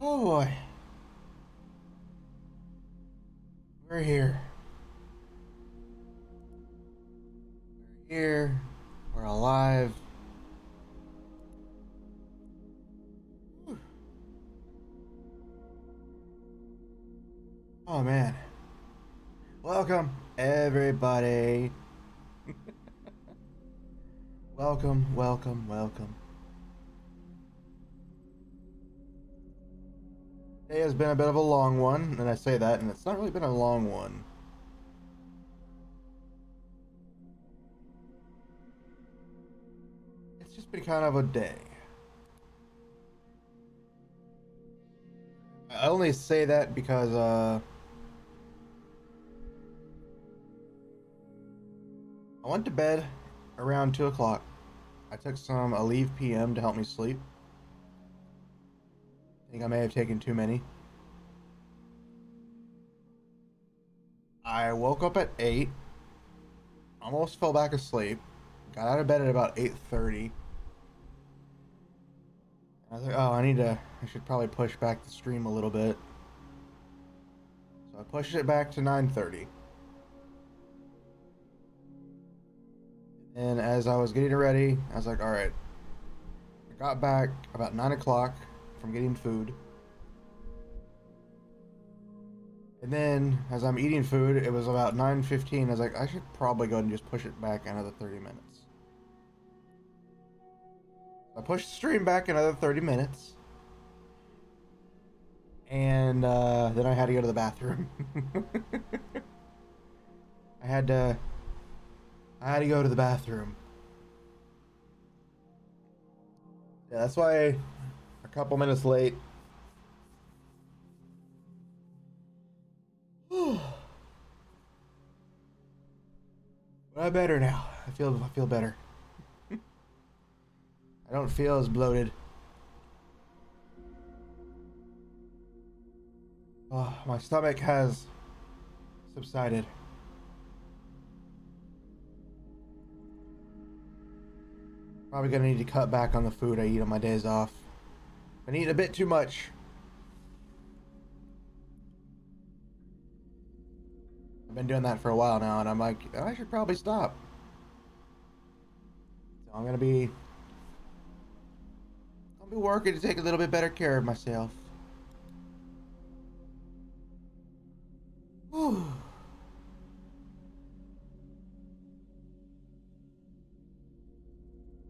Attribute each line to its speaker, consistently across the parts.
Speaker 1: Oh boy, we're here. We're here. We're alive. Whew. Oh man. Welcome, everybody. Welcome, welcome, welcome. Today has been a bit of a long one, and I say that, and it's not really been a long one. It's just been kind of a day. I only say that because, I went to bed around 2 o'clock. I took some Aleve PM to help me sleep. I think I may have taken too many. I woke up at 8, almost fell back asleep, got out of bed at about 8:30. I was like, oh, I should probably push back the stream a little bit. So I pushed it back to 9:30. And as I was getting ready, I was like, all right. I got back about 9 o'clock from getting food. And then as I'm eating food, it was about 9:15. I was like, I should probably go ahead and just push it back another 30 minutes. I pushed the stream back another 30 minutes. And then I had to go to the bathroom. I had to go to the bathroom. Yeah, that's why a couple minutes late. But I'm better now. I feel better. I don't feel as bloated. Oh, my stomach has subsided. Probably gonna need to cut back on the food I eat on my days off. I eat a bit too much. I've been doing that for a while now, and I'm like, I should probably stop. So I'll be working to take a little bit better care of myself. Whew.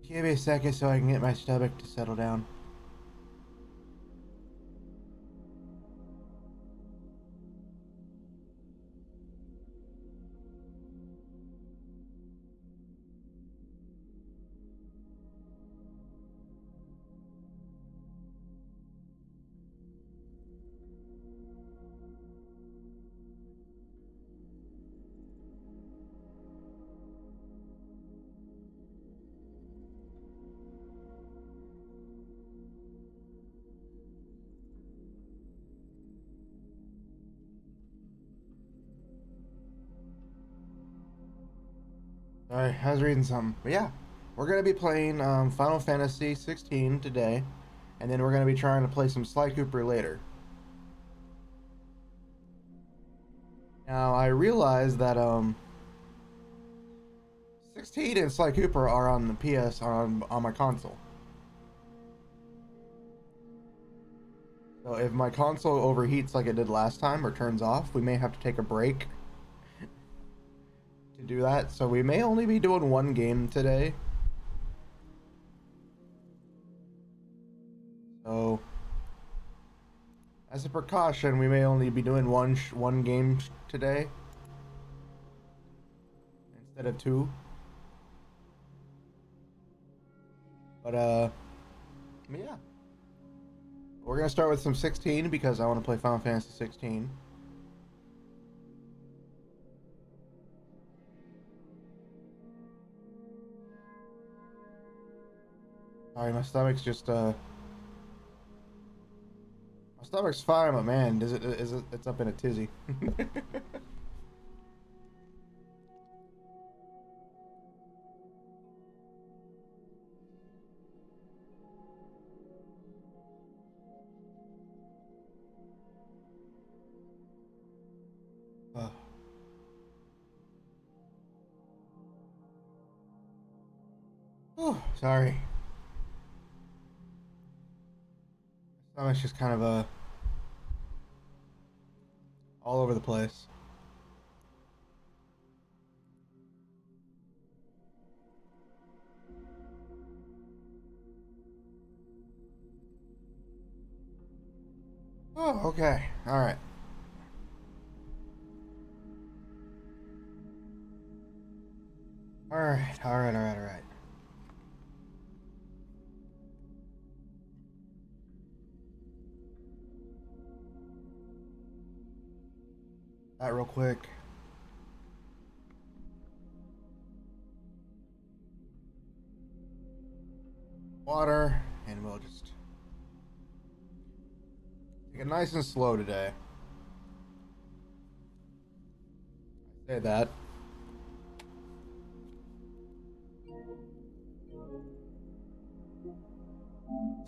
Speaker 1: Give me a second so I can get my stomach to settle down. Sorry, I was reading something. But yeah, we're going to be playing Final Fantasy 16 today. And then we're going to be trying to play some Sly Cooper later. Now, I realize that 16 and Sly Cooper are on the PS, on my console. So if my console overheats like it did last time or turns off, we may have to take a break to do that. So we may only be doing one game today. So as a precaution, we may only be doing one game today instead of two. But yeah. We're gonna start with some 16 because I want to play Final Fantasy 16. Sorry, my stomach's just my stomach's fine, but man, it's up in a tizzy. Oh. Oh, sorry. Stomach's just kind of all over the place. Oh, okay. All right. All right. All right. All right. All right. That real quick. Water, and we'll just take it nice and slow today. I say that.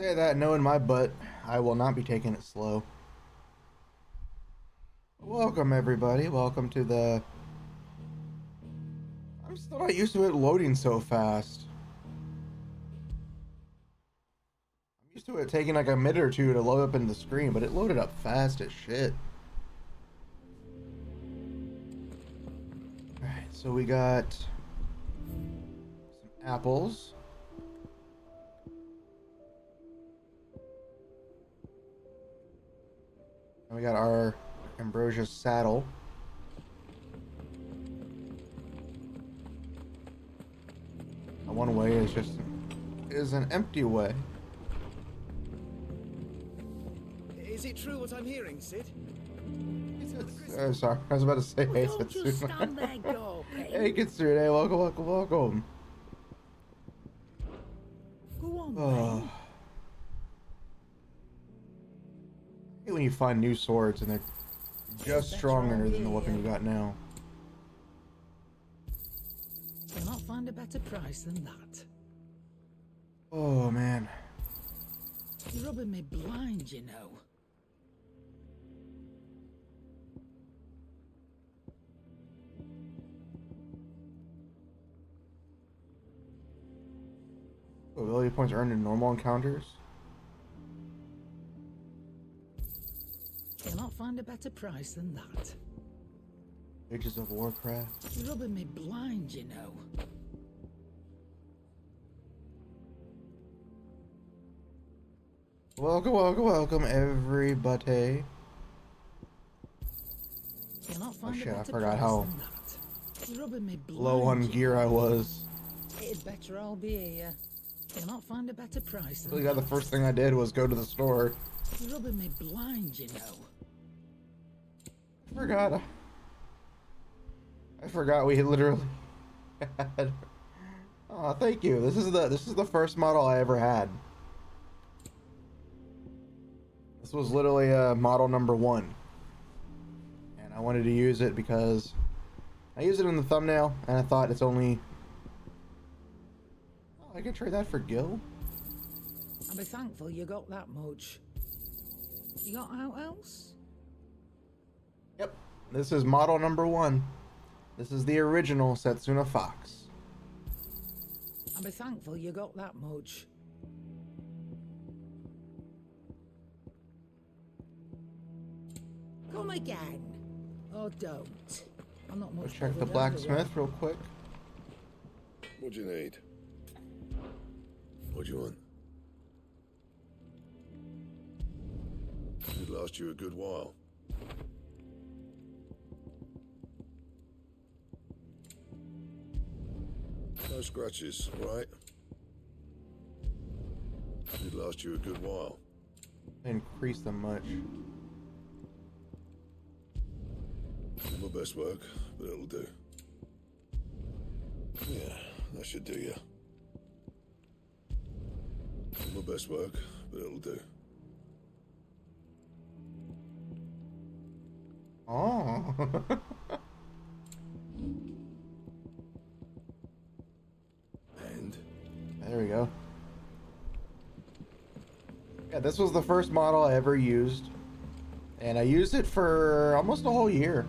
Speaker 1: Say that, knowing my butt, I will not be taking it slow. Welcome, everybody. Welcome to the... I'm still not used to it loading so fast. I'm used to it taking like a minute or two to load up in the screen, but it loaded up fast as shit. Alright, so we got some apples. And we got our Ambrosia saddle. One way is an empty way.
Speaker 2: Is it true what I'm hearing, Sid?
Speaker 1: Sorry, I was about to say hey, Setsuna. Hey, Kitsune, welcome, welcome, welcome.
Speaker 3: Go on,
Speaker 1: I hate when you find new swords and they're just stronger than the weapon you got now.
Speaker 3: Cannot find a better price than that.
Speaker 1: Oh man.
Speaker 3: You're rubbing me blind, you know.
Speaker 1: Ability points earned in normal encounters.
Speaker 3: Cannot find a better price than that.
Speaker 1: Ages of Warcraft.
Speaker 3: You're rubbing me blind, you know.
Speaker 1: Welcome, welcome, welcome, everybody.
Speaker 3: Cannot find
Speaker 1: Oh shit,
Speaker 3: a
Speaker 1: I
Speaker 3: better
Speaker 1: forgot
Speaker 3: price
Speaker 1: how
Speaker 3: than that. You're rubbing me blind,
Speaker 1: low on gear I was.
Speaker 3: It'd better all be here. Cannot find a better price than
Speaker 1: Really got the first thing I did was go to the store.
Speaker 3: You're rubbing me blind, you know.
Speaker 1: I forgot we literally had. Oh, thank you. This is the first model I ever had. This was literally model number 1. And I wanted to use it because I used it in the thumbnail and I thought it's only... Oh, I can trade that for Gil?
Speaker 3: I'll be thankful you got that much. You got out else?
Speaker 1: Yep. This is model number 1. This is the original Setsuna Fox.
Speaker 3: I'll be thankful you got that much. Come again. Or don't. I'm not much.
Speaker 1: Let's check the
Speaker 3: bothered
Speaker 1: blacksmith real quick.
Speaker 2: What do you need? What do you want? It'd last you a good while. No scratches, right? It'd last you a good while.
Speaker 1: Increase them much.
Speaker 2: My best work, but it'll do. Yeah, that should do you. My best work, but it'll do.
Speaker 1: Oh.
Speaker 2: And?
Speaker 1: There we go. Yeah, this was the first model I ever used. And I used it for almost a whole year.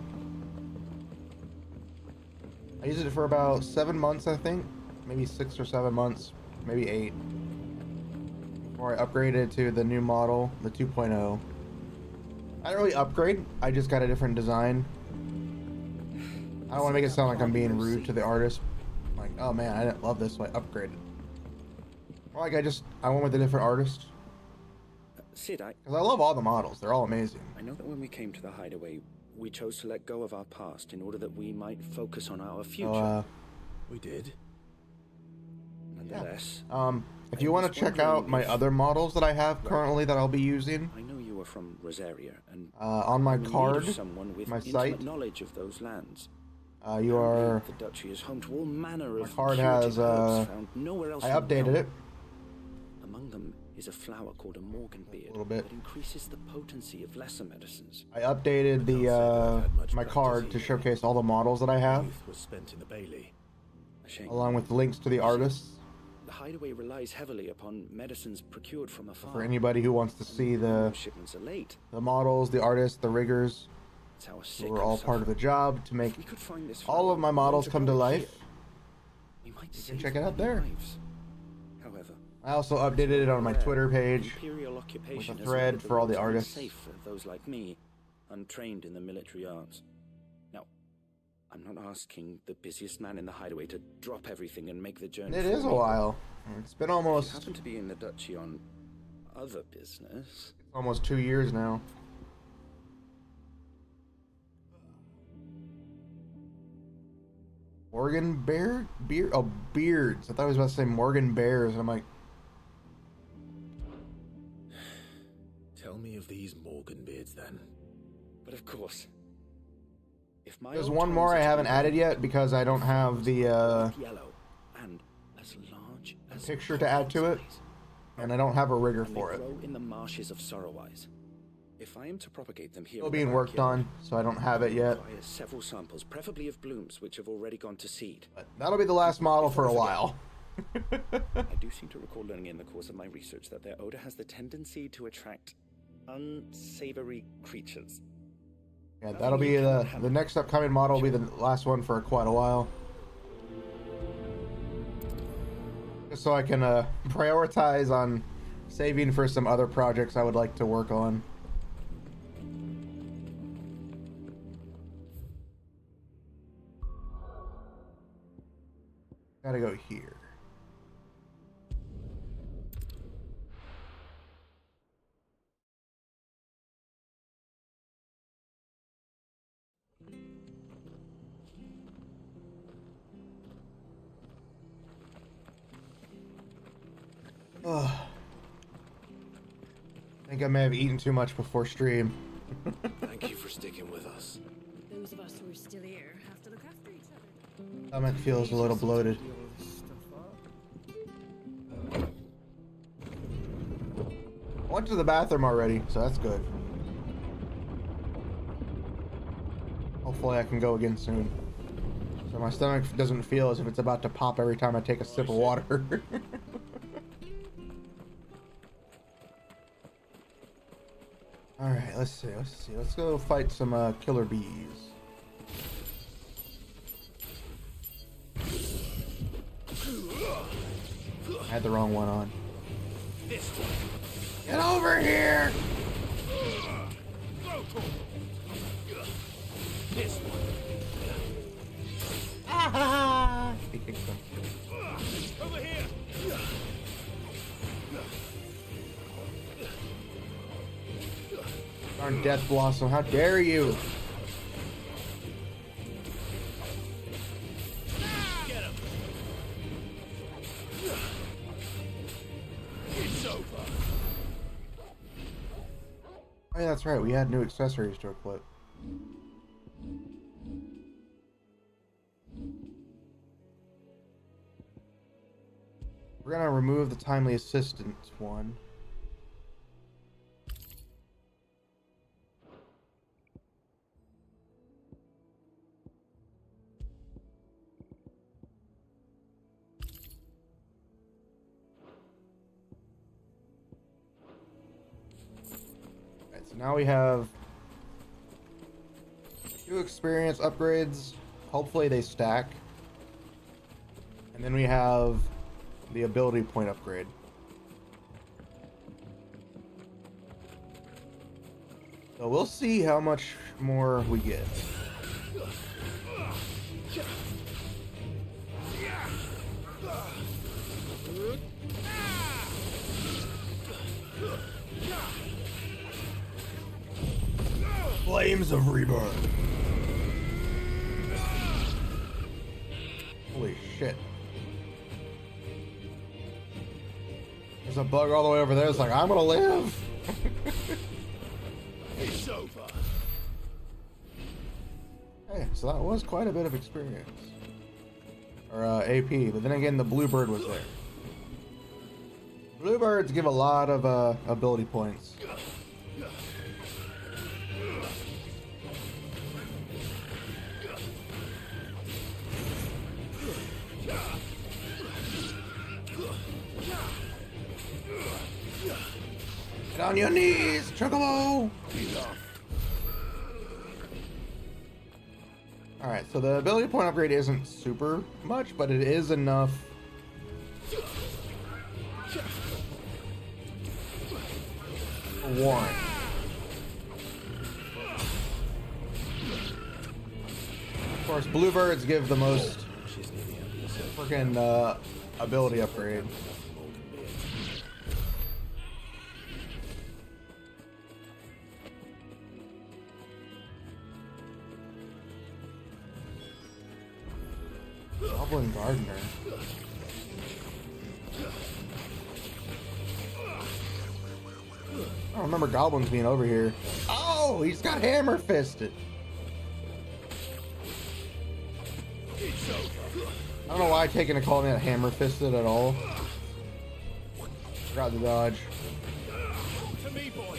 Speaker 1: I used it for about 7 months, I think. Maybe 6 or 7 months. Maybe 8. Before I upgraded to the new model, the 2.0. I didn't really upgrade. I just got a different design. I don't want to make it sound like I'm being rude to the artist. Like, oh man, I didn't love this, so I upgraded. Or like I went with a different artist.
Speaker 4: Sid,
Speaker 1: Because I love all the models. They're all amazing.
Speaker 4: I know that when we came to the hideaway, we chose to let go of our past in order that we might focus on our future.
Speaker 1: So,
Speaker 2: We did.
Speaker 4: Nonetheless,
Speaker 1: if you want to check out my other models that I have currently that I'll be using,
Speaker 4: I know you are from Rosaria, and
Speaker 1: on my
Speaker 4: we need
Speaker 1: card,
Speaker 4: someone with
Speaker 1: my
Speaker 4: intimate
Speaker 1: site,
Speaker 4: knowledge of those lands.
Speaker 1: you are.
Speaker 4: The duchy is home to all manner
Speaker 1: My
Speaker 4: of
Speaker 1: card
Speaker 4: curative
Speaker 1: has.
Speaker 4: herbs found nowhere else
Speaker 1: I
Speaker 4: in the
Speaker 1: updated
Speaker 4: realm.
Speaker 1: it
Speaker 4: Among them is a flower called a morganbeard
Speaker 1: a little bit.
Speaker 4: that increases the potency of lesser medicines.
Speaker 1: I updated the my card to showcase all the models that I have,
Speaker 2: Youth was spent in the Bailey.
Speaker 4: A shame.
Speaker 1: along with links to the artists
Speaker 4: The hideaway relies heavily upon medicines procured from afar.
Speaker 1: for anybody who wants to see the
Speaker 4: Shipments are late.
Speaker 1: models, the artists, the riggers.
Speaker 4: It's our sick
Speaker 1: Who are all part of the job to make
Speaker 4: If we could find this
Speaker 1: all
Speaker 4: flower
Speaker 1: of my models
Speaker 4: and
Speaker 1: come to
Speaker 4: grow it
Speaker 1: life.
Speaker 4: here, we might
Speaker 1: You can
Speaker 4: save
Speaker 1: check it out
Speaker 4: many
Speaker 1: there.
Speaker 4: lives. However,
Speaker 1: I also updated it on my Twitter page
Speaker 4: imperial occupation
Speaker 1: with a
Speaker 4: has
Speaker 1: thread
Speaker 4: rendered the
Speaker 1: for all the
Speaker 4: lands
Speaker 1: artists.
Speaker 4: unsafe for those like me, untrained in the military arts. Now, I'm not asking the busiest man in the hideaway to drop everything and make the journey.
Speaker 1: It
Speaker 4: for
Speaker 1: is a
Speaker 4: me.
Speaker 1: while. It's been
Speaker 4: If you
Speaker 1: almost
Speaker 4: happen to be in the duchy on other business,
Speaker 1: 2 years now. Morgan Bear? Beards. I thought I was about to say Morgan Bears. I'm like,
Speaker 2: Tell me of these Morganbeards then.
Speaker 4: but of course, if my
Speaker 1: there's
Speaker 4: old
Speaker 1: one more I
Speaker 4: tones are
Speaker 1: haven't
Speaker 4: to be
Speaker 1: added yet because I don't have the
Speaker 4: yellow and as large as
Speaker 1: picture to add to it,
Speaker 4: size,
Speaker 1: and I don't have a rigger
Speaker 4: and they
Speaker 1: for it.
Speaker 4: grow in the marshes of Sorrowwise. If I am to propagate them here,
Speaker 1: Still
Speaker 4: in the
Speaker 1: being worked
Speaker 4: backyard,
Speaker 1: on, so I don't have it yet.
Speaker 4: require several samples, preferably of blooms which have already gone to seed.
Speaker 1: But that'll be the last model for a while.
Speaker 4: I do seem to recall learning in the course of my research that their odor has the tendency to attract unsavory creatures.
Speaker 1: Yeah, that'll be the next upcoming model will be the last one for quite a while. Just so I can prioritize on saving for some other projects I would like to work on. Gotta go here. Ugh. I think I may have eaten too much before stream.
Speaker 2: Thank you for sticking with us.
Speaker 3: Those of us who are still here have to look after each other.
Speaker 1: Stomach feels a little bloated. I went to the bathroom already, so that's good. Hopefully I can go again soon. So my stomach doesn't feel as if it's about to pop every time I take a sip of water. Alright, let's see. Let's go fight some killer bees. I had the wrong one on. Get over here! Ah! He kicked him.
Speaker 2: Over here!
Speaker 1: Darn Death Blossom, how dare you!
Speaker 2: Get him! It's over.
Speaker 1: Oh yeah, that's right, we had new accessories to equip. We're gonna remove the timely assistance one. Alright, so now we have 2 experience upgrades. Hopefully they stack. And then we have the ability point upgrade. So we'll see how much more we get. Flames of Rebirth. Holy shit. There's a bug all the way over there. It's like, I'm gonna live.
Speaker 2: It's over.
Speaker 1: Hey, so that was quite a bit of experience. Or AP, but then again, the Bluebird was there. Bluebirds give a lot of ability points. Get on your knees, Chocobo! Alright, so the ability point upgrade isn't super much, but it is enough. For Warren. Of course, Bluebirds give the most freaking ability upgrade. Goblin Gardener. I don't remember goblins being over here. Oh, he's got hammer fisted. I don't know why I taken to calling it hammer fisted at all. Forgot to dodge.
Speaker 2: To me, boy.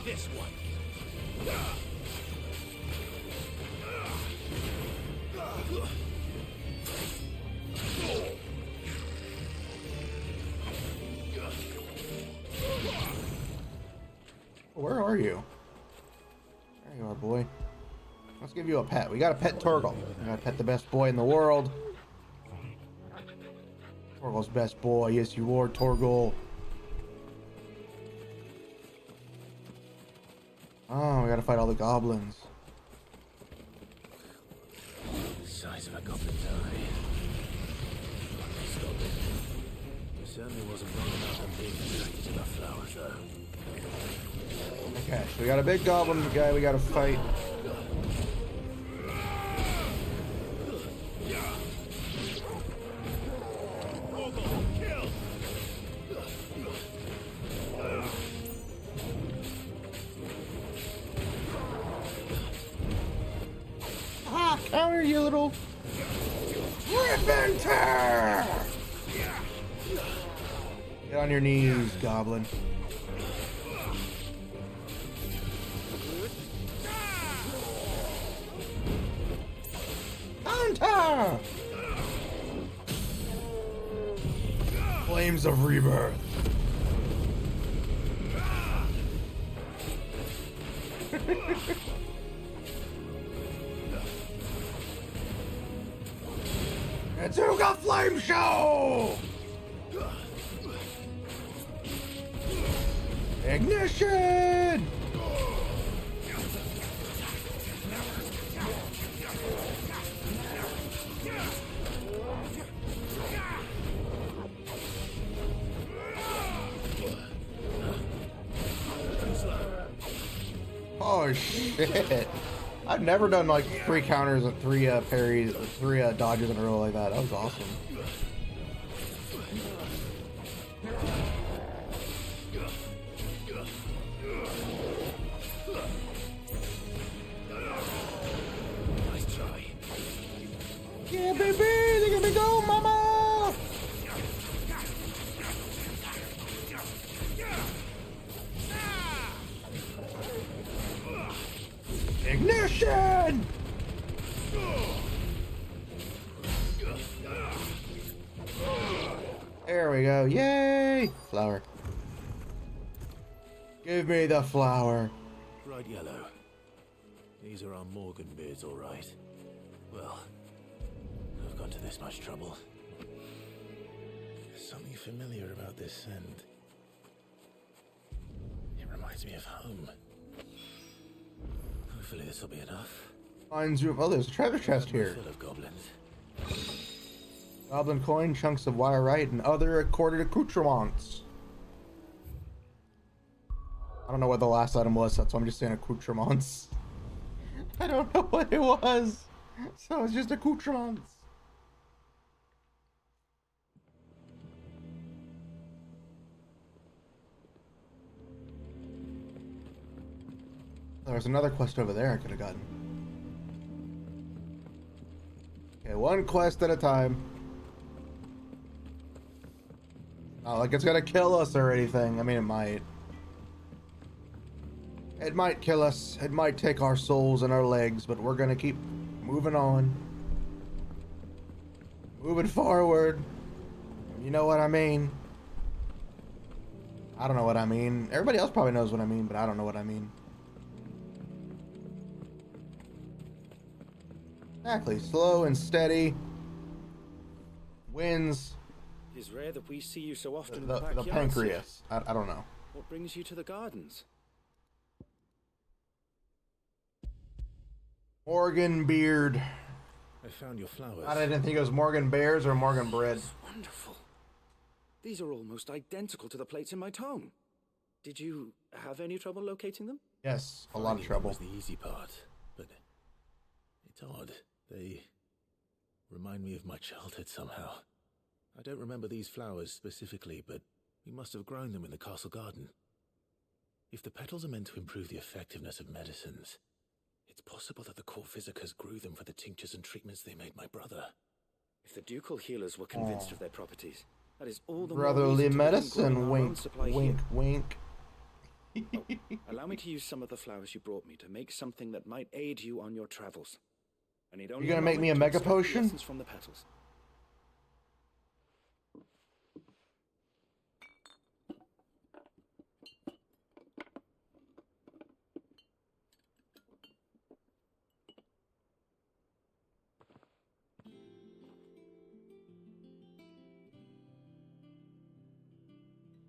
Speaker 2: This one.
Speaker 1: Where are you? There you are, boy. Let's give you a pet. We got a pet Torgal. We gotta pet the best boy in the world. Torgal's best boy. Yes, you are, Torgal. Oh, we gotta fight all the goblins.
Speaker 4: The size of a goblin's eye. Stop it. It certainly wasn't long enough on being attracted to the flowers, though.
Speaker 1: Okay, so we got a big goblin guy we gotta fight. Ah, counter, you little rip and tear! Get on your knees, goblin. Counter! Flames of Rebirth. Katsuga Flame Show! Ignition! Oh shit! I've never done like 3 counters and 3 parries, 3 dodges in a row like that. That was awesome.
Speaker 2: Nice try.
Speaker 1: Yeah, baby, look at me go, mama! Ignition! There we go. Yay! Flower. Give me the flower.
Speaker 2: Bright yellow.
Speaker 5: These are our Morgan beards, all right. Well, I've gone to this much trouble. There's something familiar about this scent. It reminds me of home. Hopefully this will be enough.
Speaker 1: Finds you. Oh, there's a treasure chest here.
Speaker 5: Full of goblins.
Speaker 1: Goblin coin, chunks of wirite, and other accorded accoutrements. I don't know what the last item was, that's why I'm just saying accoutrements. I don't know what it was, so it's just accoutrements. There was another quest over there I could have gotten. Okay, one quest at a time. Not like it's gonna kill us or anything. I mean, it might. It might kill us. It might take our souls and our legs, but we're gonna keep moving on. Moving forward. You know what I mean? I don't know what I mean. Everybody else probably knows what I mean, but I don't know what I mean. Exactly. Slow and steady. Wins.
Speaker 4: It is rare that we see you so often in
Speaker 1: The
Speaker 4: the backyard.
Speaker 1: pancreas. I don't know.
Speaker 4: What brings you to the gardens?
Speaker 1: Morgan Beard.
Speaker 5: I found your flowers.
Speaker 1: I didn't think it was Morgan Bears or Morgan Bread.
Speaker 4: It's wonderful. These are almost identical to the plates in my tome. Did you have any trouble locating them?
Speaker 1: Yes, a lot of
Speaker 5: Finding them
Speaker 1: trouble.
Speaker 5: was the easy part, but it's odd. They remind me of my childhood somehow. I don't remember these flowers specifically, but we must have grown them in the castle garden. If the petals are meant to improve the effectiveness of medicines, it's possible that the court physicers grew them for the tinctures and treatments they made my brother.
Speaker 4: If the ducal healers were convinced of their properties, that is all the more
Speaker 1: Brotherly
Speaker 4: reason to begin growing
Speaker 1: medicine,
Speaker 4: our own
Speaker 1: wink,
Speaker 4: supply
Speaker 1: wink,
Speaker 4: here.
Speaker 1: wink.
Speaker 4: Allow me to use some of the flowers you brought me to make something that might aid you on your travels. I need only
Speaker 1: You gonna make me a
Speaker 4: moment to
Speaker 1: mega
Speaker 4: extract the
Speaker 1: potion?
Speaker 4: essence from the petals.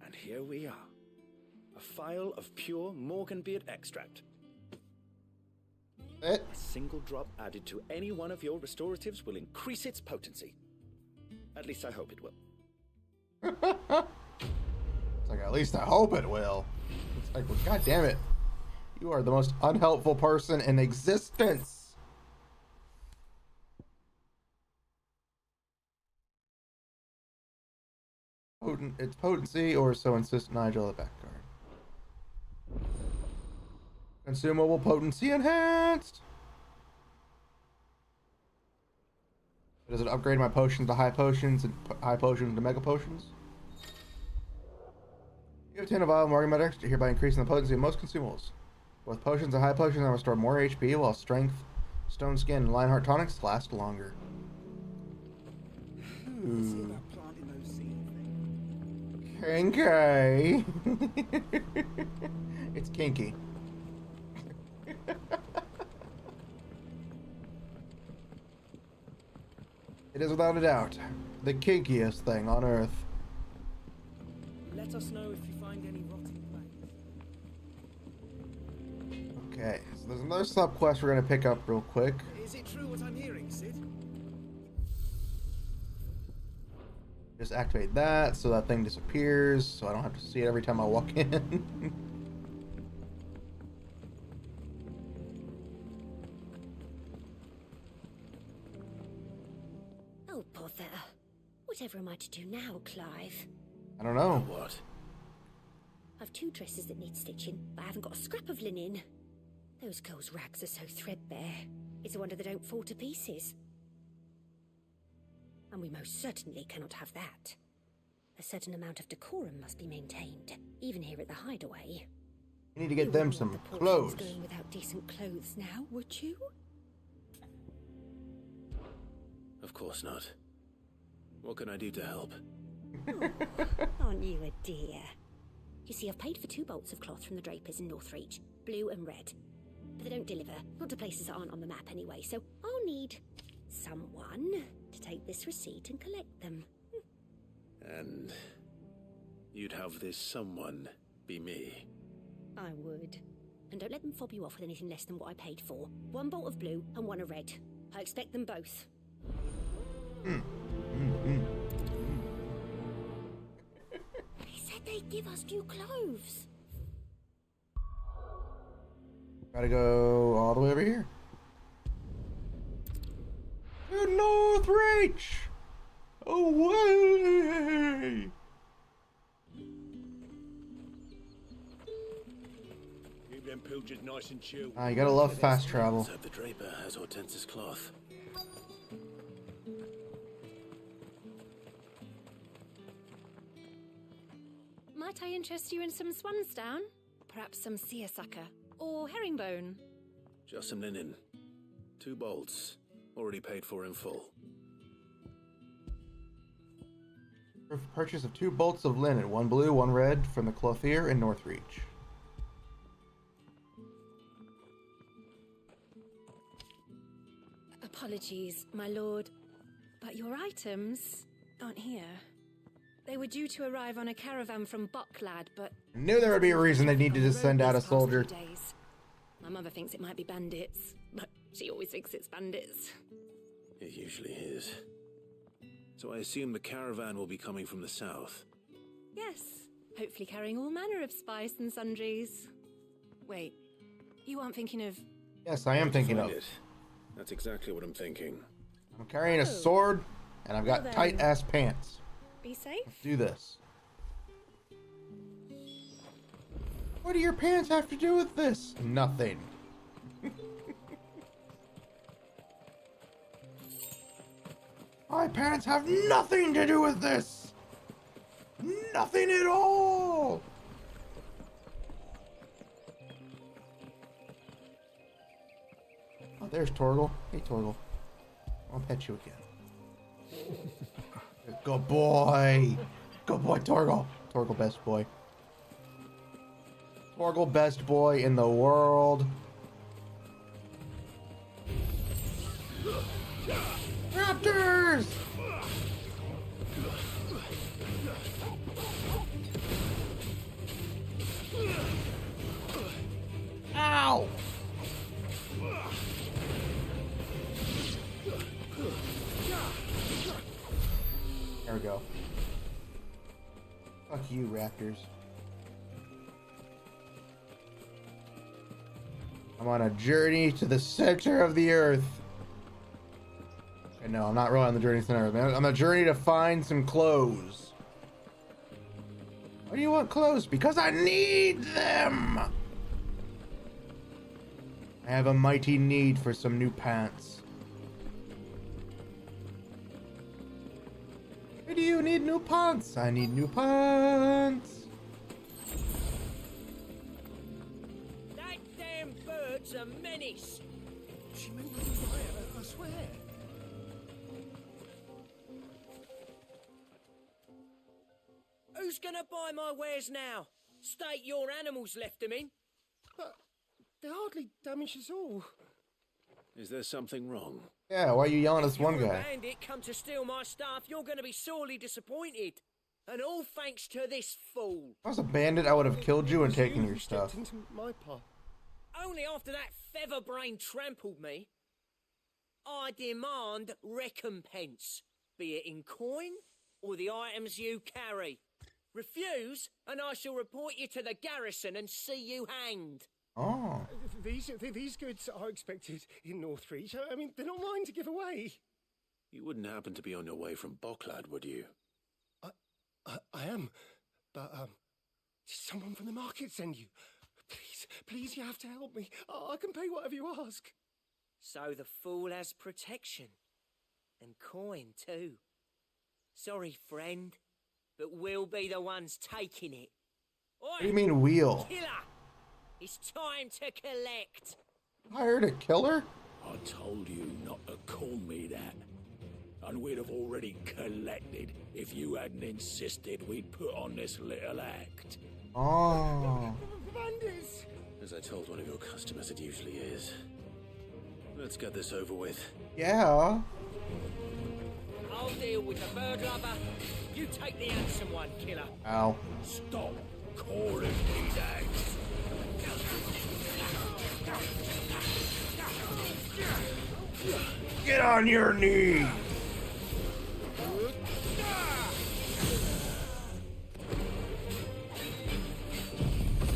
Speaker 4: And here we are. A phial of pure Morganbeard extract. A single drop added to any one of your restoratives will increase its potency. At least I hope it will.
Speaker 1: It's like, at least I hope it will. It's like, well, God damn it. You are the most unhelpful person in existence. It's potency, or so insists Nigel at back card. Consumable potency enhanced. Does it upgrade my potions to high potions and high potions to mega potions? You obtain a vial of Morgan Med Extra, hereby increasing the potency of most consumables. Both potions and high potions will restore more HP, while strength, stone skin, and Lionheart tonics last longer. Ooh. Kinky. It's kinky. It is without a doubt the kinkiest thing on earth.
Speaker 3: Let us know if you find any rotting plants.
Speaker 1: Okay, so there's another sub quest we're gonna pick up real quick.
Speaker 3: Is it true what I'm hearing, Sid?
Speaker 1: Just activate that so that thing disappears, so I don't have to see it every time I walk in.
Speaker 6: Oh, bother. Whatever am I to do now, Clive?
Speaker 1: I don't know.
Speaker 5: What?
Speaker 6: I've 2 dresses that need stitching, but I haven't got a scrap of linen. Those girls' rags are so threadbare. It's a wonder they don't fall to pieces. And we most certainly cannot have that. A certain amount of decorum must be maintained, even here at the hideaway.
Speaker 1: You need to get
Speaker 6: You
Speaker 1: them
Speaker 6: wouldn't
Speaker 1: some
Speaker 6: want the
Speaker 1: clothes.
Speaker 6: portraits going without decent clothes now, would you?
Speaker 5: Of course not. What can I do to help?
Speaker 6: Aren't you a dear? You see, I've paid for 2 bolts of cloth from the drapers in Northreach, blue and red. but they don't deliver. Not to places that aren't on the map anyway, so I'll need someone to take this receipt and collect them.
Speaker 5: And you'd have this someone be me.
Speaker 6: I would. And don't let them fob you off with anything less than what I paid for. 1 bolt of blue and 1 of red. I expect them both. They said they'd give us new clothes.
Speaker 1: Gotta go all the way over here. To Northreach! Away!
Speaker 2: Keep them pilchers nice and chill.
Speaker 1: You gotta love fast travel.
Speaker 5: So the draper has Hortense's cloth.
Speaker 7: Might I interest you in some swansdown? Perhaps some seersucker or herringbone?
Speaker 5: Just some linen. 2 bolts. Already paid for in full.
Speaker 1: For purchase of 2 bolts of linen, 1 blue, 1 red, from the clothier in Northreach.
Speaker 7: Apologies, my lord, but your items aren't here. They were due to arrive on a caravan from Bucklad, but
Speaker 1: I knew there would be a reason they needed to send out a soldier.
Speaker 7: Days. My mother thinks it might be bandits, but she always thinks it's bandits.
Speaker 5: It usually is. So I assume the caravan will be coming from the south.
Speaker 7: Yes, hopefully carrying all manner of spice and sundries. Wait, you aren't thinking of...
Speaker 1: Yes, I am thinking of.
Speaker 5: Find it. That's exactly what I'm thinking.
Speaker 1: I'm carrying a sword, and I've got
Speaker 7: Well then.
Speaker 1: tight-ass pants.
Speaker 7: Be safe?
Speaker 1: Let's do this. What do your pants have to do with this? Nothing. My pants have nothing to do with this. Nothing at all. Oh, there's Torgal. Hey, Torgal. I'll pet you again. Good boy. Good boy, Torgal. Torgal, best boy. Torgal, best boy in the world. Raptors! Ow! There we go. Fuck you, raptors. I'm on a journey to the center of the earth. Okay, no, I'm not really on the journey to the center of the earth. I'm on a journey to find some clothes. Why do you want clothes? Because I need them! I have a mighty need for some new pants. Why do you need new pants? I need new pants.
Speaker 8: That damn bird's a menace.
Speaker 2: She may be right, I swear.
Speaker 8: Who's gonna buy my wares now? State your animals left them in.
Speaker 2: But they hardly damaged us all.
Speaker 5: Is there something wrong?
Speaker 1: Yeah, why are you yelling at this one
Speaker 8: You're
Speaker 1: guy?
Speaker 8: a bandit come to steal my stuff, you're gonna be sorely disappointed. And all thanks to this fool.
Speaker 1: If I was a bandit, I would have killed you and taken your
Speaker 2: who stepped
Speaker 1: stuff.
Speaker 2: into my path.
Speaker 8: Only after that featherbrain trampled me. I demand recompense, be it in coin or the items you carry. Refuse, and I shall report you to the garrison and see you hanged.
Speaker 1: Oh.
Speaker 2: These goods are expected in Northreach. I mean, they're not mine to give away.
Speaker 5: You wouldn't happen to be on your way from Bucklad, would you?
Speaker 2: I am, but did someone from the market send you? Please, you have to help me. I can pay whatever you ask.
Speaker 8: So the fool has protection. And coin, too. Sorry, friend, but we'll be the ones taking it.
Speaker 1: What do you mean wheel?
Speaker 8: Killer! It's time to collect.
Speaker 1: Hired a killer?
Speaker 9: I told you not to call me that. And we'd have already collected if you hadn't insisted we'd put on this little act.
Speaker 1: Oh.
Speaker 2: Bandits!
Speaker 5: As I told one of your customers, it usually is. Let's get this over with.
Speaker 1: Yeah.
Speaker 8: I'll deal with the bird lover. You take the handsome one, killer.
Speaker 1: Ow.
Speaker 9: Stop calling me that.
Speaker 1: Get on your knees.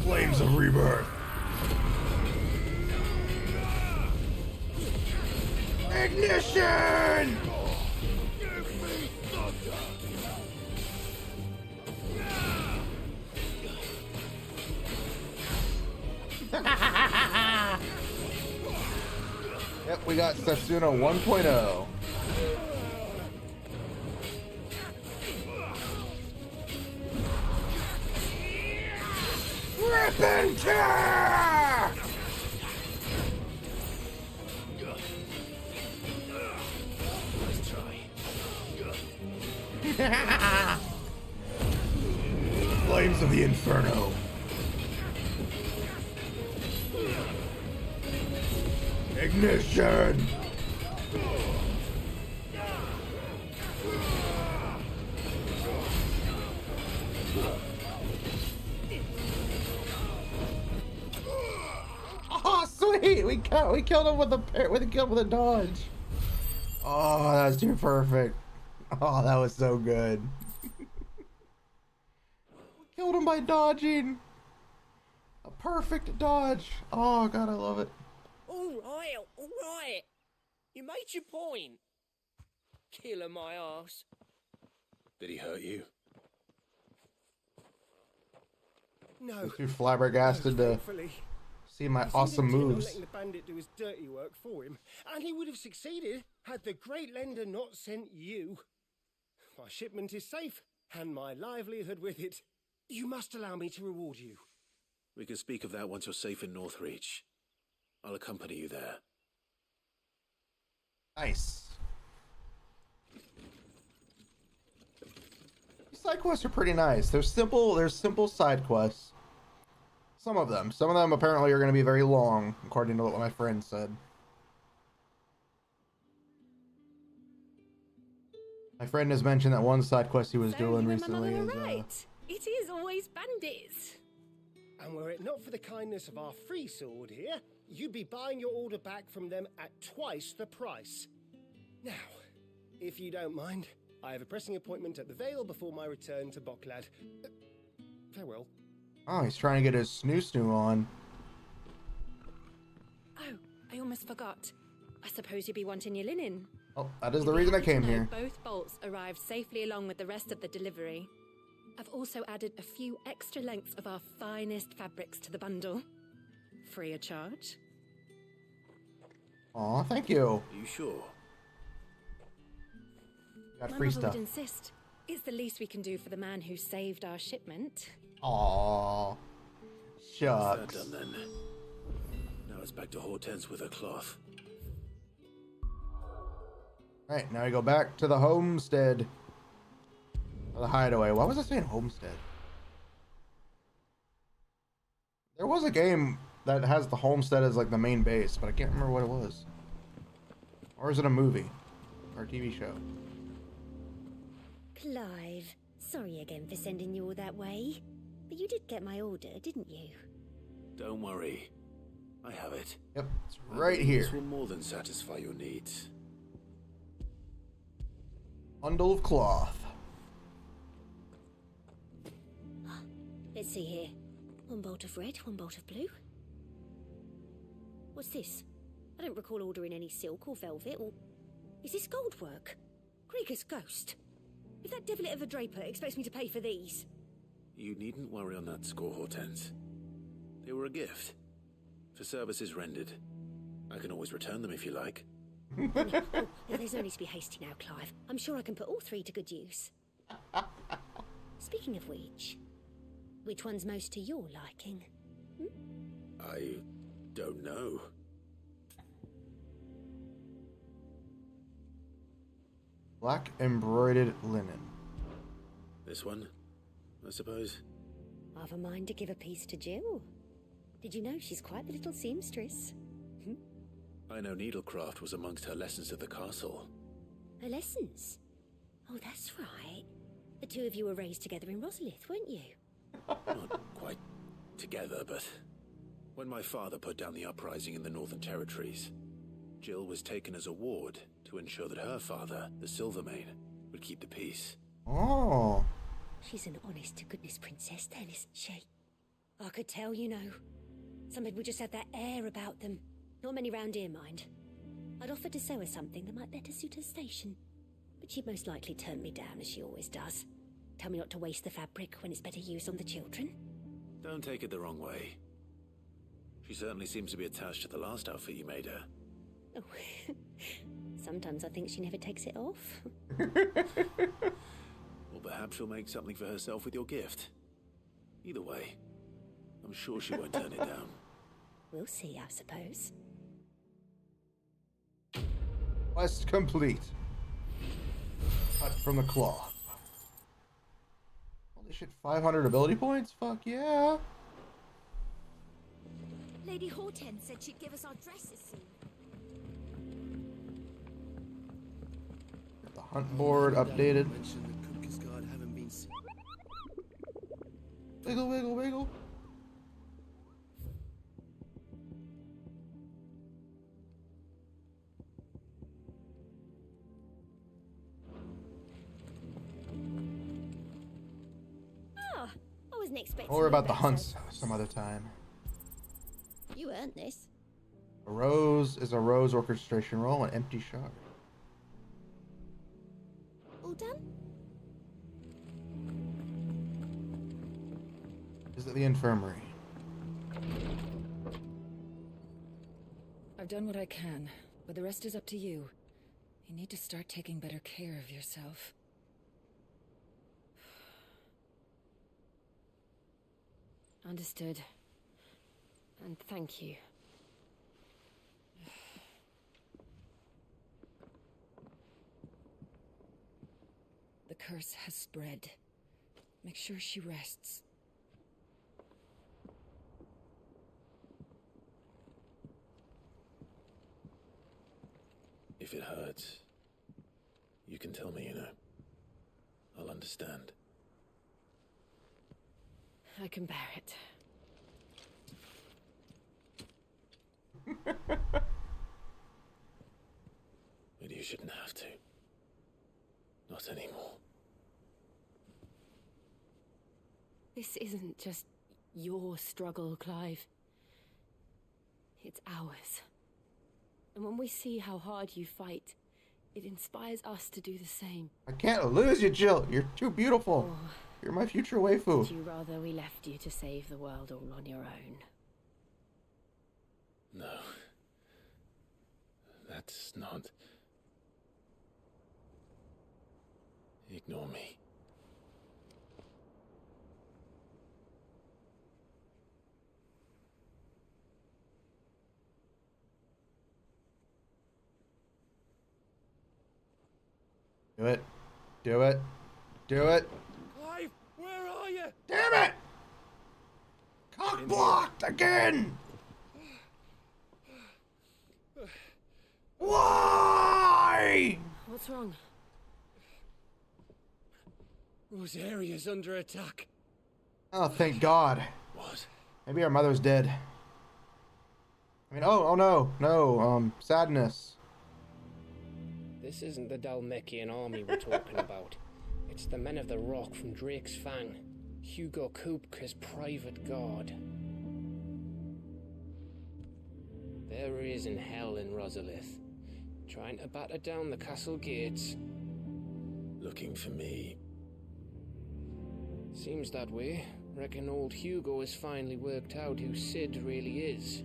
Speaker 1: Flames of rebirth. Ignition! Yep, we got Setsuna 1.0. Rip and tear!
Speaker 5: Let's try.
Speaker 1: Flames of the Inferno. Ignition! Oh, sweet! We killed him with a dodge. Oh, that was too perfect. Oh, that was so good. We killed him by dodging. A perfect dodge. Oh god, I love it.
Speaker 8: All right. You made your point. Killer my ass.
Speaker 5: Did he hurt you?
Speaker 8: No.
Speaker 1: Too flabbergasted to
Speaker 8: Thankfully.
Speaker 1: see my
Speaker 8: He seemed
Speaker 1: awesome
Speaker 8: intent on
Speaker 1: moves.
Speaker 8: letting the bandit do his dirty work for him, and he would have succeeded had the great lender not sent you. My shipment is safe, and my livelihood with it. You must allow me to reward you.
Speaker 5: We can speak of that once you're safe in Northreach. I'll accompany you there.
Speaker 1: Nice. These side quests are pretty nice. They're simple side quests. Some of them apparently are going to be very long, according to what my friend said. My friend has mentioned that one side quest he was doing recently is
Speaker 7: right. It is always bandits.
Speaker 8: And were it not for the kindness of our free sword here, you'd be buying your order back from them at twice the price. Now, if you don't mind, I have a pressing appointment at the Vale before my return to Boklad. Farewell.
Speaker 1: Oh, he's trying to get his snoo on.
Speaker 7: Oh, I almost forgot. I suppose you'd be wanting your linen.
Speaker 1: Oh, that is the reason I came here.
Speaker 7: Both bolts arrived safely along with the rest of the delivery. I've also added a few extra lengths of our finest fabrics to the bundle. Free of charge.
Speaker 1: Aw, thank you.
Speaker 5: Are you sure?
Speaker 1: Got
Speaker 7: My
Speaker 1: free
Speaker 7: mother
Speaker 1: stuff.
Speaker 7: would insist. It's the least we can do for the man who saved our shipment.
Speaker 1: Aw. Shucks.
Speaker 5: That's that done then. Now it's back to Hortense with her cloth.
Speaker 1: Alright, now we go back to the homestead. Or the hideaway. Why was I saying homestead? There was a game that has the homestead as like the main base, but I can't remember what it was. Or is it a movie? Or a TV show?
Speaker 6: Clive, sorry again for sending you all that way. But you did get my order, didn't you?
Speaker 5: Don't worry. I have it.
Speaker 1: Yep, it's right here.
Speaker 5: This will more than satisfy your needs.
Speaker 1: Bundle of cloth.
Speaker 6: Let's see here. One bolt of red, one bolt of blue. What's this? I don't recall ordering any silk or velvet, or... Is this gold work? Krieger's ghost. If that devilet of a draper expects me to pay for these...
Speaker 5: You needn't worry on that score, Hortense. They were a gift. For services rendered. I can always return them if you like.
Speaker 6: Oh, there's no need to be hasty now, Clive. I'm sure I can put all three to good use. Speaking of which one's most to your liking?
Speaker 5: I don't know.
Speaker 1: Black embroidered linen.
Speaker 5: This one, I suppose.
Speaker 6: I've a mind to give a piece to Jill. Did you know she's quite the little seamstress?
Speaker 5: I know needlecraft was amongst her lessons at the castle.
Speaker 6: Her lessons? Oh, that's right. The two of you were raised together in Rosalith, weren't you?
Speaker 5: Not quite together, but when my father put down the uprising in the Northern Territories, Jill was taken as a ward to ensure that her father, the Silvermane, would keep the peace.
Speaker 1: Oh.
Speaker 6: She's an honest-to-goodness princess then, isn't she? I could tell, you know. Some people just have that air about them. Not many round here, mind. I'd offered to sew her something that might better suit her station. But she'd most likely turn me down, as she always does. Tell me not to waste the fabric when it's better used on the children.
Speaker 5: Don't take it the wrong way. She certainly seems to be attached to the last outfit you made her.
Speaker 6: Oh, sometimes I think she never takes it off.
Speaker 5: Or perhaps she'll make something for herself with your gift. Either way, I'm sure she won't turn it down.
Speaker 6: We'll see, I suppose.
Speaker 1: Quest complete. Cut from the cloth. Holy shit, 500 ability points? Fuck yeah.
Speaker 10: Lady Hortense said she'd give us our dresses soon.
Speaker 1: The hunt board updated. Wiggle, wiggle, wiggle.
Speaker 6: Oh, I wasn't expecting.
Speaker 1: Don't worry about the
Speaker 6: that,
Speaker 1: hunts
Speaker 6: so-
Speaker 1: some other time.
Speaker 6: You earned this.
Speaker 1: A rose is a rose orchestration roll, an empty shard.
Speaker 6: All done?
Speaker 1: Visit the infirmary.
Speaker 3: I've done what I can, but the rest is up to you. You need to start taking better care of yourself.
Speaker 7: Understood. And thank you.
Speaker 3: The curse has spread. Make sure she rests.
Speaker 5: If it hurts, you can tell me, you know. I'll understand.
Speaker 7: I can bear it.
Speaker 5: But you shouldn't have to. Not anymore.
Speaker 7: This isn't just your struggle, Clive. It's ours. And when we see how hard you fight, it inspires us to do the same.
Speaker 1: I can't lose you, Jill. You're too beautiful.
Speaker 7: Or
Speaker 1: You're my future waifu.
Speaker 7: would you rather we left you to save the world all on your own?
Speaker 5: No. That's not... Ignore me.
Speaker 1: Do it. Do it. Do it.
Speaker 2: Clive, where are you?
Speaker 1: Damn it! Cock blocked again! Why?
Speaker 7: What's wrong?
Speaker 2: Rosaria's under attack.
Speaker 1: Oh, thank God.
Speaker 5: What?
Speaker 1: Maybe our mother's dead. I mean, oh no, sadness.
Speaker 11: This isn't the Dalmekian army we're talking about. It's the men of the Rock from Drake's Fang. Hugo Kupka's private guard. There he is in hell in Rosalith, trying to batter down the castle gates.
Speaker 5: Looking for me.
Speaker 11: Seems that way. Reckon old Hugo has finally worked out who Sid really is.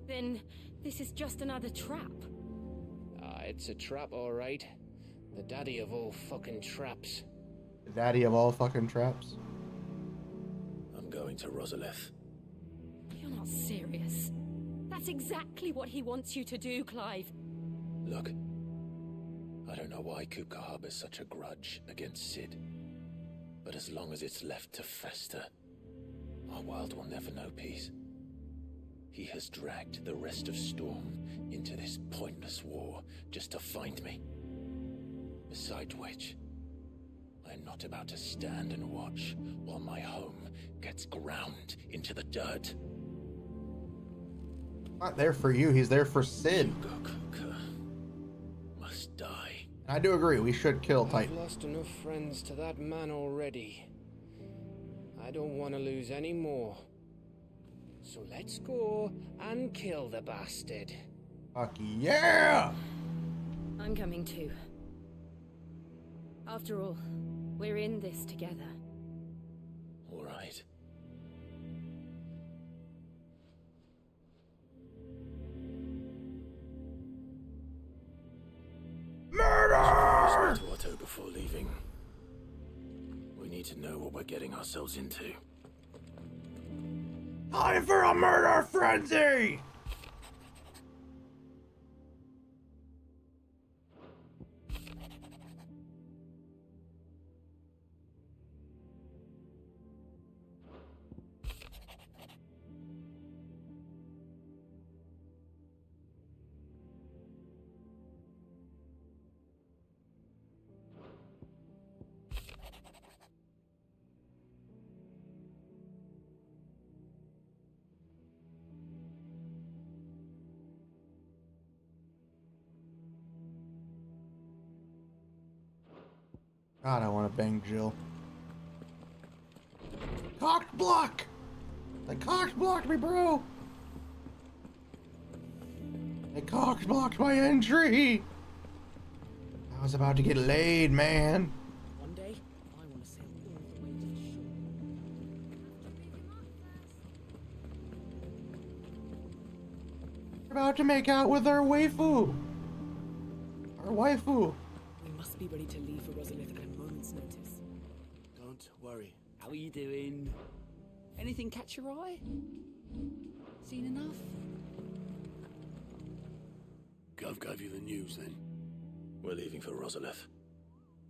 Speaker 7: Then this is just another trap.
Speaker 11: It's a trap, all right. The daddy of all fucking traps.
Speaker 1: The daddy of all fucking traps.
Speaker 5: I'm going to Rosalith.
Speaker 7: You're not serious. That's exactly what he wants you to do, Clive.
Speaker 5: Look, I don't know why Kupka harbors such a grudge against Sid, but as long as it's left to fester, our world will never know peace. He has dragged the rest of Storm into this pointless war just to find me. Besides which, I am not about to stand and watch while my home gets ground into the dirt.
Speaker 1: Not there for you, he's there for Sid.
Speaker 5: Hugo Kupka must die.
Speaker 1: I do agree, we should kill
Speaker 11: I've
Speaker 1: Titan.
Speaker 11: lost enough friends to that man already. I don't want to lose any more. So let's go and kill the bastard.
Speaker 1: Fuck yeah!
Speaker 7: I'm coming too. After all, we're in this together.
Speaker 5: All right.
Speaker 1: Murder!
Speaker 5: To Otto before leaving. We need to know what we're getting ourselves into.
Speaker 1: Time for a murder frenzy! God, I want to bang Jill. Cocked block! They cocked blocked me, bro! They cocked blocked my entry! I was about to get laid, man.
Speaker 12: One day, I want to sail all the way to the shore.
Speaker 1: We're about to make out with our waifu. Our waifu.
Speaker 12: We must be ready to leave for Rosalith at a moment's notice.
Speaker 13: Don't worry. How are you doing? Anything catch your eye? Seen enough?
Speaker 9: Gov gave you the news then?
Speaker 5: We're leaving for Rosalith.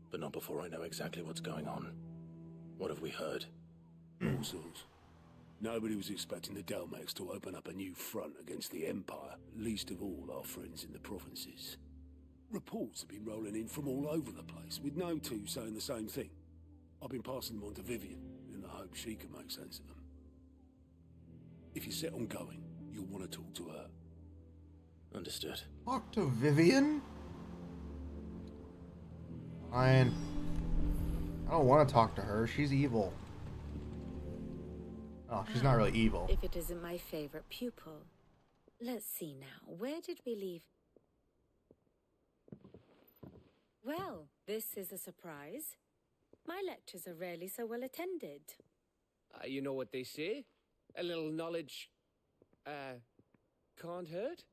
Speaker 5: But not before I know exactly what's going on. What have we heard?
Speaker 9: All sorts. Nobody was expecting the Delmex to open up a new front against the Empire, least of all our friends in the provinces. Reports have been rolling in from all over the place, with no two saying the same thing. I've been passing them on to Vivian, in the hope she can make sense of them. If you're set on going, you'll want to talk to her.
Speaker 5: Understood.
Speaker 1: Talk to Vivian? Fine. I don't want to talk to her. She's evil. Oh, she's not really evil.
Speaker 6: If it isn't my favorite pupil. Let's see now. Where did we leave? Well, this is a surprise. My lectures are rarely so well attended.
Speaker 11: You know what they say? A little knowledge, can't hurt?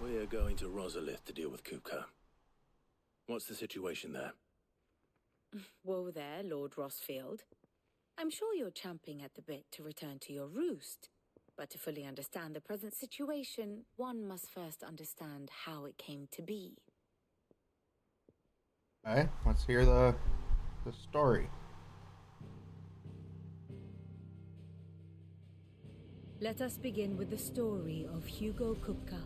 Speaker 5: We are going to Rosalith to deal with Kupka. What's the situation there?
Speaker 6: Whoa there, Lord Rossfield. I'm sure you're champing at the bit to return to your roost. But to fully understand the present situation, one must first understand how it came to be.
Speaker 1: Okay, let's hear the story.
Speaker 3: Let us begin with the story of Hugo Kupka,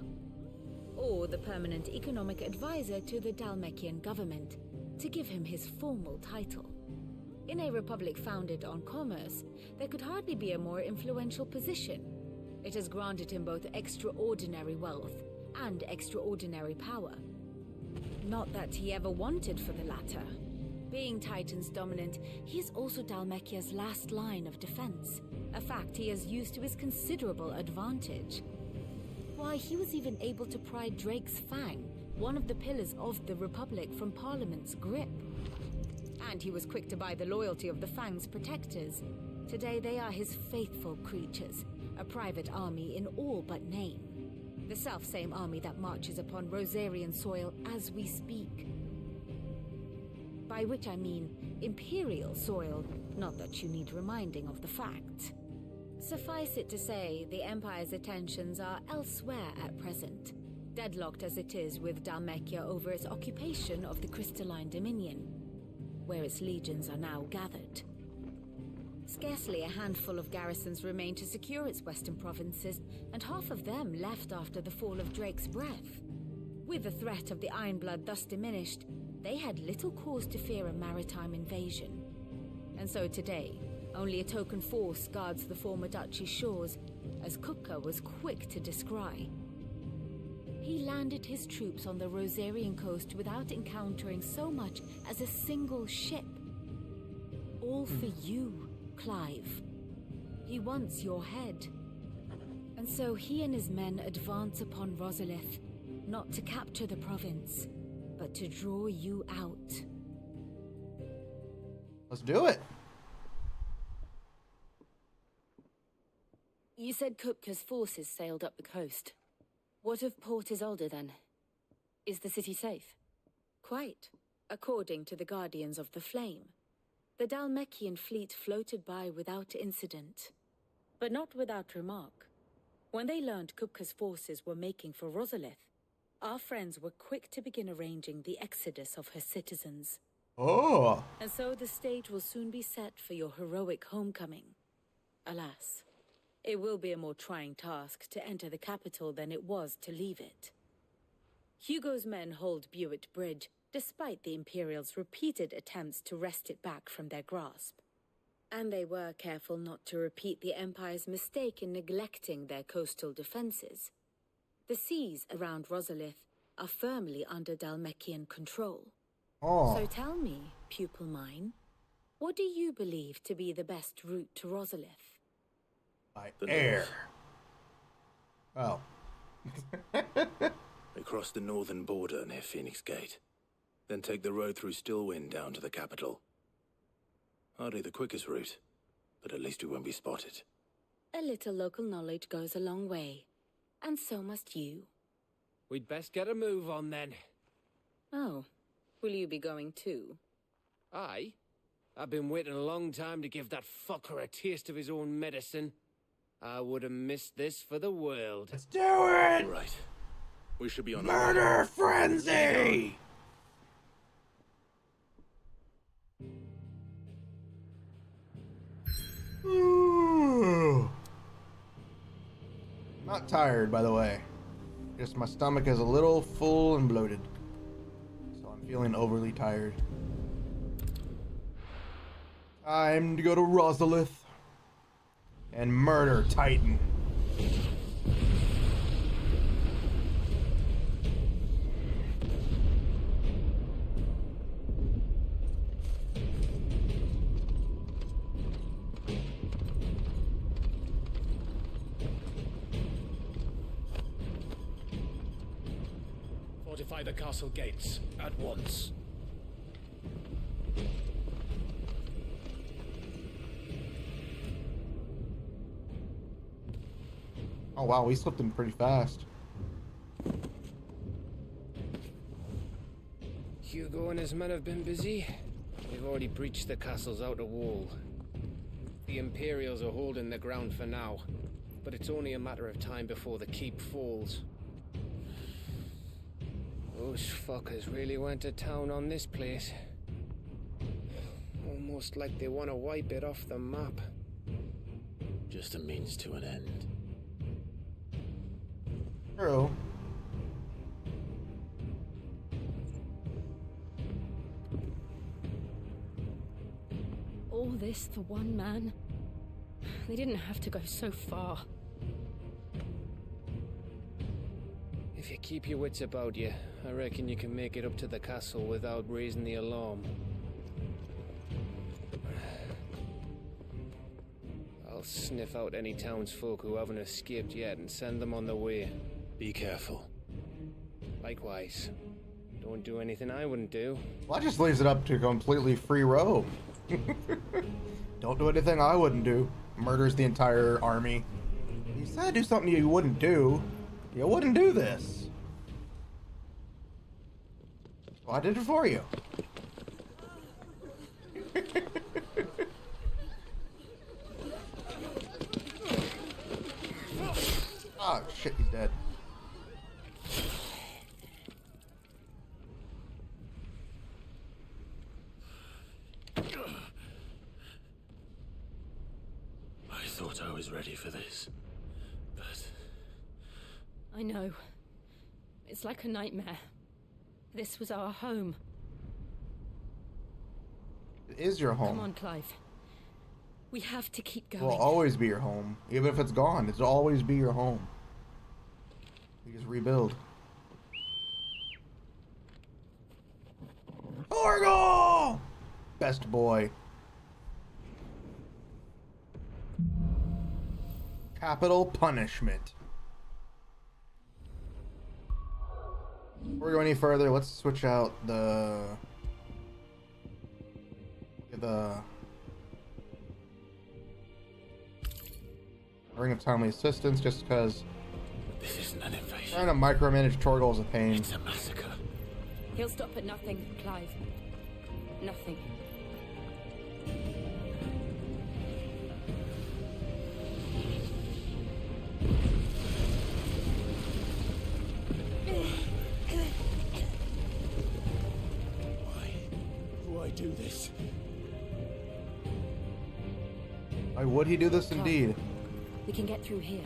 Speaker 3: or the permanent economic advisor to the Dalmekian government, to give him his formal title. In a republic founded on commerce, there could hardly be a more influential position. It has granted him both extraordinary wealth and extraordinary power. Not that he ever wanted for the latter. Being Titan's dominant, he is also Dalmekia's last line of defense, a fact he has used to his considerable advantage. Why, he was even able to pry Drake's Fang, one of the pillars of the Republic, from Parliament's grip. And he was quick to buy the loyalty of the Fang's protectors. Today they are his faithful creatures, a private army in all but name. The self-same army that marches upon Rosarian soil as we speak. By which I mean Imperial soil, not that you need reminding of the fact. Suffice it to say, the Empire's attentions are elsewhere at present, deadlocked as it is with Dalmekia over its occupation of the Crystalline Dominion, where its legions are now gathered. Scarcely a handful of garrisons remained to secure its western provinces, and half of them left after the fall of Drake's breath. With the threat of the Ironblood thus diminished, they had little cause to fear a maritime invasion. And so today, only a token force guards the former duchy's shores, as Kupka was quick to descry. He landed his troops on the Rosarian coast without encountering so much as a single ship. All for you, Clive. He wants your head. And so he and his men advance upon Rosalith, not to capture the province, but to draw you out.
Speaker 1: Let's do it.
Speaker 7: You said Kupka's forces sailed up the coast. What of Port Isolde then? Is the city safe?
Speaker 3: Quite, according to the Guardians of the Flame. The Dalmekian fleet floated by without incident, but not without remark. When they learned Kupka's forces were making for Rosalith, our friends were quick to begin arranging the exodus of her citizens.
Speaker 1: Oh!
Speaker 3: And so the stage will soon be set for your heroic homecoming. Alas, it will be a more trying task to enter the capital than it was to leave it. Hugo's men hold Buett Bridge, despite the Imperials' repeated attempts to wrest it back from their grasp. And they were careful not to repeat the Empire's mistake in neglecting their coastal defenses. The seas around Rosalith are firmly under Dalmekian control.
Speaker 1: Oh.
Speaker 3: So tell me, pupil mine, what do you believe to be the best route to Rosalith?
Speaker 1: By air. Oh.
Speaker 5: They cross the northern border near Phoenix Gate. Then take the road through Stillwind down to the capital. Hardly the quickest route, but at least we won't be spotted.
Speaker 3: A little local knowledge goes a long way, and so must you.
Speaker 11: We'd best get a move on then.
Speaker 3: Oh, will you be going too?
Speaker 11: Aye. I've been waiting a long time to give that fucker a taste of his own medicine. I would have missed this for the world.
Speaker 1: Let's do it!
Speaker 5: Right. We should be on
Speaker 1: Murder frenzy! Ooh. Not tired, by the way. Just my stomach is a little full and bloated. So I'm feeling overly tired. Time to go to Rosalith and murder Titan.
Speaker 14: Fortify the castle gates at once.
Speaker 1: Oh wow, we slipped in pretty fast.
Speaker 11: Hugo and his men have been busy. They've already breached the castle's outer wall. The Imperials are holding the ground for now, but it's only a matter of time before the keep falls. Those fuckers really went to town on this place. Almost like they want to wipe it off the map.
Speaker 5: Just a means to an end.
Speaker 1: True.
Speaker 7: All this for one man? They didn't have to go so far.
Speaker 11: If you keep your wits about you, I reckon you can make it up to the castle without raising the alarm. I'll sniff out any townsfolk who haven't escaped yet and send them on their way.
Speaker 5: Be careful.
Speaker 11: Likewise. Don't do anything I wouldn't do.
Speaker 1: Well, that just leaves it up to completely free roam. Don't do anything I wouldn't do. Murders the entire army. You said do something you wouldn't do. You wouldn't do this. Well, I did it for you. Oh shit, he's dead.
Speaker 5: thought I was ready for this, but...
Speaker 7: I know. It's like a nightmare. This was our home.
Speaker 1: It is your home.
Speaker 7: Come on, Clive. We have to keep going.
Speaker 1: It will always be your home. Even if it's gone, it'll always be your home. You just rebuild. Orgo! Best boy. Capital punishment. Before we go any further, let's switch out the Ring of Timely Assistance, just because
Speaker 5: this isn't an invasion.
Speaker 1: Trying to micromanage Torgal is a pain.
Speaker 5: It's a massacre.
Speaker 7: He'll stop at nothing, Clive. Nothing.
Speaker 14: Why do I do this?
Speaker 1: Why would he do this indeed?
Speaker 7: We can get through here.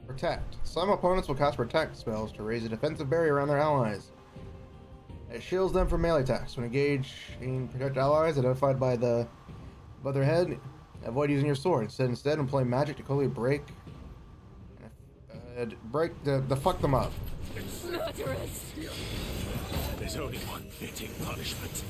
Speaker 1: Protect. Some opponents will cast protect spells to raise a defensive barrier around their allies. It shields them from melee attacks. When engaging protect allies identified by above their head, avoid using your sword. Instead, employ magic to quickly break the fuck them up.
Speaker 7: Murderers!
Speaker 5: There's only one fitting punishment.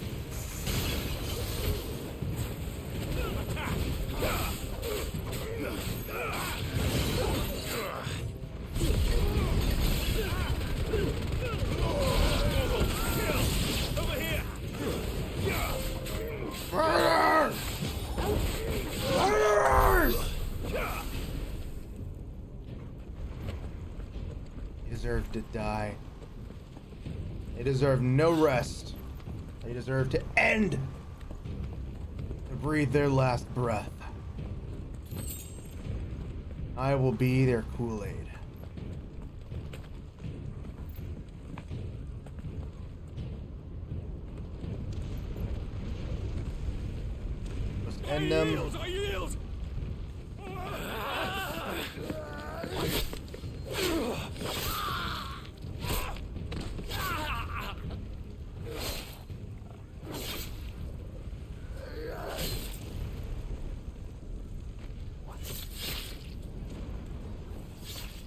Speaker 14: Over here!
Speaker 1: Murder! Murderers! They deserve to die. They deserve no rest. They deserve to end. To breathe their last breath. I will be their Kool-Aid. Let's end them.
Speaker 14: I yield!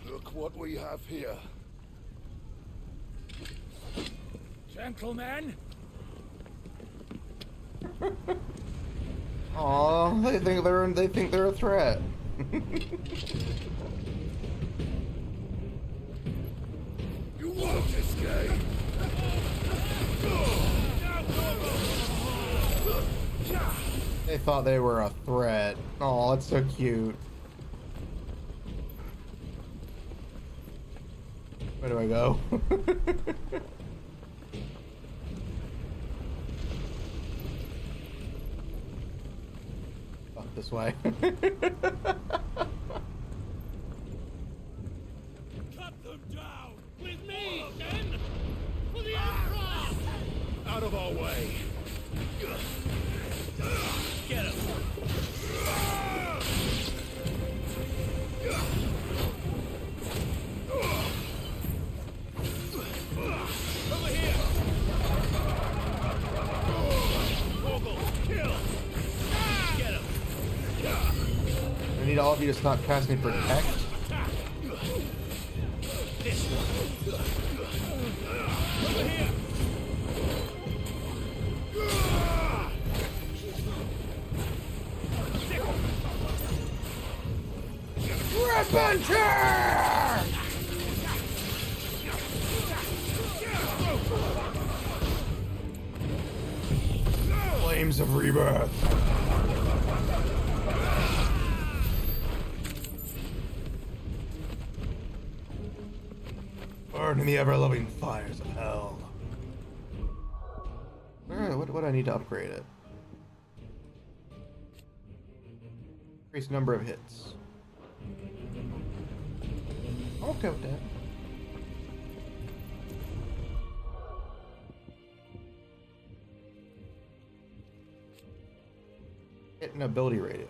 Speaker 9: Look what we have here.
Speaker 14: Gentlemen!
Speaker 1: Aw, they think they're a threat.
Speaker 9: You won't escape!
Speaker 1: They thought they were a threat. Aw, that's so cute. Where do I go? Oh, this way.
Speaker 14: Cut them down! With me, then! For the Emperor! Out of our way! Get him! Over here! Vogel, kill! Get him!
Speaker 1: I need all of you to stop casting Protect.
Speaker 14: This one! Over here!
Speaker 1: Repenture! Flames of Rebirth. Burn in the ever-loving fires of hell. What do I need to upgrade it? Increase number of hits. I'm okay with that. Hit an ability radius.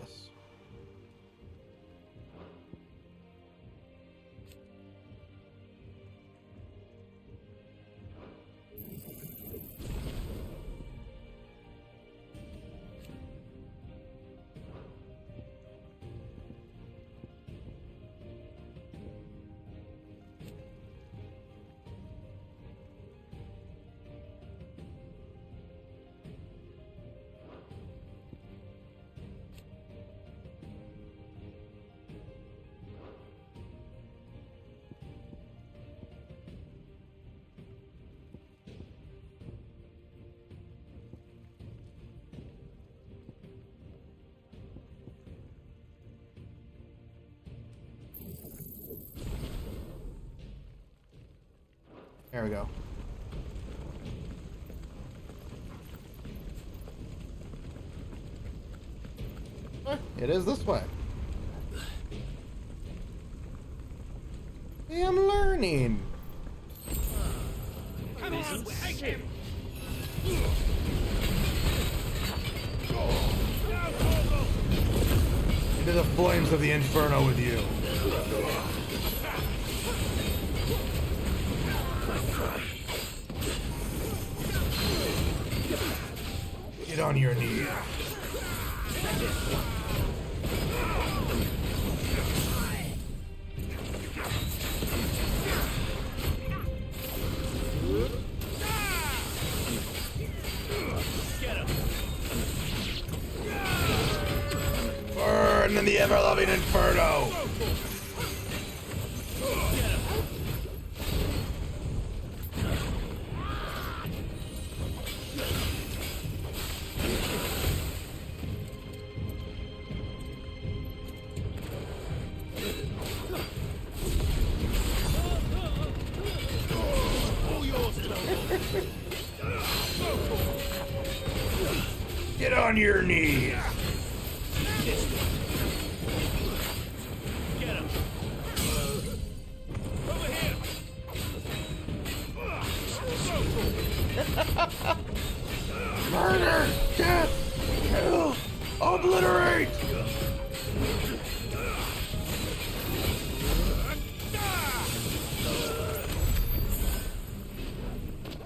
Speaker 1: There we go. It is this way. Hey, I'm learning.
Speaker 14: Come on, take him!
Speaker 1: Into the flames of the inferno with you. Get on your knees. Burn in the ever-loving inferno. Get on your knees.
Speaker 14: Get him! Over here!
Speaker 1: Murder, death, kill, obliterate.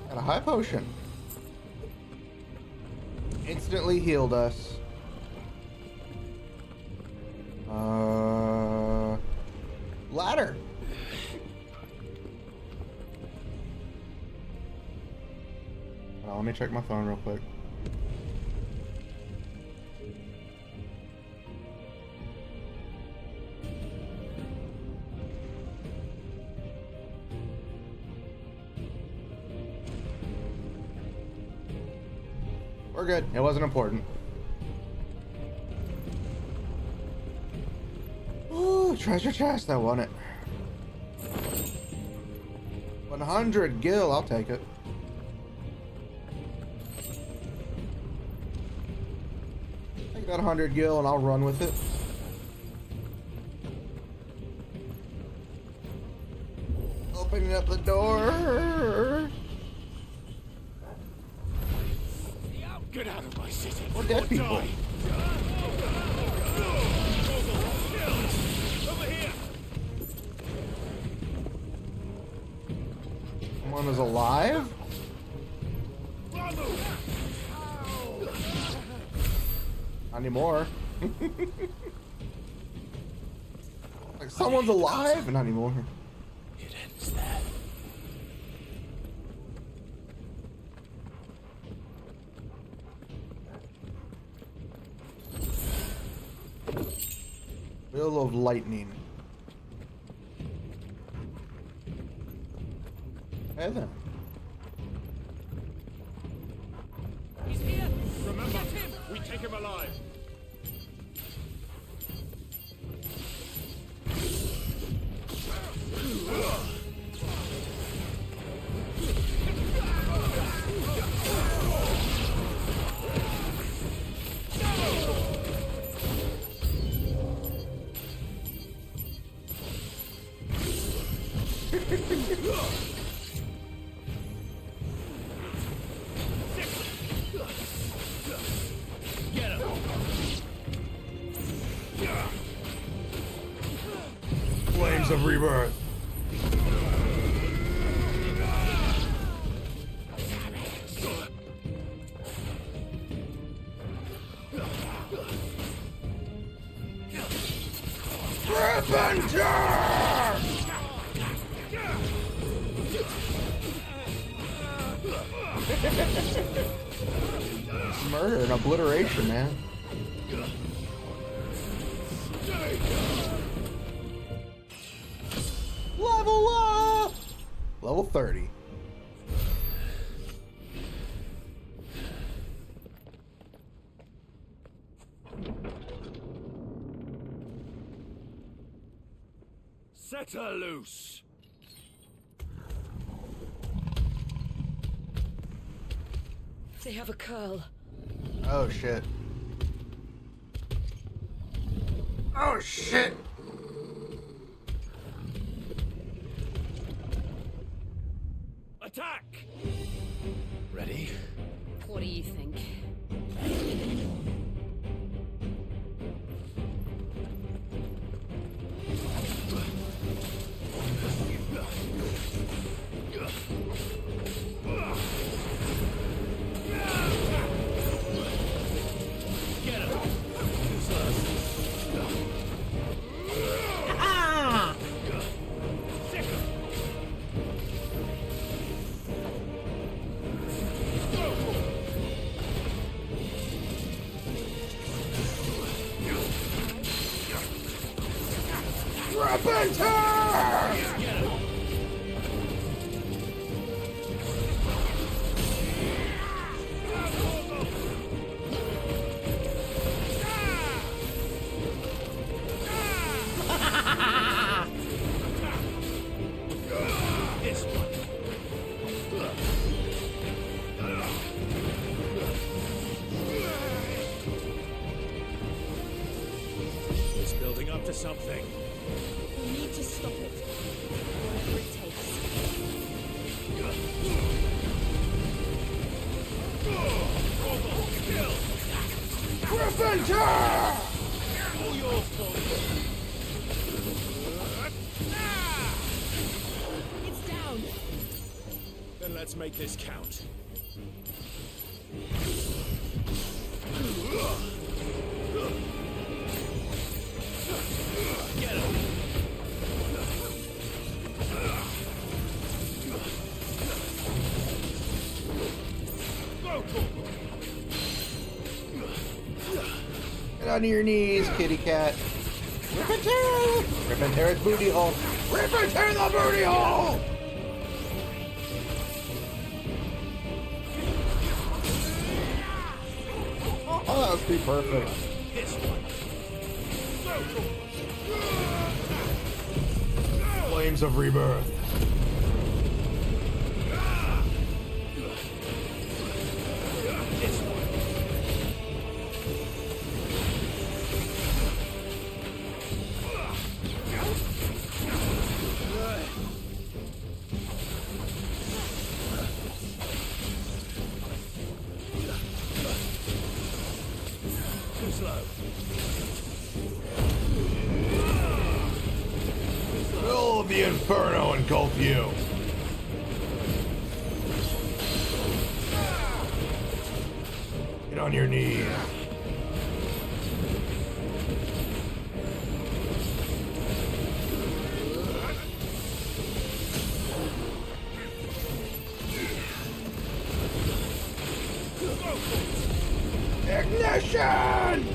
Speaker 1: Got a high potion. Instantly healed us. Ladder. Hold on, let me check my phone real quick. We're good. It wasn't important. Ooh, treasure chest. I want it. 100 gil. I'll take it. Take that 100 gil and I'll run with it. Opening up the door.
Speaker 14: Get out of my city!
Speaker 1: Or dead people.
Speaker 14: Over here!
Speaker 1: Someone is alive? Not anymore. Like someone's alive? Not anymore.
Speaker 5: It ends there.
Speaker 1: Wheel of lightning. Hey then.
Speaker 14: He's here! Remember, get him! We take him alive!
Speaker 1: of rebirth. Murder and obliteration, man. Level up! Level 30.
Speaker 9: Set her loose!
Speaker 7: They have a curl.
Speaker 1: Oh shit. Oh shit!
Speaker 9: Attack!
Speaker 5: Ready?
Speaker 7: What do you think?
Speaker 14: It's building up to something.
Speaker 12: We need to stop it. Whatever it takes.
Speaker 1: Griffin
Speaker 14: All your fault.
Speaker 12: It's down.
Speaker 14: Then let's make this count. Get him!
Speaker 1: Get on your knees, kitty cat. Rip and tear! Rip and tear its booty hole. Rip and tear the booty hole! Oh, that was pretty perfect. Flames of rebirth.
Speaker 14: Too slow.
Speaker 1: Will the inferno engulf you? Get on your knees. Ignition!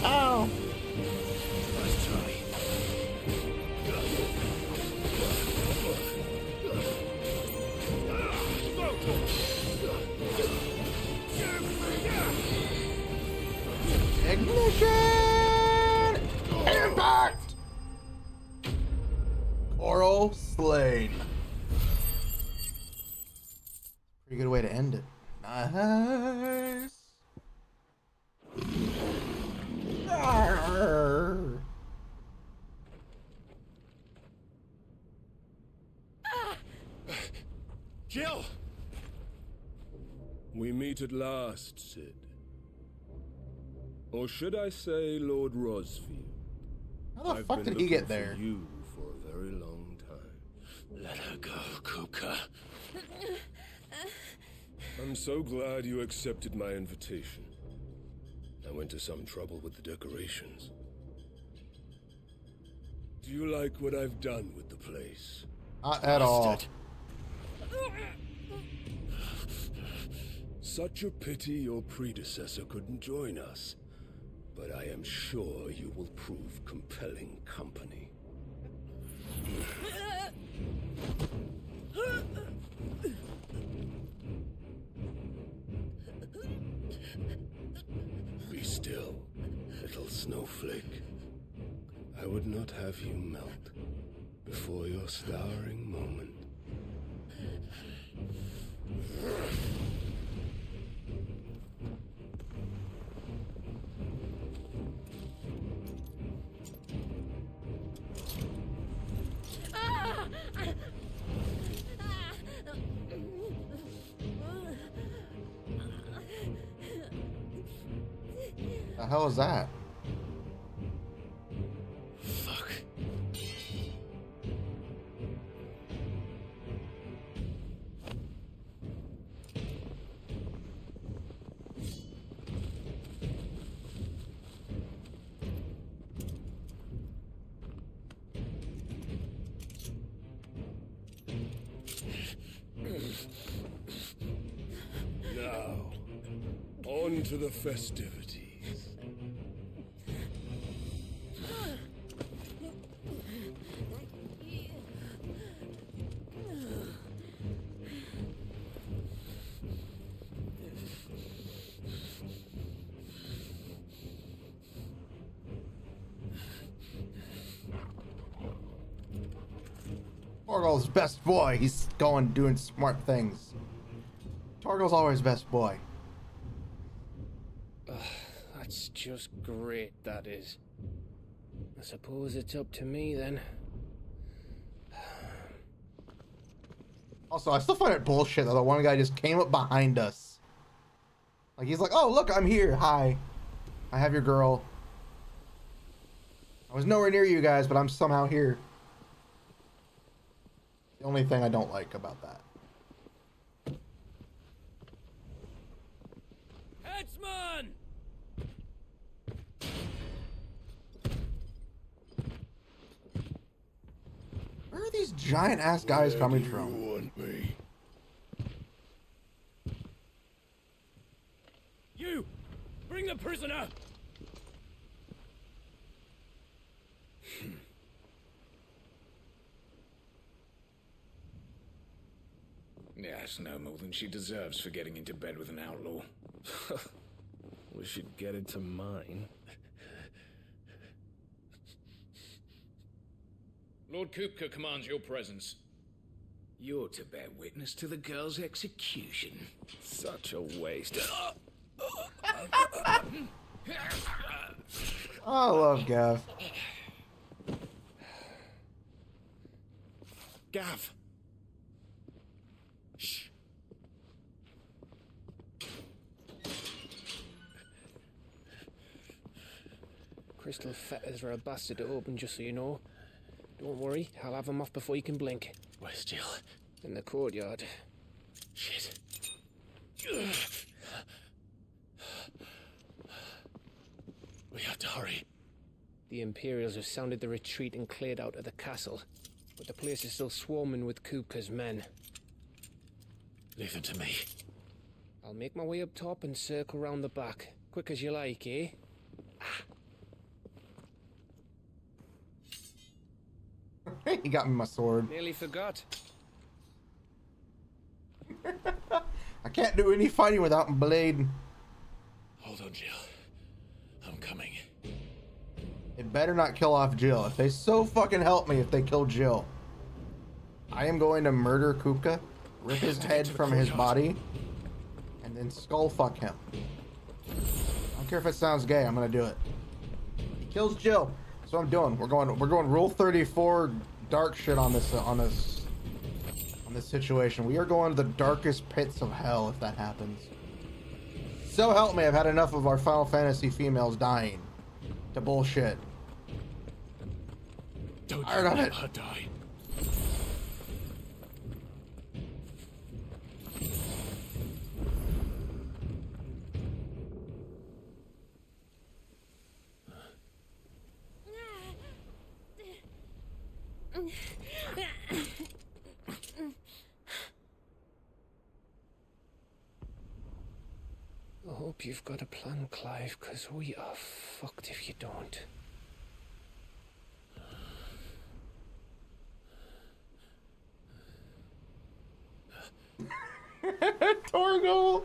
Speaker 1: Oh.
Speaker 14: Nice try.
Speaker 1: Ignition! Impact! Coral slain. Pretty good way to end it. Nice. Arrgh.
Speaker 14: Jill! We meet at last, Sid. Or should I say Lord Rosfield?
Speaker 1: How the fuck did he get there?
Speaker 14: You for a very long time.
Speaker 5: Let her go, Kupka.
Speaker 14: I'm so glad you accepted my invitation. I went to some trouble with the decorations. Do you like what I've done with the place?
Speaker 1: Not at all.
Speaker 14: Such a pity your predecessor couldn't join us. But I am sure you will prove compelling company. Be still, little snowflake. I would not have you melt before your starring moment.
Speaker 1: The hell is that?
Speaker 5: Fuck.
Speaker 14: Now, on to the festivities.
Speaker 1: Torgal's best boy. He's going doing smart things. Torgal's always best boy.
Speaker 11: That's just great, that is. I suppose it's up to me then.
Speaker 1: Also, I still find it bullshit that the one guy just came up behind us. Like, he's like, oh, look, I'm here. Hi. I have your girl. I was nowhere near you guys, but I'm somehow here. The only thing I don't like about that.
Speaker 8: Headsman!
Speaker 1: Where are these giant ass guys coming
Speaker 14: Where do
Speaker 1: from?
Speaker 14: you want me?
Speaker 8: You! Bring the prisoner!
Speaker 5: Yes, no more than she deserves for getting into bed with an outlaw.
Speaker 4: We should get into mine.
Speaker 5: Lord Kupka commands your presence. You're to bear witness to the girl's execution.
Speaker 4: Such a waste.
Speaker 1: I love Gav.
Speaker 4: Gav! Shh.
Speaker 11: Crystal fetters are a bastard to open, just so you know. Don't worry, I'll have them off before you can blink.
Speaker 5: Where's Jill?
Speaker 11: In the courtyard.
Speaker 5: Shit. We have to hurry.
Speaker 11: The Imperials have sounded the retreat and cleared out of the castle, but the place is still swarming with Kupka's men.
Speaker 5: Leave them to me.
Speaker 11: I'll make my way up top and circle round the back. Quick as you like, eh?
Speaker 1: He got me my sword.
Speaker 11: Nearly forgot.
Speaker 1: I can't do any fighting without my blade.
Speaker 5: Hold on, Jill. I'm coming.
Speaker 1: It better not kill off Jill. If they so fucking help me if they kill Jill. I am going to murder Kupka, rip his head from his body, and then skull fuck him. I don't care if it sounds gay, I'm gonna do it. He kills Jill. That's what I'm doing. We're going rule 34 dark shit on this in this situation. We are going to the darkest pits of hell if that happens. So help me, I've had enough of our Final Fantasy females dying to bullshit.
Speaker 9: Don't
Speaker 1: Tired of
Speaker 9: let
Speaker 1: it.
Speaker 9: her die.
Speaker 11: I hope you've got a plan, Clive, because we are fucked if you don't.
Speaker 1: Torgal!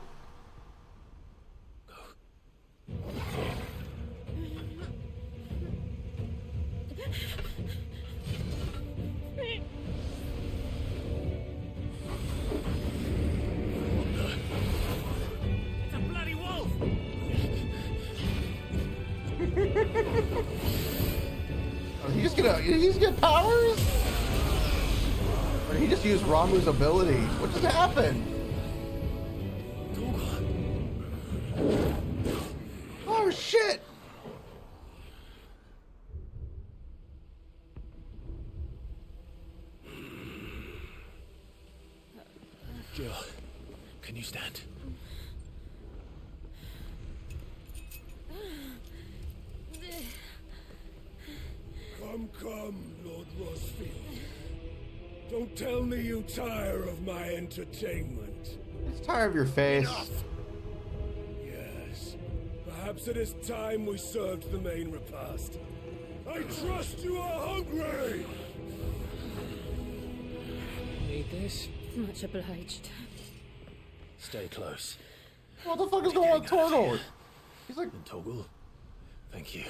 Speaker 8: It's a bloody wolf!
Speaker 1: Did he just get powers? Or did he just use Ramu's ability? What just happened? Oh shit!
Speaker 5: Jill, can you stand?
Speaker 9: Come, Lord Rosfield. Don't tell me you tire of my entertainment.
Speaker 1: It's tired of your face.
Speaker 9: Yes. Perhaps it is time we served the main repast. I trust you are hungry!
Speaker 11: Need this?
Speaker 7: Much obliged.
Speaker 5: Stay close.
Speaker 1: What the fuck is going on with Torgal? He's like...
Speaker 5: And Toggle, thank you.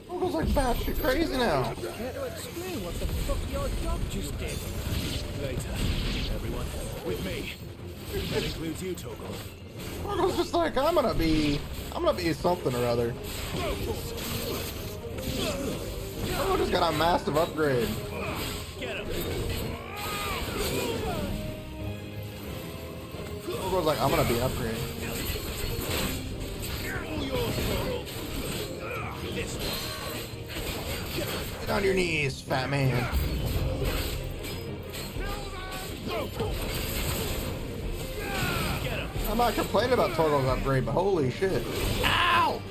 Speaker 1: Torgal's like batshit crazy now.
Speaker 8: Care to explain what the fuck your dog just did?
Speaker 5: Later, everyone, with me. That includes you, Toggle.
Speaker 1: Torgal's just like, I'm gonna be something or other. Torgal just got a massive upgrade.
Speaker 8: Get him!
Speaker 1: Torgal's like, I'm gonna be an upgrade. Get on your knees, fat man. I'm not complaining about Torgal's upgrade, but holy shit. Ow!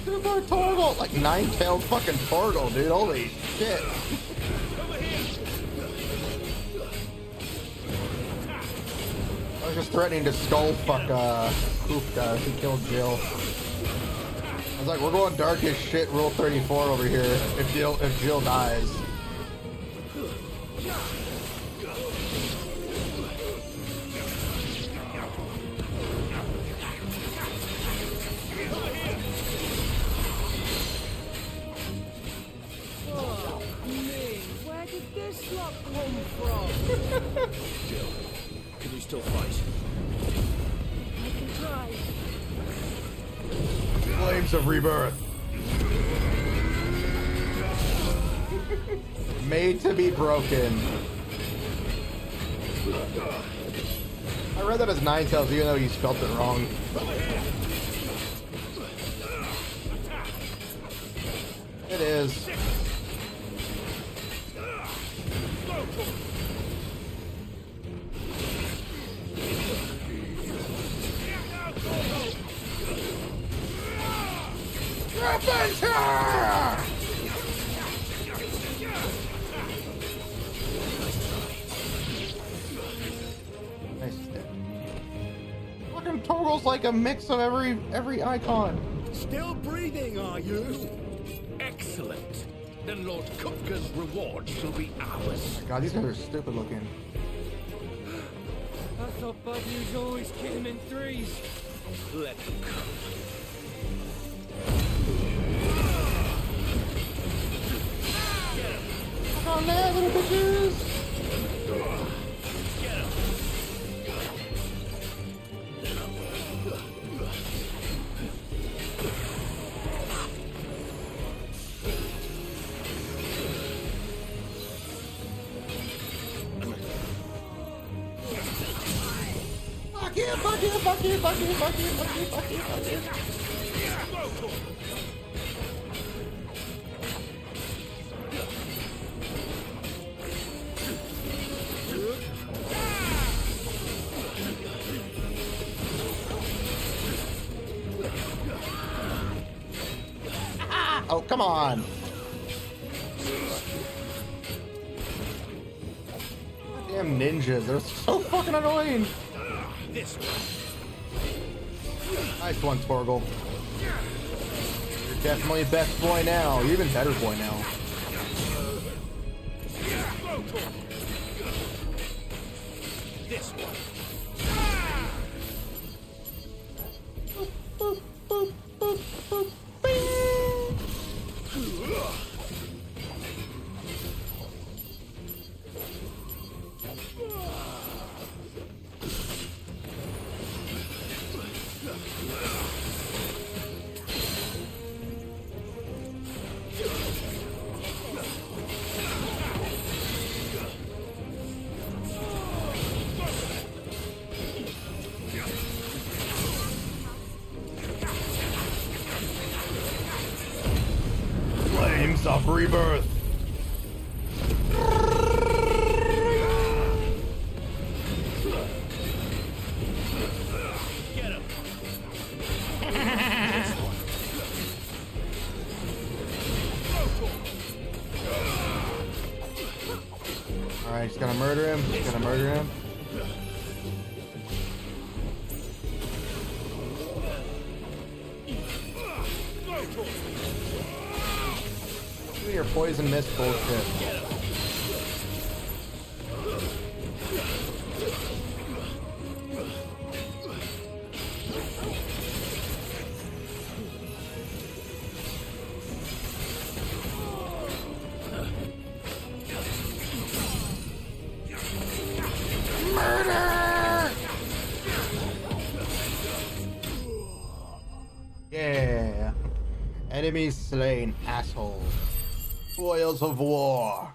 Speaker 1: Super Torgal! Like nine-tailed fucking Torgal, dude. Holy shit. I was just threatening to skull fuck Kupka if he killed Jill. I was like, we're going dark as shit, rule 34 over here if Jill dies.
Speaker 8: Oh, me, where did this lot come from?
Speaker 5: Jill, can you still fight?
Speaker 8: I can try.
Speaker 1: Flames of rebirth. Made to be broken. I read that as Nine Tails, even though you spelt it wrong. It is. Adventure! Nice step. Fucking Torgal's like a mix of every icon.
Speaker 15: Still breathing, are you? Excellent. Then Lord Kupka's reward shall be ours.
Speaker 1: Oh my God, these guys are stupid looking.
Speaker 8: I thought Buddy was always killing in threes.
Speaker 15: Let them come.
Speaker 1: Come on there, little bitches! you, fuck you, fuck you, fuck you, fuck you, fuck you, fuck you, fuck you. Oh, come on. Damn ninjas, they're so fucking annoying.
Speaker 2: This
Speaker 1: Nice one, Torgal. You're definitely best boy now. You're even better boy now.
Speaker 2: This one.
Speaker 1: Flames of rebirth.
Speaker 2: Get him.
Speaker 1: Alright, he's gonna murder him. He's gonna murder him. Do your poison mist bullshit. Murder! Yeah. Enemies slain, asshole. Spoils of war.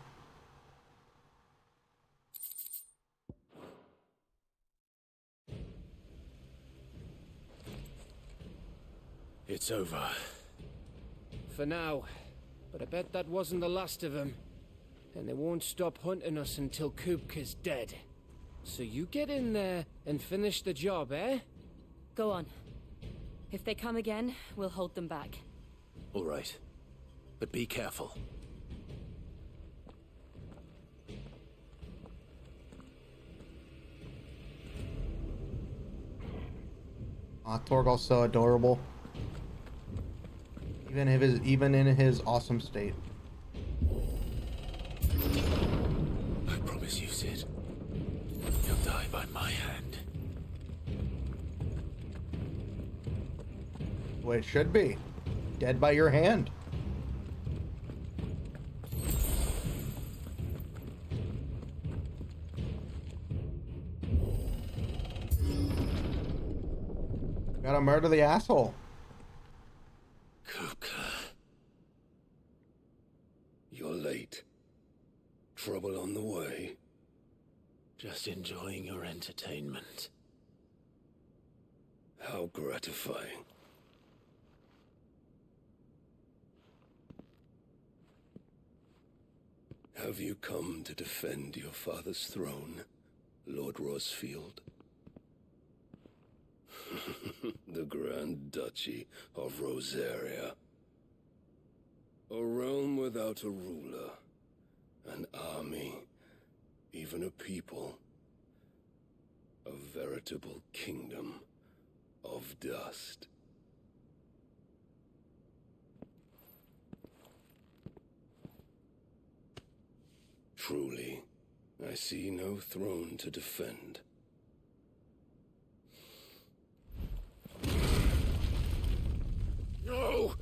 Speaker 5: It's over.
Speaker 11: For now. But I bet that wasn't the last of them. And they won't stop hunting us until Kupka's dead. So you get in there and finish the job, eh?
Speaker 7: Go on. If they come again, we'll hold them back.
Speaker 5: All right. But be careful.
Speaker 1: Ah, Torgal's so adorable. Even in his awesome state.
Speaker 5: I promise you, Sid. You'll die by my hand.
Speaker 1: The way it should be. Dead by your hand. Gotta murder the asshole.
Speaker 14: Kupka. You're late. Trouble on the way.
Speaker 5: Just enjoying your entertainment.
Speaker 14: How gratifying. Have you come to defend your father's throne, Lord Rosfield? The Grand Duchy of Rosaria. A realm without a ruler, an army, even a people. A veritable kingdom of dust. Truly, I see no throne to defend.
Speaker 5: No!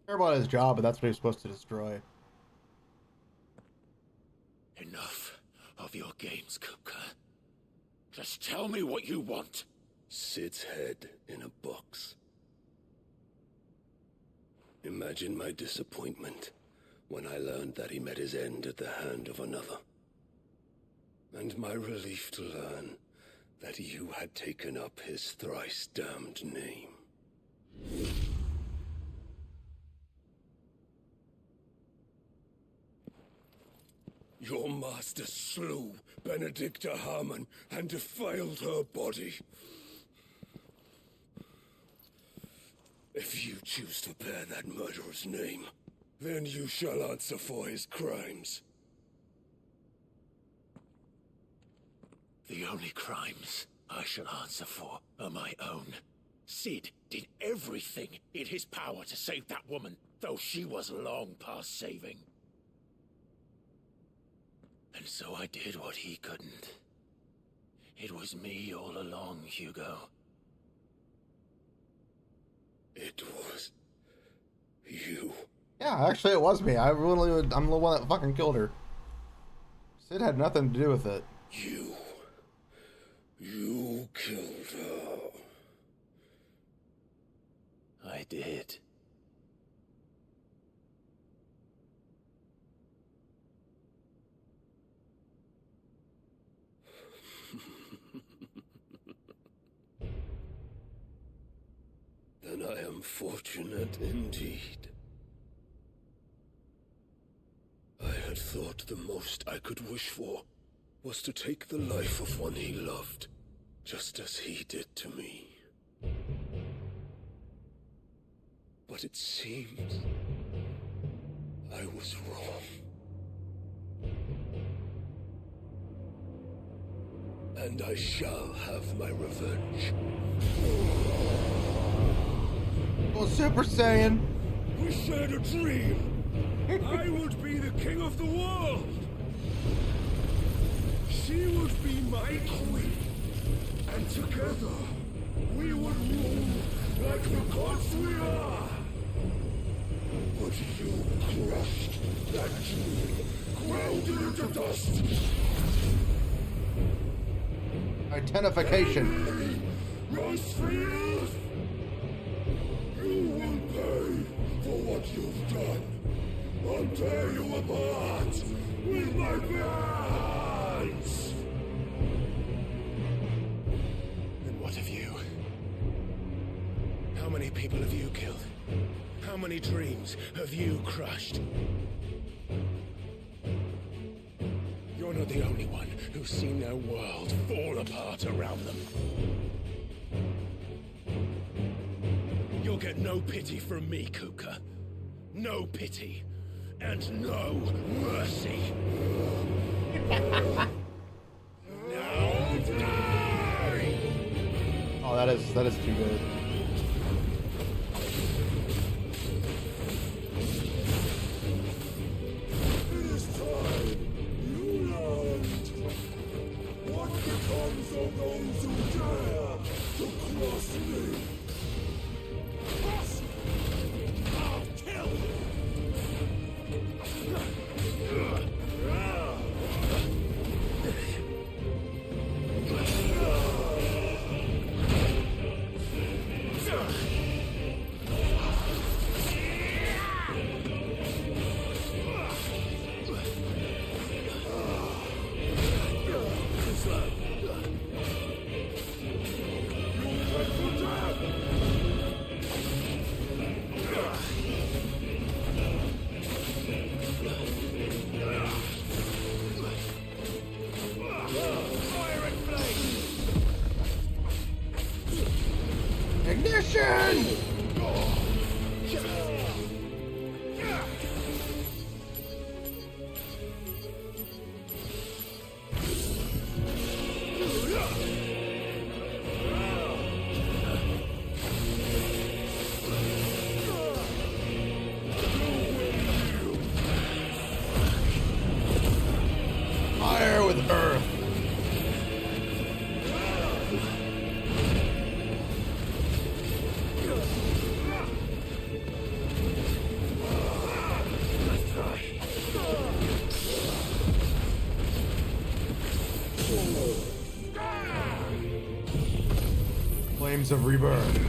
Speaker 1: Care about his job, but that's what he's supposed to destroy.
Speaker 5: Enough of your games, Kupka. Just tell me what you want.
Speaker 14: Sid's head in a box. Imagine my disappointment when I learned that he met his end at the hand of another. And my relief to learn that you had taken up his thrice damned name. Your master slew Benedicta Harmon and defiled her body. If you choose to bear that murderer's name, then you shall answer for his crimes.
Speaker 5: The only crimes I shall answer for are my own. Sid did everything in his power to save that woman, though she was long past saving. And so I did what he couldn't. It was me all along, Hugo.
Speaker 14: It was you.
Speaker 1: Yeah, actually it was me. I'm the one that fucking killed her. Sid had nothing to do with it.
Speaker 14: You killed her.
Speaker 5: I did.
Speaker 14: Then I am fortunate indeed. I had thought the most I could wish for was to take the life of one he loved, just as he did to me. But it seems I was wrong. And I shall have my revenge.
Speaker 1: Well, Super Saiyan.
Speaker 9: We shared a dream. I would be the king of the world. She would be my queen. And together, we would rule like the gods we are. But you crushed that dream, ground it into dust.
Speaker 1: Identification.
Speaker 9: Rise for you. You will pay for what you've done. I'll tear you apart with my hands.
Speaker 5: And what of you? How many people have you killed? How many dreams have you crushed? You're not the only one who's seen their world fall apart around them. You'll get no pity from me, Kuka. No pity. And no mercy. Now die!
Speaker 1: Oh, that is too good.
Speaker 9: It is time you learned what becomes of those who dare to cross me. Cross me! I'll kill you!
Speaker 1: Ignition! Fire with earth. Flames of rebirth.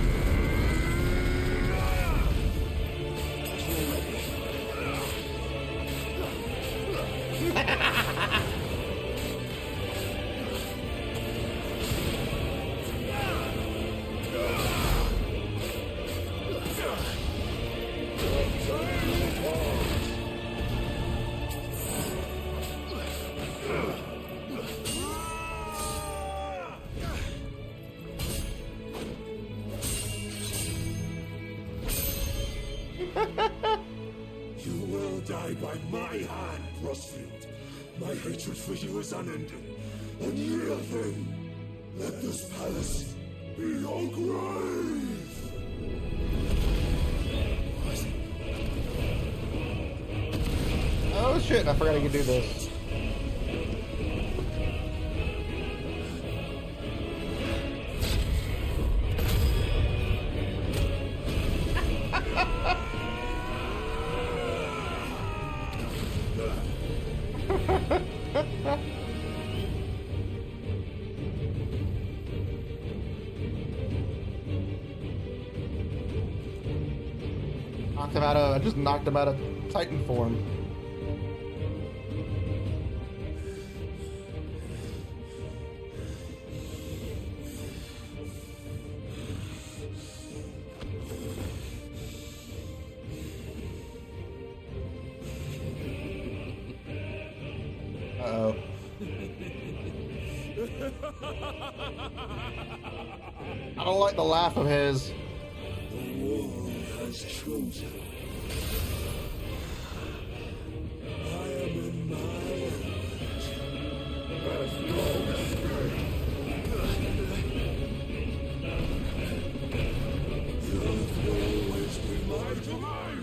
Speaker 9: You will die by my hand, Crossfield. My hatred for you is unending. Unreal thing. Let this palace be your grave.
Speaker 1: Oh shit, I forgot I could do this. I just knocked him out of Titan form. Uh-oh. I don't like the laugh of his.
Speaker 9: The world has chosen. I am in my element. There's no escape. The earth will always be my domain.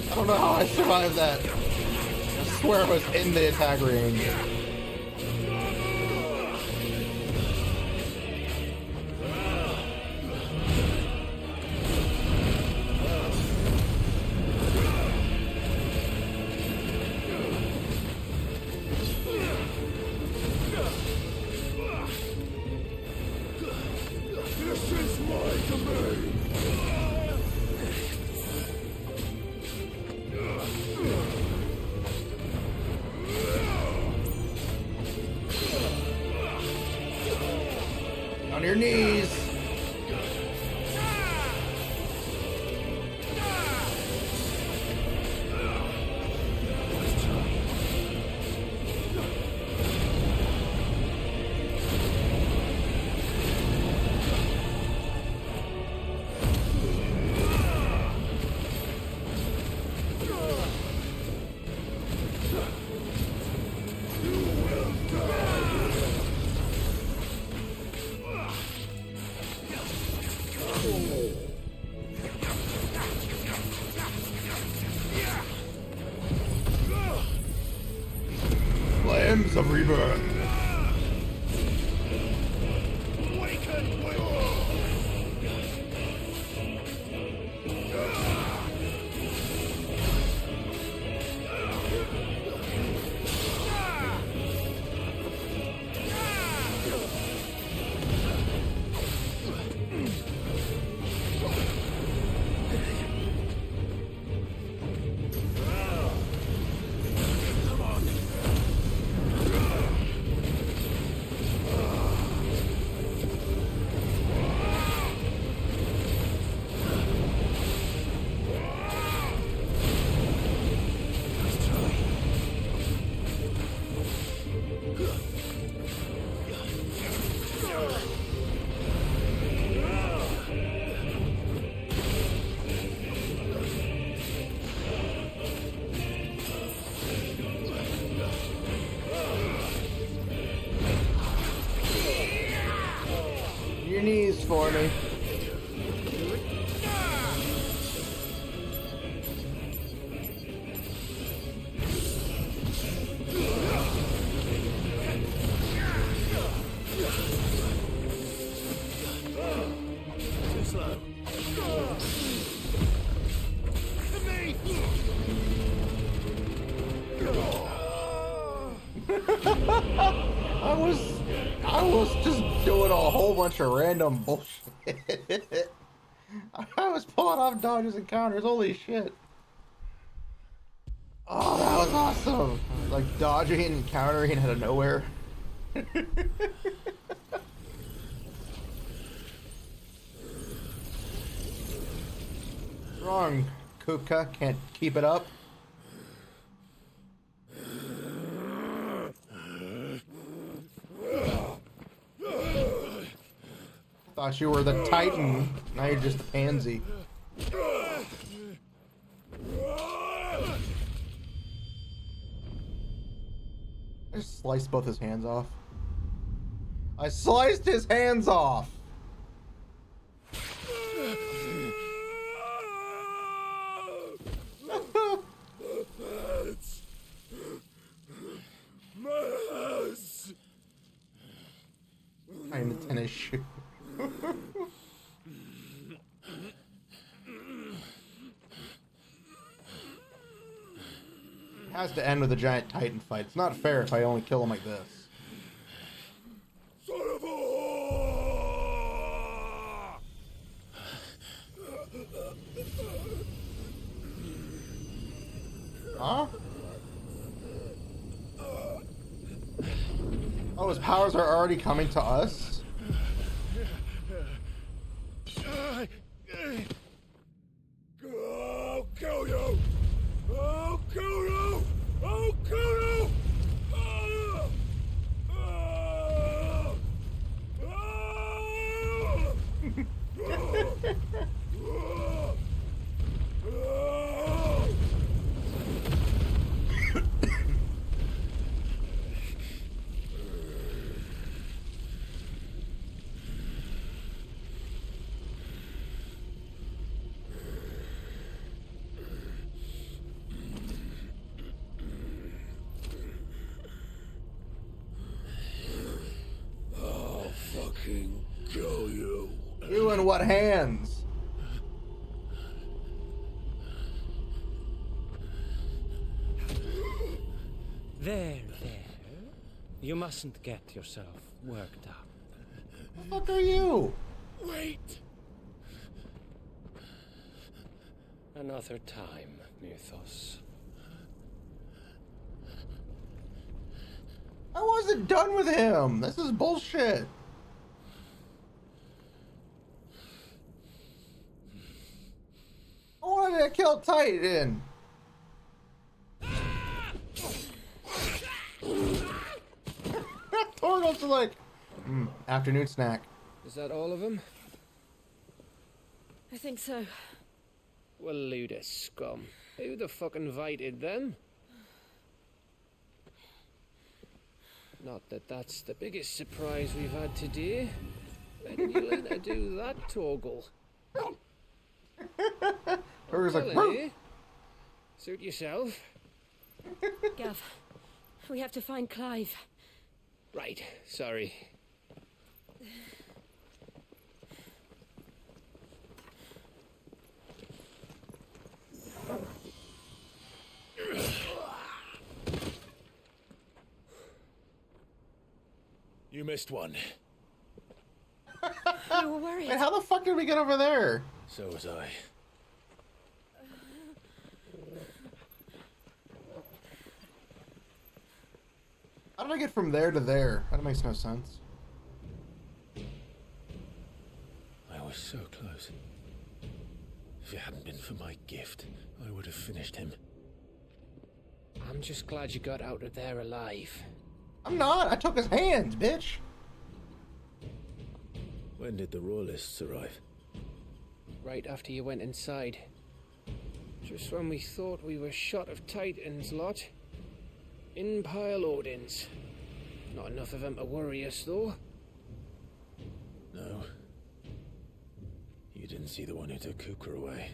Speaker 1: I don't know how I survived that. I swear I was in the attack range.
Speaker 9: This is my domain!
Speaker 1: On your knees! Flames of rebirth. Your knees for me.
Speaker 9: Too slow.
Speaker 1: I was just doing a whole bunch of random bullshit. I was pulling off dodges and counters. Holy shit. Oh, that was awesome. Like dodging and countering out of nowhere. What's wrong, Kupka? Can't keep it up? Thought you were the Titan. Now you're just a pansy. I just sliced both his hands off. I sliced his hands off! I'm the tennis shoe. It has to end with a giant Titan fight. It's not fair if I only kill him like this.
Speaker 9: Son of a...
Speaker 1: Huh? Oh, his powers are already coming to us?
Speaker 9: I'll kill you! I'll kill you! I'll kill you! fucking kill you.
Speaker 1: You in what hands?
Speaker 11: There. You mustn't get yourself worked up.
Speaker 1: Who the fuck are you?
Speaker 11: Wait! Another time, Mythos.
Speaker 1: I wasn't done with him. This is bullshit. I wanted to kill Titan. Torgos is like, afternoon snack.
Speaker 11: Is that all of them?
Speaker 3: I think so.
Speaker 11: Well, Luda scum. Who the fuck invited them? Not that that's the biggest surprise we've had today. When did you learn to do that, Torgal?
Speaker 1: Torgal's like,
Speaker 11: eh? Suit yourself.
Speaker 3: Gav, we have to find Clive.
Speaker 11: Right, sorry.
Speaker 5: You missed one.
Speaker 3: You were worried.
Speaker 1: And how the fuck did we get over there?
Speaker 5: So was I.
Speaker 1: How did I get from there to there? That makes no sense.
Speaker 5: I was so close. If it hadn't been for my gift, I would have finished him.
Speaker 11: I'm just glad you got out of there alive.
Speaker 1: I'm not. I took his hands, bitch.
Speaker 5: When did the Royalists arrive?
Speaker 11: Right after you went inside. Just when we thought we were shot of Titans, lot. In pile Odins. Not enough of them to worry us, though.
Speaker 5: No. You didn't see the one who took Cooper away.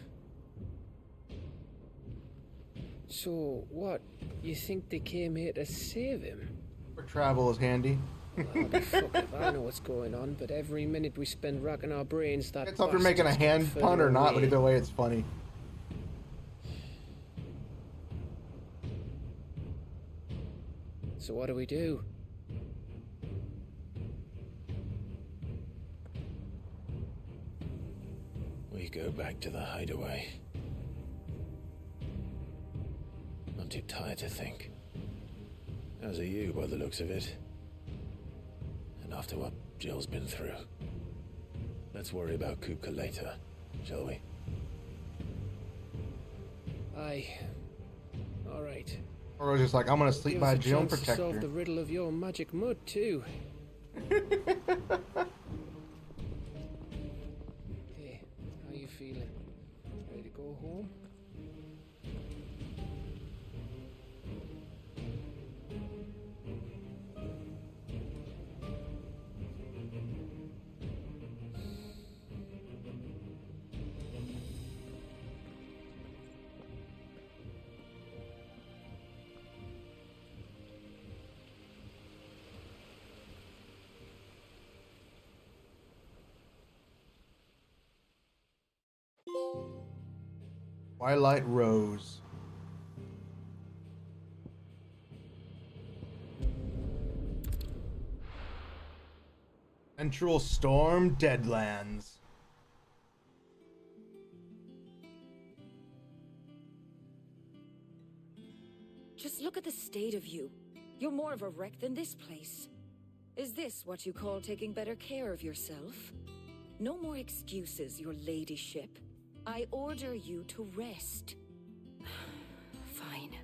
Speaker 11: So, what? You think they came here to save him?
Speaker 1: For travel is handy.
Speaker 11: Well, I'll be fucked if I know what's going on, but every minute we spend racking our brains, that
Speaker 1: It's up for making a hand pun or not, but either way it's funny.
Speaker 11: So what do we do?
Speaker 5: We go back to the hideaway. I'm too tired to think. As are you, by the looks of it. And after what Jill's been through. Let's worry about Kupka later, shall we?
Speaker 11: Aye. Alright.
Speaker 1: Or I was just like, I'm gonna sleep by a Jill
Speaker 11: chance to
Speaker 1: protector.
Speaker 11: solve the riddle of your magic mud, too. Hey, how you feeling? Ready to go home?
Speaker 1: Twilight Rose. Central Storm Deadlands.
Speaker 3: Just look at the state of you. You're more of a wreck than this place. Is this what you call taking better care of yourself? No more excuses, your ladyship. I order you to rest. Fine.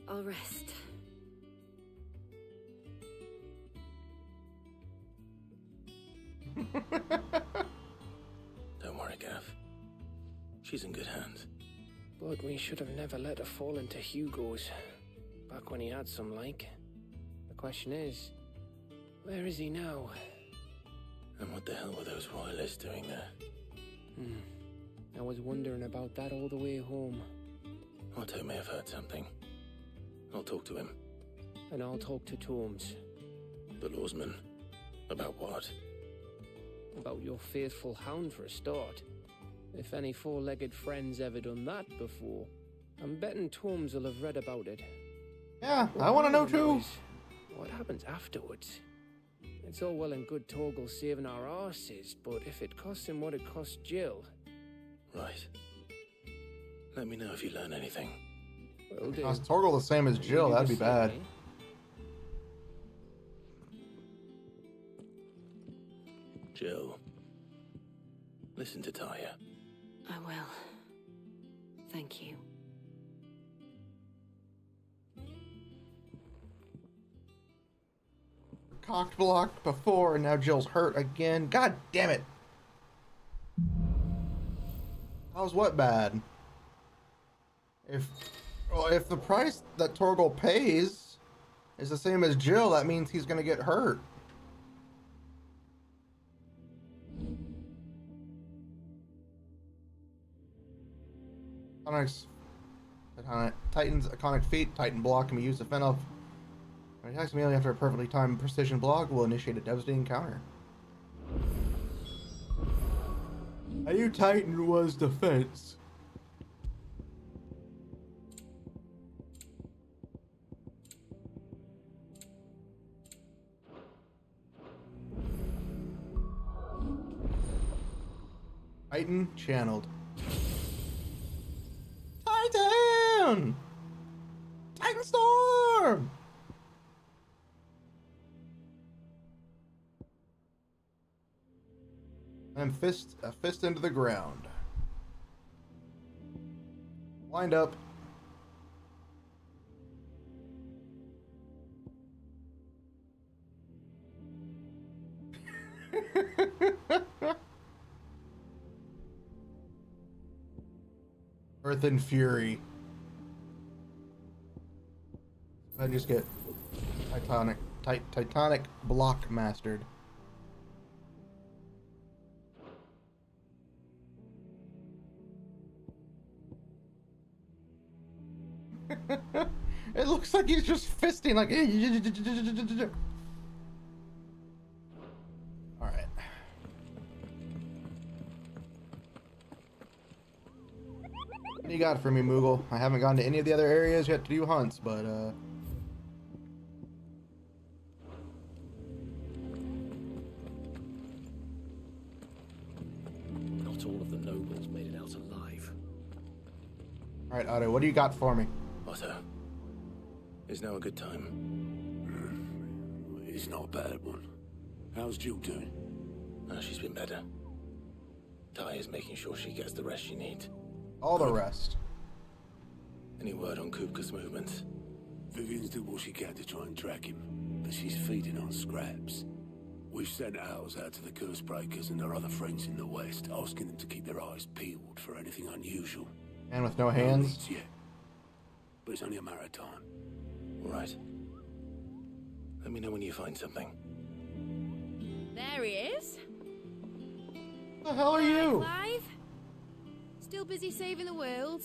Speaker 3: I'll rest.
Speaker 5: Don't worry, Gav. She's in good hands.
Speaker 11: But we should have never let her fall into Hugo's. Back when he had some like. The question is, where is he now?
Speaker 5: And what the hell were those royalists doing there?
Speaker 11: I was wondering about that all the way home.
Speaker 5: Otto may have heard something. I'll talk to him.
Speaker 11: And I'll talk to Tomes.
Speaker 5: The lawsman. About what?
Speaker 11: About your faithful hound for a start. If any four-legged friend's ever done that before, I'm betting Torms will have read about it.
Speaker 1: Yeah, I want to know too.
Speaker 11: What happens afterwards? It's all well and good Torgal saving our arses, but if it costs him what it cost Jill...
Speaker 5: Right. Let me know if you learn anything.
Speaker 11: Will do.
Speaker 1: Is Torgal the same as Jill? That'd be bad.
Speaker 5: Jill, listen to Taya.
Speaker 7: I will. Thank you.
Speaker 1: Cocked blocked before, and now Jill's hurt again. God damn it! How's what bad? If the price that Torgal pays is the same as Jill, that means he's gonna get hurt. Titan's iconic feat, Titan block, can be used to fend off. When it attacks immediately after a perfectly timed precision block, will initiate a devastating counter. I knew Titan was defense. Titan channeled. Titan! Titan Storm! And a fist into the ground. Wind up. Earth and Fury. I just get Titanic block mastered. It looks like he's just fisting like. Alright. What do you got for me, Moogle? I haven't gone to any of the other areas yet to do hunts, but
Speaker 5: Not all of the nobles made it out alive.
Speaker 1: Alright, Otto, what do you got for me?
Speaker 5: Otto, is now a good time?
Speaker 9: It's not a bad one. How's Jill doing?
Speaker 5: She's been better. Taya's making sure she gets the rest she needs.
Speaker 1: All the rest.
Speaker 5: Any word on Kupka's movements?
Speaker 9: Vivian's did what she can to try and track him, but she's feeding on scraps. We've sent ours out to the Cursebreakers and their other friends in the West, asking them to keep their eyes peeled for anything unusual.
Speaker 1: Man with no hands?
Speaker 9: leads yet, but it's only a matter of time.
Speaker 5: All right. Let me know when you find something.
Speaker 3: There he is.
Speaker 1: What the hell are you?
Speaker 3: Clive? Still busy saving the world?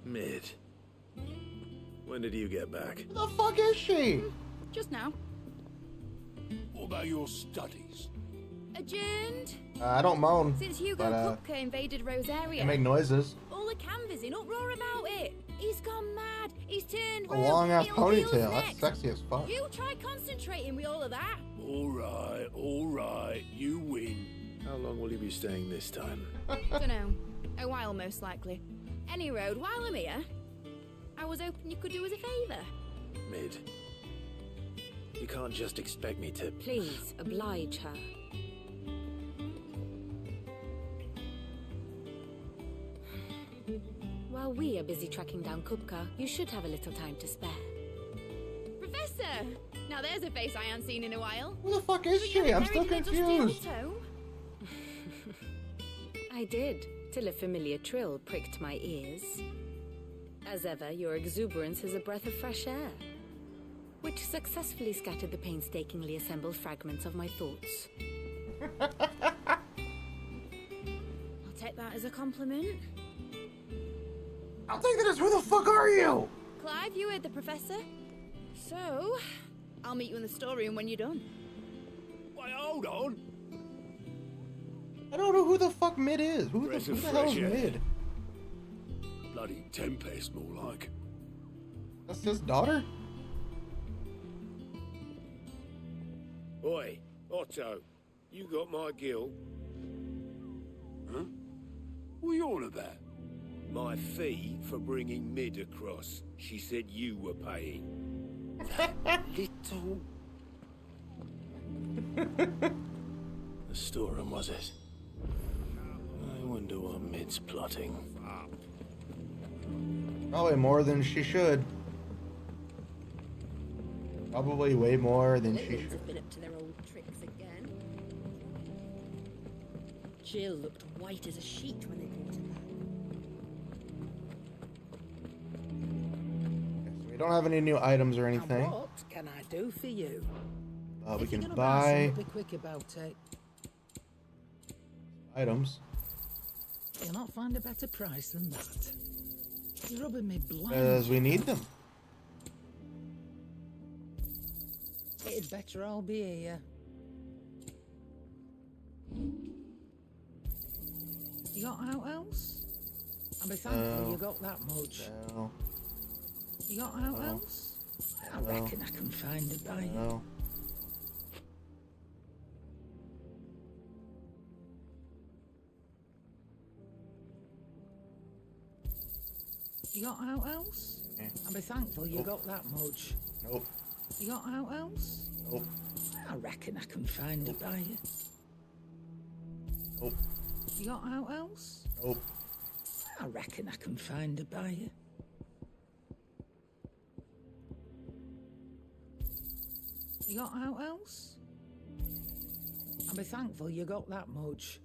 Speaker 5: Mid. When did you get back?
Speaker 1: Who the fuck is she?
Speaker 3: Just now.
Speaker 9: What about your studies?
Speaker 3: Adjourned.
Speaker 1: I don't moan.
Speaker 3: Since Hugo Kupka invaded Rosaria.
Speaker 1: I make noises.
Speaker 3: All the canvas in uproar about it. He's gone mad. He's turned
Speaker 1: A long ass
Speaker 3: Wheels
Speaker 1: ponytail.
Speaker 3: next.
Speaker 1: That's sexy as fuck.
Speaker 3: You try concentrating with all of that.
Speaker 9: All right, you win.
Speaker 5: How long will you be staying this time?
Speaker 3: Dunno. A while, most likely. Any road, while I'm here, I was hoping you could do us a favour.
Speaker 5: Mid. You can't just expect me to...
Speaker 3: Please, oblige her. While we are busy tracking down Kupka, you should have a little time to spare. Professor! Now there's a face I haven't seen in a while.
Speaker 1: Who the fuck is she? I'm still confused.
Speaker 3: I did, till a familiar trill pricked my ears. As ever, your exuberance is a breath of fresh air, which successfully scattered the painstakingly assembled fragments of my thoughts. I'll take that as a compliment.
Speaker 1: I'll take that as who the fuck are you?
Speaker 3: Clive, you heard the professor. So, I'll meet you in the storeroom when you're done.
Speaker 9: Wait, hold on.
Speaker 1: I don't know who the fuck Mid is. Who the hell is Mid?
Speaker 9: Bloody Tempest, more like.
Speaker 1: That's his daughter?
Speaker 2: Oi, Otto, you got my gill?
Speaker 9: Huh? What are you on about?
Speaker 2: My fee for bringing Mid across. She said you were paying. Little...
Speaker 5: The storeroom, was it? I wonder what Mid's plotting.
Speaker 1: Probably more than she should. Probably way more than she
Speaker 6: Little's
Speaker 1: should.
Speaker 6: have been up to their old tricks again. Jill looked white as a sheet when they brought her back.
Speaker 1: We don't have any new items or anything.
Speaker 16: And what can I do for you?
Speaker 1: We
Speaker 16: If you're
Speaker 1: can
Speaker 16: gonna
Speaker 1: buy
Speaker 16: something, be quick about it.
Speaker 1: items.
Speaker 16: You'll not find a better price than that. You're rubbing me blind.
Speaker 1: Because we need them.
Speaker 16: It'd better all be here. You got out else? I'll be thankful you got that much.
Speaker 1: No.
Speaker 16: You got out else? I reckon I can find a buyer.
Speaker 1: No.
Speaker 16: You got out else?
Speaker 1: Okay.
Speaker 16: I'll be thankful you got that much.
Speaker 1: Nope.
Speaker 16: You got out else?
Speaker 1: Nope.
Speaker 16: I reckon I can find a buyer.
Speaker 1: Nope.
Speaker 16: You got out else?
Speaker 1: Nope.
Speaker 16: I reckon I can find a buyer. You got out else? I'll be thankful you got that much.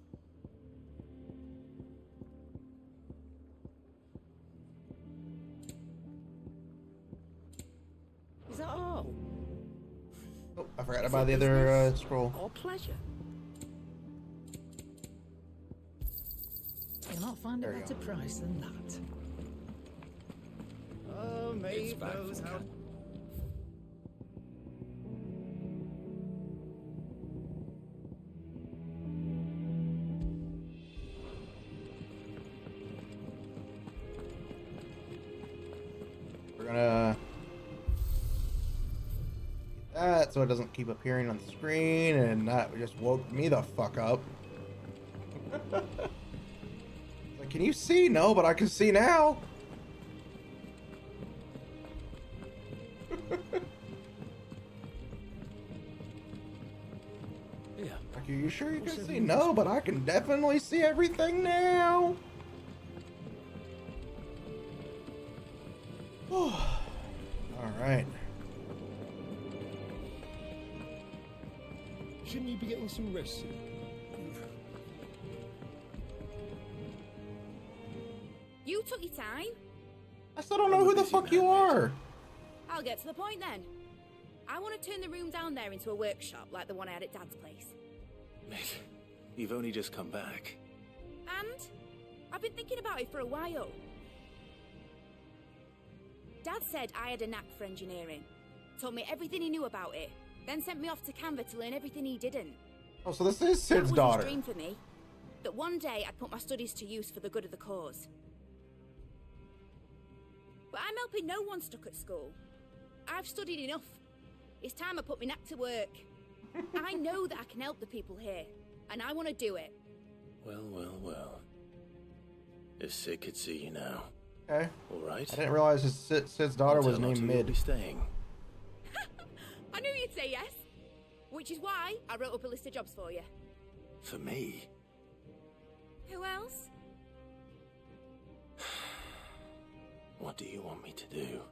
Speaker 16: Is that all?
Speaker 1: Oh, I forgot to buy the other scroll.
Speaker 16: Or pleasure? You'll not find a
Speaker 1: There you
Speaker 16: better price than that.
Speaker 11: Oh, mate knows how...
Speaker 1: We're gonna get that so it doesn't keep appearing on the screen, and that just woke me the fuck up. Like, can you see? No, but I can see now.
Speaker 5: Yeah.
Speaker 1: Like, are you sure you can see? No, but I can definitely see everything now. All right.
Speaker 2: Shouldn't you be getting some rest soon?
Speaker 3: You took your time.
Speaker 1: I still don't know who the fuck you are.
Speaker 3: I'll get to the point then. I want to turn the room down there into a workshop like the one I had at Dad's place.
Speaker 5: Mate, you've only just come back.
Speaker 3: And I've been thinking about it for a while. Dad said I had a knack for engineering. Told me everything he knew about it. Then sent me off to Canva to learn everything he didn't.
Speaker 1: Oh, so this is Sid's
Speaker 3: That
Speaker 1: daughter.
Speaker 3: was his dream for me. That one day I'd put my studies to use for the good of the cause. But I'm helping no one stuck at school. I've studied enough. It's time I put my knack to work. I know that I can help the people here, and I want to do it.
Speaker 5: Well, well, well. If Sid could see you now.
Speaker 1: Okay.
Speaker 5: All right.
Speaker 1: I didn't realize Sid's daughter was named Mid.
Speaker 5: Be staying.
Speaker 3: I knew you'd say yes. Which is why I wrote up a list of jobs for you.
Speaker 5: For me?
Speaker 3: Who else?
Speaker 5: What do you want me to do?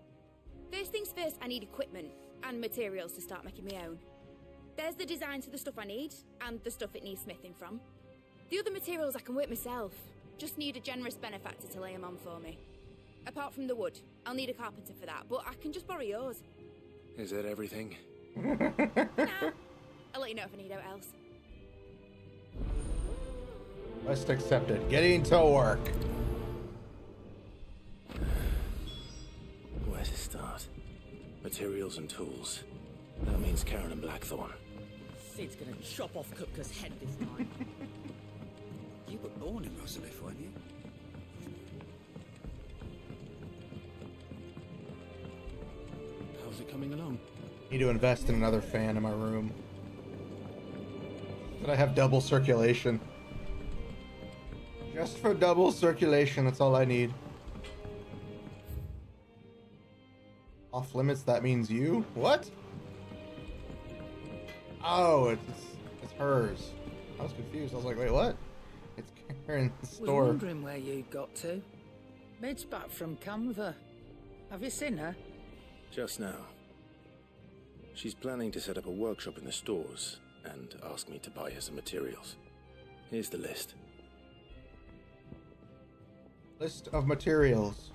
Speaker 3: First things first, I need equipment and materials to start making my own. There's the designs for the stuff I need, and the stuff it needs smithing from. The other materials I can work myself. Just need a generous benefactor to lay them on for me. Apart from the wood, I'll need a carpenter for that, but I can just borrow yours.
Speaker 5: Is that everything?
Speaker 3: Nah, I'll let you know if I need out else.
Speaker 1: List accepted. Getting to work.
Speaker 5: Where to start? Materials and tools. That means against Karen and Blackthorn.
Speaker 13: Sid's gonna chop off Kupka's head this time. You were born in Rosalith, weren't you?
Speaker 11: How's it coming along?
Speaker 1: Need to invest in another fan in my room. But I have double circulation. Just for double circulation, that's all I need. Off limits, that means you? What? Oh, it's hers. I was confused. I was like, wait, what? It's Karen's store.
Speaker 16: Was wondering where you got to. Mid's back from Canva. Have you seen her?
Speaker 5: Just now. She's planning to set up a workshop in the stores and ask me to buy her some materials. Here's the list.
Speaker 1: List of materials.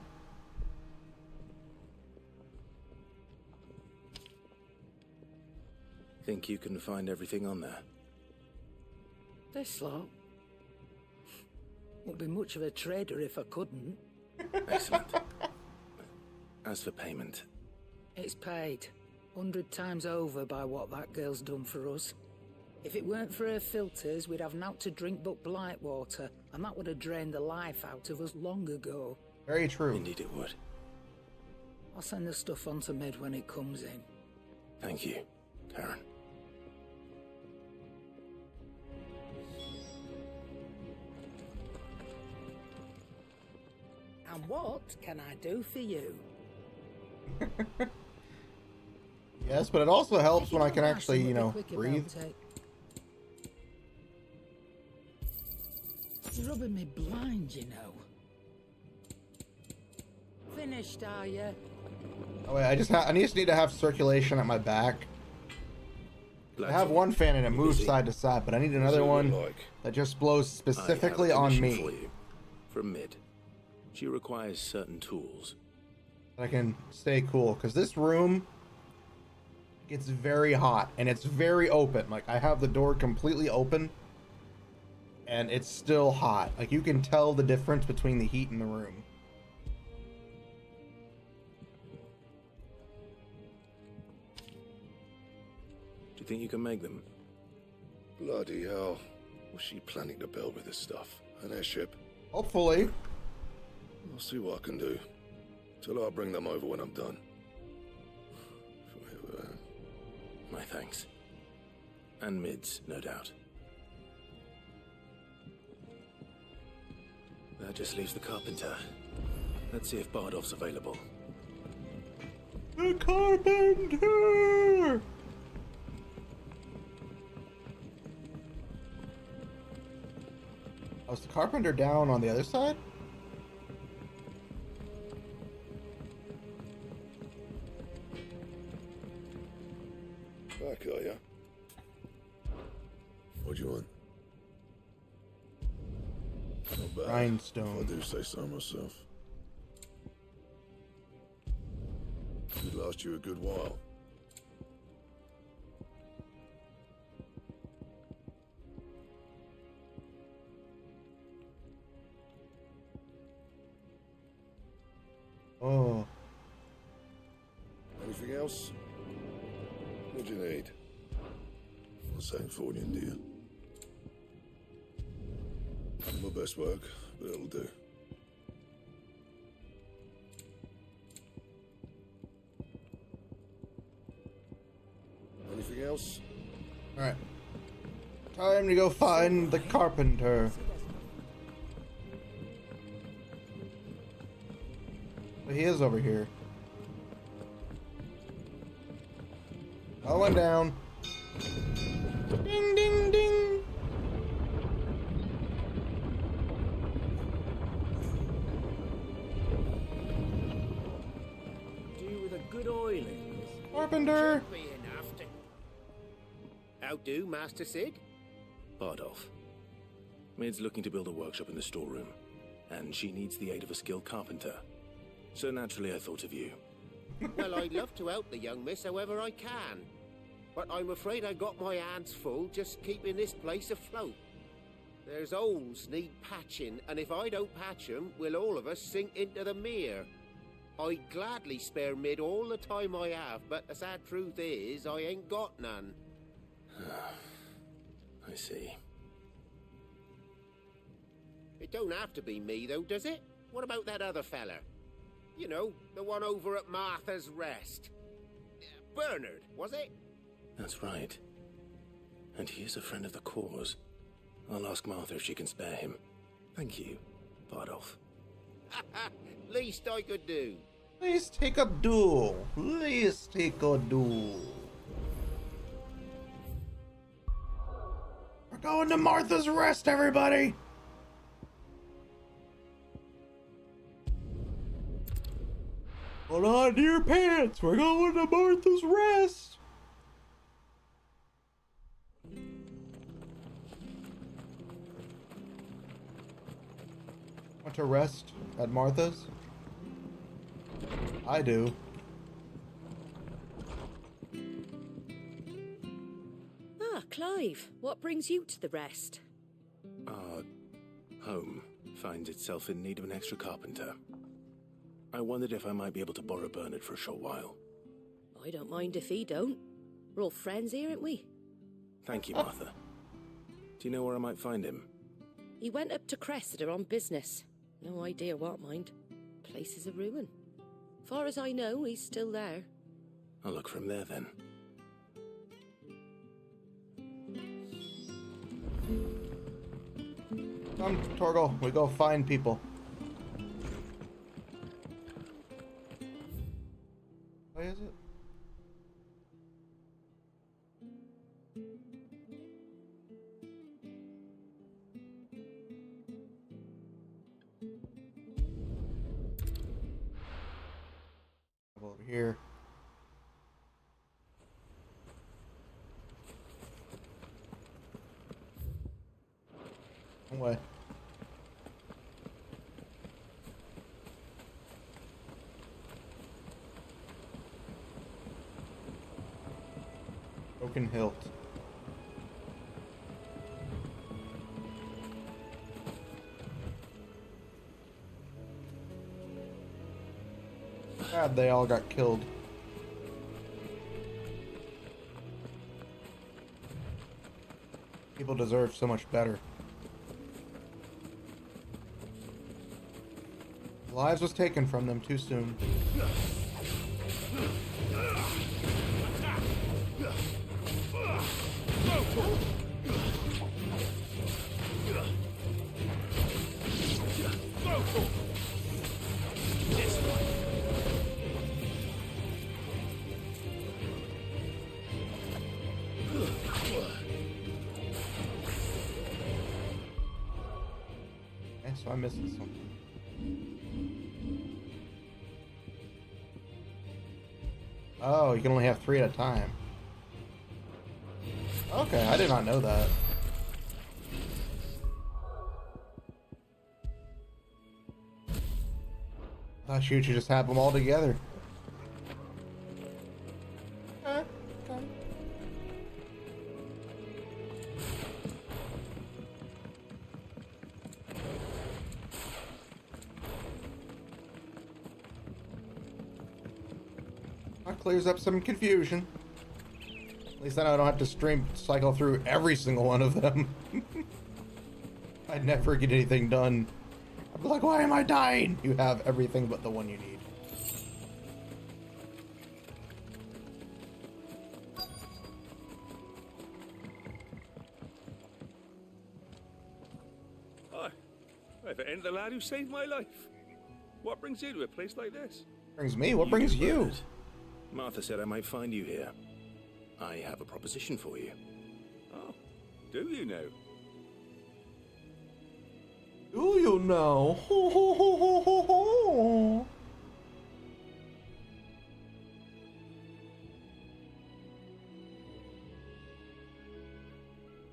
Speaker 5: Think you can find everything on there?
Speaker 16: This lot. Wouldn't be much of a trader if I couldn't.
Speaker 5: Excellent. As for payment...
Speaker 16: It's paid. 100 times over by what that girl's done for us. If it weren't for her filters, we'd have naught to drink but blight water, and that would have drained the life out of us long ago.
Speaker 1: Very true.
Speaker 5: Indeed it would.
Speaker 16: I'll send the stuff on to Mid when it comes in.
Speaker 5: Thank you, Karen.
Speaker 16: And what can I do for you?
Speaker 1: Yes, but it also helps when I can actually, you know, breathe.
Speaker 16: You're rubbing me blind, you know. Finished, are you?
Speaker 1: Oh wait, I just need to have circulation at my back. I have one fan and it moves side to side, but I need another one that just blows specifically on me.
Speaker 5: For you. From Mid. She requires certain tools.
Speaker 1: I can stay cool, because this room gets very hot and it's very open. Like, I have the door completely open and it's still hot. Like, you can tell the difference between the heat in the room.
Speaker 5: Do you think you can make them?
Speaker 14: Bloody hell. What's she planning to build with this stuff? An airship?
Speaker 1: Hopefully.
Speaker 14: I'll see what I can do. Till I'll bring them over when I'm done.
Speaker 5: My thanks. And Mid's, no doubt. That just leaves the carpenter. Let's see if Bardov's available.
Speaker 1: The carpenter! Oh, is the carpenter down on the other side?
Speaker 14: Back, are ya? What do you want? Not bad.
Speaker 1: Rhinestone.
Speaker 14: If I do say so myself. Could last you a good while.
Speaker 1: Oh.
Speaker 14: Anything else? What do you need? Not saying fortune, do you? My best work, but it'll do. Anything else?
Speaker 1: Alright. Time to go find the carpenter. But he is over here. Going down. Ding, ding, ding.
Speaker 8: Do with a good oiling.
Speaker 1: Carpenter.
Speaker 8: Should be enough to... How do, Master Sid?
Speaker 5: Bardov. Mid's looking to build a workshop in the storeroom, and she needs the aid of a skilled carpenter. So naturally I thought of you.
Speaker 8: Well, I'd love to help the young miss however I can. But I'm afraid I got my hands full just keeping this place afloat. There's holes need patching, and if I don't patch 'em, will all of us sink into the mere. I'd gladly spare Mid all the time I have, but the sad truth is, I ain't got none.
Speaker 5: I see.
Speaker 8: It don't have to be me, though, does it? What about that other fella? You know, the one over at Martha's Rest. Bernard, was it?
Speaker 5: That's right. And he is a friend of the cause. I'll ask Martha if she can spare him. Thank you, Bardolph.
Speaker 8: Least I could do.
Speaker 1: Please take a duel. Please take a duel. We're going to Martha's Rest, everybody! Hold on to your pants. We're going to Martha's Rest. Want to rest at Martha's? I do.
Speaker 6: Ah, Clive, what brings you to the Rest?
Speaker 5: Our home finds itself in need of an extra carpenter. I wondered if I might be able to borrow Bernard for a short while.
Speaker 6: I don't mind if he don't. We're all friends here, aren't we?
Speaker 5: Thank you, Martha. Do you know where I might find him?
Speaker 6: He went up to Cressida on business. No idea what, mind. Place is a ruin. Far as I know, he's still there.
Speaker 5: I'll look for him there, then.
Speaker 1: Come, Torgal, we go find people. Why is it? Over here. One way. Broken hilt. God, they all got killed. People deserve so much better. Lives was taken from them too soon. Okay, so I'm missing something. Oh, you can only have 3 at a time. Okay, I did not know that. Oh shoot, you just have them all together. Okay. That clears up some confusion. At least then I don't have to cycle through every single one of them. I'd never get anything done. I'd be like, why am I dying? You have everything but the one you need.
Speaker 17: Hi. I've ended the lad who saved my life. What brings you to a place like this?
Speaker 1: Brings me? What brings you?
Speaker 5: Martha said I might find you here. I have a proposition for you.
Speaker 17: Oh, do you know?
Speaker 1: Do you know? Ho, ho, ho, ho, ho, ho.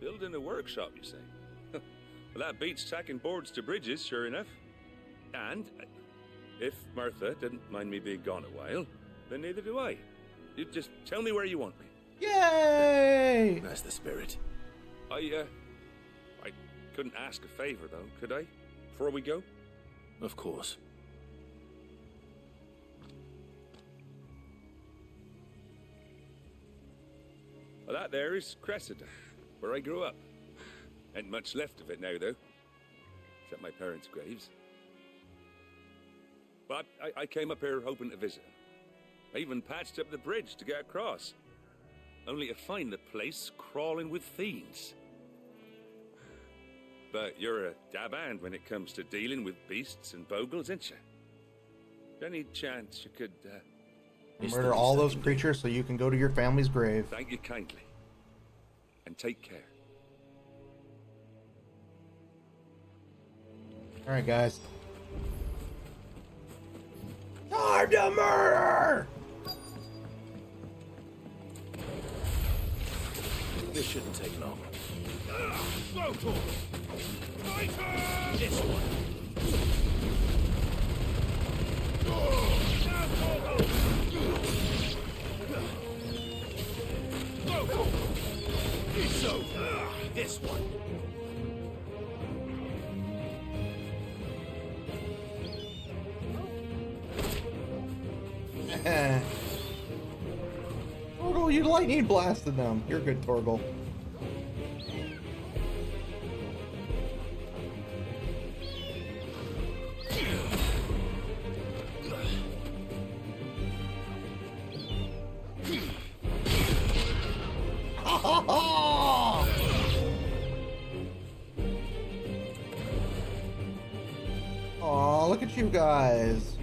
Speaker 17: Building a workshop, you say? Well, that beats tacking boards to bridges, sure enough. And if Martha didn't mind me being gone a while, then neither do I. You just tell me where you want me.
Speaker 1: Yay!
Speaker 5: That's the spirit.
Speaker 17: I couldn't ask a favor, though, could I? Before we go?
Speaker 5: Of course.
Speaker 17: Well, that there is Cressida, where I grew up. Ain't much left of it now, though. Except my parents' graves. But I came up here hoping to visit. I even patched up the bridge to get across. Only to find the place crawling with fiends. But you're a dab hand when it comes to dealing with beasts and bogles, ain't you? Any chance you could,
Speaker 1: Murder all those creatures so you can go to your family's grave.
Speaker 17: Thank you kindly. And take care.
Speaker 1: Alright, guys. Time to murder!
Speaker 5: This shouldn't take long.
Speaker 15: Go for it! Fighter!
Speaker 5: This one.
Speaker 15: So,
Speaker 5: this one.
Speaker 1: Torgal, you lightning blasted them. You're good, Torgal. Aw, look at you guys.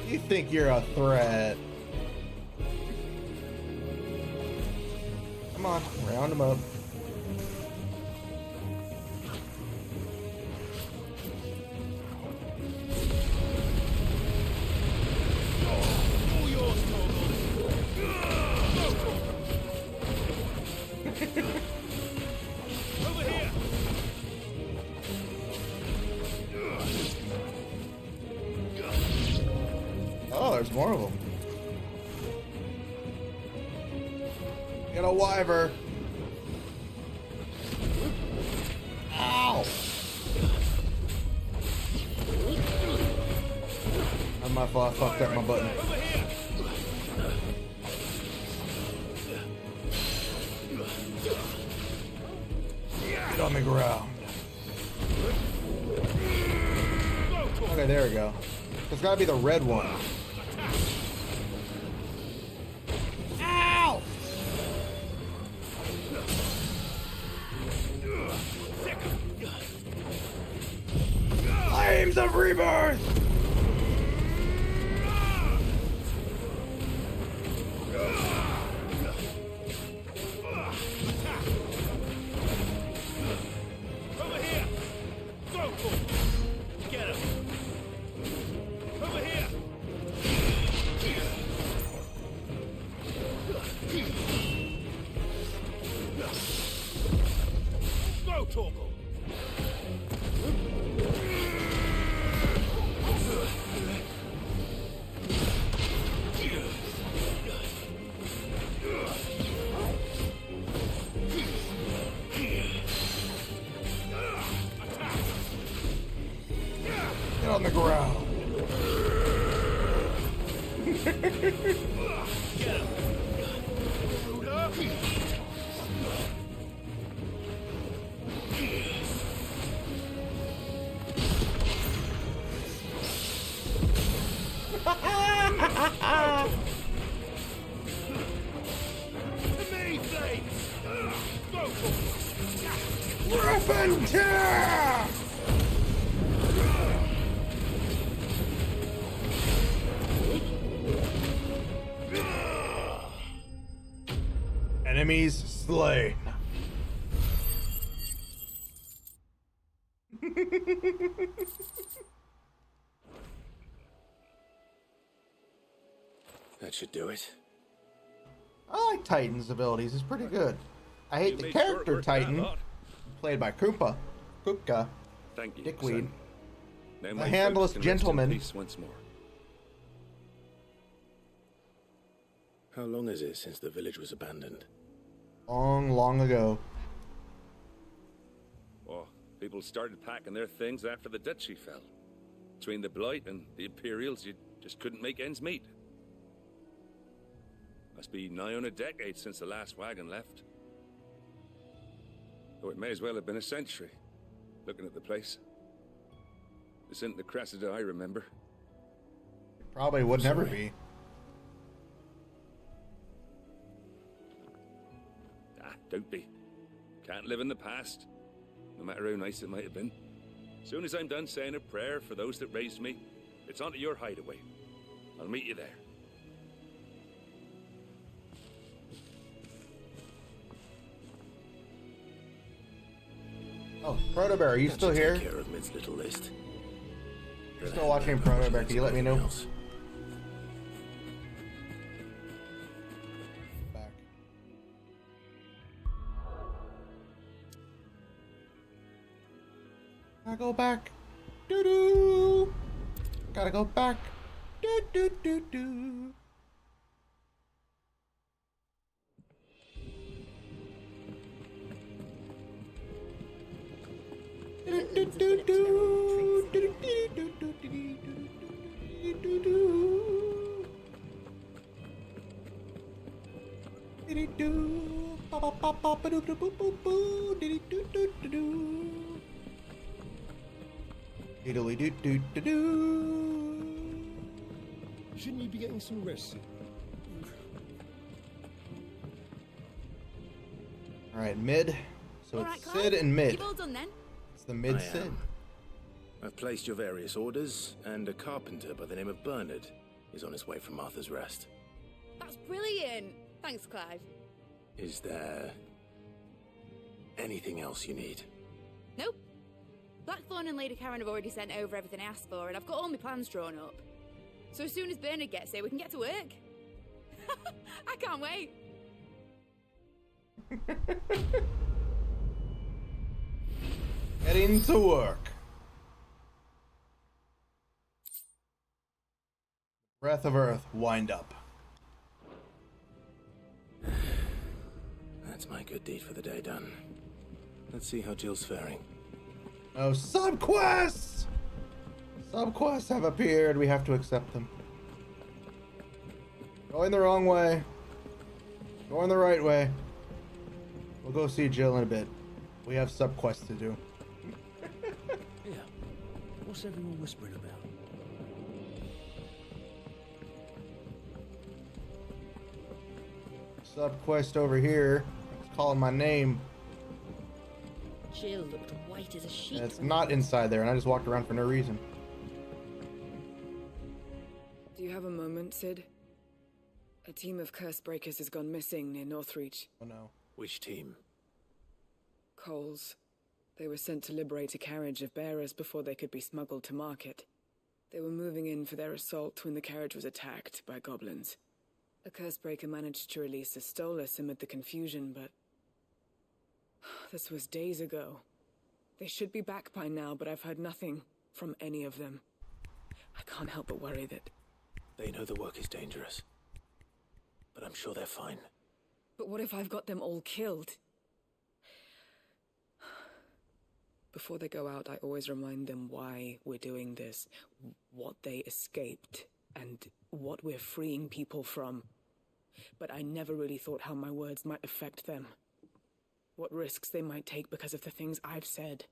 Speaker 1: You think you're a threat. Come on, round them up.
Speaker 15: all yours, Over here!
Speaker 1: Oh, there's more of them. Get a wyver. Ow! That's my fault. I fucked up my button. Get on the ground. Okay, there we go. It's gotta be the red one. Ow! Flames of rebirth!
Speaker 15: Over here! Go for it! Get him! Over here! Go, Torgal!
Speaker 1: Get on the ground.
Speaker 15: Get him! To me, Flames! Go for it!
Speaker 1: Rip and tear! Enemies slain.
Speaker 5: That should do it.
Speaker 1: I like Titan's abilities. He's pretty good. I hate
Speaker 17: You
Speaker 1: the
Speaker 17: made short
Speaker 1: character
Speaker 17: work of that
Speaker 1: Titan,
Speaker 17: lot.
Speaker 1: played by Kupka.
Speaker 17: Thank you,
Speaker 1: Dickweed.
Speaker 17: son. Now
Speaker 1: The
Speaker 17: my
Speaker 1: handless
Speaker 17: folks can rest in
Speaker 1: gentleman.
Speaker 17: peace once more.
Speaker 5: How long is it since the village was abandoned?
Speaker 1: Long, long ago.
Speaker 17: Oh, people started packing their things after the duchy fell. Between the Blight and the Imperials, you just couldn't make ends meet. Must be nigh on a decade since the last wagon left. Though it may as well have been a century, looking at the place. This isn't the Cressida I remember.
Speaker 1: Probably would never be.
Speaker 17: Ah, don't be. Can't live in the past, no matter how nice it might have been. Soon as I'm done saying a prayer for those that raised me, it's on to your hideaway. I'll meet you there.
Speaker 1: Oh, Proto Bear, are you still here?
Speaker 5: Take care of Mid's little list.
Speaker 1: You're still watching Proto Bear. Can you let me know? Back. I go back. Doo doo. Gotta go back. Doo doo doo doo.
Speaker 2: Shouldn't you be getting some rest?
Speaker 1: All right, mid. So
Speaker 3: All right,
Speaker 1: it's
Speaker 3: Clive,
Speaker 1: Sid and mid.
Speaker 3: you've all done then?
Speaker 1: It's the mid Sid.
Speaker 5: I've placed your various orders, and a carpenter by the name of Bernard is on his way from Arthur's Rest.
Speaker 3: That's brilliant. Thanks, Clive.
Speaker 5: Is there anything else you need?
Speaker 3: Nope. Blackthorn and Lady Karen have already sent over everything I asked for, and I've got all my plans drawn up. So as soon as Bernard gets here, we can get to work. I can't wait.
Speaker 1: Getting to work. Breath of Earth, wind up.
Speaker 5: That's my good deed for the day done. Let's see how Jill's faring.
Speaker 1: Oh, subquests! Subquests have appeared. We have to accept them. Going the wrong way. Going the right way. We'll go see Jill in a bit. We have subquests to do.
Speaker 15: Yeah. What's everyone whispering about?
Speaker 1: Subquest over here. It's calling my name.
Speaker 3: Jill looked white as a sheet.
Speaker 1: And it's not inside there, and I just walked around for no reason.
Speaker 12: Do you have a moment, Sid? A team of curse breakers has gone missing near Northreach.
Speaker 1: Oh no.
Speaker 5: Which team?
Speaker 12: Coles. They were sent to liberate a carriage of bearers before they could be smuggled to market. They were moving in for their assault when the carriage was attacked by goblins. A curse breaker managed to release a Stolas amid the confusion, but this was days ago. They should be back by now, but I've heard nothing from any of them. I can't help but worry that...
Speaker 5: They know the work is dangerous, but I'm sure they're fine.
Speaker 12: But what if I've got them all killed? Before they go out, I always remind them why we're doing this, what they escaped, and what we're freeing people from. But I never really thought how my words might affect them. What risks they might take because of the things I've said.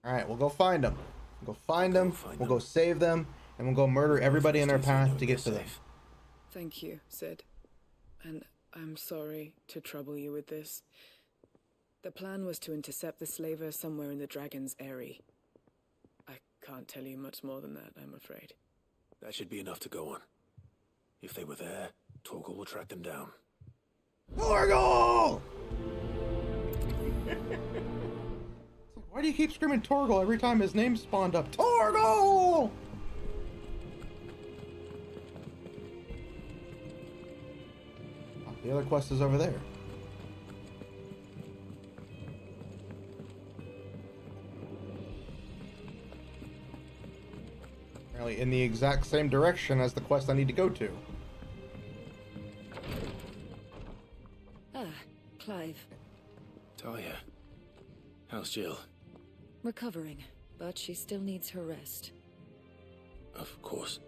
Speaker 1: Alright, we'll go find them. We'll go find them, we'll go save them, and we'll go murder everybody in their path to get to them.
Speaker 12: Thank you, Sid. And I'm sorry to trouble you with this. The plan was to intercept the slaver somewhere in the Dragon's Eyrie. I can't tell you much more than that, I'm afraid.
Speaker 5: That should be enough to go on. If they were there, Torgal will track them down.
Speaker 1: Torgal! Why do you keep screaming Torgal every time his name spawned up? Torgal! Oh, the other quest is over there. Apparently in the exact same direction as the quest I need to go to.
Speaker 3: Ah, Clive.
Speaker 5: Talia, how's Jill?
Speaker 3: Recovering, but she still needs her rest.
Speaker 5: Of course.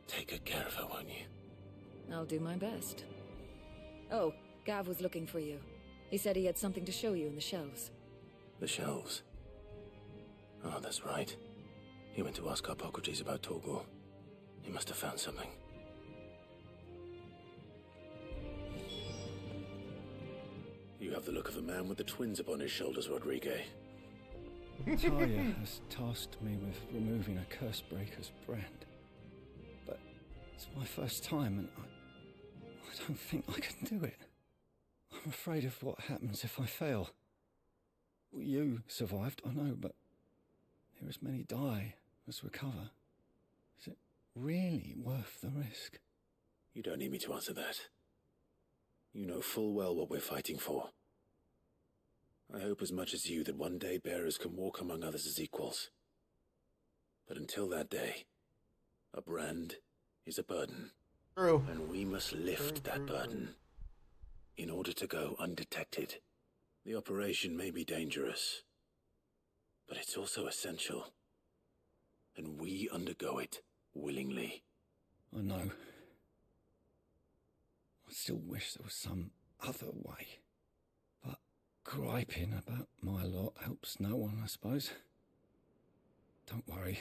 Speaker 5: Take good care of her, won't you?
Speaker 3: I'll do my best. Oh, Gav was looking for you. He said he had something to show you in the shelves.
Speaker 5: The shelves? Oh, that's right. He went to ask Hippocrates about Torgor. He must have found something. You have the look of a man with the twins upon his shoulders, Rodrigue.
Speaker 18: Talia has tasked me with removing a Cursebreaker's brand. But it's my first time, and I don't think I can do it. I'm afraid of what happens if I fail. You survived, I know, but there as many die as recover. Is it really worth the risk?
Speaker 5: You don't need me to answer that. You know full well what we're fighting for. I hope as much as you that one day bearers can walk among others as equals. But until that day, a brand is a burden.
Speaker 1: True.
Speaker 5: And we must lift that burden in order to go undetected. The operation may be dangerous, but it's also essential. And we undergo it willingly.
Speaker 18: I know. I still wish there was some other way. But griping about my lot helps no one, I suppose. Don't worry.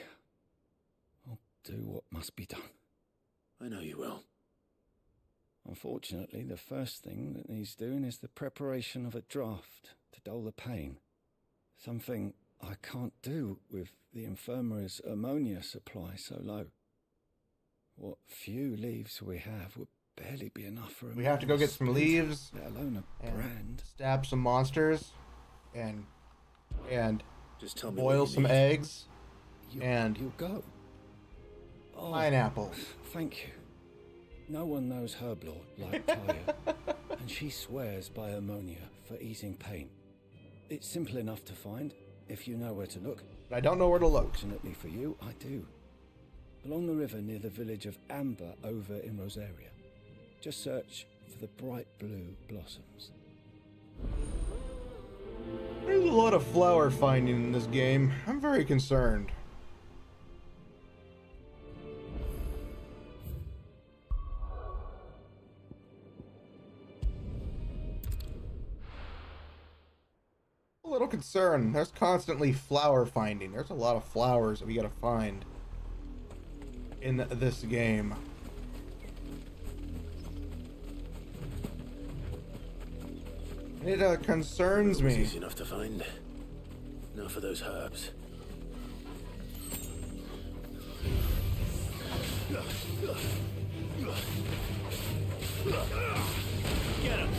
Speaker 18: I'll do what must be done.
Speaker 5: I know you will.
Speaker 18: Unfortunately, the first thing that needs doing is the preparation of a draft to dull the pain. Something I can't do with the infirmary's ammonia supply so low. What few leaves we have would barely be enough for a
Speaker 1: We have to go get some leaves,
Speaker 18: let alone a brand.
Speaker 1: stab some monsters, and
Speaker 5: just tell me
Speaker 1: boil
Speaker 5: what you
Speaker 1: some
Speaker 5: need.
Speaker 1: eggs,
Speaker 18: You'll go. Oh,
Speaker 1: pineapple.
Speaker 18: Thank you. No one knows herb lord like Talia, and she swears by ammonia for easing pain. It's simple enough to find if you know where to look.
Speaker 1: But I don't know where to look.
Speaker 18: Fortunately for you, I do. Along the river near the village of Amber over in Rosaria. Just search for the bright blue blossoms.
Speaker 1: There's a lot of flower finding in this game. I'm very concerned. A little concerned. There's constantly flower finding. There's a lot of flowers that we gotta find in this game. It concerns me.
Speaker 5: Easy enough to find. Now for those herbs.
Speaker 8: Get him!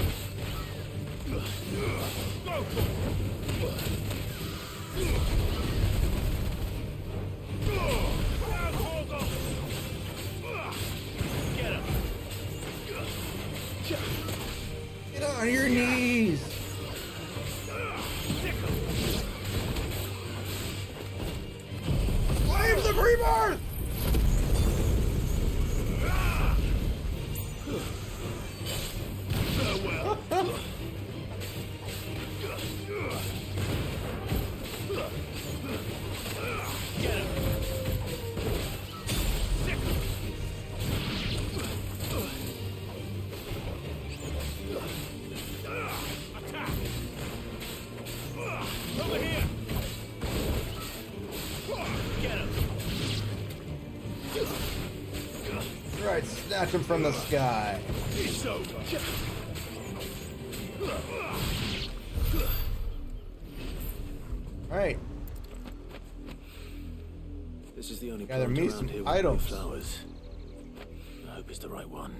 Speaker 8: Go! Get him!
Speaker 1: Get on your knees! Flames of rebirth!
Speaker 8: Farewell! Get him! Attack! Over here! Get him!
Speaker 1: Right, snatch him from the sky.
Speaker 8: It's over.
Speaker 1: Alright.
Speaker 5: This is the only
Speaker 1: Gather
Speaker 5: plant
Speaker 1: me
Speaker 5: around
Speaker 1: some
Speaker 5: here with
Speaker 1: items.
Speaker 5: blue flowers. I hope it's the right one.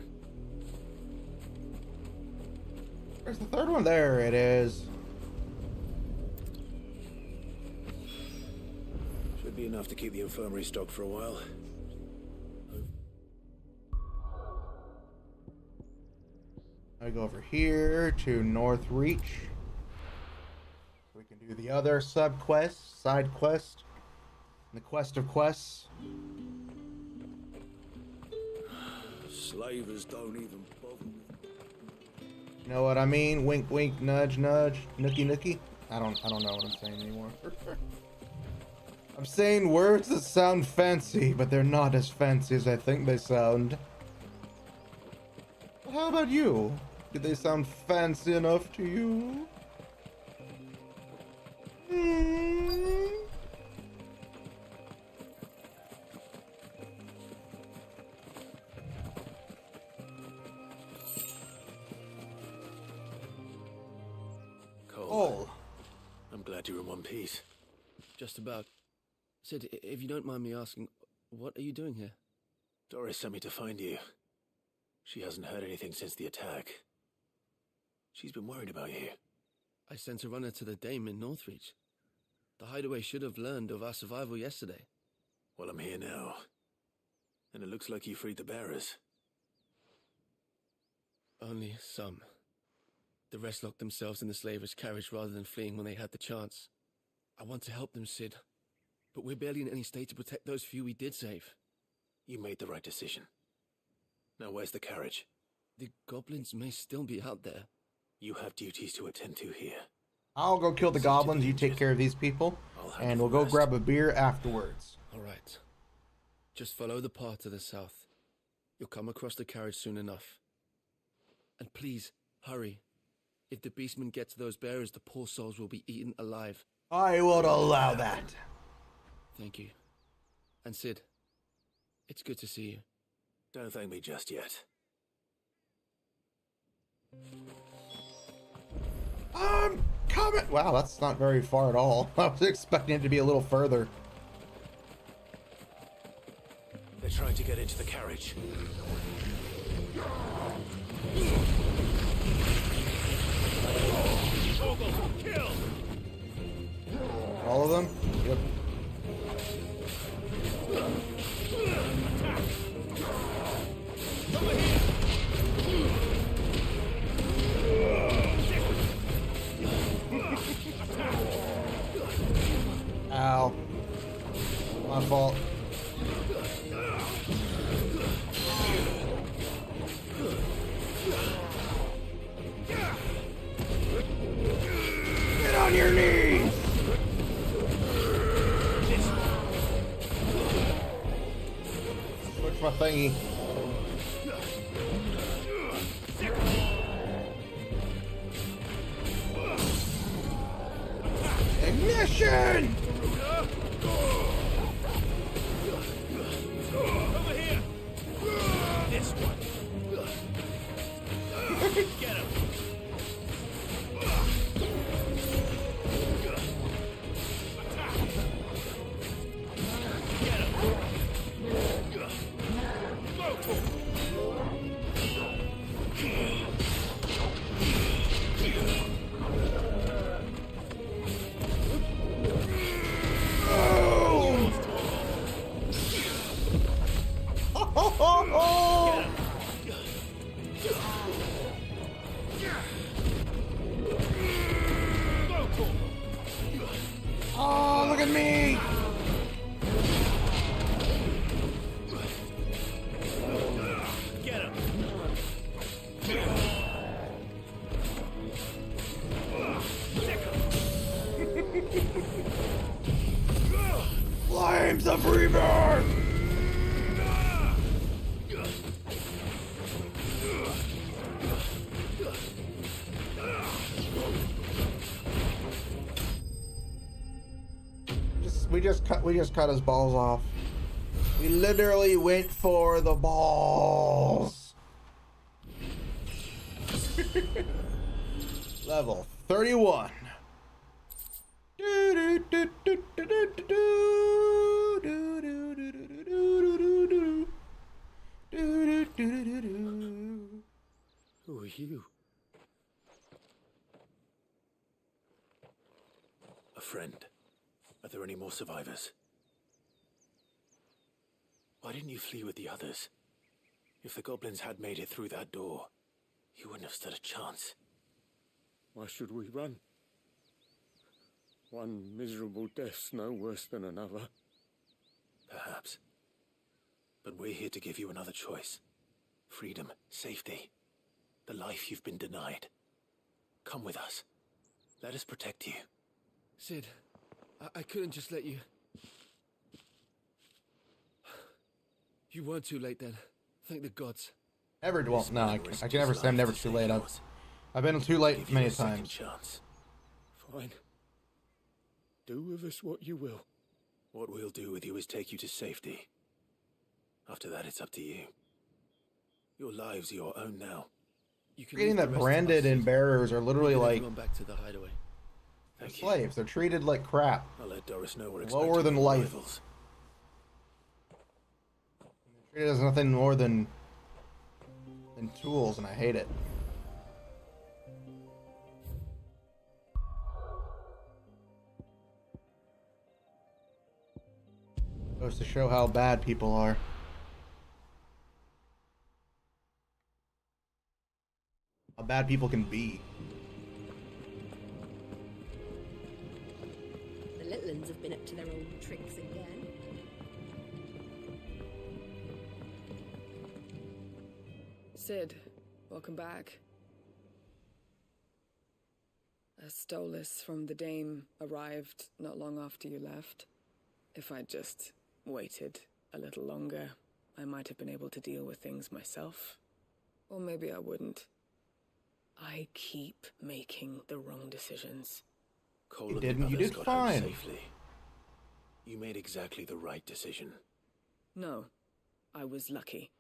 Speaker 1: Where's the third one? There it is.
Speaker 5: Should be enough to keep the infirmary stocked for a while.
Speaker 1: I go over here to North Reach. We can do the other sub-quest, side quest, the quest of quests.
Speaker 9: Slavers don't even bother.
Speaker 1: You know what I mean? Wink, wink, nudge, nudge, nookie, nookie. I don't know what I'm saying anymore. I'm saying words that sound fancy, but they're not as fancy as I think they sound. How about you? Did they sound fancy enough to you?
Speaker 5: Cole. I'm glad you're in one piece.
Speaker 11: Just about. Sid, if you don't mind me asking, what are you doing here?
Speaker 5: Doris sent me to find you. She hasn't heard anything since the attack. She's been worried about you.
Speaker 11: I sent a runner to the Dame in Northreach. The hideaway should have learned of our survival yesterday.
Speaker 5: Well, I'm here now. And it looks like you freed the bearers.
Speaker 11: Only some. The rest locked themselves in the slavers' carriage rather than fleeing when they had the chance. I want to help them, Sid. But we're barely in any state to protect those few we did save.
Speaker 5: You made the right decision. Now where's the carriage?
Speaker 11: The goblins may still be out there.
Speaker 5: You have duties to attend to here.
Speaker 1: I'll go kill the goblins, you take care of these people, and we'll go grab a beer afterwards.
Speaker 11: Alright. Just follow the path to the south. You'll come across the carriage soon enough. And please, hurry. If the beastmen get to those bearers, the poor souls will be eaten alive.
Speaker 1: I won't allow that.
Speaker 11: Thank you. And Sid, it's good to see you.
Speaker 5: Don't thank me just yet.
Speaker 1: I'm coming! Wow, that's not very far at all. I was expecting it to be a little further.
Speaker 5: They're trying to get into the carriage.
Speaker 15: Kill!
Speaker 1: All of them? Yep.
Speaker 15: Over here!
Speaker 1: Ow. My fault. Get on your knees! Switch my thingy. Ignition!
Speaker 15: Over here! This one! Get him!
Speaker 1: Oh, look at me!
Speaker 15: Get him!
Speaker 1: Flames of rebirth! We just cut his balls off. We literally went for the balls. Level 31.
Speaker 11: Who are you?
Speaker 5: A friend. Are there any more survivors? Why didn't you flee with the others? If the goblins had made it through that door, you wouldn't have stood a chance.
Speaker 2: Why should we run? One miserable death's no worse than another.
Speaker 5: Perhaps. But we're here to give you another choice. Freedom, safety, the life you've been denied. Come with us. Let us protect you.
Speaker 11: Sid, I couldn't just let you... You weren't too late then. Thank the gods.
Speaker 1: Never, well, no, I can never say I'm never too late. I've been too late many times.
Speaker 5: Chance.
Speaker 11: Fine. Do with us what you will.
Speaker 5: What we'll do with you is take you to safety. After that, it's up to you. Your lives are your own now. You can
Speaker 1: Forgetting that branded and bearers are literally like
Speaker 5: back to the hideaway.
Speaker 1: slaves. They're treated like crap.
Speaker 5: I'll let Doris know we're
Speaker 1: Lower than life.
Speaker 5: Rivals.
Speaker 1: Treated as nothing more than tools, and I hate it. Goes to show how bad people are. How bad people can be.
Speaker 6: The little ones have been up to their old tricks again.
Speaker 12: Sid, welcome back. A Stolas from the Dame arrived not long after you left. If I'd just waited a little longer, I might have been able to deal with things myself. Or maybe I wouldn't. I keep making the wrong decisions.
Speaker 5: Cole
Speaker 1: You didn't. You did fine.
Speaker 5: Safely. You made exactly the right decision.
Speaker 12: No, I was lucky.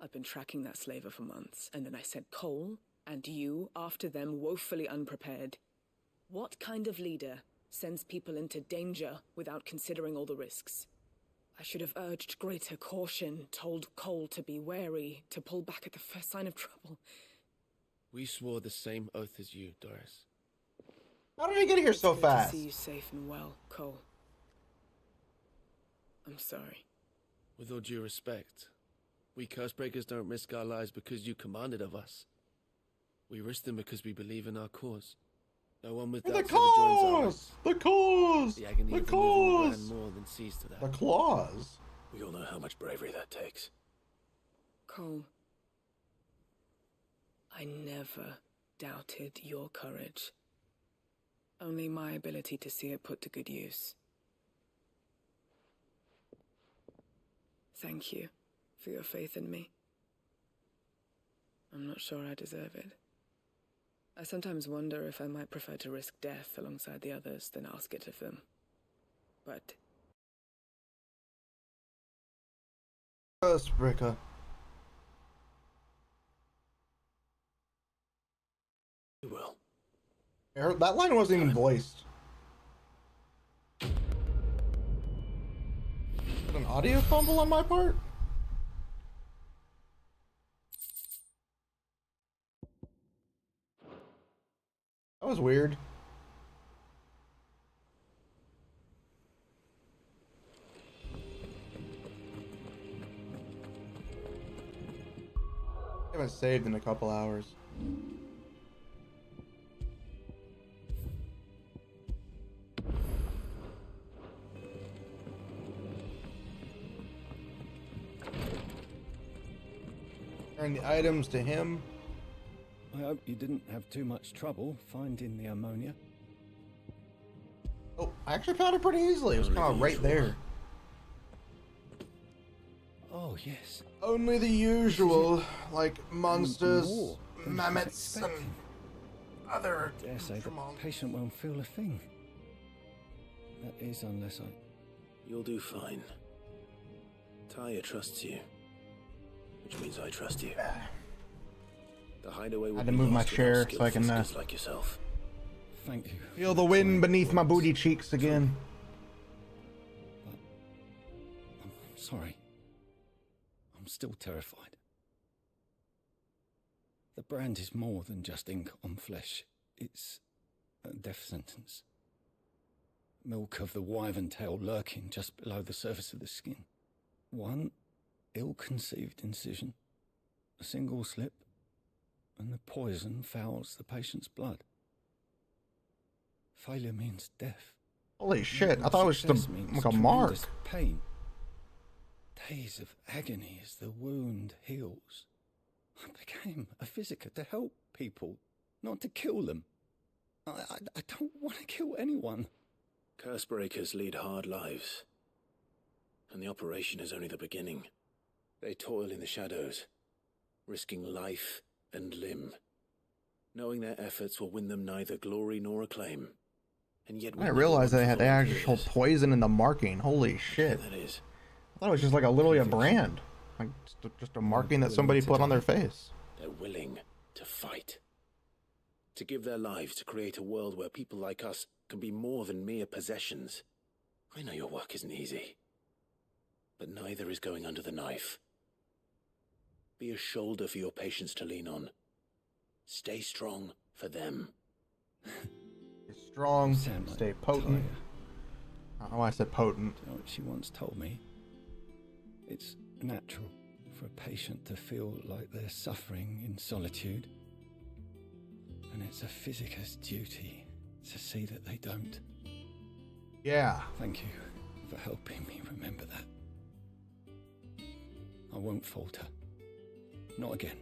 Speaker 12: I've been tracking that slaver for months, and then I sent Cole and you after them woefully unprepared. What kind of leader sends people into danger without considering all the risks? I should have urged greater caution, told Cole to be wary, to pull back at the first sign of trouble.
Speaker 11: We swore the same oath as you, Doris.
Speaker 1: How did he get here so
Speaker 12: It's good
Speaker 1: fast?
Speaker 12: to see you safe and well, Cole. I'm sorry.
Speaker 11: With all due respect, we Cursebreakers don't risk our lives because you commanded of us. We risk them because we believe in our cause. No one with
Speaker 1: The
Speaker 11: doubts ever joins our ranks.
Speaker 1: cause! The cause!
Speaker 11: The agony
Speaker 1: The
Speaker 11: of removing the
Speaker 1: cause!
Speaker 11: brand more than sees to that.
Speaker 1: The claws.
Speaker 5: We all know how much bravery that takes.
Speaker 12: Cole, I never doubted your courage. Only my ability to see it put to good use. Thank you for your faith in me. I'm not sure I deserve it. I sometimes wonder if I might prefer to risk death alongside the others than ask it of them. But
Speaker 1: Cursebreaker.
Speaker 5: You will.
Speaker 1: That line wasn't even voiced. Is that an audio fumble on my part? That was weird. I haven't saved in a couple hours. Turn the items to him.
Speaker 18: I hope you didn't have too much trouble finding the ammonia.
Speaker 1: Oh, I actually found it pretty easily. It was kind of right there.
Speaker 18: Oh, yes.
Speaker 1: Only the usual, like monsters, mammoths, and other.
Speaker 18: I dare say the patient won't feel a thing. That is, unless I...
Speaker 5: You'll do fine. Taya trusts you. Which means I trust you. The hideaway will
Speaker 1: I had to move my chair so I can
Speaker 5: like yourself.
Speaker 18: Thank you.
Speaker 1: Feel the wind beneath my booty cheeks again.
Speaker 18: I'm sorry. I'm still terrified. The brand is more than just ink on flesh. It's a death sentence. Milk of the wyvern tail lurking just below the surface of the skin. One ill-conceived incision, a single slip, and the poison fouls the patient's blood. Failure means death.
Speaker 1: Holy shit, I thought it was just like a mark.
Speaker 18: Pain. Days of agony as the wound heals. I became a physiker to help people, not to kill them. I don't want to kill anyone.
Speaker 5: Cursebreakers lead hard lives. And the operation is only the beginning. They toil in the shadows, risking life and limb, knowing their efforts will win them neither glory nor acclaim. And yet
Speaker 1: I didn't realize they had actual poison in the marking. Holy shit.
Speaker 5: That is.
Speaker 1: I thought it was just like literally a brand. Like just a marking that somebody put on their face.
Speaker 5: They're willing to fight. To give their lives to create a world where people like us can be more than mere possessions. I know your work isn't easy. But neither is going under the knife. Be a shoulder for your patients to lean on. Stay strong for them.
Speaker 1: Strong, stay potent. I don't know why I said potent.
Speaker 18: You know what she once told me? It's natural for a patient to feel like they're suffering in solitude. And it's a physicist's duty to see that they don't.
Speaker 1: Yeah.
Speaker 18: Thank you for helping me remember that. I won't falter. Not again.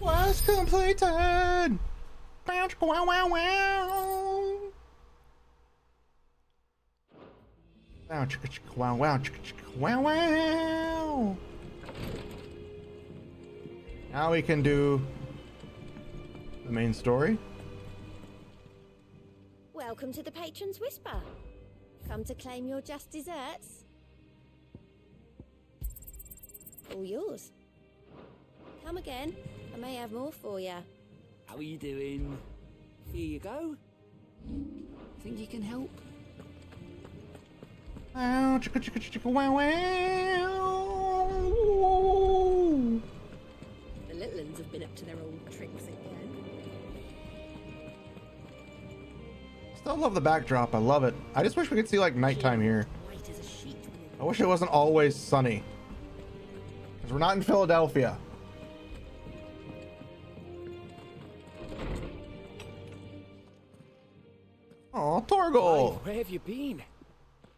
Speaker 1: Quest completed! Wow, wow, wow! Wow, wow, wow, wow, wow! Now we can do the main story.
Speaker 6: Welcome to the Patron's Whisper. Come to claim your just desserts? All yours. Come again. I may have more for you.
Speaker 13: How are you doing? Here you go. Think you can help?
Speaker 1: Wow, chicka chicka chicka wow wow.
Speaker 6: The little uns have been up to their old tricks again.
Speaker 1: Still love the backdrop. I love it. I just wish we could see like nighttime here. I wish it wasn't always sunny. Because we're not in Philadelphia. Oh, Torgal!
Speaker 11: Where have you been?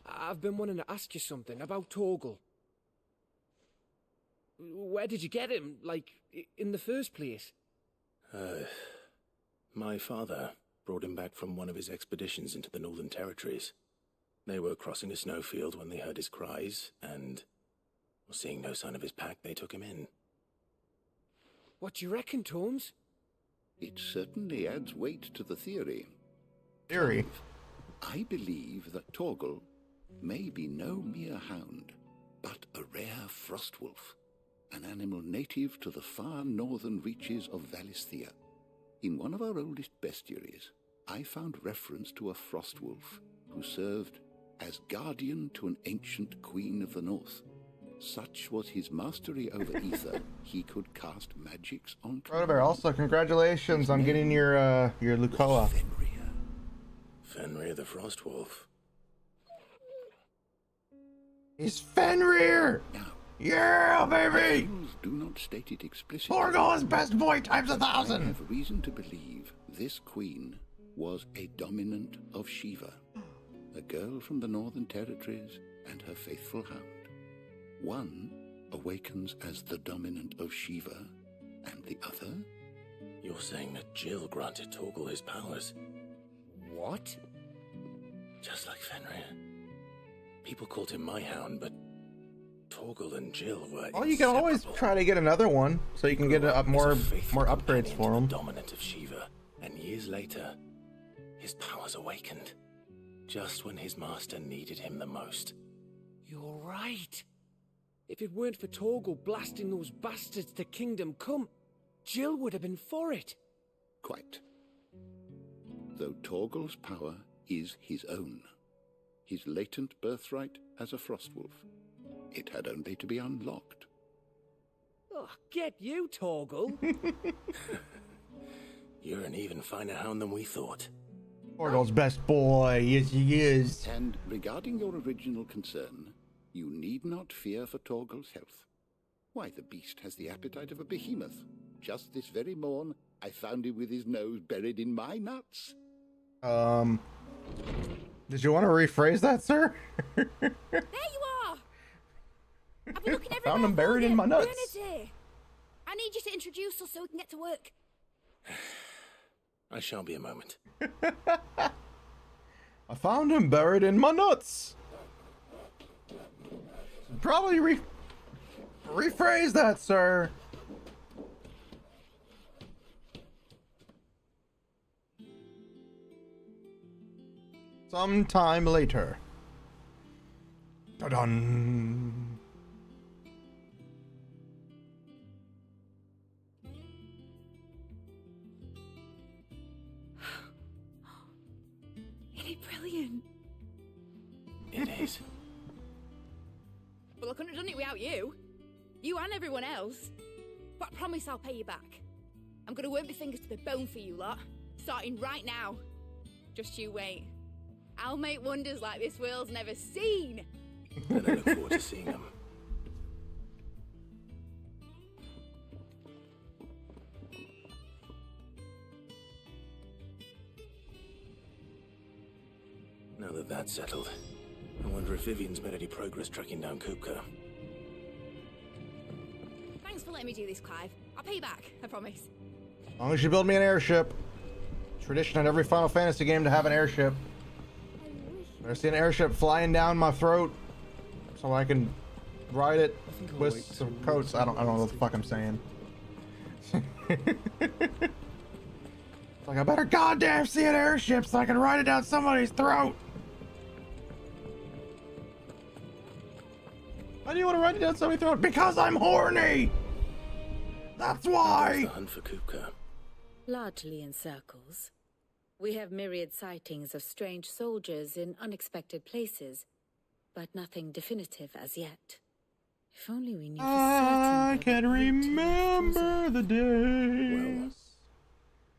Speaker 11: I've been wanting to ask you something about Torgal. Where did you get him, like, in the first place?
Speaker 5: My father brought him back from one of his expeditions into the Northern Territories. They were crossing a snowfield when they heard his cries, and, seeing no sign of his pack, they took him in.
Speaker 11: What do you reckon, Torms?
Speaker 19: It certainly adds weight to the theory.
Speaker 1: Theory?
Speaker 19: I believe that Torgal may be no mere hound, but a rare frostwolf, an animal native to the far northern reaches of Valisthea. In one of our oldest bestiaries, I found reference to a frostwolf who served as guardian to an ancient queen of the north. Such was his mastery over ether, he could cast magics on...
Speaker 1: Rotobear, also congratulations on getting your Lucoa.
Speaker 5: Fenrir the Frostwolf.
Speaker 1: He's Fenrir! Yeah, baby!
Speaker 19: Do not state it explicitly.
Speaker 1: Torgal is best boy times 1,000!
Speaker 19: I have reason to believe this queen was a dominant of Shiva, a girl from the Northern Territories and her faithful hound. One awakens as the dominant of Shiva, and the other...
Speaker 5: You're saying that Jill granted Torgal his powers?
Speaker 11: What?
Speaker 5: Just like Fenrir. People called him my hound, but Torgal and Jill were
Speaker 1: Oh, you can always try to get another one, so you can get more upgrades for him.
Speaker 5: Dominant of Shiva, and years later, his powers awakened, just when his master needed him the most.
Speaker 11: You're right. If it weren't for Torgal blasting those bastards to Kingdom Come, Jill would have been for it.
Speaker 19: Quite. Though Torgal's power is his own, his latent birthright as a frostwolf, it had only to be unlocked.
Speaker 11: Oh, get you, Torgal!
Speaker 5: You're an even finer hound than we thought.
Speaker 1: Torgal's best boy, yes he is.
Speaker 19: And regarding your original concern, you need not fear for Torgal's health. Why, the beast has the appetite of a behemoth. Just this very morn, I found him with his nose buried in my nuts.
Speaker 1: Did you want to rephrase that, sir?
Speaker 10: There you are! I've been looking everywhere.
Speaker 1: Found him buried in my nuts.
Speaker 10: Bernadette, I need you to introduce us so we can get to work.
Speaker 5: I shall be a moment.
Speaker 1: I found him buried in my nuts. Probably rephrase that, sir. Sometime later. Dun-dun.
Speaker 10: Isn't it brilliant?
Speaker 5: It is.
Speaker 10: Well, I couldn't have done it without you. You and everyone else. But I promise I'll pay you back. I'm gonna work my fingers to the bone for you lot. Starting right now. Just you wait. I'll make wonders like this world's never seen.
Speaker 5: And I look forward to seeing them. Now that that's settled, I wonder if Vivian's made any progress tracking down Kupka.
Speaker 10: Thanks for letting me do this, Clive. I'll pay you back, I promise.
Speaker 1: As long as you build me an airship. Tradition at every Final Fantasy game to have an airship. I see an airship flying down my throat so I can ride it with some coats. I don't know what the fuck I'm saying. It's like, I better goddamn see an airship so I can ride it down somebody's throat. Why do you want to ride it down somebody's throat? Because I'm horny! That's why!
Speaker 5: The hunt for Kupka.
Speaker 3: Largely in circles. We have myriad sightings of strange soldiers in unexpected places, but nothing definitive as yet. If only we knew for certain.
Speaker 1: I can remember the days.
Speaker 5: Well,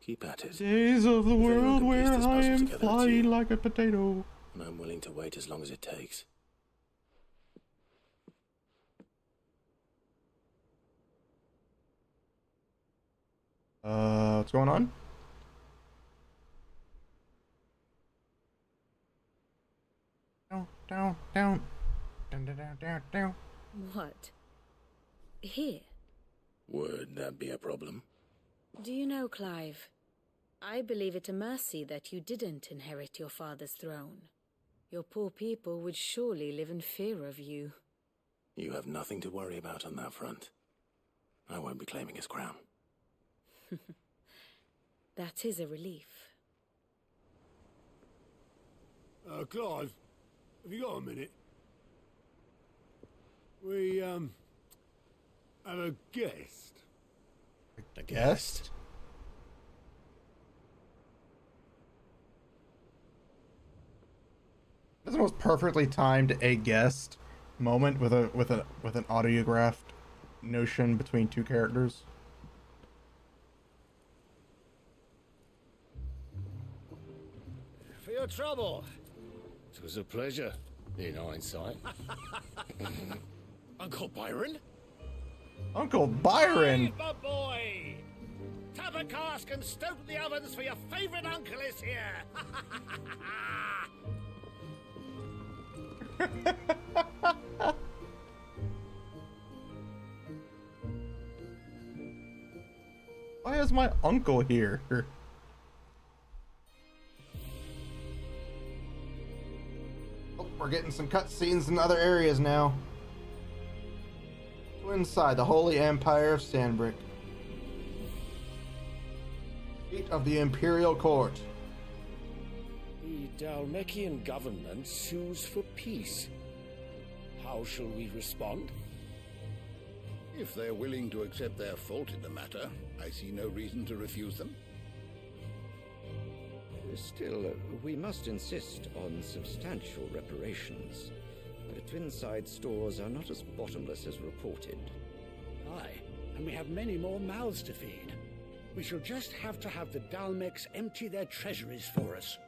Speaker 5: keep at it.
Speaker 1: Days of the world where I am flying like a potato.
Speaker 5: And I'm willing to wait as long as it takes.
Speaker 1: What's going on? Down.
Speaker 3: What? Here?
Speaker 5: Would that be a problem?
Speaker 3: Do you know, Clive? I believe it a mercy that you didn't inherit your father's throne. Your poor people would surely live in fear of you.
Speaker 5: You have nothing to worry about on that front. I won't be claiming his crown.
Speaker 3: That is a relief.
Speaker 9: Clive, have you got a minute? We, have a guest.
Speaker 1: A guest? That's the most perfectly timed a guest moment with an audiographed notion between two characters.
Speaker 11: For your trouble. It was a pleasure, in hindsight. Uncle Byron?
Speaker 1: Uncle Byron!
Speaker 15: Hey, my boy! Tap a cask and stoke the ovens for your favorite uncle is here!
Speaker 1: Why is my uncle here? Oh, we're getting some cutscenes in other areas now. We're inside the Holy Empire of Sandbrick. Seat of the Imperial Court.
Speaker 2: The Dalmekian government sues for peace. How shall we respond?
Speaker 19: If they're willing to accept their fault in the matter, I see no reason to refuse them.
Speaker 20: Still, we must insist on substantial reparations. The Twinside stores are not as bottomless as reported.
Speaker 15: Aye, and we have many more mouths to feed. We shall just have to have the Dalmecs empty their treasuries for us.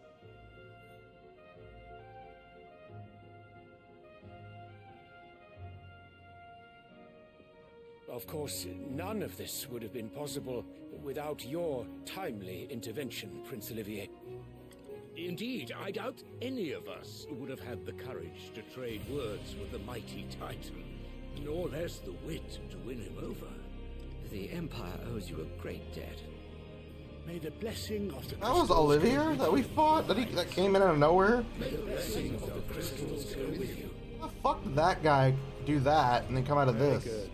Speaker 2: Of course, none of this would have been possible without your timely intervention, Prince Olivier.
Speaker 15: Indeed, I doubt any of us would have had the courage to trade words with the mighty Titan, nor less the wit to win him over.
Speaker 20: The Empire owes you a great debt.
Speaker 15: May the blessing of the
Speaker 1: That was Olivier that we fought? That came in out of nowhere?
Speaker 15: May the blessing of the crystals go with you.
Speaker 1: How the fuck did that guy do that and then come out of
Speaker 15: Very
Speaker 1: this?
Speaker 15: good.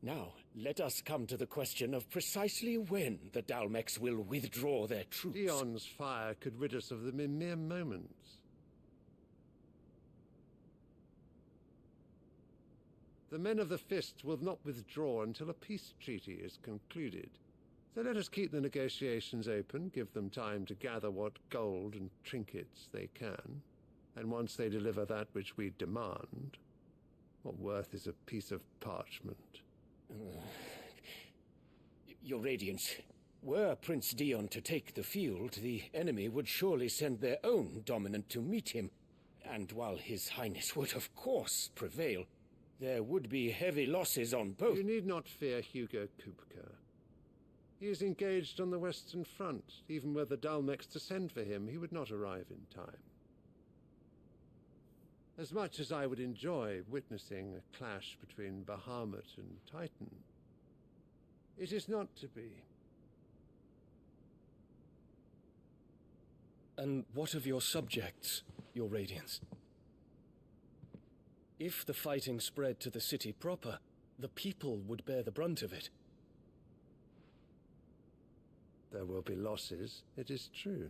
Speaker 2: Now, let us come to the question of precisely when the Dalmex will withdraw their troops.
Speaker 21: Dion's fire could rid us of them in mere moments. The men of the Fist will not withdraw until a peace treaty is concluded. So let us keep the negotiations open, give them time to gather what gold and trinkets they can, and once they deliver that which we demand, what worth is a piece of parchment?
Speaker 2: Your Radiance, were Prince Dion to take the field, the enemy would surely send their own dominant to meet him. And while His Highness would of course prevail, there would be heavy losses on both.
Speaker 21: You need not fear Hugo Kupka. He is engaged on the Western Front. Even were the Dalmex to send for him, he would not arrive in time. As much as I would enjoy witnessing a clash between Bahamut and Titan, it is not to be.
Speaker 2: And what of your subjects, Your Radiance? If the fighting spread to the city proper, the people would bear the brunt of it.
Speaker 21: There will be losses, it is true.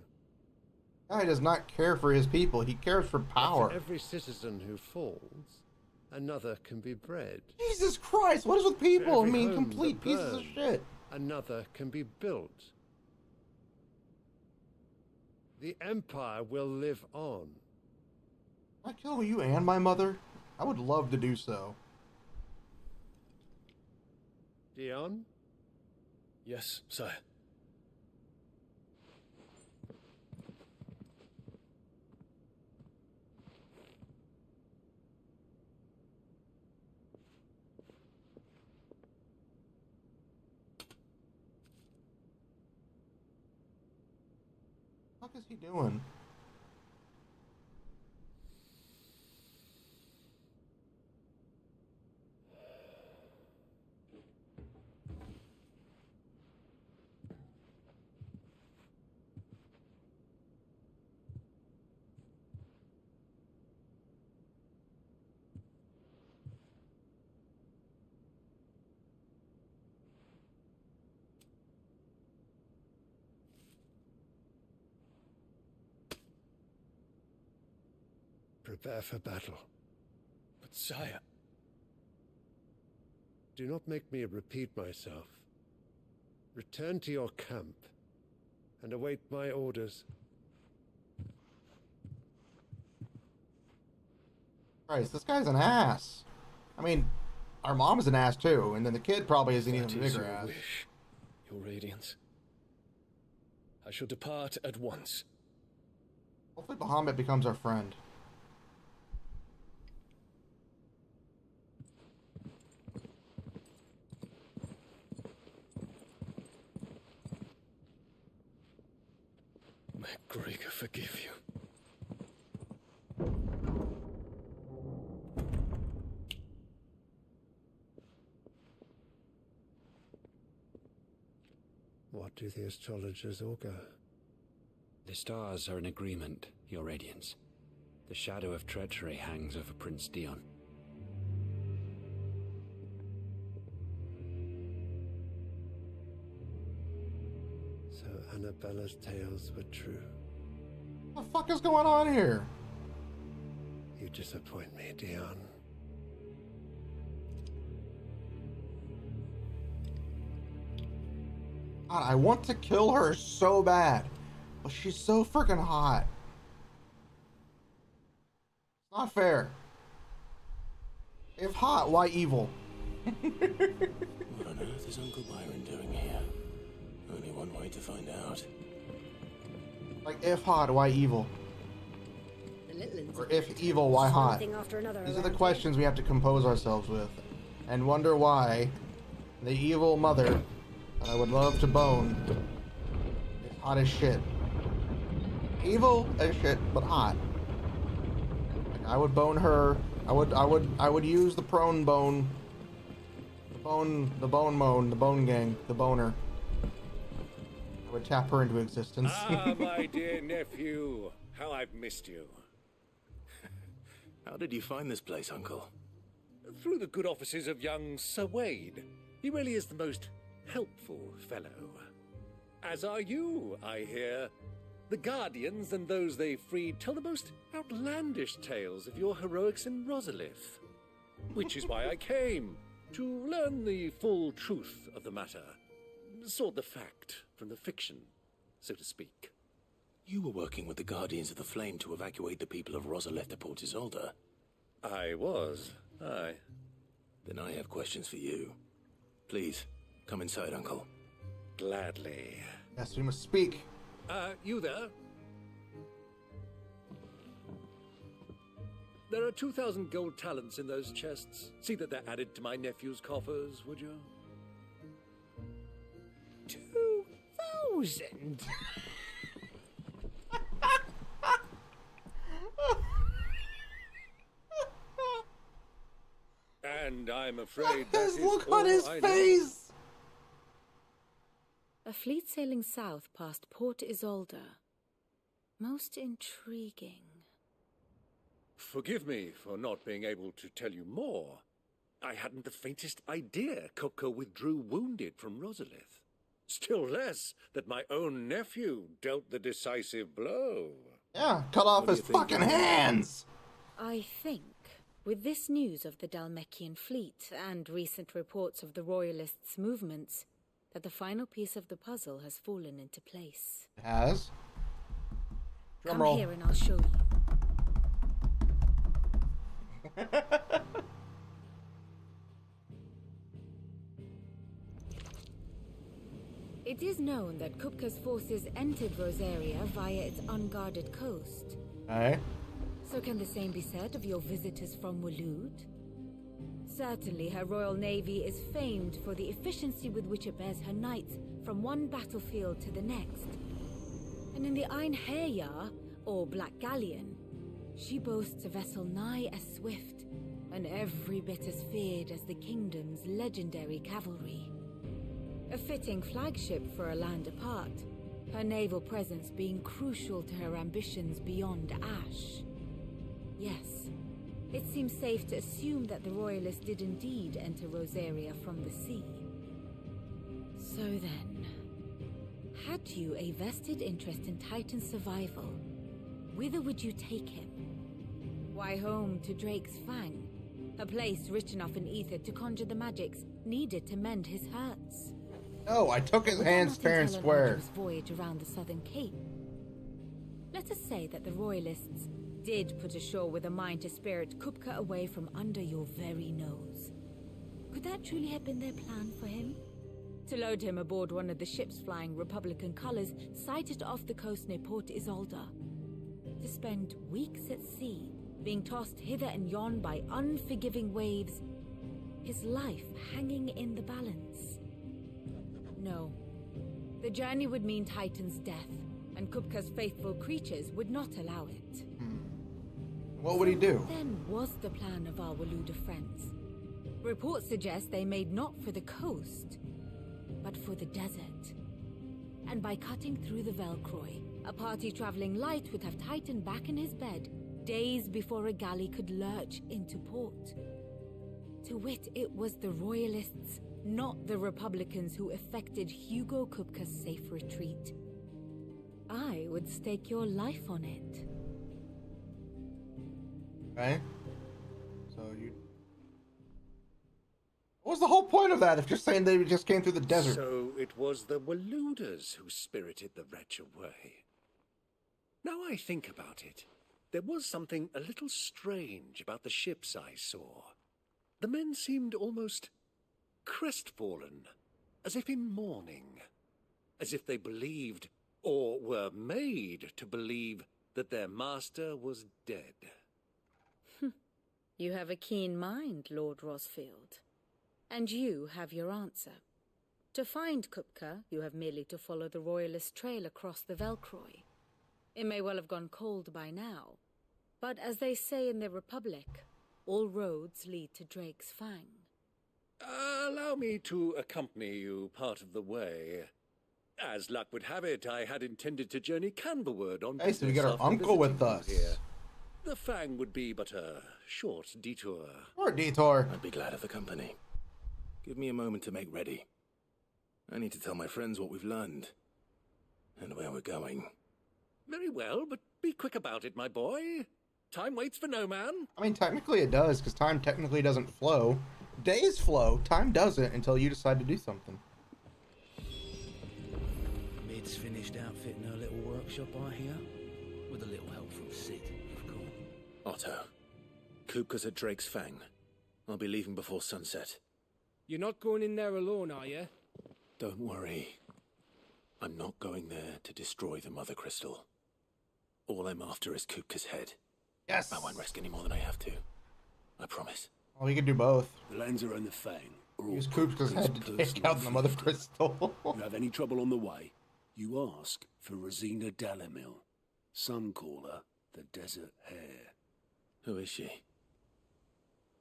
Speaker 1: Guy does not care for his people. He cares for power.
Speaker 21: For every citizen who falls, another can be bred.
Speaker 1: Jesus Christ, what is with people? I
Speaker 21: Every
Speaker 1: mean,
Speaker 21: home
Speaker 1: complete
Speaker 21: that
Speaker 1: pieces of
Speaker 21: burns,
Speaker 1: shit.
Speaker 21: Another can be built. The Empire will live on.
Speaker 1: Can I kill you and my mother? I would love to do so.
Speaker 21: Dion?
Speaker 2: Yes, sire.
Speaker 1: What the fuck is he doing?
Speaker 21: Prepare for battle.
Speaker 2: But sire...
Speaker 21: Do not make me repeat myself. Return to your camp and await my orders.
Speaker 1: Christ, this guy's an ass. I mean, our mom's an ass too, and then the kid probably isn't even a
Speaker 2: That is
Speaker 1: bigger
Speaker 2: your
Speaker 1: ass.
Speaker 2: wish, Your Radiance. I shall depart at once.
Speaker 1: Hopefully Bahamut becomes our friend.
Speaker 2: May Gregor forgive you.
Speaker 21: What do the astrologers augur?
Speaker 4: The stars are in agreement, Your Radiance. The shadow of treachery hangs over Prince Dion.
Speaker 21: So Annabella's tales were true.
Speaker 1: What the fuck is going on here?
Speaker 21: You disappoint me, Dion.
Speaker 1: God, I want to kill her so bad, but she's so freaking hot. It's not fair. If hot, why evil?
Speaker 2: What on earth is Uncle Byron doing here? Only one way to find out.
Speaker 1: Like, if hot, why evil? Or if evil, why hot? These are the questions we have to compose ourselves with. And wonder why the evil mother that I would love to bone is hot as shit. Evil as shit, but hot. Like, I would bone her. I would use the prone bone. The bone gang, the boner. would tap her into existence.
Speaker 15: Ah, my dear nephew, how I've missed you.
Speaker 5: How did you find this place, Uncle?
Speaker 15: Through the good offices of young Sir Wade. He really is the most helpful fellow. As are you, I hear. The Guardians and those they freed tell the most outlandish tales of your heroics in Rosalith. Which is why I came, to learn the full truth of the matter. Sort the fact from the fiction, so to speak.
Speaker 5: You were working with the Guardians of the Flame to evacuate the people of Rosalith to Port Isolde.
Speaker 15: I was, aye.
Speaker 5: Then I have questions for you. Please, come inside, Uncle.
Speaker 15: Gladly.
Speaker 1: Yes, we must speak.
Speaker 15: You there? There are 2,000 gold talents in those chests. See that they're added to my nephew's coffers, would you?
Speaker 8: 2,000?
Speaker 15: And I'm afraid that
Speaker 1: His
Speaker 15: is
Speaker 1: look
Speaker 15: all
Speaker 1: on his
Speaker 15: I know.
Speaker 1: face!
Speaker 3: A fleet sailing south past Port Isolde. Most intriguing.
Speaker 15: Forgive me for not being able to tell you more. I hadn't the faintest idea Kupka withdrew wounded from Rosalith. Still less that my own nephew dealt the decisive blow.
Speaker 1: Yeah, cut off his fucking hands!
Speaker 3: I think, with this news of the Dalmekian fleet and recent reports of the Royalists' movements, that the final piece of the puzzle has fallen into place.
Speaker 1: It has? Drum
Speaker 3: Come
Speaker 1: roll.
Speaker 3: here and I'll show you. It is known that Kupka's forces entered Rosaria via its unguarded coast.
Speaker 1: Aye.
Speaker 3: So can the same be said of your visitors from Waloed? Certainly her Royal Navy is famed for the efficiency with which it bears her knights from one battlefield to the next. And in the Einherjar, or Black Galleon, she boasts a vessel nigh as swift and every bit as feared as the kingdom's legendary cavalry. A fitting flagship for a land apart, her naval presence being crucial to her ambitions beyond Ash. Yes, it seems safe to assume that the Royalists did indeed enter Rosaria from the sea. So then, had you a vested interest in Titan's survival, whither would you take him? Why, home to Drake's Fang, a place rich enough in ether to conjure the magics needed to mend his hurts.
Speaker 1: No, I took his hands fair and square.
Speaker 3: His voyage around the Southern Cape. Let us say that the Royalists did put ashore with a mind to spirit Kupka away from under your very nose. Could that truly have been their plan for him? To load him aboard one of the ships flying Republican colors sighted off the coast near Port Isolde. To spend weeks at sea, being tossed hither and yon by unforgiving waves, his life hanging in the balance. No. The journey would mean Titan's death, and Kupka's faithful creatures would not allow it.
Speaker 1: What would he do?
Speaker 3: Then was the plan of our Waluda friends. Reports suggest they made not for the coast, but for the desert. And by cutting through the Velcroy, a party traveling light would have Titan back in his bed days before a galley could lurch into port. To wit, it was the Royalists, not the Republicans, who effected Hugo Kupka's safe retreat. I would stake your life on it.
Speaker 1: Okay. So you... What was the whole point of that if you're saying they just came through the desert?
Speaker 15: So it was the Waludas who spirited the wretch away. Now I think about it, there was something a little strange about the ships I saw. The men seemed almost crestfallen, as if in mourning, as if they believed, or were made to believe, that their master was dead.
Speaker 3: You have a keen mind, Lord Rosfield. And you have your answer. To find Kupka, you have merely to follow the Royalist trail across the Velcroy. It may well have gone cold by now, but as they say in the Republic, all roads lead to Drake's Fang.
Speaker 15: Allow me to accompany you part of the way. As luck would have it, I had intended to journey Canberward on
Speaker 1: Hey, so we got
Speaker 15: business
Speaker 1: our
Speaker 15: after
Speaker 1: uncle with
Speaker 15: visiting you
Speaker 1: us.
Speaker 15: here. The Fang would be but a short detour.
Speaker 1: Or detour.
Speaker 5: I'd be glad of the company. Give me a moment to make ready. I need to tell my friends what we've learned. And where we're going.
Speaker 15: Very well, but be quick about it, my boy. Time waits for no man.
Speaker 1: I mean, technically it does, because time technically doesn't flow. Days flow, time doesn't until you decide to do something.
Speaker 13: Mid's finished outfitting her little workshop, I hear. With a little help from Sid, of course.
Speaker 5: Otto. Kupka's at Drake's Fang. I'll be leaving before sunset.
Speaker 11: You're not going in there alone, are you?
Speaker 5: Don't worry. I'm not going there to destroy the Mother Crystal. All I'm after is Kupka's head.
Speaker 1: Yes!
Speaker 5: I won't risk any more than I have to. I promise.
Speaker 1: Well, we can do both.
Speaker 9: The Lancer and the Fang are all
Speaker 1: Use Kupka's head to take out the Mother Crystal.
Speaker 9: You have any trouble on the way, you ask for Rosina Dalamil. Some call her the Desert Hare.
Speaker 5: Who is she?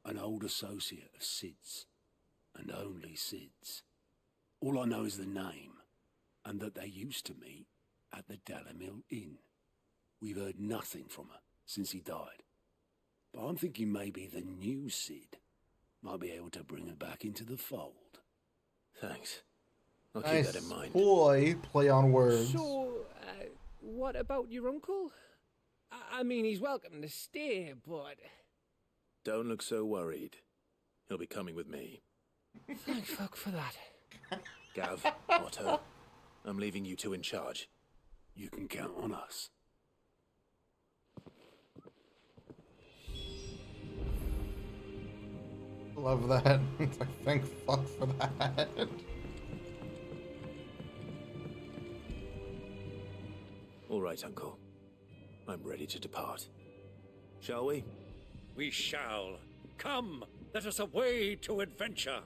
Speaker 9: An old associate of Sid's, and only Sid's. All I know is the name, and that they used to meet at the Dalamil Inn. We've heard nothing from her since he died. But I'm thinking maybe the new Sid might be able to bring her back into the fold.
Speaker 5: Thanks. I'll keep
Speaker 1: Nice
Speaker 5: that in mind.
Speaker 1: boy, play on words.
Speaker 11: So, what about your uncle? I mean, he's welcome to stay, but...
Speaker 5: Don't look so worried. He'll be coming with me.
Speaker 11: Thank fuck for that.
Speaker 5: Gav, Otto, I'm leaving you two in charge.
Speaker 9: You can count on us.
Speaker 1: Love that. It's like, thank fuck for that.
Speaker 5: All right, Uncle. I'm ready to depart. Shall we?
Speaker 15: We shall. Come, let us away to adventure.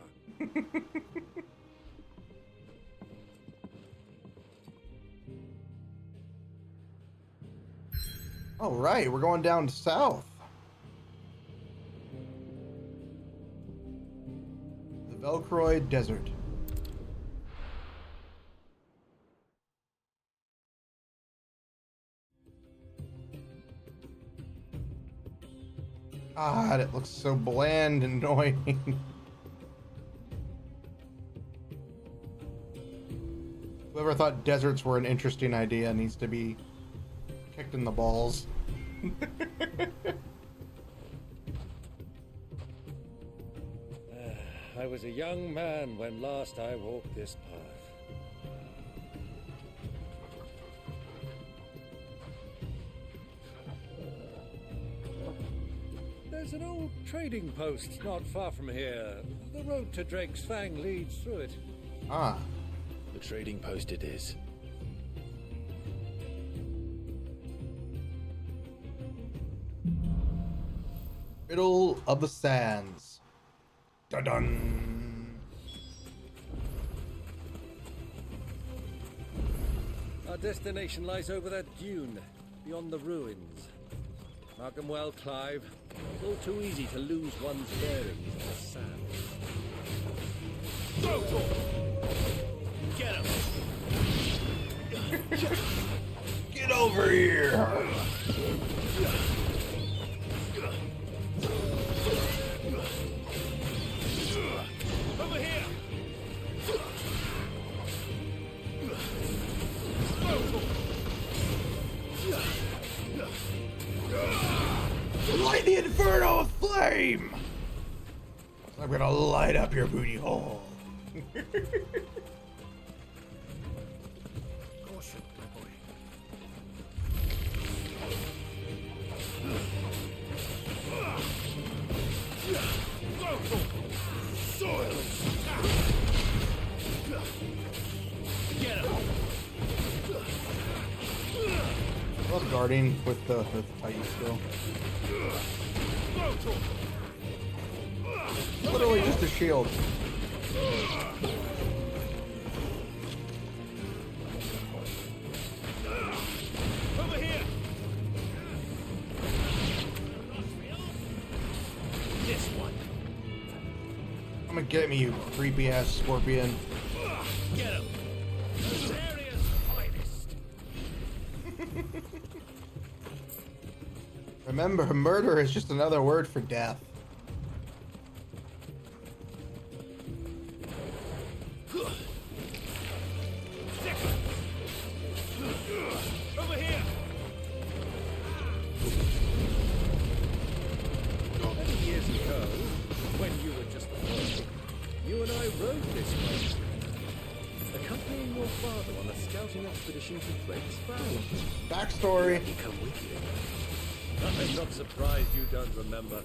Speaker 1: All right, we're going down south. The Velcroid Desert. God, it looks so bland and annoying. Whoever thought deserts were an interesting idea needs to be kicked in the balls.
Speaker 15: I was a young man when last I walked this path. There's an old trading post not far from here. The road to Drake's Fang leads through it.
Speaker 1: Ah.
Speaker 5: The trading post it is.
Speaker 1: Middle of the Sands. Dun-dun.
Speaker 15: Our destination lies over that dune, beyond the ruins. Mark 'em well, Clive. It's all too easy to lose one's bearings in the sand.
Speaker 9: Get him!
Speaker 1: Get over here!
Speaker 9: Over here!
Speaker 1: Light the inferno of flame! I'm gonna light up your booty hole.
Speaker 13: Caution, my boy.
Speaker 9: Get him!
Speaker 1: I love guarding with the Titan skill. Literally just a shield.
Speaker 9: Over here! This one.
Speaker 1: Come and get me, you creepy ass scorpion.
Speaker 9: Get him! This area
Speaker 1: Remember, murder is just another word for death.
Speaker 15: Over here! Many years ago, when you were just a boy, you and I rode this way, accompanying your father on a scouting expedition to Drake's Valley.
Speaker 1: Backstory.
Speaker 15: He come with you. I'm not surprised you don't remember.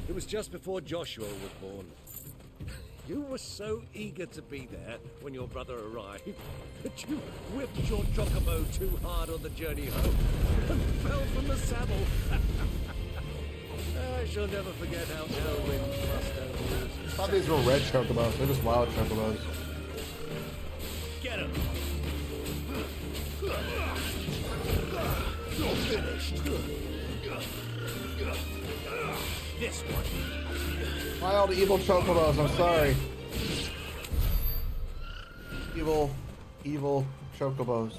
Speaker 15: It was just before Joshua was born. You were so eager to be there when your brother arrived that you whipped your chocobo too hard on the journey home and fell from the saddle. I shall never forget how Elwyn must have
Speaker 1: I thought these were red chocobos. They're just wild chocobos.
Speaker 15: Get him! You're finished. This one.
Speaker 1: Wild evil chocobos, I'm sorry. Evil chocobos.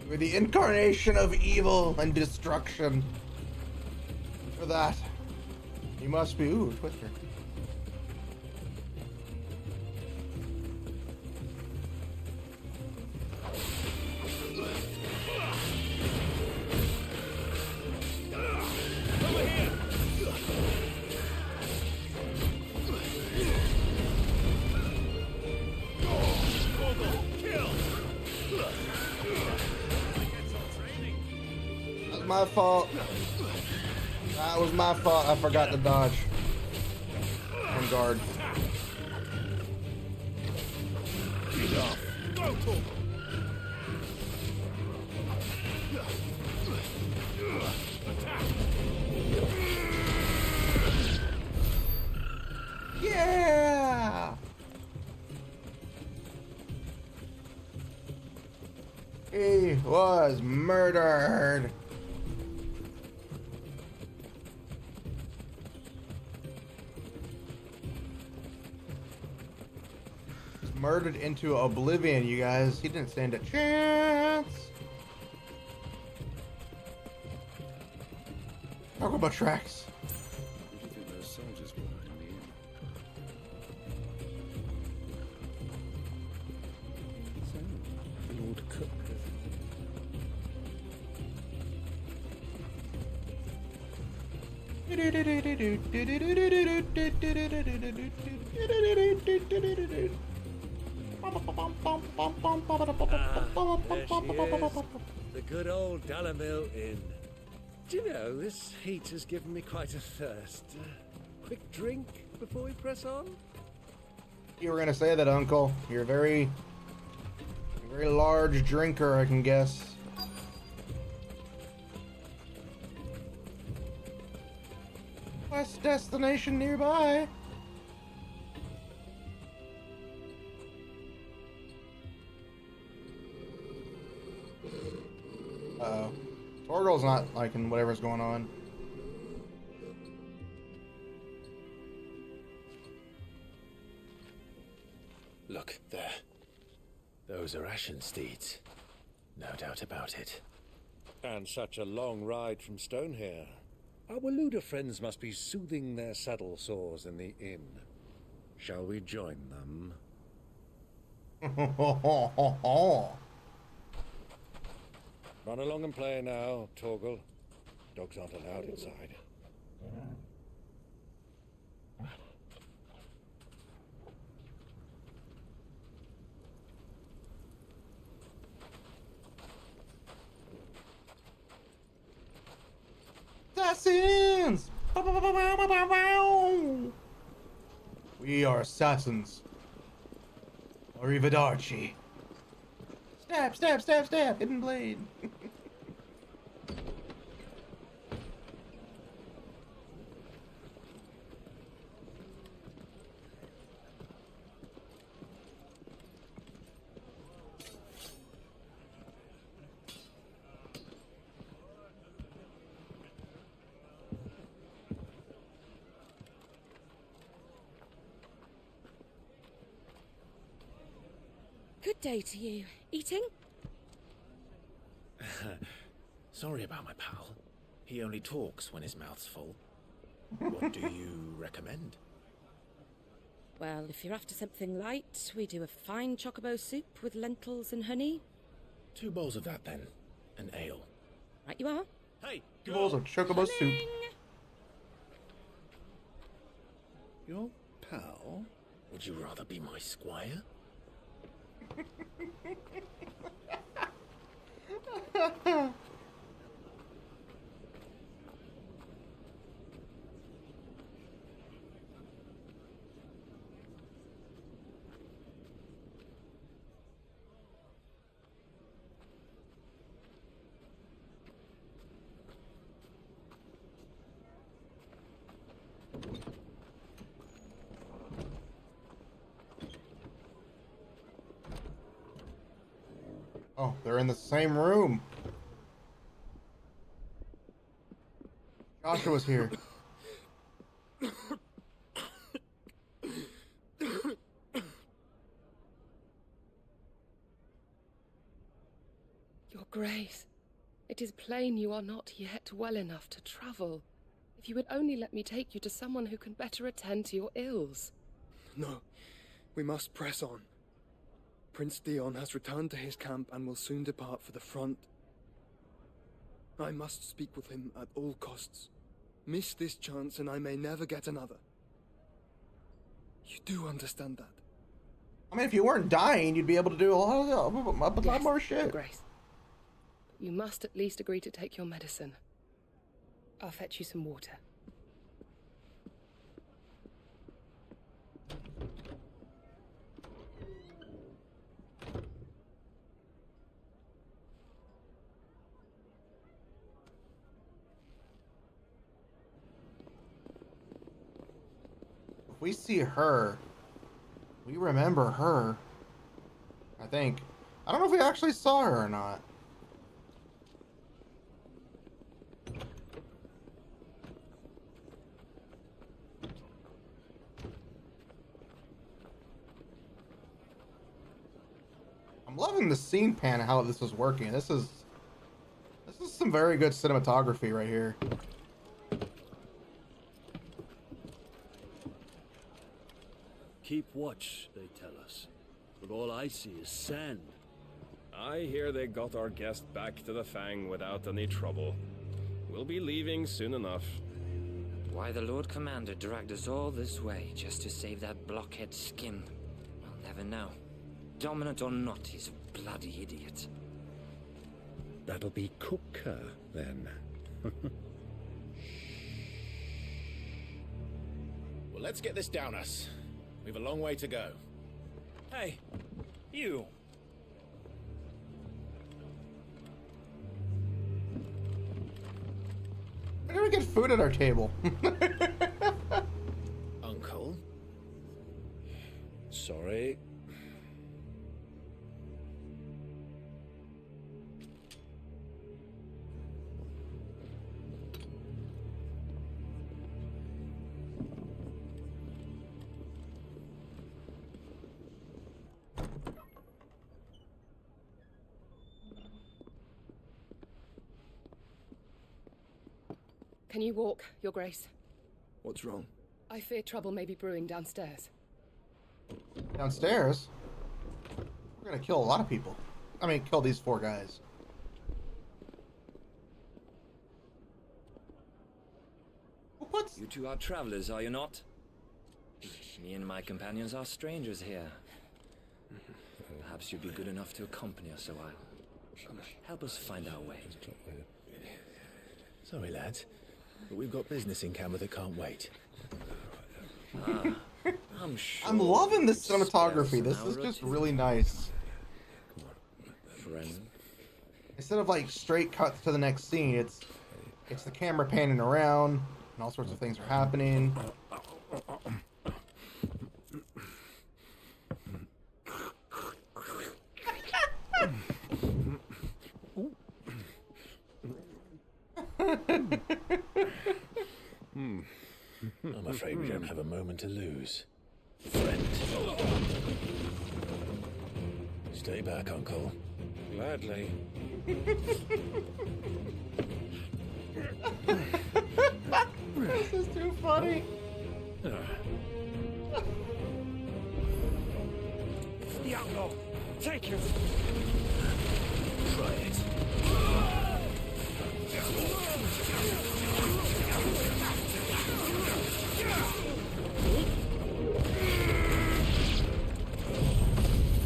Speaker 1: We're the incarnation of evil and destruction. For that, you must be. Ooh, Twister. My fault. That was my fault. I forgot to dodge. And guard. Yeah! He was murdered. Murdered into oblivion, you guys. He didn't stand a chance. Talk about tracks.
Speaker 4: Who do you think those soldiers were in the inn? So, Lord Cook.
Speaker 15: There she is. The good old Dalamil Inn. Do you know, this heat has given me quite a thirst. Quick drink before we press on?
Speaker 1: You were gonna say that, Uncle. You're a very large drinker, I can guess. Quest destination nearby. Uh-oh. Torgal's not liking whatever's going on.
Speaker 5: Look, there. Those are Ashen steeds. No doubt about it.
Speaker 15: And such a long ride from Stonehair. Our Waluda friends must be soothing their saddle sores in the inn. Shall we join them? Run along and play now, Torgal. Dogs aren't allowed inside.
Speaker 1: Assassins! We are assassins. Arrivederci. Stab, stab, stab, stab. Hidden blade.
Speaker 3: Good day to you. Eating?
Speaker 5: Sorry about my pal. He only talks when his mouth's full. What do you recommend?
Speaker 6: Well, if you're after something light, we do a fine chocobo soup with lentils and honey.
Speaker 5: 2 bowls of that, then. An ale.
Speaker 6: Right you are.
Speaker 8: Hey,
Speaker 1: 2 bowls of chocobo soup.
Speaker 5: Your pal? Would you rather be my squire?
Speaker 1: Oh, they're in the same room. Joshua's here.
Speaker 7: Your Grace, it is plain you are not yet well enough to travel. If you would only let me take you to someone who can better attend to your ills.
Speaker 22: No, we must press on. Prince Dion has returned to his camp and will soon depart for the front. I must speak with him at all costs. Miss this chance and I may never get another. You do understand that?
Speaker 1: I mean, if you weren't dying, you'd be able to do a lot more shit.
Speaker 7: Your Grace. You must at least agree to take your medicine. I'll fetch you some water.
Speaker 1: If we see her, we remember her. I think. I don't know if we actually saw her or not. I'm loving the scene pan and how this is working. This is some very good cinematography right here.
Speaker 9: Keep watch, they tell us. But all I see is sand.
Speaker 23: I hear they got our guest back to the Fang without any trouble. We'll be leaving soon enough.
Speaker 24: Why the Lord Commander dragged us all this way just to save that blockhead's skin, I'll never know. Dominant or not, he's a bloody idiot.
Speaker 25: That'll be Cooker, then.
Speaker 5: Well, let's get this down us. We've a long way to go.
Speaker 8: Hey, you.
Speaker 1: Where do we get food at our table?
Speaker 5: Uncle?
Speaker 9: Sorry.
Speaker 7: Can you walk, Your Grace?
Speaker 22: What's wrong?
Speaker 7: I fear trouble may be brewing downstairs.
Speaker 1: Downstairs? We're gonna kill a lot of people. I mean, kill these 4 guys.
Speaker 24: You two are travelers, are you not? Me and my companions are strangers here. Perhaps you'd be good enough to accompany us a while. Help us find our way.
Speaker 5: Sorry, lads, but we've got business in camera that can't wait.
Speaker 24: I'm sure.
Speaker 1: I'm loving this cinematography. This is just really nice.
Speaker 24: Friend.
Speaker 1: Instead of like straight cuts to the next scene, it's the camera panning around and all sorts of things are happening.
Speaker 5: I'm afraid we don't have a moment to lose. Friend. Stay back, Uncle.
Speaker 23: Gladly.
Speaker 1: This is too funny.
Speaker 15: The outlaw! Take it!
Speaker 5: Try it.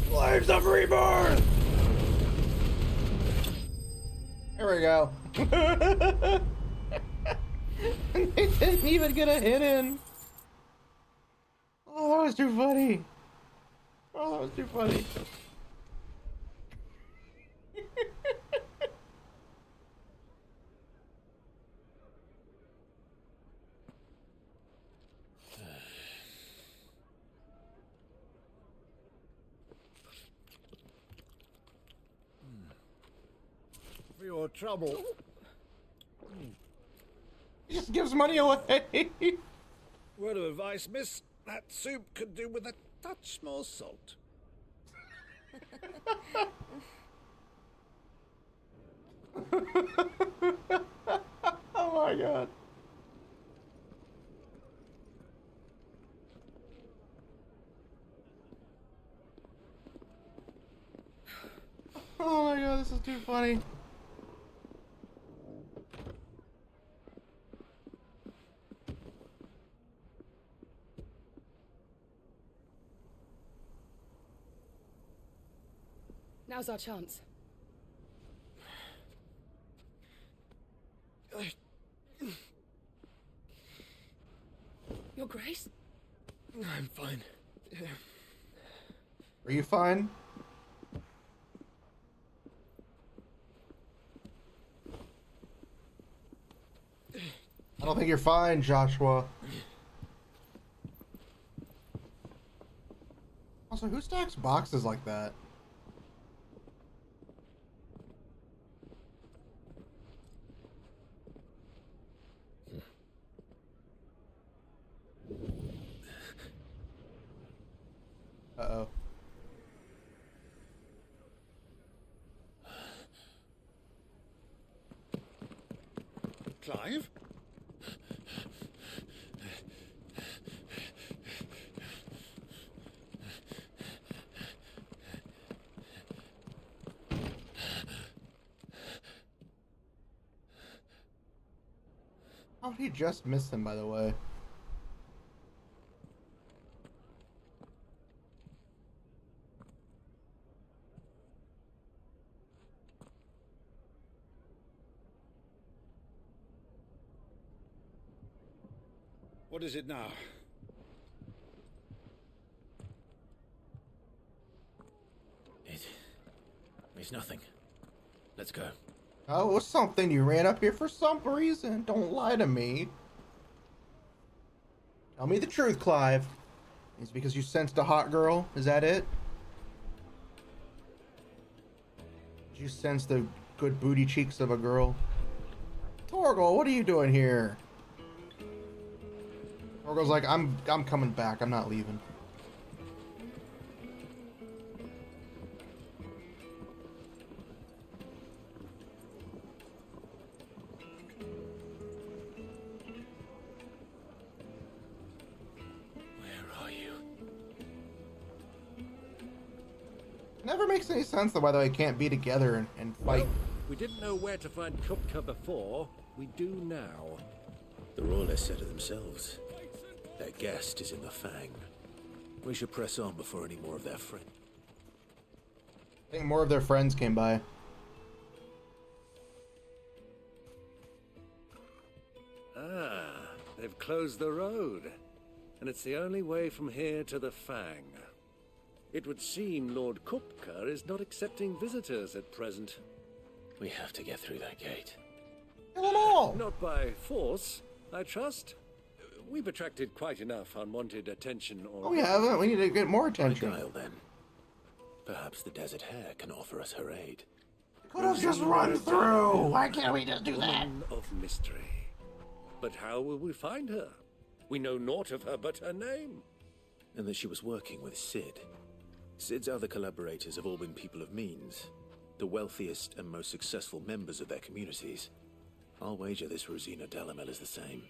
Speaker 1: Flames of Rebirth! There we go. They didn't even get a hit in. Oh, that was too funny. Oh, that was too funny.
Speaker 15: For your trouble.
Speaker 1: He just gives money away.
Speaker 15: Word of advice, miss. That soup could do with a touch more salt.
Speaker 1: Oh my god. Oh my god, this is too funny.
Speaker 7: Now's our chance. Your Grace?
Speaker 15: I'm fine.
Speaker 1: Are you fine? I don't think you're fine, Joshua. Also, who stacks boxes like that? Uh-oh.
Speaker 15: Clive?
Speaker 1: How did he just miss him, by the way?
Speaker 15: What is it now?
Speaker 5: It's nothing. Let's go.
Speaker 1: Oh, it was something. You ran up here for some reason. Don't lie to me. Tell me the truth, Clive. It's because you sensed a hot girl? Is that it? Did you sense the good booty cheeks of a girl? Torgal, what are you doing here? Torgal's like, I'm coming back. I'm not leaving. Never makes any sense the why they can't be together and fight.
Speaker 15: Well, we didn't know where to find Kupka before. We do now.
Speaker 5: The Royalists said it themselves. Their guest is in the Fang. We should press on before any more of their friends.
Speaker 1: I think more of their friends came by.
Speaker 15: Ah, they've closed the road. And it's the only way from here to the Fang. It would seem Lord Kupka is not accepting visitors at present.
Speaker 5: We have to get through that gate.
Speaker 1: Kill them all!
Speaker 15: Not by force, I trust. We've attracted quite enough unwanted attention already.
Speaker 1: Oh, we haven't. We need to get more attention.
Speaker 5: Guile, then. Perhaps the Desert Hare can offer us her aid.
Speaker 1: Could have just run through. Why can't we just do that?
Speaker 15: Woman of mystery. But how will we find her? We know naught of her but her name.
Speaker 5: And that she was working with Sid. Sid's other collaborators have all been people of means, the wealthiest and most successful members of their communities. I'll wager this Rosina Delamel is the same.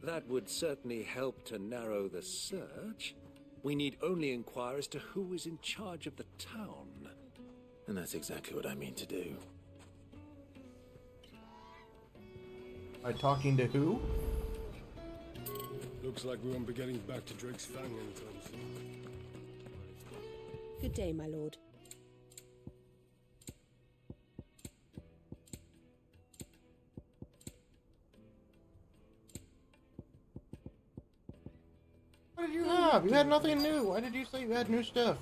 Speaker 15: That would certainly help to narrow the search. We need only inquire as to who is in charge of the town.
Speaker 5: And that's exactly what I mean to do.
Speaker 1: By talking to who?
Speaker 9: Looks like we won't be getting back to Drake's Fang anytime soon.
Speaker 6: Good day, my lord.
Speaker 1: What did you have? You had nothing new. Why did you say you had new stuff?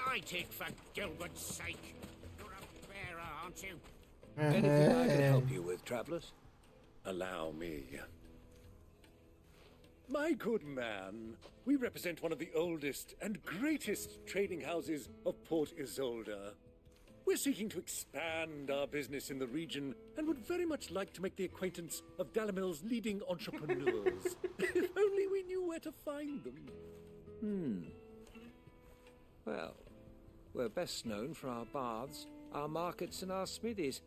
Speaker 2: Light it, for Gilbert's sake. You're a bearer, aren't you?
Speaker 15: Anything I can help you with, travelers? Allow me. My good man, we represent one of the oldest and greatest trading houses of Port Isolde. We're seeking to expand our business in the region and would very much like to make the acquaintance of Dalamel's leading entrepreneurs. If only we knew where to find them.
Speaker 12: Well, we're best known for our baths, our markets, and our smithies.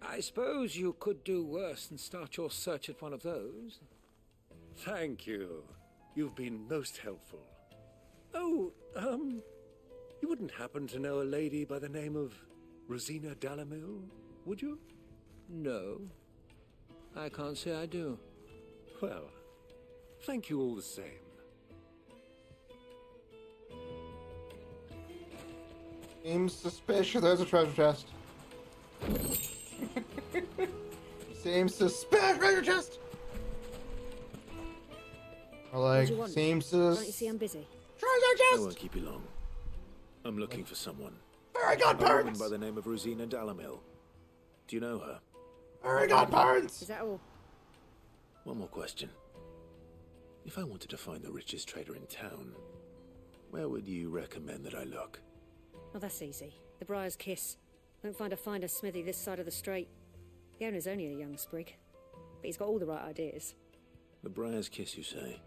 Speaker 12: I suppose you could do worse than start your search at one of those.
Speaker 15: Thank you. You've been most helpful. Oh, you wouldn't happen to know a lady by the name of Rosina Delamel, would you?
Speaker 12: No, I can't say I do.
Speaker 15: Well, thank you all the same.
Speaker 1: Seems suspicious. There's a treasure chest. Seems suspicious. Treasure chest. Or like, seems sus.
Speaker 6: Don't you see I'm busy?
Speaker 1: Treasure chest.
Speaker 5: I won't keep you long. I'm looking for someone.
Speaker 1: Very good,
Speaker 5: A woman
Speaker 1: parents.
Speaker 5: by the name of Rosina Delamel. Do you know her?
Speaker 1: Very good, parents.
Speaker 6: Is that all?
Speaker 5: One more question. If I wanted to find the richest trader in town, where would you recommend that I look?
Speaker 6: Oh, that's easy. The Briar's Kiss. Won't find a finer smithy this side of the strait. The owner's only a young sprig, but he's got all the right ideas.
Speaker 5: The Briar's Kiss, you say?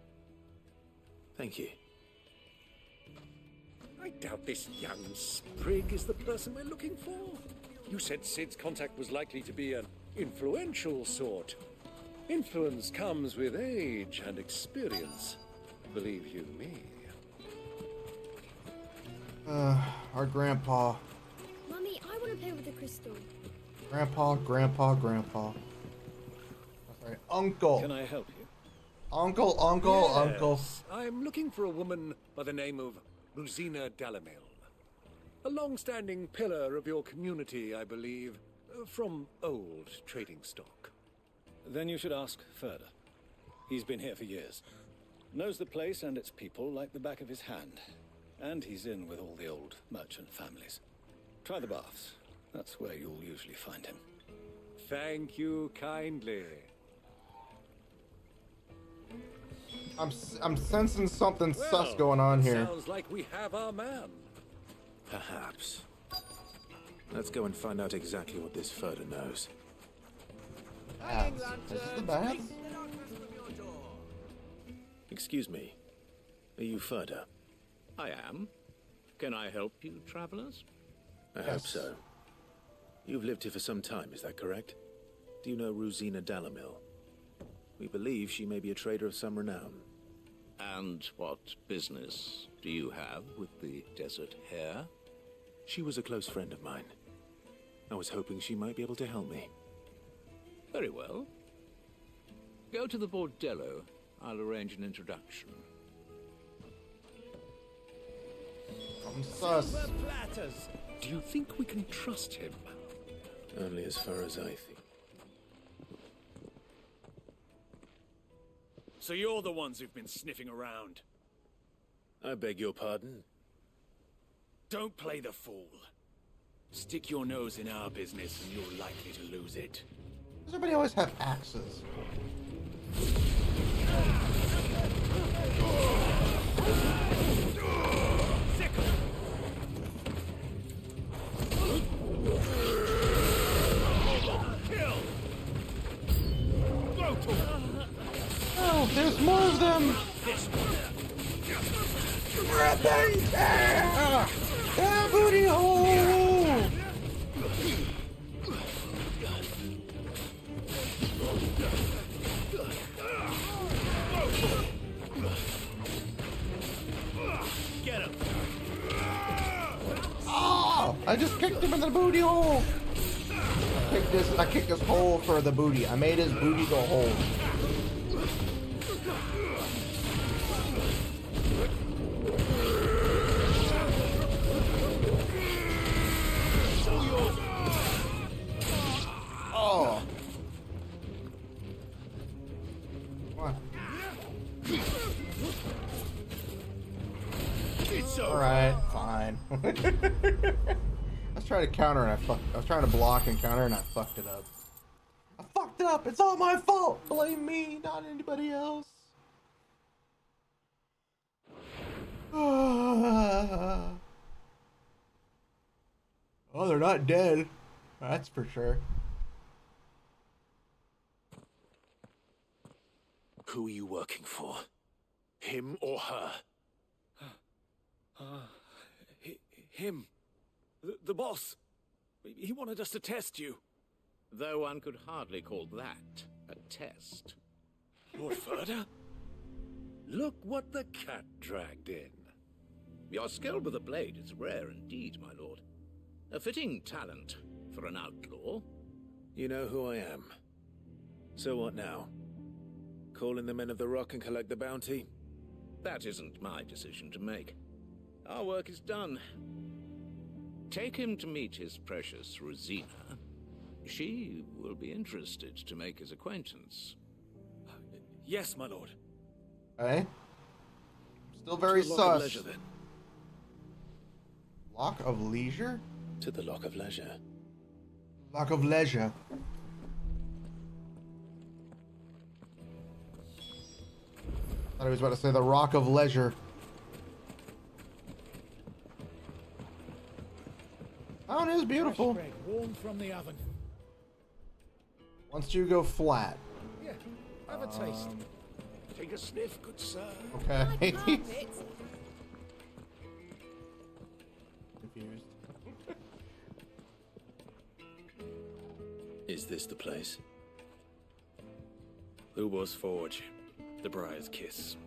Speaker 5: Thank you.
Speaker 15: I doubt this young sprig is the person we're looking for. You said Sid's contact was likely to be an influential sort. Influence comes with age and experience, believe you me.
Speaker 1: Our grandpa.
Speaker 6: Mummy, I want to play with the crystal.
Speaker 1: Grandpa. Sorry, uncle.
Speaker 15: Can I help you?
Speaker 1: Uncle.
Speaker 15: Yes, I'm looking for a woman by the name of Rosina Delamel. A long-standing pillar of your community, I believe, from old trading stock.
Speaker 14: Then you should ask Furder. He's been here for years. Knows the place and its people like the back of his hand. And he's in with all the old merchant families. Try the baths. That's where you'll usually find him.
Speaker 15: Thank you kindly.
Speaker 1: I'm sensing something sus going on here.
Speaker 15: Sounds like we have our man.
Speaker 5: Perhaps. Let's go and find out exactly what this Furder knows.
Speaker 1: Is this the bath?
Speaker 5: Excuse me. Are you Furder?
Speaker 16: I am. Can I help you, travelers?
Speaker 5: I hope so. You've lived here for some time, is that correct? Do you know Rosina Delamel? We believe she may be a trader of some renown.
Speaker 16: And what business do you have with the desert hare?
Speaker 5: She was a close friend of mine. I was hoping she might be able to help me.
Speaker 16: Very well. Go to the bordello. I'll arrange an introduction.
Speaker 1: Sus.
Speaker 15: Silver platters. Do you think we can trust him?
Speaker 5: Only as far as I think.
Speaker 15: So you're the ones who've been sniffing around.
Speaker 5: I beg your pardon?
Speaker 15: Don't play the fool. Stick your nose in our business and you're likely to lose it.
Speaker 1: Does everybody always have axes? Oh, there's more of them! Yeah, booty hole! I just kicked him in the booty hole. I kicked his hole for the booty. I made his booty go hole. Oh. What? Alright, fine. I was trying to counter and I was trying to block and counter and I fucked it up. I fucked it up! It's all my fault! Blame me, not anybody else. Oh, they're not dead. That's for sure.
Speaker 9: Who are you working for? Him or her?
Speaker 15: Him. The boss. He wanted us to test you.
Speaker 16: Though one could hardly call that a test.
Speaker 9: Lord Furder? Look what the cat dragged in.
Speaker 16: Your skill with a blade is rare indeed, my lord. A fitting talent for an outlaw.
Speaker 5: You know who I am. So what now? Call in the Men of the Rock and collect the bounty?
Speaker 16: That isn't my decision to make. Our work is done. Take him to meet his precious Rosina. She will be interested to make his acquaintance.
Speaker 15: Yes, my lord.
Speaker 1: Okay. Still very
Speaker 5: To the Lock of
Speaker 1: sus.
Speaker 5: Leisure, then.
Speaker 1: Lock of Leisure?
Speaker 5: To the Lock of Leisure.
Speaker 1: Lock of Leisure. I thought he was about to say the Rock of Leisure. Oh, it is beautiful.
Speaker 9: Fresh bread, warm from the oven.
Speaker 1: Once you go flat.
Speaker 9: Yeah, have a taste. Take a sniff, good sir.
Speaker 1: Okay. Confused.
Speaker 5: Is this the place?
Speaker 4: Lubor's Forge. The Briar's Kiss.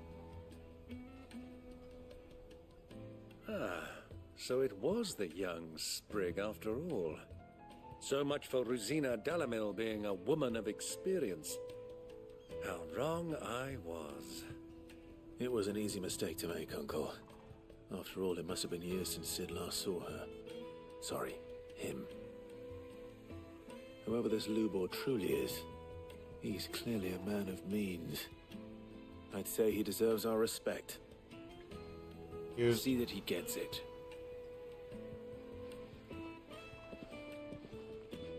Speaker 9: So it was the young sprig after all. So much for Rosina Delamil being a woman of experience. How wrong I was.
Speaker 5: It was an easy mistake to make, Uncle. After all, it must have been years since Sid last saw her. Sorry, him. Whoever this Lubor truly is, he's clearly a man of means. I'd say he deserves our respect.
Speaker 4: See that he gets it.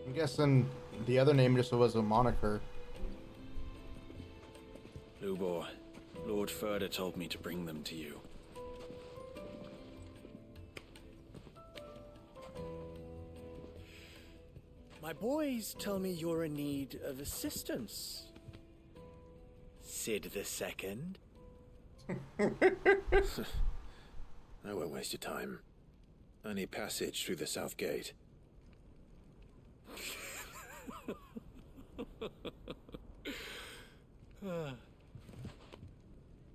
Speaker 1: I'm guessing the other name just was a moniker.
Speaker 4: Lubor, Lord Furder told me to bring them to you.
Speaker 8: My boys tell me you're in need of assistance. Sid the Second.
Speaker 5: I won't waste your time. I need passage through the south gate.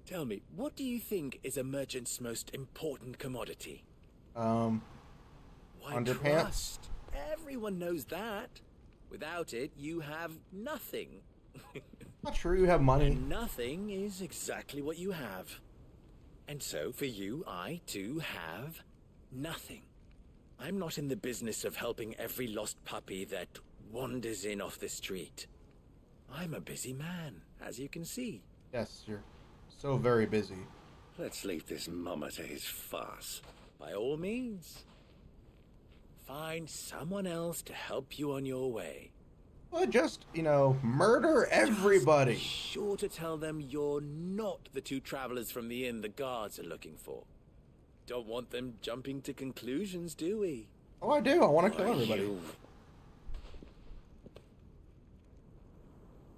Speaker 8: Tell me, what do you think is a merchant's most important commodity?
Speaker 1: Why, underpants?
Speaker 8: Trust. Everyone knows that. Without it, you have nothing.
Speaker 1: Not true, you have money.
Speaker 8: And nothing is exactly what you have. And so, for you, I, too, have nothing. I'm not in the business of helping every lost puppy that wanders in off the street. I'm a busy man, as you can see.
Speaker 1: Yes, you're so very busy.
Speaker 9: Let's leave this mummer to his farce.
Speaker 8: By all means. Find someone else to help you on your way.
Speaker 1: Well, just, murder everybody.
Speaker 8: Just be sure to tell them you're not the two travelers from the inn the guards are looking for. Don't want them jumping to conclusions, do we?
Speaker 1: Oh, I do. I want to kill everybody.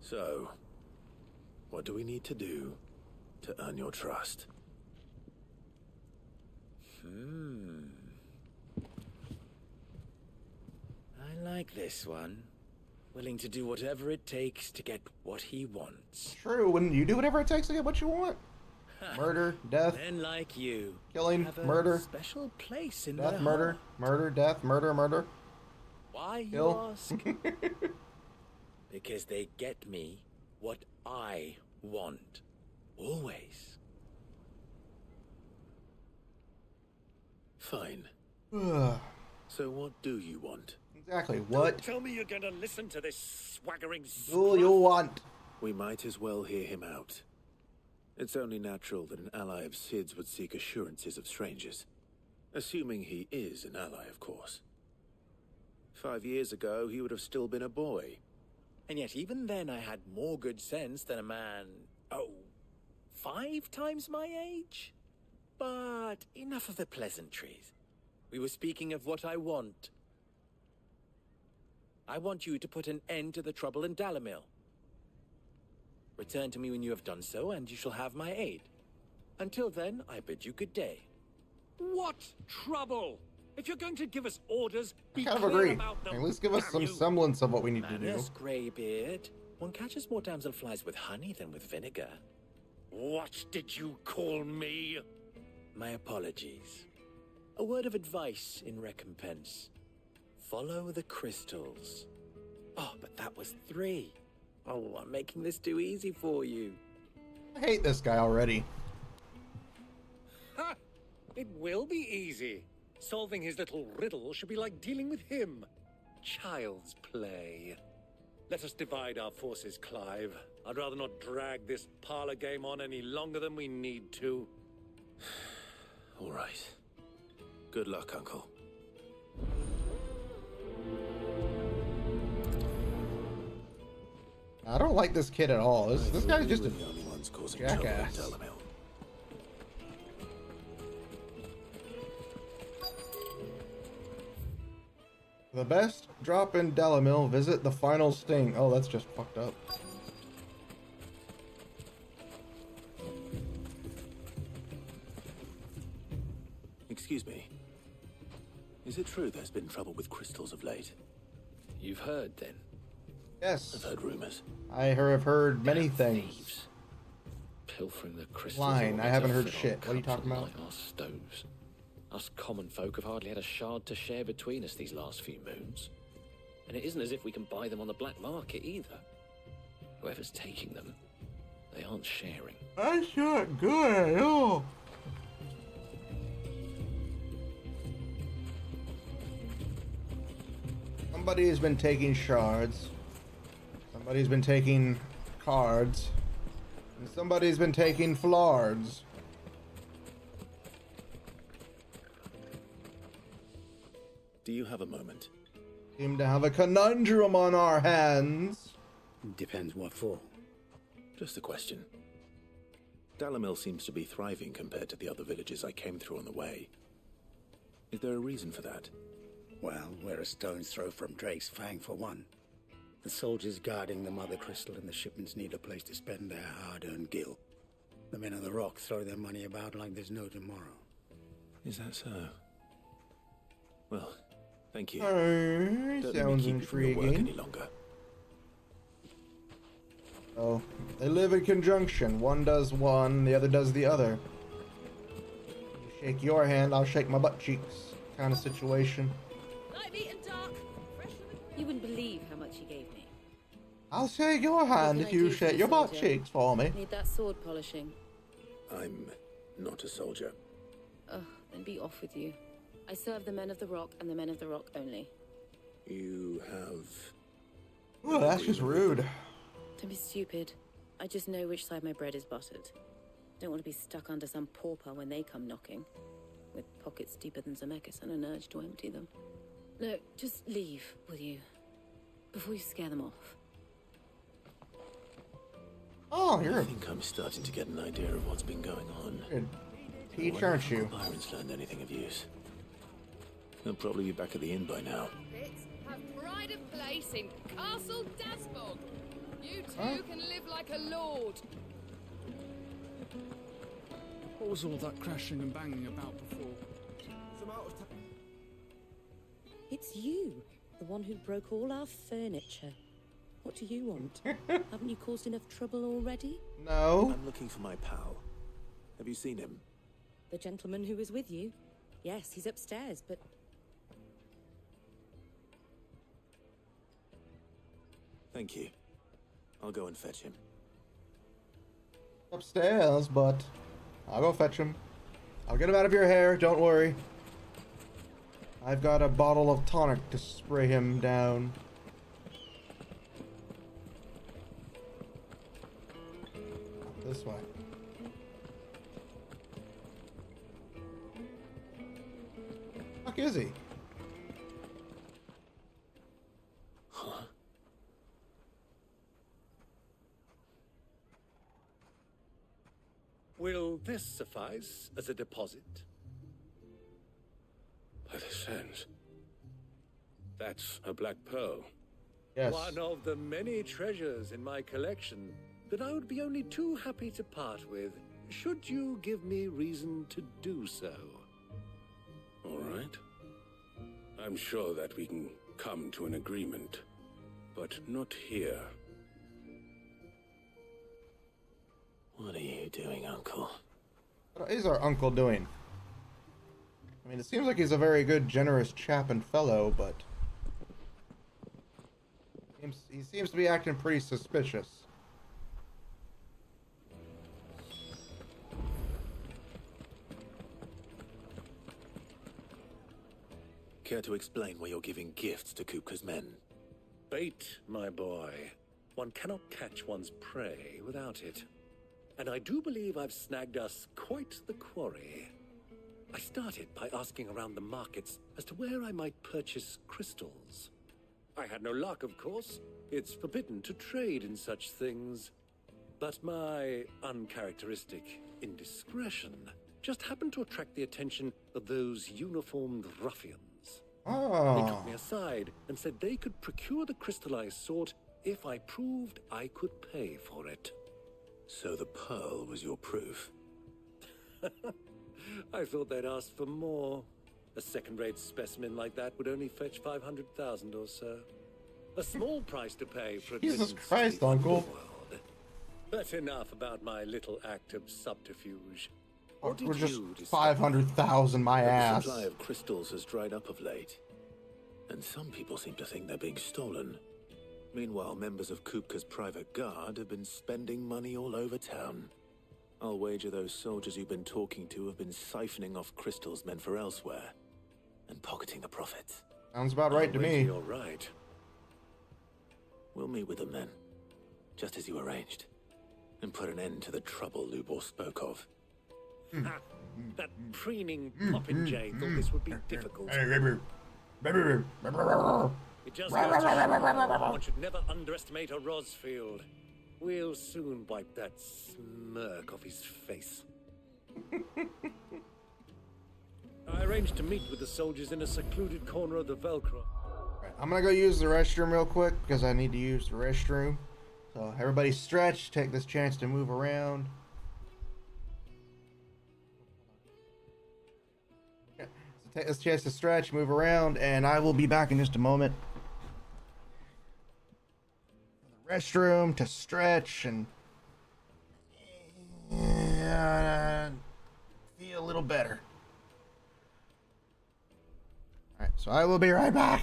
Speaker 5: So, what do we need to do to earn your trust?
Speaker 8: I like this one. Willing to do whatever it takes to get what he wants.
Speaker 1: True, wouldn't you do whatever it takes to get what you want? Murder, death,
Speaker 24: Men like you
Speaker 1: killing,
Speaker 24: have a
Speaker 1: murder,
Speaker 24: special place in
Speaker 1: death,
Speaker 24: my
Speaker 1: murder,
Speaker 24: heart.
Speaker 1: murder, death, murder, murder.
Speaker 24: Why, you
Speaker 1: Kill.
Speaker 24: ask? Because they get me what I want. Always.
Speaker 5: Fine.
Speaker 1: Ugh.
Speaker 5: So what do you want?
Speaker 1: Exactly. What
Speaker 15: Don't tell me you're going to listen to this swaggering
Speaker 1: do you want?
Speaker 5: We might as well hear him out. It's only natural that an ally of Sid's would seek assurances of strangers. Assuming he is an ally, of course. 5 years ago, he would have still been a boy.
Speaker 24: And yet even then I had more good sense than a man, 5 times my age? But enough of the pleasantries. We were speaking of what I want. I want you to put an end to the trouble in Dalamil. Return to me when you have done so, and you shall have my aid. Until then, I bid you good day.
Speaker 15: What trouble? If you're going to give us orders, be
Speaker 1: I kind
Speaker 15: clear
Speaker 1: of agree.
Speaker 15: about them.
Speaker 1: At least give us
Speaker 15: Damn
Speaker 1: some
Speaker 15: you.
Speaker 1: semblance of what we need to do.
Speaker 24: Manners, Greybeard. One catches more damselflies with honey than with vinegar.
Speaker 15: What did you call me?
Speaker 24: My apologies. A word of advice in recompense. Follow the crystals. Oh, but that was 3. Oh, I'm making this too easy for you.
Speaker 1: I hate this guy already.
Speaker 15: Ha! It will be easy. Solving his little riddle should be like dealing with him. Child's play. Let us divide our forces, Clive. I'd rather not drag this parlor game on any longer than we need to.
Speaker 5: All right. Good luck, Uncle.
Speaker 1: I don't like this kid at all. This guy's just a
Speaker 5: the only ones causing trouble in
Speaker 1: jackass.
Speaker 5: Dalamil.
Speaker 1: The best drop in Dalamil, visit the final sting. Oh, that's just fucked up.
Speaker 5: Excuse me. Is it true there's been trouble with crystals of late?
Speaker 11: You've heard, then?
Speaker 1: Yes.
Speaker 5: I've heard rumors.
Speaker 1: I have heard many things.
Speaker 11: Thieves. Pilfering the crystals.
Speaker 1: Line.
Speaker 11: all
Speaker 1: I haven't
Speaker 11: to
Speaker 1: heard
Speaker 11: fill our
Speaker 1: shit. What are you
Speaker 11: cups
Speaker 1: talking
Speaker 11: and
Speaker 1: about?
Speaker 11: light our stoves. Us common folk have hardly had a shard to share between us these last few moons. And it isn't as if we can buy them on the black market either. Whoever's taking them, they aren't sharing.
Speaker 1: That's not good at all. Somebody has been taking shards. Somebody's been taking cards. And somebody's been taking flards.
Speaker 5: Do you have a moment?
Speaker 1: Seem to have a conundrum on our hands.
Speaker 13: Depends what for.
Speaker 5: Just a question. Dalamil seems to be thriving compared to the other villages I came through on the way. Is there a reason for that?
Speaker 13: Well, we're a stone's throw from Drake's Fang for one. The soldiers guarding the Mother Crystal and the shipments need a place to spend their hard-earned gil. The men of the Rock throw their money about like there's no tomorrow.
Speaker 5: Is that so? Well, thank you.
Speaker 1: Sounds
Speaker 5: Don't let me keep you from your work
Speaker 1: intriguing.
Speaker 5: any longer.
Speaker 1: Oh, they live in conjunction. One does one, the other does the other. You shake your hand, I'll shake my butt cheeks. Kind of situation.
Speaker 3: I've eaten dark. You wouldn't believe how much he gave me.
Speaker 1: I'll shake your hand if you shake your butt cheeks for me.
Speaker 3: Need that sword polishing.
Speaker 5: I'm not a soldier.
Speaker 3: Ugh, then be off with you. I serve the men of the Rock and the men of the Rock only.
Speaker 5: You have...
Speaker 1: Ooh, that's just rude.
Speaker 3: Don't be stupid. I just know which side my bread is buttered. Don't want to be stuck under some pauper when they come knocking. With pockets deeper than Zemeckis and an urge to empty them. No, just leave, will you? Before you scare them off.
Speaker 1: Oh,
Speaker 5: I think I'm starting to get an idea of what's been going on.
Speaker 1: Peach, aren't you?
Speaker 5: Byron's learned anything of use. He'll probably be back at the inn by now.
Speaker 7: Have pride of place in Castle Dasbog. You too can live like a lord.
Speaker 10: What was all that crashing and banging about before?
Speaker 6: It's you, the one who broke all our furniture. What do you want? Haven't you caused enough trouble already?
Speaker 1: No.
Speaker 5: I'm looking for my pal. Have you seen him?
Speaker 17: The gentleman who was with you? Yes, he's upstairs, but...
Speaker 5: Thank you. I'll go and fetch him.
Speaker 1: Upstairs, but I'll go fetch him. I'll get him out of your hair, don't worry. I've got a bottle of tonic to spray him down. This way. Fuck is he?
Speaker 5: Huh?
Speaker 15: Will this suffice as a deposit?
Speaker 9: By the sands. That's a black pearl.
Speaker 1: Yes.
Speaker 15: One of the many treasures in my collection that I would be only too happy to part with, should you give me reason to do so.
Speaker 9: All right. I'm sure that we can come to an agreement, but not here.
Speaker 5: What are you doing, Uncle?
Speaker 1: What is our uncle doing? I mean, it seems like he's a very good, generous chap and fellow, but... he seems to be acting pretty suspicious.
Speaker 5: Care to explain why you're giving gifts to Kupka's men?
Speaker 15: Bait, my boy. One cannot catch one's prey without it. And I do believe I've snagged us quite the quarry. I started by asking around the markets as to where I might purchase crystals. I had no luck, of course. It's forbidden to trade in such things. But my uncharacteristic indiscretion just happened to attract the attention of those uniformed ruffians.
Speaker 1: Oh.
Speaker 15: They took me aside and said they could procure the crystal I sought if I proved I could pay for it.
Speaker 5: So the pearl was your proof?
Speaker 15: I thought they'd ask for more. A second-rate specimen like that would only fetch 500,000 or so. A small price to pay for
Speaker 1: Jesus
Speaker 15: admittance
Speaker 1: Christ,
Speaker 15: to the
Speaker 1: Uncle.
Speaker 15: underworld. But enough about my little act of subterfuge. What
Speaker 1: We're
Speaker 15: did
Speaker 1: just
Speaker 15: you decide?
Speaker 1: 500,000 my
Speaker 5: The
Speaker 1: ass.
Speaker 5: supply of crystals has dried up of late, and some people seem to think they're being stolen. Meanwhile, members of Kupka's private guard have been spending money all over town. I'll wager those soldiers you've been talking to have been siphoning off crystals meant for elsewhere, and pocketing the profits.
Speaker 1: Sounds about right to me.
Speaker 15: You're right.
Speaker 5: We'll meet with them then, just as you arranged, and put an end to the trouble Lubor spoke of.
Speaker 15: Ha! That preening popinjay thought this would be difficult. It just goes to show one should never underestimate a Rosfield. We'll soon wipe that smirk off his face. I arranged to meet with the soldiers in a secluded corner of the Velcro.
Speaker 1: Right, I'm gonna go use the restroom real quick because I need to use the restroom. So everybody stretch, take this chance to move around. Okay, so take this chance to stretch, move around, and I will be back in just a moment. The restroom to stretch and feel a little better. Alright, so I will be right back.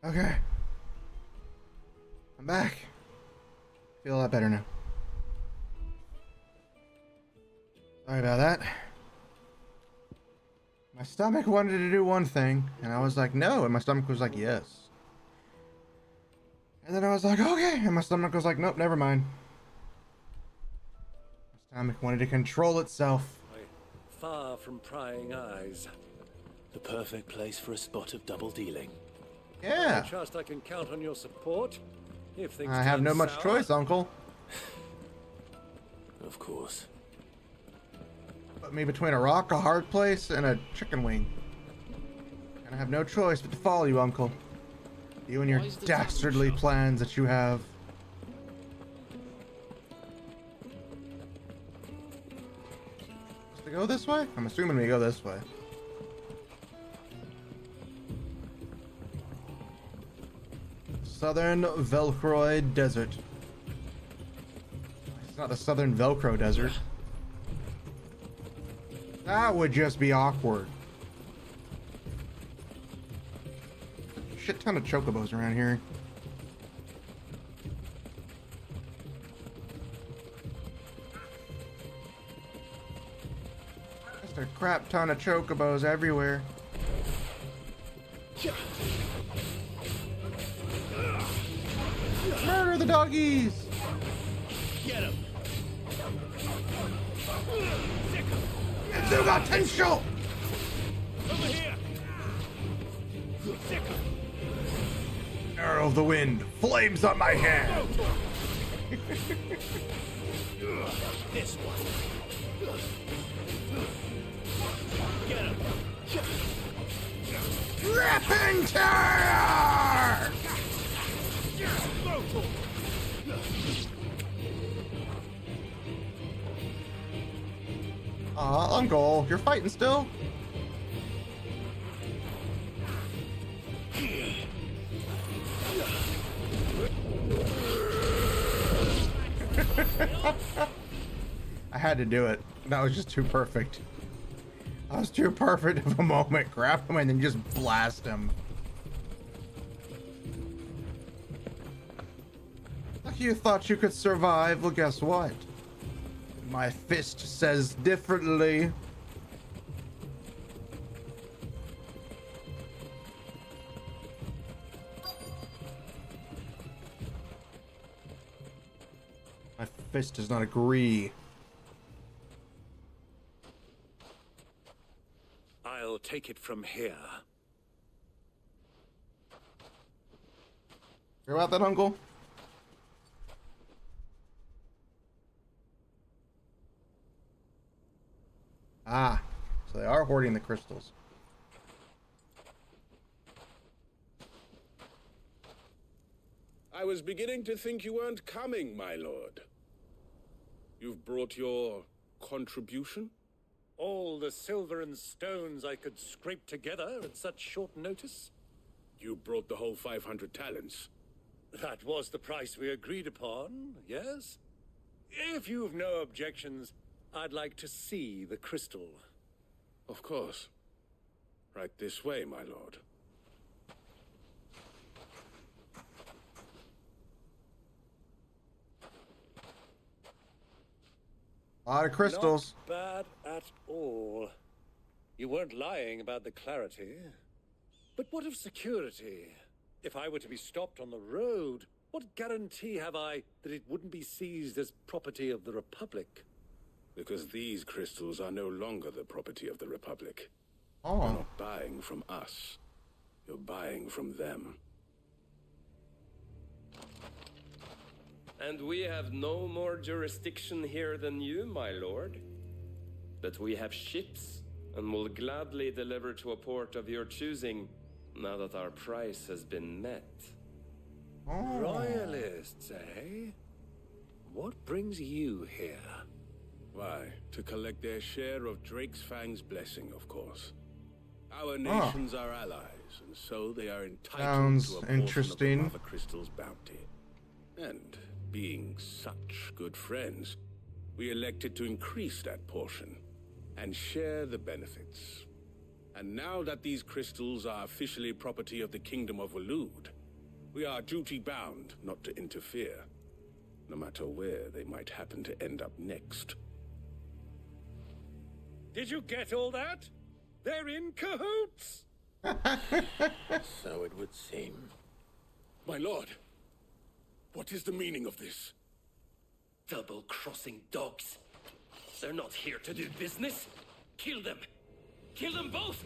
Speaker 1: Okay. I'm back. Feel a lot better now. Sorry about that. My stomach wanted to do one thing, and I was like, no, and my stomach was like, yes. And then I was like, okay, and my stomach was like, nope, never mind. My stomach wanted to control itself.
Speaker 9: Far from prying eyes. The perfect place for a spot of double dealing.
Speaker 1: Yeah.
Speaker 9: I trust I can count on your support if things
Speaker 1: I have
Speaker 9: turn
Speaker 1: no much
Speaker 9: sour.
Speaker 1: choice, Uncle.
Speaker 9: Of course.
Speaker 1: Put me between a rock, a hard place, and a chicken wing. And I have no choice but to follow you, Uncle. You and your dastardly plans that you have. Supposed to go this way? I'm assuming we go this way. Southern Velcroid Desert. It's not the Southern Velcro Desert. That would just be awkward. Shit ton of chocobos around here. Just a crap ton of chocobos everywhere. Murder the doggies!
Speaker 9: Get him!
Speaker 1: Mitsuga Tensho!
Speaker 9: Over here!
Speaker 1: Arrow of the wind, flames on my hand!
Speaker 9: This one. Get him!
Speaker 1: Ripping terror! Aw, Uncle, you're fighting still? I had to do it. That was just too perfect. That was too perfect of a moment. Grab him and then just blast him. You thought you could survive? Well, guess what? My fist says differently. My fist does not agree.
Speaker 9: I'll take it from here.
Speaker 1: Hear about that, Uncle? Ah, so they are hoarding the crystals.
Speaker 23: I was beginning to think you weren't coming, my lord. You've brought your contribution?
Speaker 15: All the silver and stones I could scrape together at such short notice?
Speaker 23: You brought the whole 500 talents.
Speaker 15: That was the price we agreed upon, yes? If you've no objections, I'd like to see the crystal.
Speaker 23: Of course. Right this way, my lord.
Speaker 1: A lot of crystals.
Speaker 15: Not bad at all. You weren't lying about the clarity. But what of security? If I were to be stopped on the road, what guarantee have I that it wouldn't be seized as property of the Republic?
Speaker 23: Because these crystals are no longer the property of the Republic.
Speaker 1: Oh.
Speaker 23: You're not buying from us. You're buying from them.
Speaker 18: And we have no more jurisdiction here than you, my lord. But we have ships, and will gladly deliver to a port of your choosing, now that our price has been met.
Speaker 12: Royalists, eh? What brings you here?
Speaker 23: Why, to collect their share of Drake's Fang's blessing, of course. Our nations are allies, and so they are entitled to a portion of the Mother Crystal's bounty. And being such good friends, we elected to increase that portion and share the benefits. And now that these crystals are officially property of the Kingdom of Waloed, we are duty-bound not to interfere, no matter where they might happen to end up next.
Speaker 15: Did you get all that? They're in cahoots!
Speaker 23: So it would seem. My lord, what is the meaning of this?
Speaker 18: Double-crossing dogs. They're not here to do business. Kill them. Kill them both!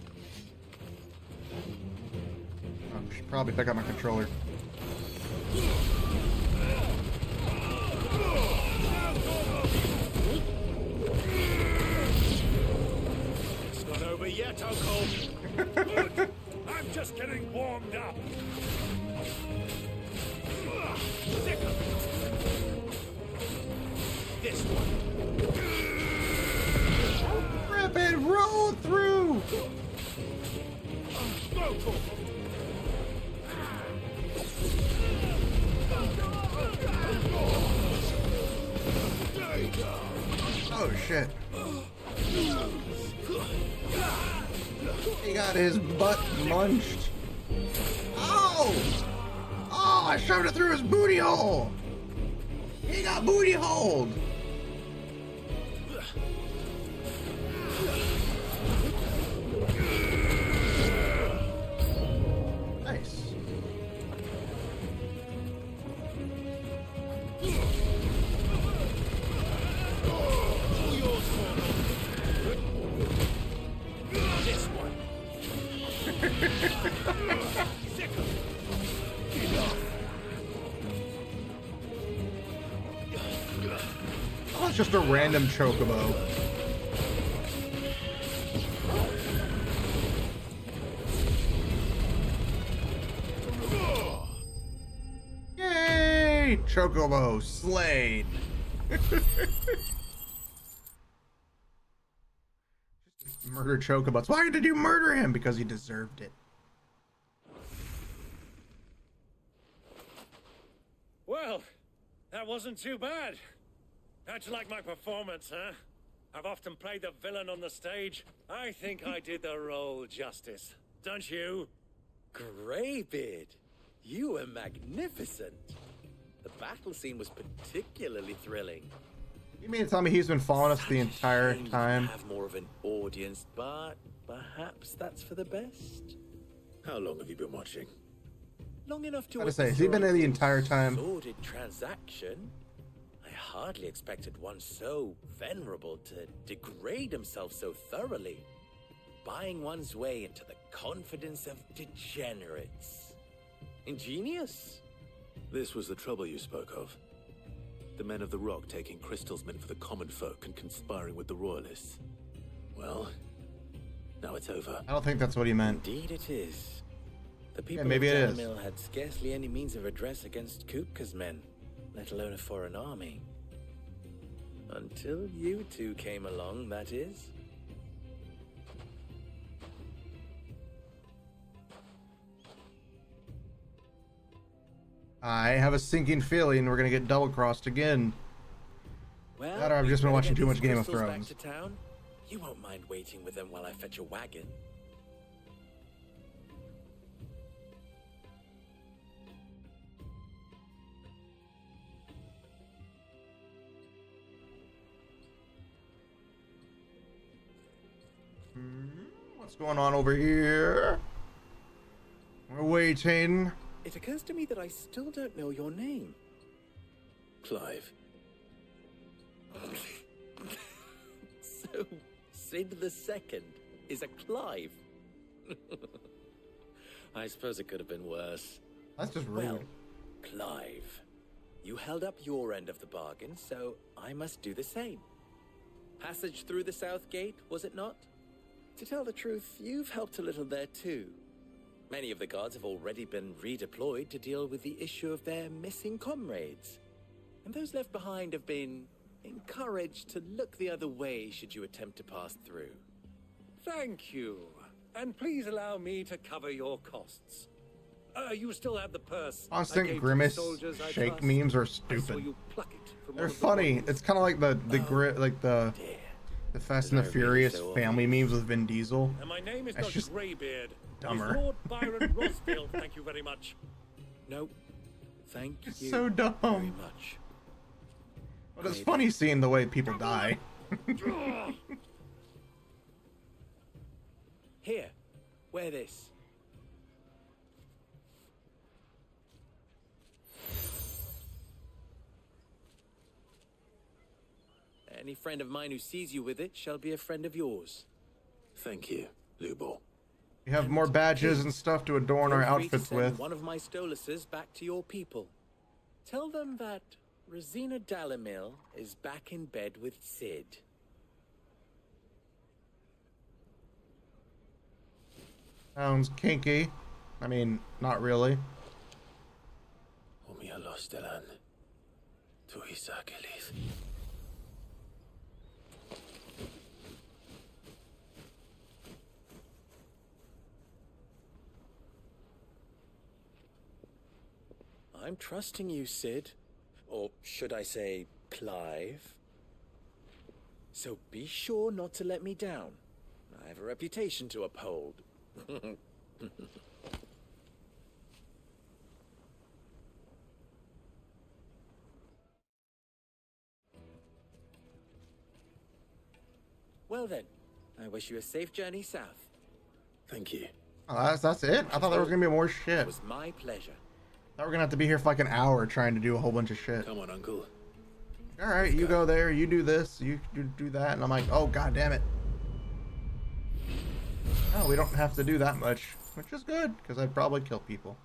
Speaker 1: I should probably pick up my controller.
Speaker 15: It's not over yet, Uncle. Good. I'm just getting warmed up. Sick of it. This one.
Speaker 1: Rip it, roll through! Oh shit. He got his butt munched. Oh! Oh, I shoved it through his booty hole! He got booty holed! Nice.
Speaker 15: This one.
Speaker 1: Oh, it's just a random chocobo. Yay! Chocobo slain. Murder chocobos. Why did you murder him? Because he deserved it.
Speaker 15: Well, that wasn't too bad. How'd you like my performance, huh? I've often played the villain on the stage. I think I did the role justice. Don't you?
Speaker 19: Greybeard, you were magnificent. The battle scene was particularly thrilling.
Speaker 1: You mean to tell me he's been following us the entire time?
Speaker 19: Have more of an audience, but perhaps that's for the best.
Speaker 5: How long have you been watching?
Speaker 19: Long enough to
Speaker 1: Has he been there the entire time?
Speaker 19: Sordid transaction. I hardly expected one so venerable to degrade himself so thoroughly, buying one's way into the confidence of degenerates. Ingenious.
Speaker 5: This was the trouble you spoke of. The men of the Rock taking crystals meant for the common folk and conspiring with the royalists. Well, now it's over.
Speaker 1: I don't think that's what he meant.
Speaker 19: Indeed it is. The people
Speaker 1: maybe
Speaker 19: of
Speaker 1: it is.
Speaker 19: Danamil had scarcely any means of redress against Kupka's men, let alone a foreign army. Until you two came along, that is.
Speaker 1: I have a sinking feeling we're gonna get double-crossed again.
Speaker 19: Well,
Speaker 1: That or I've just been watching too much Game of
Speaker 19: crystals
Speaker 1: Thrones.
Speaker 19: Back to town? You won't mind waiting with them while I fetch a wagon.
Speaker 1: What's going on over here? We're waiting.
Speaker 19: It occurs to me that I still don't know your name.
Speaker 5: Clive.
Speaker 19: So, Sid the Second is a Clive. I suppose it could have been worse.
Speaker 1: That's just rude.
Speaker 19: Well, Clive, You held up your end of the bargain, so I must do the same. Passage through the South Gate, was it not? To tell the truth, you've helped a little there too. Many of the guards have already been redeployed to deal with the issue of their missing comrades. And those left behind have been encouraged to look the other way should you attempt to pass through.
Speaker 15: Thank you. And please allow me to cover your costs. You still have the purse.
Speaker 1: Constant grimace shake memes are stupid. They're funny. It's kind of like the Fast and the Furious family memes with Vin Diesel.
Speaker 15: And my name is
Speaker 1: That's
Speaker 15: not
Speaker 1: just
Speaker 15: Greybeard.
Speaker 1: dumber.
Speaker 15: It's Lord Byron Rosfield, thank you very much.
Speaker 19: No, thank you.
Speaker 1: It's so dumb.
Speaker 19: Very much.
Speaker 1: But it's funny seeing the way people die.
Speaker 19: Here, wear this. Any friend of mine who sees you with it shall be a friend of yours.
Speaker 5: Thank you, Lubor.
Speaker 1: We have more badges and stuff to adorn our
Speaker 19: Feel free to
Speaker 1: outfits
Speaker 19: send
Speaker 1: with.
Speaker 19: one of my Stoluses back to your people. Tell them that Rosina Dalamil is back in bed with Sid.
Speaker 1: Sounds kinky. I mean, not really.
Speaker 19: I'm trusting you, Sid. Or should I say, Clive. So be sure not to let me down. I have a reputation to uphold. Well then, I wish you a safe journey south.
Speaker 5: Thank you.
Speaker 1: Oh, that's it? I thought there was gonna be more shit.
Speaker 19: It was my pleasure.
Speaker 1: I thought we're gonna have to be here for like an hour trying to do a whole bunch of shit.
Speaker 5: Come on, Uncle.
Speaker 1: Alright, you go there, you do this, you do that, and I'm like, oh god damn it. Oh, we don't have to do that much, which is good, because I'd probably kill people.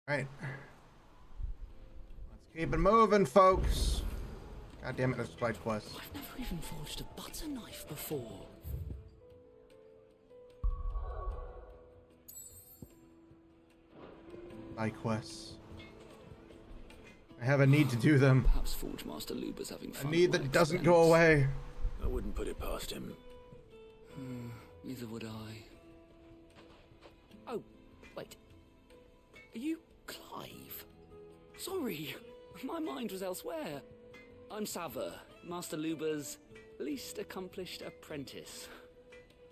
Speaker 1: Alright. Let's keep it moving, folks. God damn it, that's side quest.
Speaker 2: I've never even forged a butter knife before.
Speaker 1: Side quests. I have a need to do them.
Speaker 2: Perhaps Forge Master Luber's having fun.
Speaker 1: A need that doesn't go away.
Speaker 5: I wouldn't put it past him.
Speaker 2: Neither would I. Oh, wait. Are you Clive? Sorry, my mind was elsewhere. I'm Sava, Master Luber's least accomplished apprentice.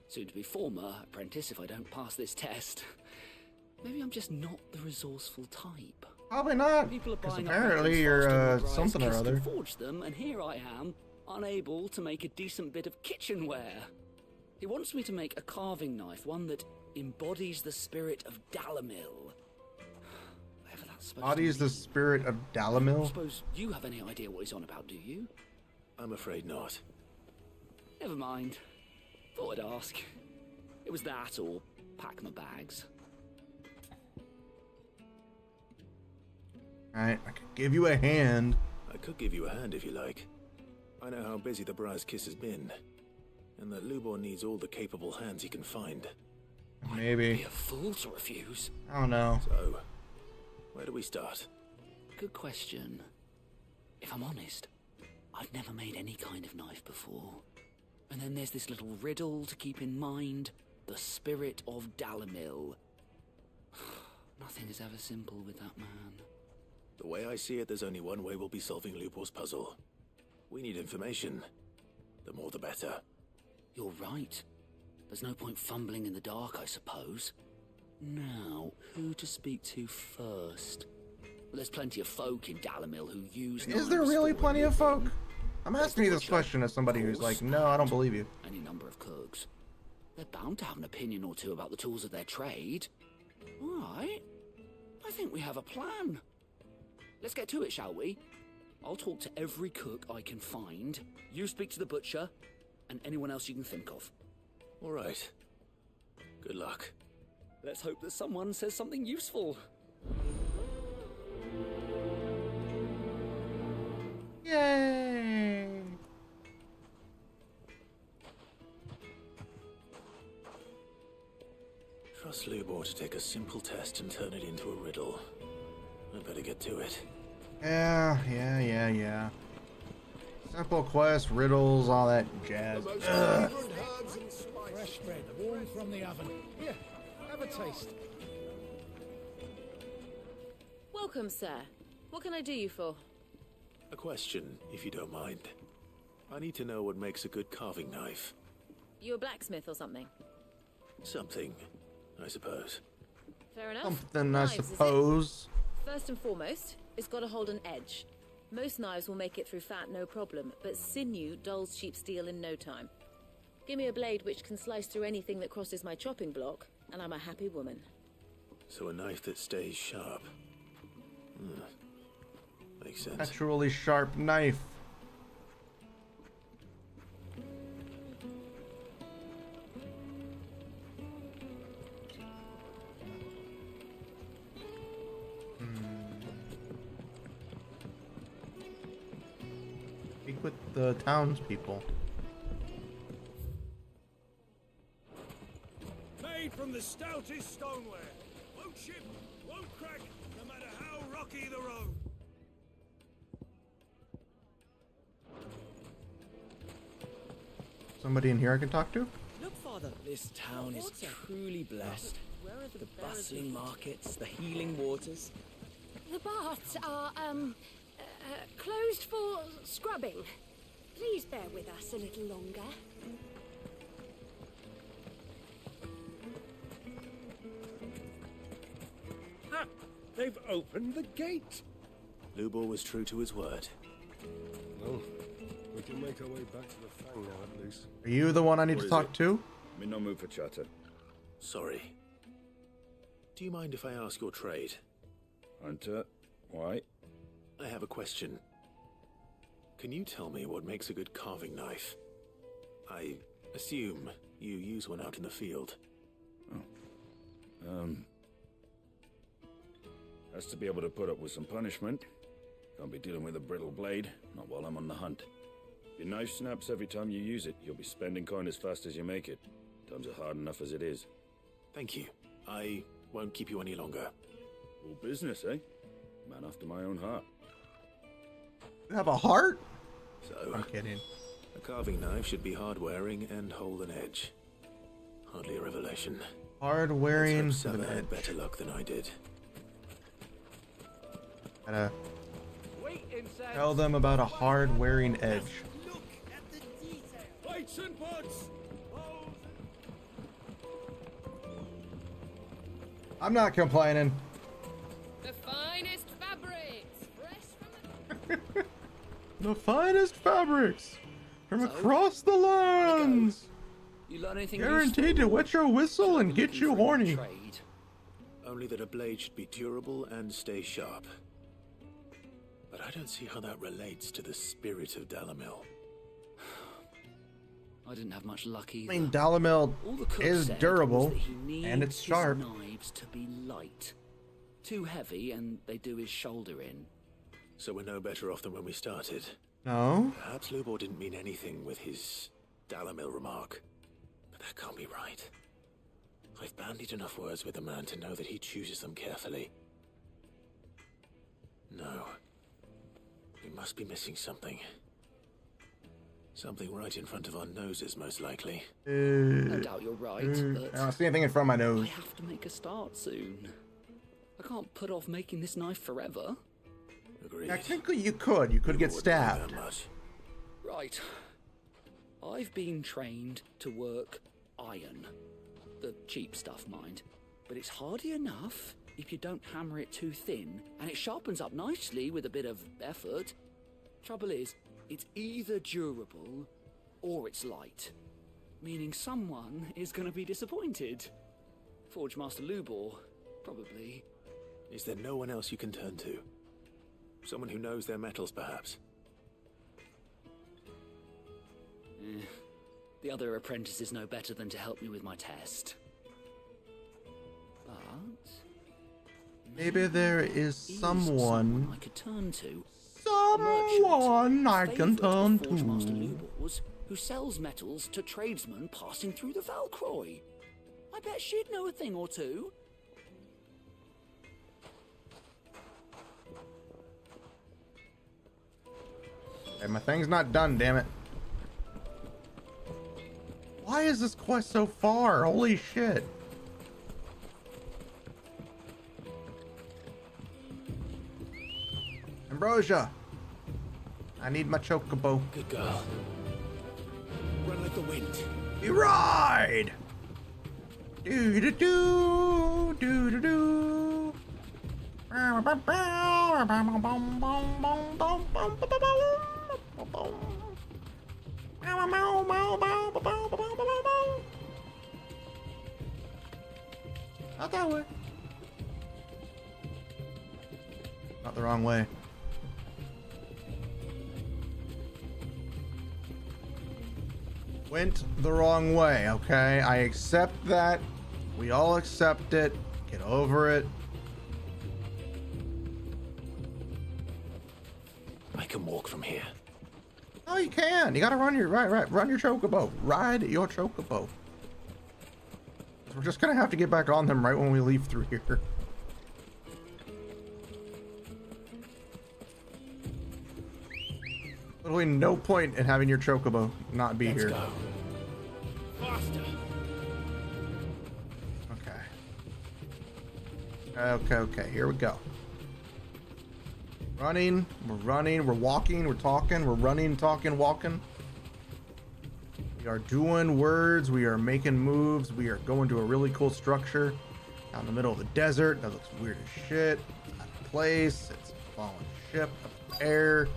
Speaker 2: Soon to be former apprentice if I don't pass this test. Maybe I'm just not the resourceful type.
Speaker 1: Probably not, because apparently you're something or other.
Speaker 2: Forge them, and here I am, unable to make a decent bit of kitchenware. He wants me to make a carving knife, one that embodies the spirit of Dalamil. Whatever that's supposed to
Speaker 1: Embodies the spirit of
Speaker 2: I
Speaker 1: Dalamil?
Speaker 2: suppose you have any idea what he's on about, do you?
Speaker 5: I'm afraid not.
Speaker 2: Never mind. Thought I'd ask. It was that or pack my bags.
Speaker 1: Alright, I could give you a hand.
Speaker 5: I could give you a hand if you like. I know how busy the Briar's Kiss has been, and that Lubor needs all the capable hands he can find.
Speaker 1: Maybe.
Speaker 2: Be a fool to refuse.
Speaker 1: I don't know.
Speaker 5: So, where do we start?
Speaker 2: Good question. If I'm honest, I've never made any kind of knife before. And then there's this little riddle to keep in mind. The spirit of Dalamil. Nothing is ever simple with that man.
Speaker 5: The way I see it, there's only one way we'll be solving Lubor's puzzle. We need information. The more the better.
Speaker 2: You're right. There's no point fumbling in the dark, I suppose. Now, who to speak to first? Well, there's plenty of folk in Dalamil who use
Speaker 1: Is there really plenty of folk? I'm asking you this question as somebody who's like, no, I don't believe you.
Speaker 2: Any number of cooks. They're bound to have an opinion or two about the tools of their trade. Alright. I think we have a plan. Let's get to it, shall we? I'll talk to every cook I can find. You speak to the butcher, and anyone else you can think of.
Speaker 5: All right. Good luck.
Speaker 2: Let's hope that someone says something useful.
Speaker 1: Yay!
Speaker 5: Trust Lubor to take a simple test and turn it into a riddle. I better get to it.
Speaker 1: Yeah. Simple quest, riddles, all that jazz.
Speaker 10: Fresh bread, warm from the oven. Here, have a taste.
Speaker 3: Welcome, sir. What can I do you for?
Speaker 5: A question, if you don't mind. I need to know what makes a good carving knife.
Speaker 3: You a blacksmith or something?
Speaker 5: Something, I suppose.
Speaker 3: Fair enough.
Speaker 1: Something,
Speaker 3: Knives,
Speaker 1: I suppose.
Speaker 3: First and foremost, it's got to hold an edge. Most knives will make it through fat, no problem, but sinew dulls cheap steel in no time. Give me a blade which can slice through anything that crosses my chopping block, and I'm a happy woman.
Speaker 5: So a knife that stays sharp. Makes sense.
Speaker 1: Naturally sharp knife. Speak with the townspeople.
Speaker 9: Made from the stoutest stoneware. Won't chip, won't crack, no matter how rocky the road.
Speaker 1: Somebody in here I can talk to?
Speaker 2: Look, Father, this town is truly blessed. The bustling markets, the healing waters.
Speaker 6: The baths are, closed for scrubbing. Please bear with us a little longer.
Speaker 9: Ha! They've opened the gate!
Speaker 5: Lubor was true to his word.
Speaker 9: Well, we can make our way back to the Fang now, at least.
Speaker 1: Are you the one I need to talk to?
Speaker 4: I'm in no mood for chatter.
Speaker 5: Sorry. Do you mind if I ask your trade?
Speaker 4: Hunter, why?
Speaker 5: I have a question. Can you tell me what makes a good carving knife? I assume you use one out in the field.
Speaker 4: Has to be able to put up with some punishment. Can't be dealing with a brittle blade, not while I'm on the hunt. If your knife snaps every time you use it, you'll be spending coin as fast as you make it. Times are hard enough as it is.
Speaker 5: Thank you. I won't keep you any longer.
Speaker 4: All business, eh? Man after my own heart.
Speaker 1: You have a heart?
Speaker 5: So,
Speaker 1: I'm kidding.
Speaker 5: A carving knife should be hard-wearing and hold an edge. Hardly a revelation.
Speaker 1: Hard-wearing
Speaker 5: with
Speaker 1: an
Speaker 5: an
Speaker 1: edge.
Speaker 5: had better luck than I did.
Speaker 1: Gotta tell them about a hard-wearing edge.
Speaker 9: Plates and pots!
Speaker 1: I'm not complaining.
Speaker 7: The finest fabrics, fresh from
Speaker 1: The finest fabrics from across the lands.
Speaker 2: You learn anything
Speaker 1: Guaranteed to wet your whistle and get you horny.
Speaker 5: Only that a blade should be durable and stay sharp. But I don't see how that relates to the spirit of Dalamil.
Speaker 2: I didn't have much luck either.
Speaker 1: I mean, Dalamil
Speaker 2: All the cook
Speaker 1: is
Speaker 2: said
Speaker 1: durable
Speaker 2: was that he needs
Speaker 1: and it's
Speaker 2: his
Speaker 1: sharp.
Speaker 2: knives to be light. Too heavy and they do his shoulder in.
Speaker 5: So we're no better off than when we started.
Speaker 1: No?
Speaker 5: Perhaps Lubor didn't mean anything with his Dalamil remark. But that can't be right. I've bandied enough words with the man to know that he chooses them carefully. No. We must be missing something. Something right in front of our noses, most likely.
Speaker 2: No doubt you're right, but
Speaker 1: I don't see anything in front of my nose.
Speaker 2: I have to make a start soon. I can't put off making this knife forever.
Speaker 5: Agreed.
Speaker 1: Yeah, technically you could. You could get stabbed.
Speaker 2: Right. I've been trained to work iron. The cheap stuff, mind. But it's hardy enough if you don't hammer it too thin, and it sharpens up nicely with a bit of effort. Trouble is, it's either durable or it's light. Meaning someone is going to be disappointed. Forge Master Lubor, probably.
Speaker 5: Is there no one else you can turn to? Someone who knows their metals, perhaps?
Speaker 2: The other apprentices know better than to help me with my test. But
Speaker 1: maybe there is someone
Speaker 2: I could turn to.
Speaker 1: Someone I can turn
Speaker 2: Forge Master
Speaker 1: to.
Speaker 2: Lubors, who sells metals to tradesmen passing through the Valcroy. I bet she'd know a thing or two.
Speaker 1: Hey, my thing's not done, damn it. Why is this quest so far? Holy shit. Ambrosia. I need my chocobo.
Speaker 5: Good girl. Run like the wind.
Speaker 1: You ride! Do do do do do do. Not that way. Not the wrong way. Went the wrong way, okay? I accept that. We all accept it. Get over it.
Speaker 5: I can walk from here.
Speaker 1: Oh, you can. You gotta run your run your chocobo. Ride your chocobo. We're just gonna have to get back on them right when we leave through here. Literally no point in having your chocobo not be here.
Speaker 5: Let's go. Faster.
Speaker 1: Okay, here we go. We're running, we're walking, we're talking, we're running, talking, walking. We are doing words, we are making moves, we are going to a really cool structure out in the middle of the desert. That looks weird as shit. It's out of place, it's a fallen ship up in the air.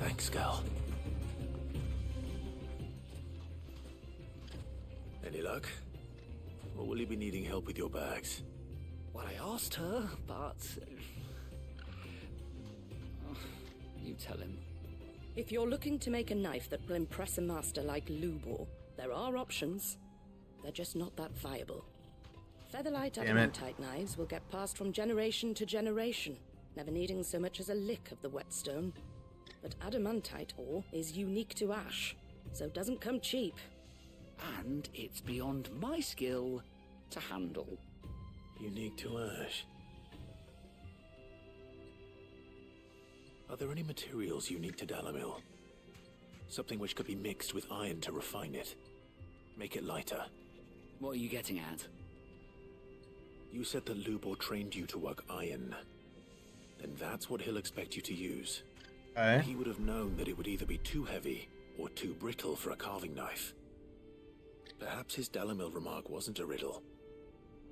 Speaker 5: Thanks, girl. Any luck? Or will you be needing help with your bags?
Speaker 2: Well, I asked her, but... you tell him.
Speaker 17: If you're looking to make a knife that will impress a master like Lubor, there are options. They're just not that viable. Featherlight adamantite knives will get passed from generation to generation, never needing so much as a lick of the whetstone. But adamantite ore is unique to ash, so it doesn't come cheap.
Speaker 2: And it's beyond my skill to handle.
Speaker 5: Unique to ash. Are there any materials unique to Dalamil? Something which could be mixed with iron to refine it. Make it lighter.
Speaker 2: What are you getting at?
Speaker 5: You said that Lubor trained you to work iron. Then that's what he'll expect you to use. He would have known that it would either be too heavy or too brittle for a carving knife. Perhaps his Dalamil remark wasn't a riddle,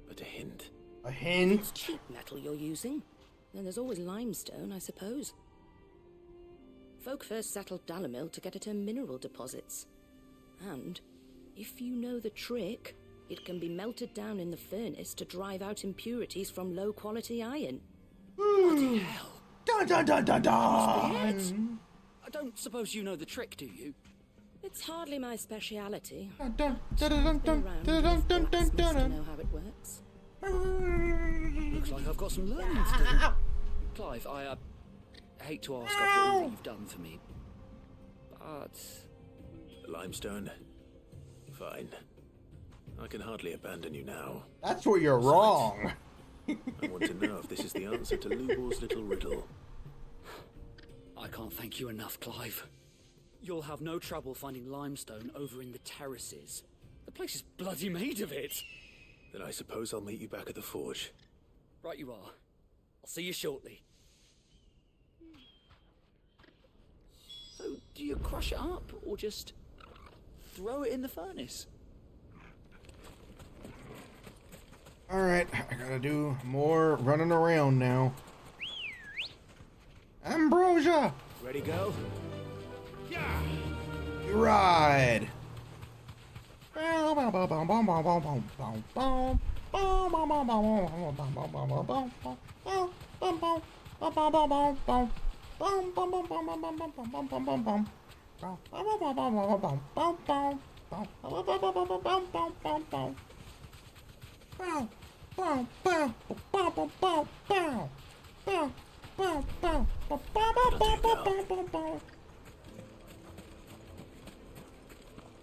Speaker 5: but a hint.
Speaker 1: A hint?
Speaker 17: It's cheap metal you're using. Then there's always limestone, I suppose. Folk first settled Dalamil to get at her mineral deposits. And, if you know the trick, it can be melted down in the furnace to drive out impurities from low-quality iron.
Speaker 2: Bloody hell!
Speaker 1: Dun dun dun dun dun!
Speaker 2: I don't suppose you know the trick, do you?
Speaker 17: It's hardly my speciality.
Speaker 1: Dun dun dun dun dun dun dun dun.
Speaker 17: Know how it works.
Speaker 2: Looks like I've got some learning to do. Clive, I hate to ask after all that you've done for me, but...
Speaker 5: Limestone? Fine. I can hardly abandon you now.
Speaker 1: That's where you're wrong.
Speaker 5: I want to know if this is the answer to Lubor's little riddle.
Speaker 2: I can't thank you enough, Clive. You'll have no trouble finding limestone over in the terraces. The place is bloody made of it.
Speaker 5: Then I suppose I'll meet you back at the forge.
Speaker 2: Right you are. I'll see you shortly. So, do you crush it up, or just throw it in the furnace?
Speaker 1: Alright, I gotta do more running around now. Ambrosia!
Speaker 5: Ready, go?
Speaker 1: Yeah! You ride!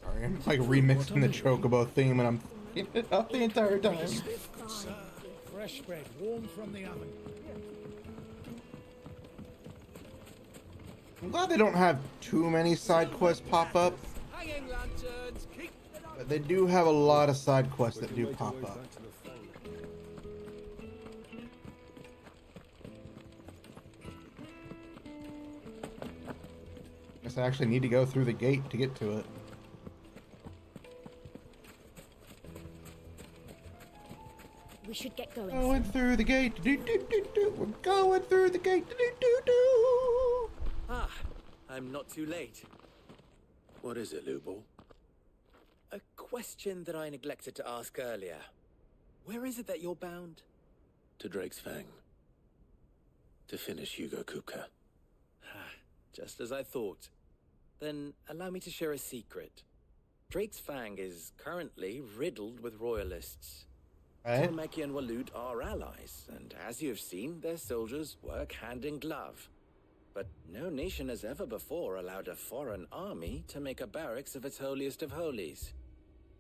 Speaker 1: Sorry, I'm like remixing the Chocobo theme and I'm fucking it up the entire time.
Speaker 14: Fresh bread, warm from the oven.
Speaker 1: I'm glad they don't have too many side quests pop up. But they do have a lot of side quests that do pop up. Guess I actually need to go through the gate to get to it.
Speaker 6: We should get going.
Speaker 1: Going through the gate. Do, do, do, do. We're going through the gate. Do, do, do.
Speaker 19: Ah, I'm not too late.
Speaker 5: What is it, Lubor?
Speaker 19: A question that I neglected to ask earlier. Where is it that you're bound?
Speaker 5: To Drake's Fang. To finish Hugo Kupka.
Speaker 19: Just as I thought. Then allow me to share a secret. Drake's Fang is currently riddled with royalists. Dhalmekia and Waloed are allies, and as you have seen, their soldiers work hand in glove. But no nation has ever before allowed a foreign army to make a barracks of its holiest of holies.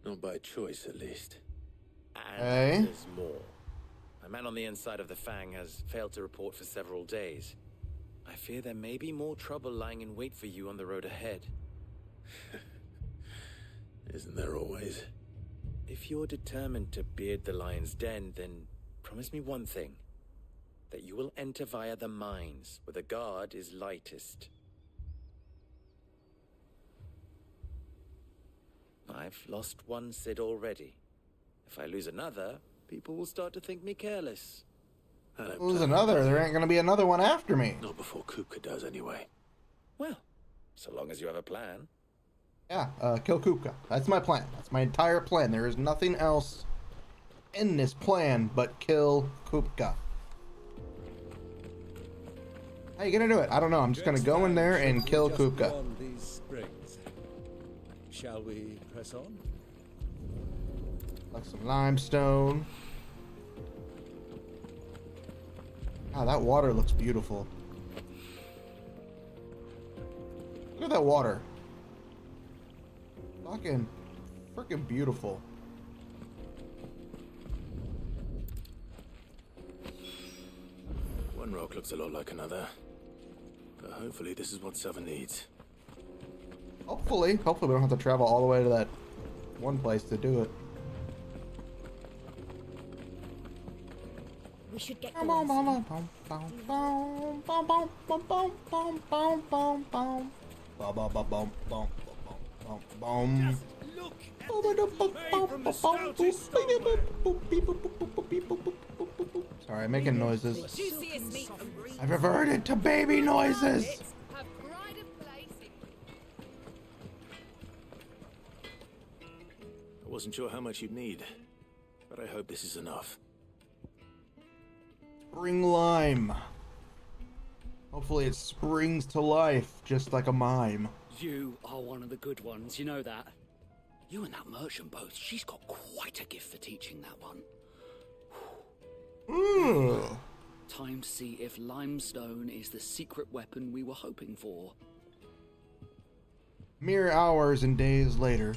Speaker 5: Not by choice, at least.
Speaker 19: And there's more. A man on the inside of the Fang has failed to report for several days. I fear there may be more trouble lying in wait for you on the road ahead.
Speaker 5: Isn't there always?
Speaker 19: If you're determined to beard the lion's den, then promise me one thing. That you will enter via the mines, where the guard is lightest. I've lost one Cid already. If I lose another, people will start to think me careless.
Speaker 1: Lose another, there ain't gonna be another one after me.
Speaker 5: Not before Kupka does, anyway.
Speaker 19: Well, so long as you have a plan.
Speaker 1: Yeah, kill Kupka. That's my plan. That's my entire plan. There is nothing else in this plan but kill Kupka. How you gonna do it? I don't know. I'm just gonna go in there and kill Kupka.
Speaker 14: These springs. Shall we press on?
Speaker 1: Like some limestone. Ah, that water looks beautiful. Look at that water. Fucking freaking beautiful.
Speaker 5: One rock looks a lot like another. But hopefully this is what Seven needs.
Speaker 1: Hopefully we don't have to travel all the way to that one place to do it.
Speaker 6: We should get
Speaker 1: going. Sorry, making noises. I've reverted to baby noises.
Speaker 5: I wasn't sure how much you'd need, but I hope this is enough.
Speaker 1: Spring lime. Hopefully it springs to life, just like a mime.
Speaker 2: You are one of the good ones, you know that. You and that merchant both, she's got quite a gift for teaching that one. Time to see if limestone is the secret weapon we were hoping for.
Speaker 1: Mere hours and days later.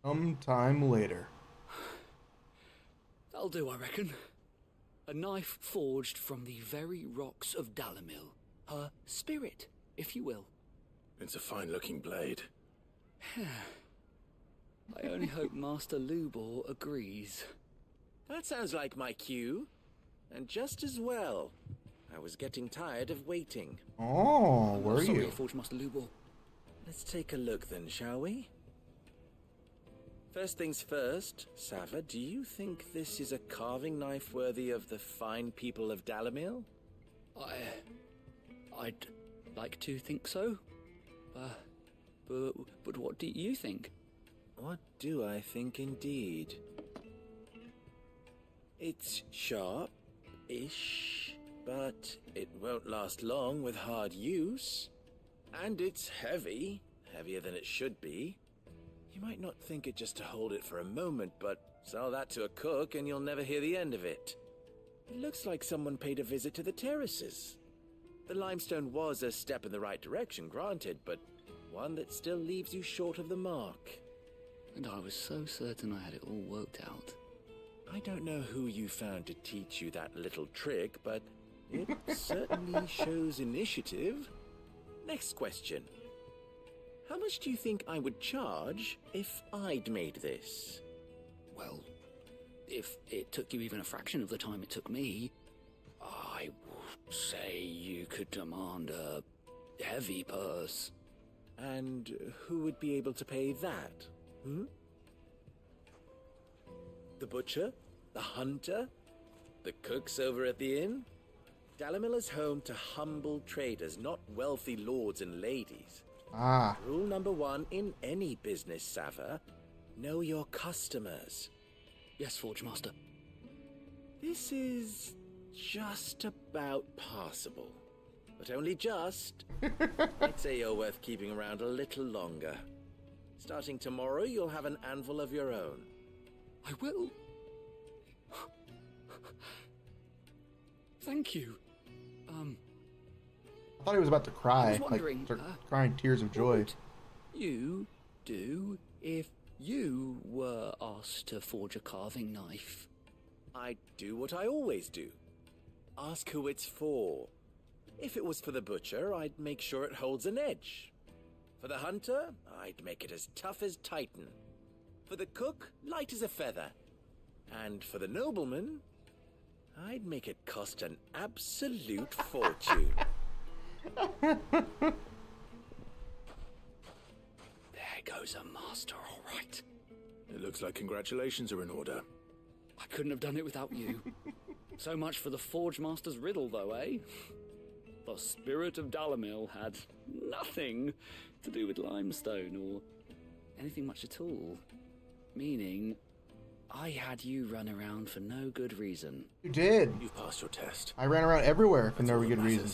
Speaker 1: Sometime later.
Speaker 2: That'll do, I reckon. A knife forged from the very rocks of Dalimil. Her spirit, if you will.
Speaker 5: It's a fine-looking blade.
Speaker 2: I only hope Master Lubor agrees.
Speaker 19: That sounds like my cue. And just as well. I was getting tired of waiting.
Speaker 1: Oh, were
Speaker 2: Sorry,
Speaker 1: you?
Speaker 2: Forge Master Lubor.
Speaker 19: Let's take a look then, shall we? First things first, Sava, do you think this is a carving knife worthy of the fine people of Dalimil?
Speaker 2: I'd like to think so. But what do you think?
Speaker 19: What do I think indeed? It's sharp-ish, but it won't last long with hard use. And it's heavy, heavier than it should be. You might not think it just to hold it for a moment, but sell that to a cook and you'll never hear the end of it. It looks like someone paid a visit to the terraces. The limestone was a step in the right direction, granted, but one that still leaves you short of the mark.
Speaker 2: And I was so certain I had it all worked out.
Speaker 19: I don't know who you found to teach you that little trick, but it certainly shows initiative. Next question. How much do you think I would charge if I'd made this?
Speaker 2: Well, if it took you even a fraction of the time it took me, I would say you could demand a heavy purse.
Speaker 19: And who would be able to pay that? The butcher? The hunter? The cooks over at the inn? Dalamilla's home to humble traders, not wealthy lords and ladies. Rule number 1 in any business, Sava. Know your customers.
Speaker 2: Yes, Forge Master.
Speaker 19: This is just about passable. But only just. I'd say you're worth keeping around a little longer. Starting tomorrow, you'll have an anvil of your own.
Speaker 2: I will. Thank you.
Speaker 1: I thought he was about to cry,
Speaker 2: I was wondering,
Speaker 1: like crying tears of joy.
Speaker 2: What you do if you were asked to forge a carving knife?
Speaker 19: I'd do what I always do. Ask who it's for. If it was for the butcher, I'd make sure it holds an edge. For the hunter, I'd make it as tough as Titan. For the cook, light as a feather. And for the nobleman, I'd make it cost an absolute fortune.
Speaker 2: There goes a master, all right.
Speaker 5: It looks like congratulations are in order.
Speaker 2: I couldn't have done it without you. So much for the Forge Master's riddle, though, eh? The spirit of Dalamil had nothing to do with limestone or anything much at all. Meaning, I had you run around for no good reason.
Speaker 1: You did.
Speaker 5: You've passed your test.
Speaker 1: I ran around everywhere for no good reason.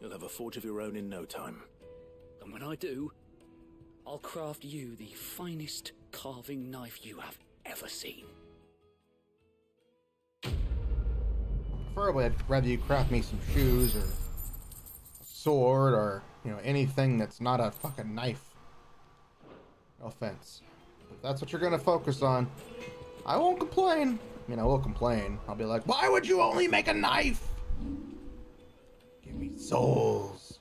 Speaker 5: You'll have a forge of your own in no time.
Speaker 2: And when I do, I'll craft you the finest carving knife you have ever seen.
Speaker 1: Preferably, I'd rather you craft me some shoes or a sword or, you know, anything that's not a fucking knife. No offense. If that's what you're gonna focus on, I won't complain. I mean, I will complain. I'll be like, why would you only make a knife? Give me souls.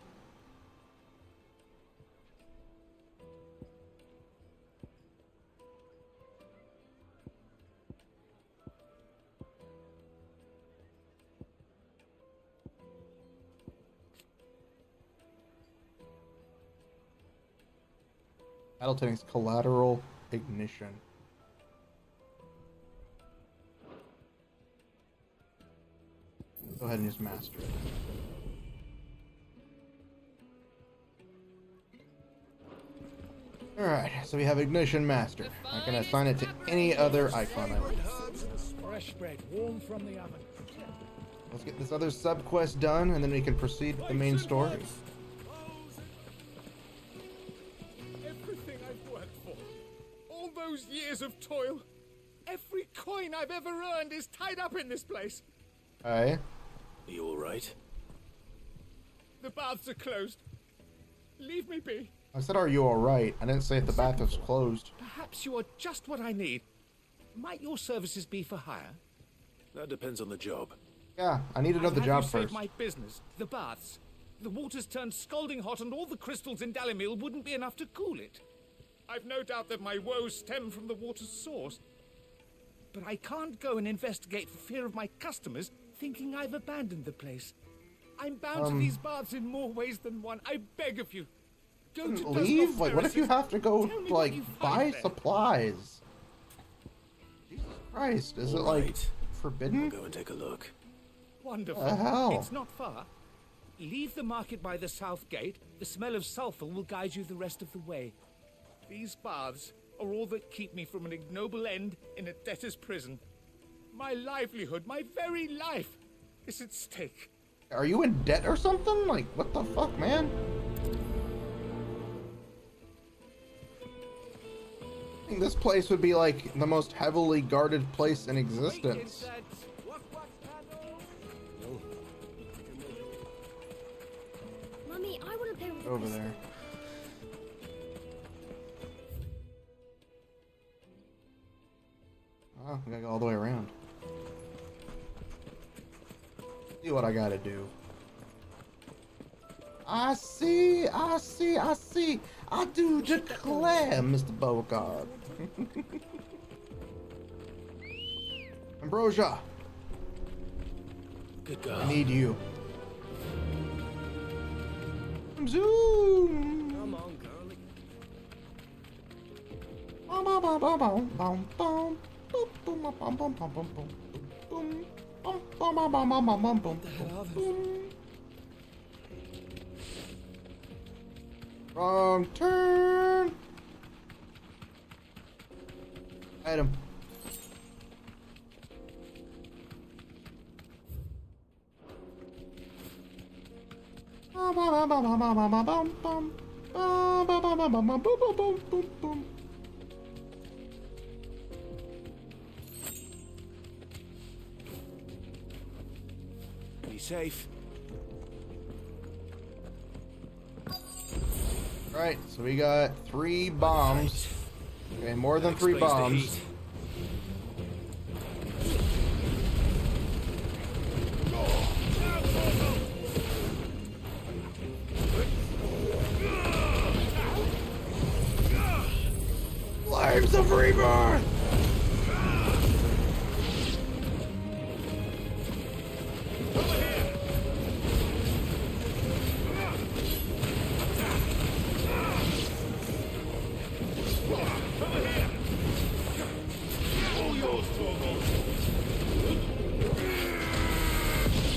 Speaker 1: Battle techniques, collateral ignition. Go ahead and just master it. Alright, so we have ignition master. I can assign it to any other icon I like.
Speaker 9: Fresh bread, warm from the oven.
Speaker 1: Let's get this other sub-quest done, and then we can proceed with the main story.
Speaker 10: Everything I've worked for, all those years of toil, every coin I've ever earned is tied up in this place.
Speaker 1: Aye.
Speaker 5: Are you alright?
Speaker 10: The baths are closed. Leave me be.
Speaker 1: I said, are you alright? I didn't say if the bath was closed.
Speaker 10: Perhaps you are just what I need. Might your services be for hire?
Speaker 5: That depends on the job.
Speaker 1: Yeah, I need another job
Speaker 10: Save
Speaker 1: first.
Speaker 10: my business, the baths. The water's turned scalding hot and all the crystals in Dalimil wouldn't be enough to cool it. I've no doubt that my woes stem from the water's source. But I can't go and investigate for fear of my customers thinking I've abandoned the place. I'm bound to these baths in more ways than one. I beg of you. Go to
Speaker 1: Leave? Like, what if you have to go, like, buy supplies? Jesus Christ, is it, like, forbidden?
Speaker 5: I'll go and take a look.
Speaker 10: Wonderful.
Speaker 1: The hell?
Speaker 10: It's not far. Leave the market by the south gate. The smell of sulfur will guide you the rest of the way. These baths are all that keep me from an ignoble end in a debtor's prison. My livelihood, my very life, is at stake.
Speaker 1: Are you in debt or something? Like, what the fuck, man? I think this place would be like the most heavily guarded place in existence.
Speaker 6: Mummy, I want to play with the
Speaker 1: Over
Speaker 6: crystal.
Speaker 1: there. Oh, we gotta go all the way around. See what I gotta do. I see. I do declare, Mr. Beauregard. Ambrosia.
Speaker 5: Good girl.
Speaker 1: I need you. Zoom.
Speaker 8: Come on, girlie.
Speaker 1: Bum, bum, bum, bum, bum, bum, bum. Boom, boom, bum, bum, bum, bum, bum, boom. Boom. Bum, bum, bum, bum, bum, bum, bum, boom. Boom. Wrong turn. Item. Bum, bum, bum, bum, bum, bum, bum, bum, bum. Bum, bum, bum, bum, bum, bum, boom, boom, boom, boom.
Speaker 5: Be safe.
Speaker 1: Alright, so we got 3 bombs. Okay, more than 3 bombs. Flames of Rebirth!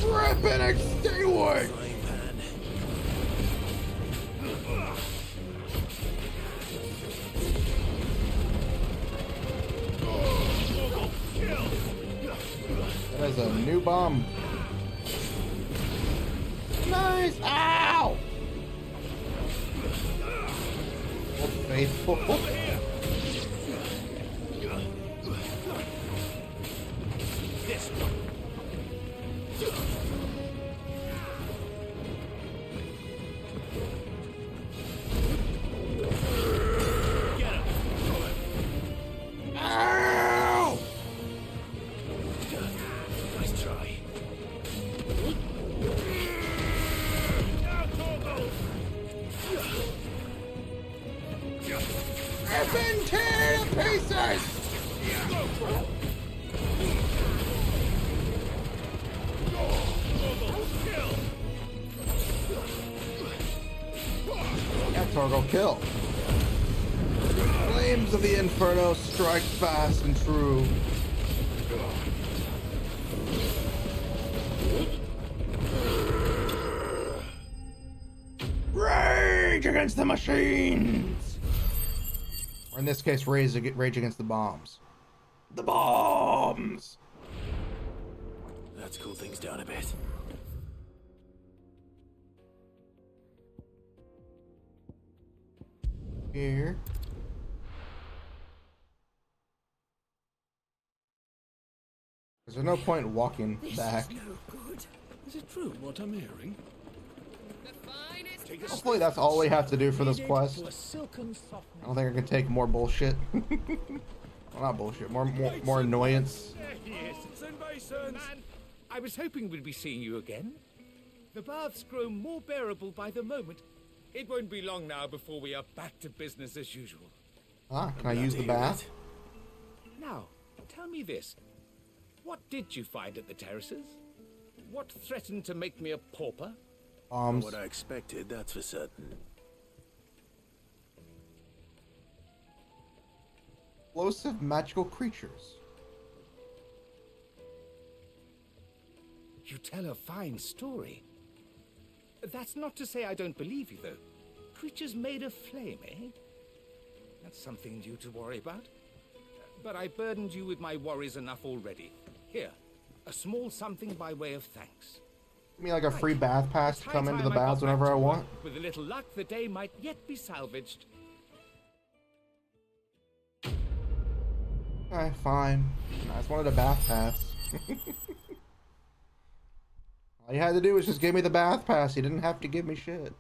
Speaker 1: Rip and extinguish! That is a new bomb. Nice! Ow! Old Faithful.
Speaker 10: This one. Get him.
Speaker 1: Ow!
Speaker 5: Nice try.
Speaker 1: Rip and tear to pieces! Yeah, Torgo, kill. Flames of the Inferno strike fast and true. Rage against the machines! Or in this case, rage against the bombs. The bombs!
Speaker 5: Let's cool things down a bit.
Speaker 1: Here. There's no point walking back.
Speaker 14: This is no good. Is it true what I'm hearing?
Speaker 1: Hopefully that's all we have to do for this quest. I don't think I can take more bullshit. Well, not bullshit, more annoyance.
Speaker 10: There he is. Man, I was hoping we'd be seeing you again. The baths grow more bearable by the moment. It won't be long now before we are back to business as usual.
Speaker 1: Ah, can I use the bath?
Speaker 10: Now, tell me this. What did you find at the terraces? What threatened to make me a pauper?
Speaker 1: Bombs.
Speaker 5: What I expected, that's for certain.
Speaker 1: Explosive magical creatures.
Speaker 10: You tell a fine story. That's not to say I don't believe you, though. Creatures made of flame, eh? That's something new to worry about. But I burdened you with my worries enough already. Here, a small something by way of thanks.
Speaker 1: Give me like a free bath pass to come into the baths whenever I want.
Speaker 10: With a little luck, the day might yet be salvaged.
Speaker 1: Alright, fine. I just wanted a bath pass. All you had to do was just give me the bath pass. You didn't have to give me shit.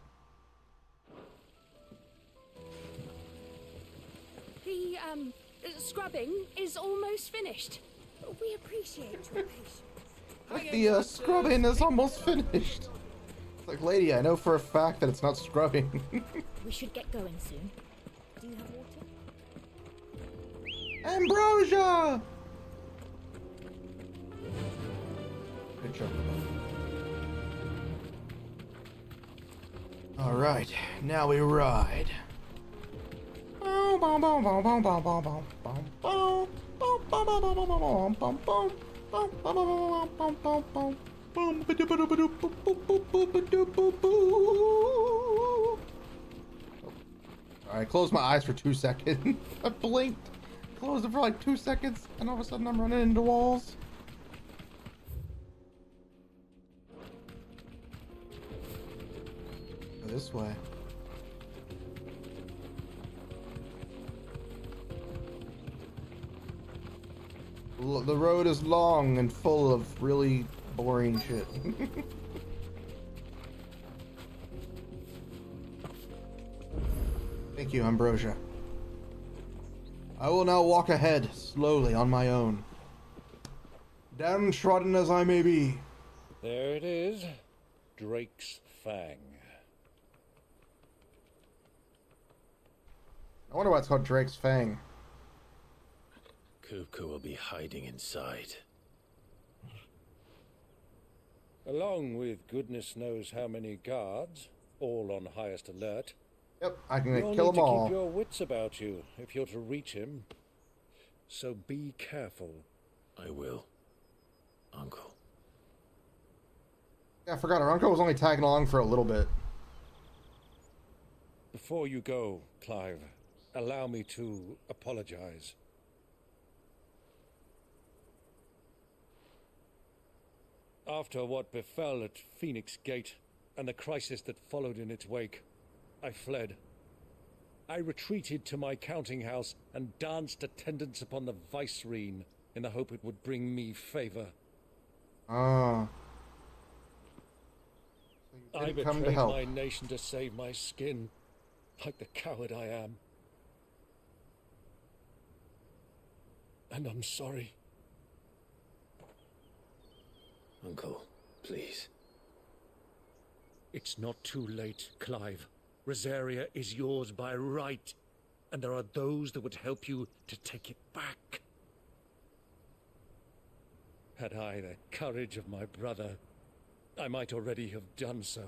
Speaker 17: The scrubbing is almost finished.
Speaker 6: We appreciate your patience.
Speaker 1: Like the scrubbing is almost finished. It's like, lady, I know for a fact that it's not scrubbing.
Speaker 3: We should get going soon. Do you have water?
Speaker 1: Ambrosia! Good job. Alright, now we ride. Alright, close my eyes for 2 seconds. I blinked. Closed it for like 2 seconds, and all of a sudden I'm running into walls. Go this way. The road is long and full of really boring shit. Thank you, Ambrosia. I will now walk ahead, slowly, on my own. Downtrodden as I may be.
Speaker 23: There it is. Drake's Fang.
Speaker 1: I wonder why it's called Drake's Fang.
Speaker 5: Kupka will be hiding inside.
Speaker 23: Along with goodness knows how many guards, all on highest alert.
Speaker 1: Yep, I can
Speaker 23: You'll
Speaker 1: kill
Speaker 23: need
Speaker 1: them
Speaker 23: to
Speaker 1: all.
Speaker 23: keep your wits about you if you're to reach him. So be careful.
Speaker 5: I will, Uncle.
Speaker 1: Yeah, I forgot our uncle was only tagging along for a little bit.
Speaker 23: Before you go, Clive, allow me to apologize. After what befell at Phoenix Gate and the crisis that followed in its wake, I fled. I retreated to my counting house and danced attendance upon the vicereine in the hope it would bring me favor.
Speaker 1: Ah.
Speaker 23: I betrayed my nation to save my skin, like the coward I am. And I'm sorry.
Speaker 5: Uncle, please.
Speaker 23: It's not too late, Clive. Rosaria is yours by right, and there are those that would help you to take it back. Had I the courage of my brother, I might already have done so.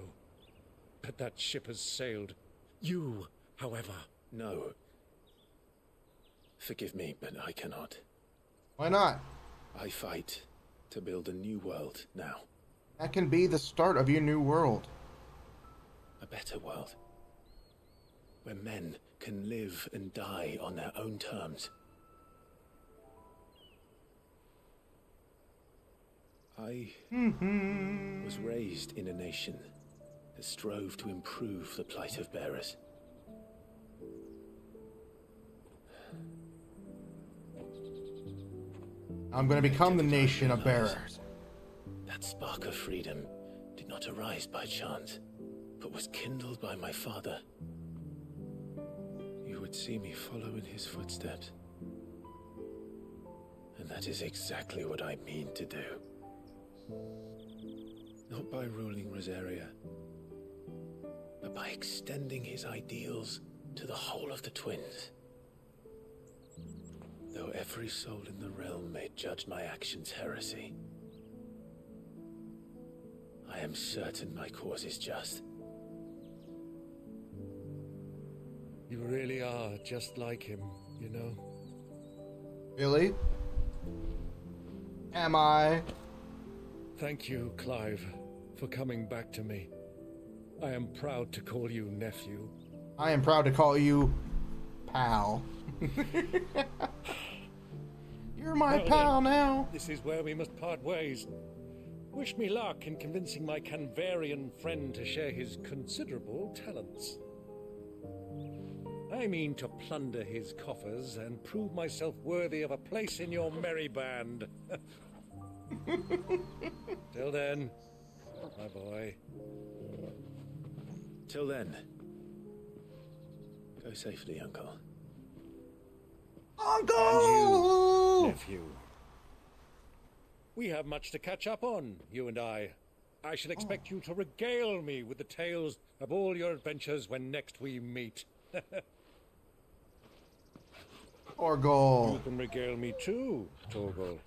Speaker 23: But that ship has sailed. You, however...
Speaker 5: No. Forgive me, but I cannot.
Speaker 1: Why not?
Speaker 5: I fight to build a new world now.
Speaker 1: That can be the start of your new world.
Speaker 5: A better world. Where men can live and die on their own terms. I was raised in a nation that strove to improve the plight of bearers.
Speaker 1: I'm going to become the nation of bearers.
Speaker 5: That spark of freedom did not arise by chance, but was kindled by my father. You would see me follow in his footsteps. And that is exactly what I mean to do. Not by ruling Rosaria, but by extending his ideals to the whole of the twins. Though every soul in the realm may judge my actions heresy, I am certain my cause is just.
Speaker 23: You really are just like him, you know?
Speaker 1: Really? Am I?
Speaker 23: Thank you, Clive, for coming back to me. I am proud to call you nephew.
Speaker 1: I am proud to call you pal. You're my
Speaker 15: Well,
Speaker 1: pal
Speaker 15: then,
Speaker 1: now.
Speaker 15: This is where we must part ways. Wish me luck in convincing my Canvarian friend to share his considerable talents. I mean to plunder his coffers and prove myself worthy of a place in your merry band. Till then, my boy.
Speaker 5: Till then, go safely, Uncle.
Speaker 1: Uncle!
Speaker 15: And you, nephew. We have much to catch up on, you and I. I shall expect you to regale me with the tales of all your adventures when next we meet.
Speaker 1: Torgal.
Speaker 15: You can regale me too, Torgal.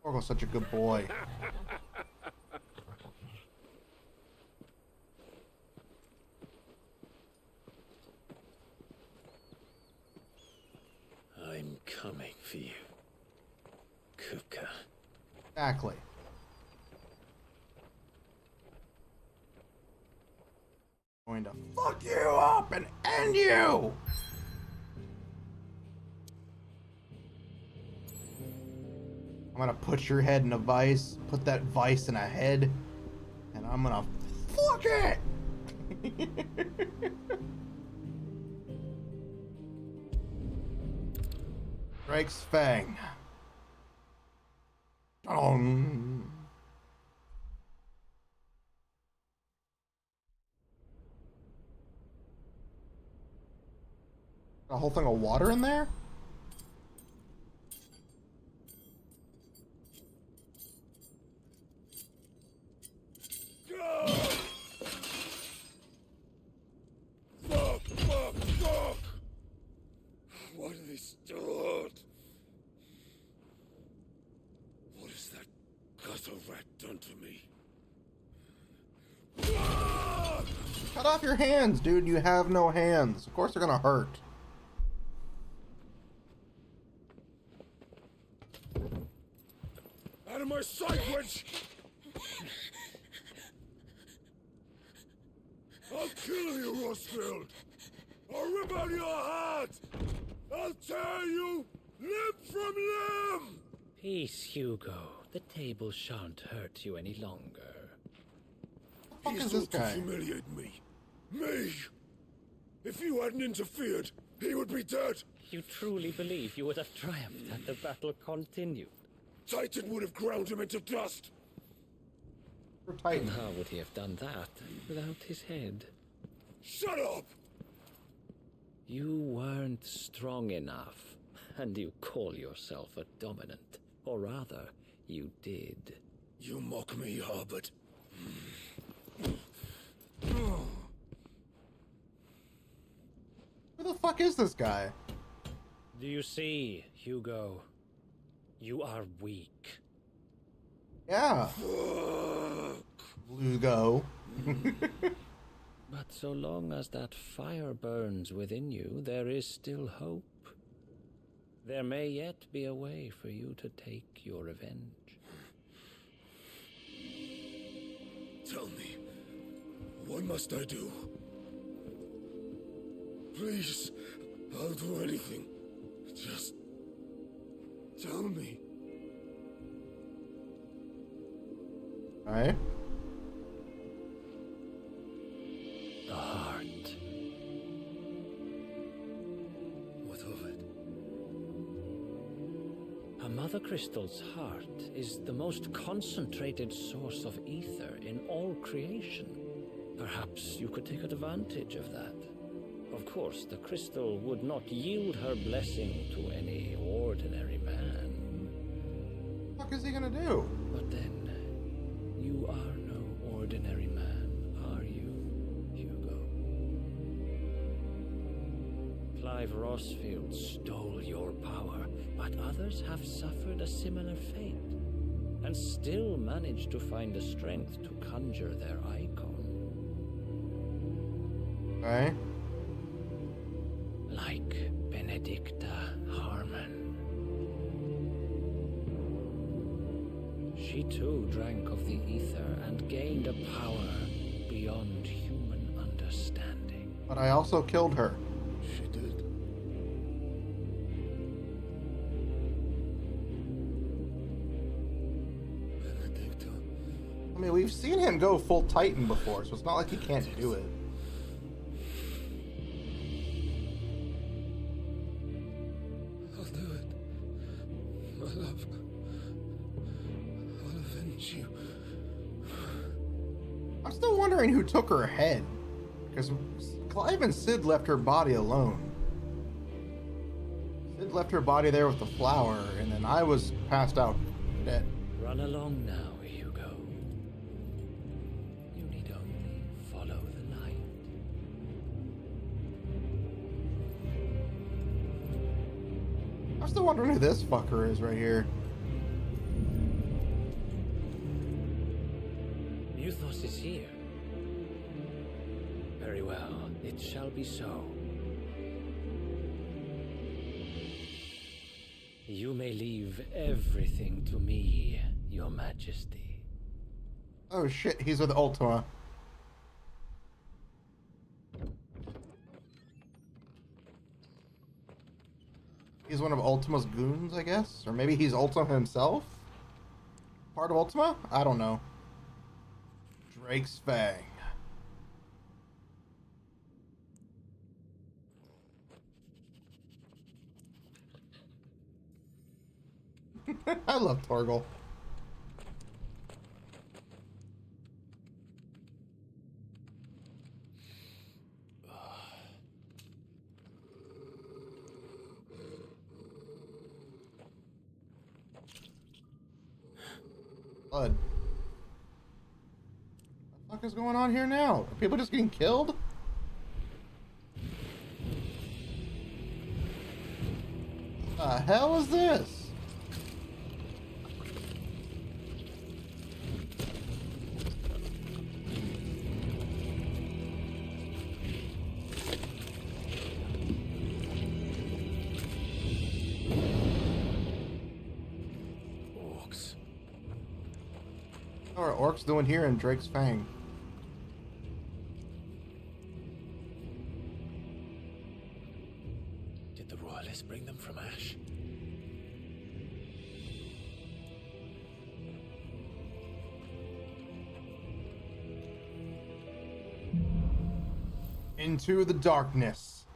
Speaker 1: Torgal's such a good boy.
Speaker 5: I'm coming for you, Kupka.
Speaker 1: Exactly. Going to fuck you up and end you! I'm gonna put your head in a vice, put that vice in a head, and I'm gonna fuck it! Drake's Fang. A whole thing of water in there?
Speaker 9: Fuck! What have they stored? What has that gutter rat done to me?
Speaker 1: Cut off your hands, dude. You have no hands. Of course they're gonna hurt.
Speaker 9: Out of my sight, witch! I'll kill you, Rosfield! I'll rip out your heart! I'll tear you limb from limb!
Speaker 16: Peace, Hugo. The table shan't hurt you any longer.
Speaker 1: What the fuck
Speaker 9: He
Speaker 1: is
Speaker 9: sought
Speaker 1: this guy?
Speaker 9: to humiliate me. Me! If you hadn't interfered, he would be dead!
Speaker 16: You truly believe you would have triumphed had the battle continued?
Speaker 9: Titan would have ground him into dust!
Speaker 16: And how would he have done that without his head?
Speaker 9: Shut up!
Speaker 16: You weren't strong enough, and you call yourself a dominant. Or rather, you did.
Speaker 9: You mock me, Harbert.
Speaker 1: Who the fuck is this guy?
Speaker 16: Do you see, Hugo? You are weak.
Speaker 1: Yeah. Lugo.
Speaker 16: But so long as that fire burns within you, there is still hope. There may yet be a way for you to take your revenge.
Speaker 9: Tell me, what must I do? Please, I'll do anything. Just tell me.
Speaker 1: Alright.
Speaker 16: The heart.
Speaker 9: What of it?
Speaker 16: A Mother Crystal's heart is the most concentrated source of ether in all creation. Perhaps you could take advantage of that. Of course, the crystal would not yield her blessing to any ordinary man.
Speaker 1: What the fuck is he gonna do?
Speaker 16: But then, you are no ordinary man, are you, Hugo? Clive Rosfield stole your power, but others have suffered a similar fate, and still managed to find the strength to conjure their icon.
Speaker 1: Okay.
Speaker 16: Like Benedicta Harmon. She too drank of the ether and gained a power beyond human understanding.
Speaker 1: But I also killed her.
Speaker 9: She
Speaker 1: I mean, we've seen him go full Titan before, so it's not like he can't do it.
Speaker 5: I'll do it. My love. I'll avenge you.
Speaker 1: I'm still wondering who took her head. Because Clive and Sid left her body alone. Sid left her body there with the flower, and then I was passed out dead.
Speaker 16: Run along now, Hugo. You need only follow the light.
Speaker 1: I'm still wondering who this fucker is right here.
Speaker 16: Muthos is here. Very well, it shall be so. You may leave everything to me, Your Majesty.
Speaker 1: Oh shit, he's with Ultima. He's one of Ultima's goons, I guess? Or maybe he's Ultima himself? Part of Ultima? I don't know. Drake's Fang. I love Torgal. Blood. What the fuck is going on here now? Are people just getting killed? What the hell is this? What are orcs doing here in Drake's Fang?
Speaker 5: Did the royalists bring them from Ash?
Speaker 1: Into the darkness.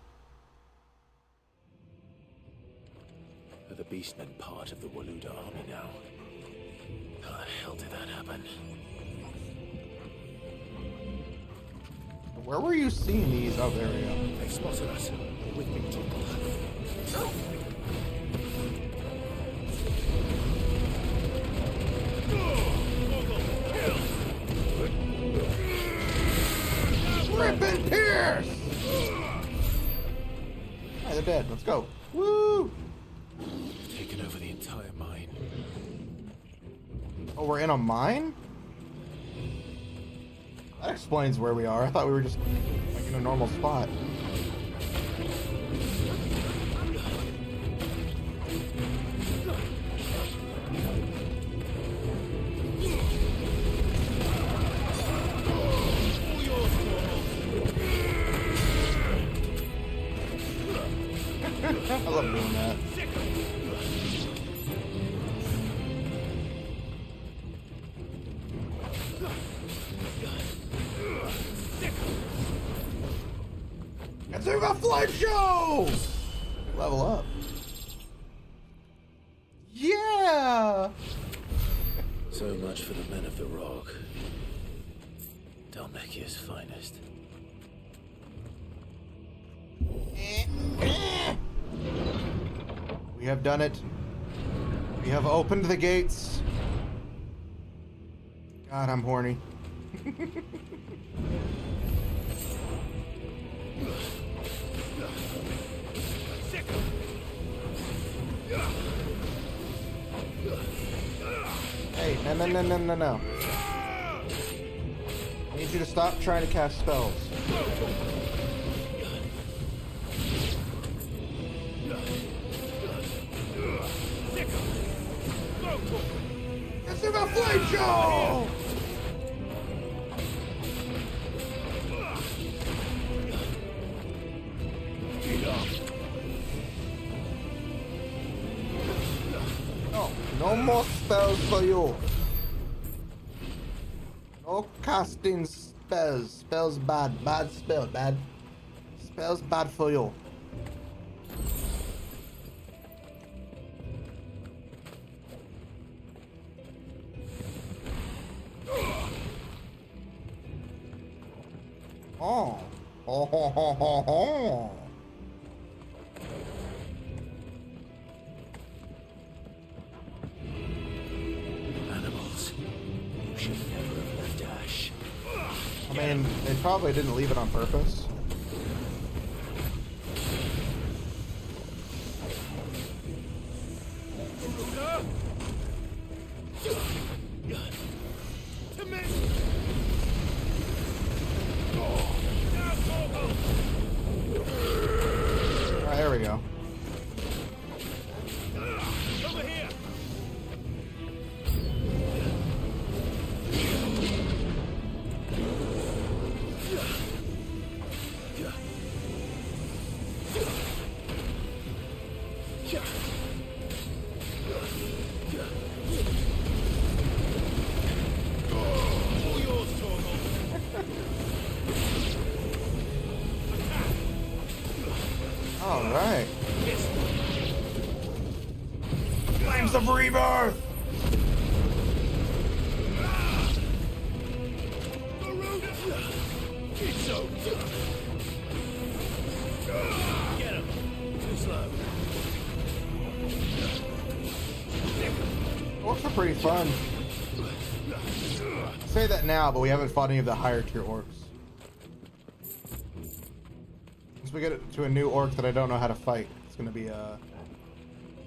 Speaker 5: Are the beastmen part of the Waluda army now? How the hell did that happen?
Speaker 1: Where were you seeing these? Oh, there we go.
Speaker 5: They spotted us. With me,
Speaker 1: Rip and pierce! Hey, they're dead. Let's go. Woo!
Speaker 5: Taken over the entire mine.
Speaker 1: Oh, we're in a mine? That explains where we are. I thought we were just like in a normal spot. I love doing that. It's a flame show! Level up. Yeah!
Speaker 5: So much for the men of the rock. Dalmekia's finest.
Speaker 1: We have done it. We have opened the gates. God, I'm horny. Hey, no. I need you to stop trying to cast spells. This is a flame show! No more spells for you. No casting spells. Spells bad. Bad spell. Bad. Spells bad for you. Oh. Oh, ho, ho, ho, ho.
Speaker 5: Animals. You should never have left Ash.
Speaker 1: I mean, they probably didn't leave it on purpose. Alright, there we go.
Speaker 10: Over here. All yours, Torgal.
Speaker 1: All right. Flames of Rebirth.
Speaker 10: Get him. Too slow.
Speaker 1: Orcs are pretty fun. I say that now, but we haven't fought any of the higher tier orcs. Once we get to a new orc that I don't know how to fight, it's gonna be a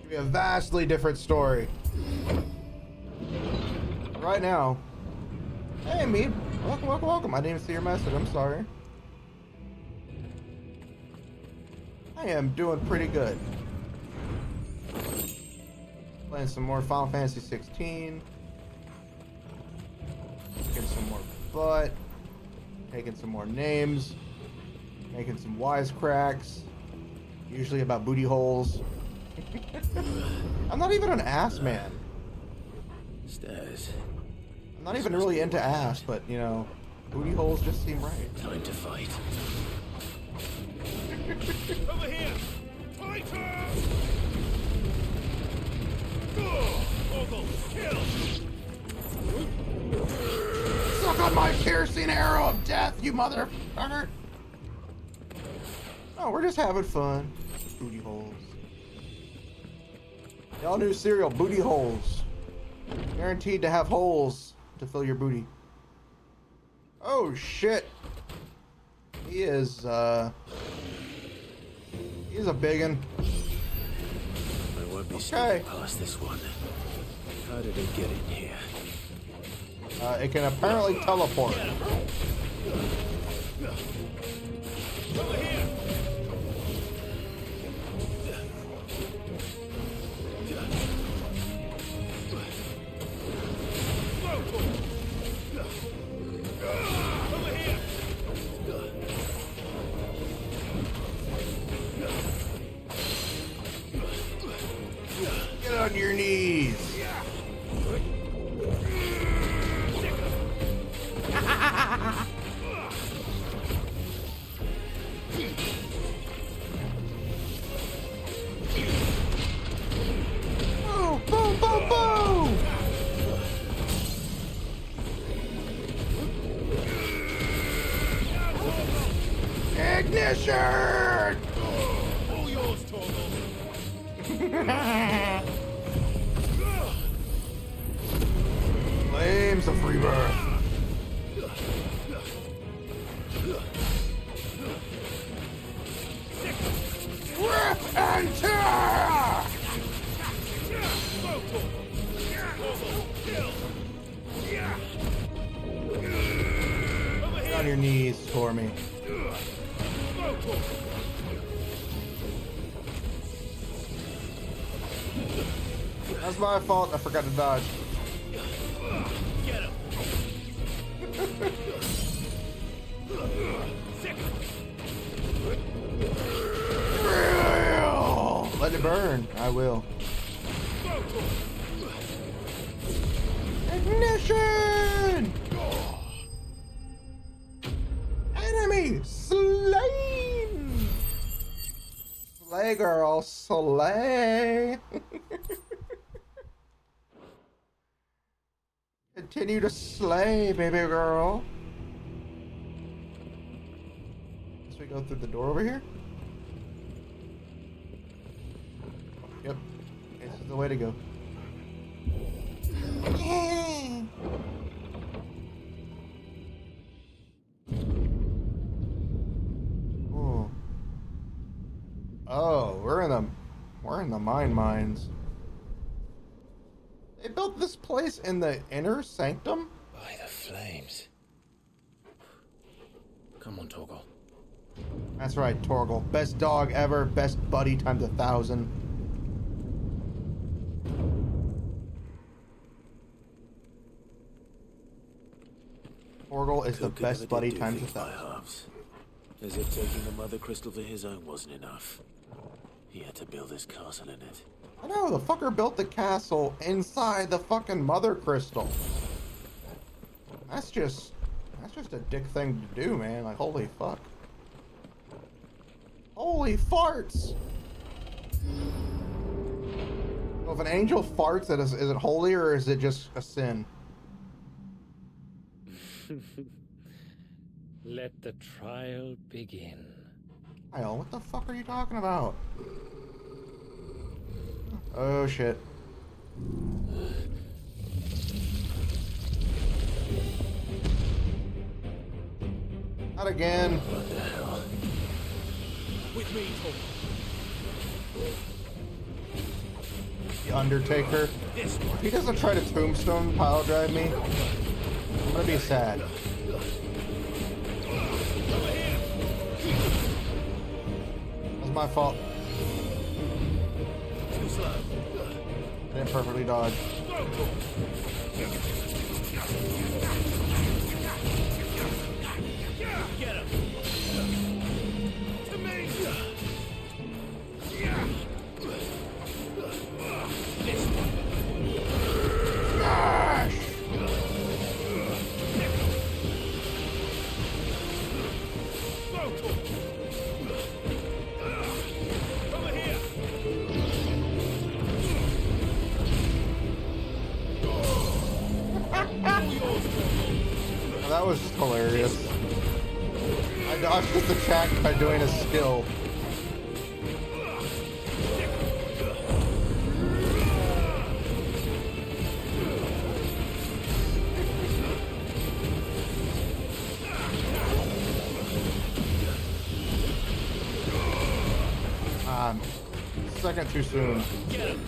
Speaker 1: vastly different story. Right now, hey Mead, welcome, welcome, welcome. I didn't even see your message. I'm sorry. I am doing pretty good. Playing some more Final Fantasy 16. Taking some more butt. Taking some more names. Making some wisecracks. Usually about booty holes. I'm not even an ass man.
Speaker 5: Stairs.
Speaker 1: I'm not even really into ass, but you know, booty holes just seem right.
Speaker 5: Time to fight.
Speaker 10: Over here. Fighter. Torgal, kill.
Speaker 1: Suck on my piercing arrow of death, you motherfucker! Oh, we're just having fun. Booty holes. Y'all new cereal, booty holes. Guaranteed to have holes to fill your booty. Oh shit. He is he's a biggin.
Speaker 5: I won't be speeding past this one. How did it get in here?
Speaker 1: It can apparently teleport.
Speaker 10: Over here. Over here.
Speaker 1: Get on your knees. Boom, boom, boom, boom. Ignition!
Speaker 10: All yours, Torgal.
Speaker 1: Flames of Rebirth. Rip and tear! Get on your knees for me. That's my fault. I forgot to dodge.
Speaker 10: Get him.
Speaker 1: Let it burn. I will. Ignition! Slay, girl, slay. Continue to slay, baby girl. Guess we go through the door over here? Yep. This is the way to go. Ooh. Oh, we're in the mines. They built this place in the inner sanctum?
Speaker 5: By the flames. Come on, Torgal.
Speaker 1: That's right, Torgal. Best dog ever, best buddy times 1,000. Torgal is the best buddy times 1,000.
Speaker 5: As if taking the mother crystal for his own wasn't enough. He had to build his castle in it.
Speaker 1: I know, the fucker built the castle inside the fucking mother crystal. That's just a dick thing to do, man. Like, holy fuck. Holy farts! Well, if an angel farts, is it holy or is it just a sin?
Speaker 16: Let the trial begin.
Speaker 1: Kyle, what the fuck are you talking about? Oh shit. Not again.
Speaker 5: What the hell?
Speaker 8: With me,
Speaker 1: The Undertaker. If he doesn't try to tombstone pile drive me, I'm gonna be sad. That's my fault.
Speaker 8: Too slow.
Speaker 1: I didn't perfectly dodge.
Speaker 8: Get him. To me. This one.
Speaker 1: Gosh.
Speaker 8: Over here.
Speaker 1: That was hilarious. I dodged his attack by doing a skill. Second too soon.
Speaker 8: Get him.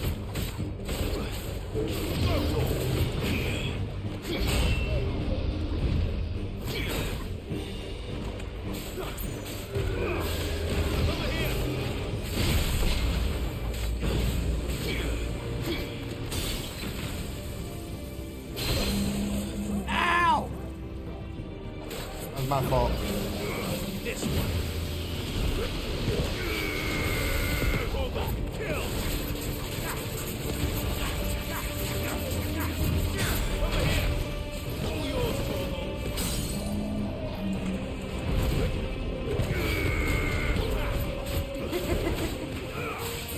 Speaker 1: Ow! That was my fault.
Speaker 8: This one. Kill. Over here. All yours,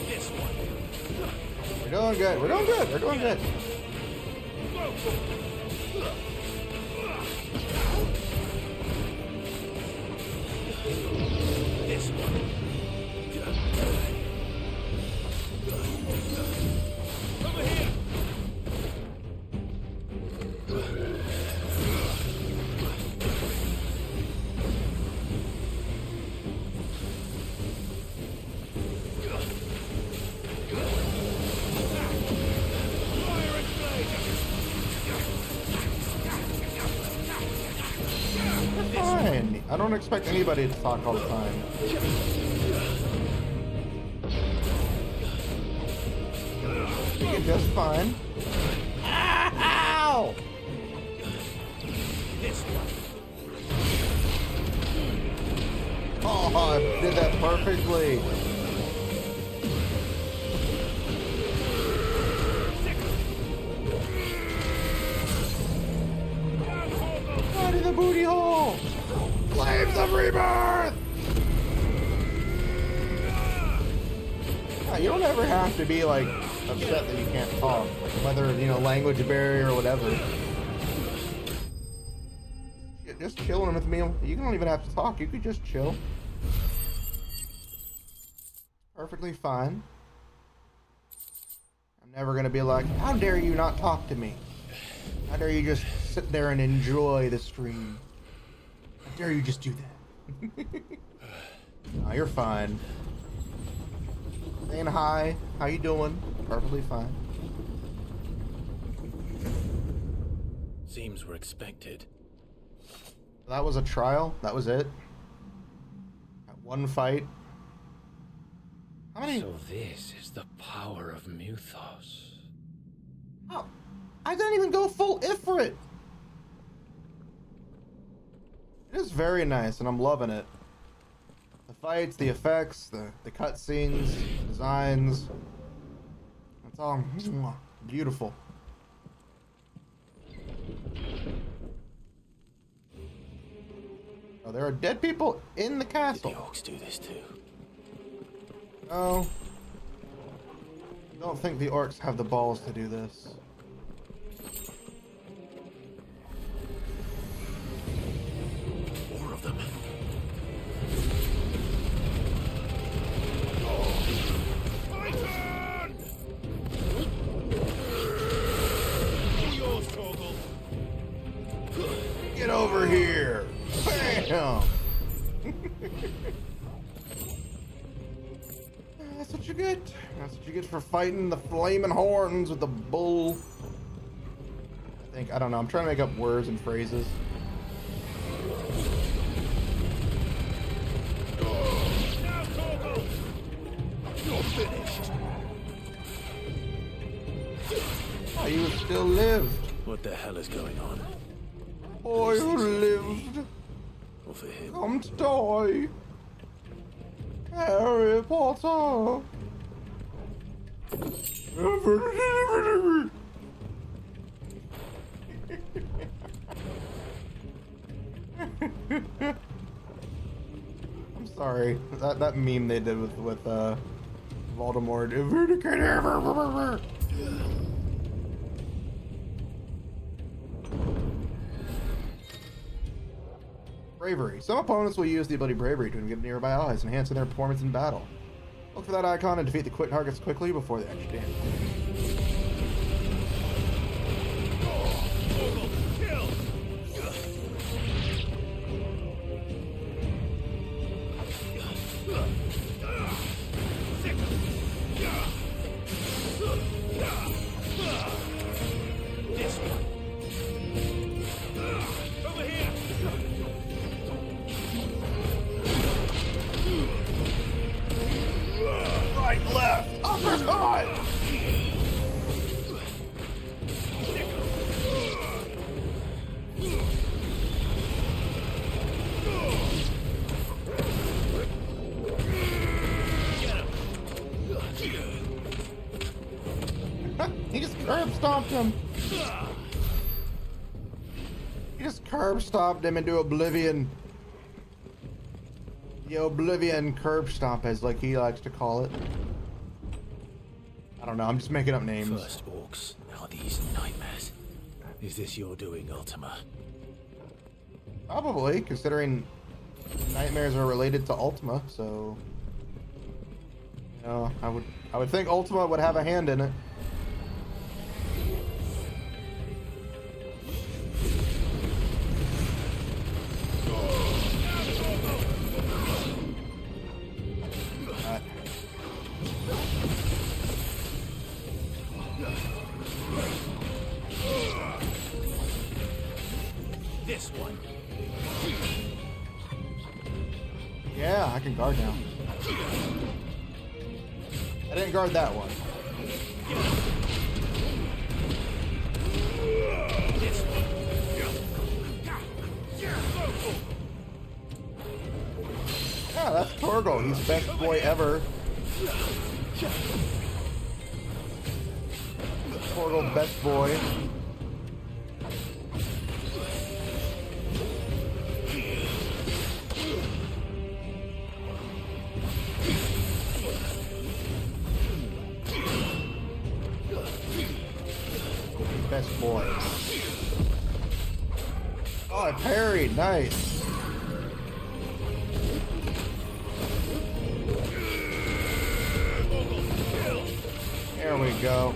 Speaker 8: This one.
Speaker 1: We're doing good. We're doing good. We're doing good.
Speaker 8: This one. Over here. Fire and blade.
Speaker 1: You're fine. I don't expect anybody to talk all the time. You're just fine. Ow!
Speaker 8: This one.
Speaker 1: Oh, I did that perfectly. Out of the booty hole! Flames of rebirth! you don't ever have to be like upset that you can't talk, whether you know language barrier or whatever. Just chilling with me. You don't even have to talk. You could just chill. Perfectly fine. I'm never gonna be like, how dare you not talk to me? How dare you just sit there and enjoy the stream? How dare you just do that? No, you're fine. Saying hi. How you doing? Perfectly fine.
Speaker 5: Seems we're expected.
Speaker 1: That was a trial. That was it. That one fight. How many?
Speaker 16: So this is the power of Muthos.
Speaker 1: Oh, I didn't even go full Ifrit. It is very nice, and I'm loving it. The fights, the effects, the cutscenes, the designs. It's all beautiful. Oh, there are dead people in the castle.
Speaker 5: Did the orcs do this too?
Speaker 1: No. I don't think the orcs have the balls to do this.
Speaker 5: More of them.
Speaker 1: Get over here! Bam! That's what you get. That's what you get for fighting the flaming horns with the bull. I don't know, I'm trying to make up words and phrases.
Speaker 9: You're finished.
Speaker 1: Oh, you still lived.
Speaker 5: What the hell is going on?
Speaker 1: Oh, you lived.
Speaker 5: Or for him.
Speaker 1: Come to die. Harry Potter. I'm sorry. That meme they did with Voldemort. Bravery. Some opponents will use the ability Bravery to engage nearby allies, enhancing their performance in battle. Look for that icon and defeat the quick targets quickly before they actually damage. Right, left, uppercut! He just curb stomped him. He just curb stomped him into oblivion. The Oblivion curb stomp, as like he likes to call it. I don't know, I'm just making up names.
Speaker 5: First orcs, now these nightmares. Is this your doing, Ultima?
Speaker 1: Probably, considering nightmares are related to Ultima, so you know, I would think Ultima would have a hand in it.
Speaker 5: This one.
Speaker 1: Yeah, I can guard now. I didn't guard that one. Yeah, that's Torgal. He's best boy ever. Torgal, best boy. best boy. Oh, I parried. Nice. There we go.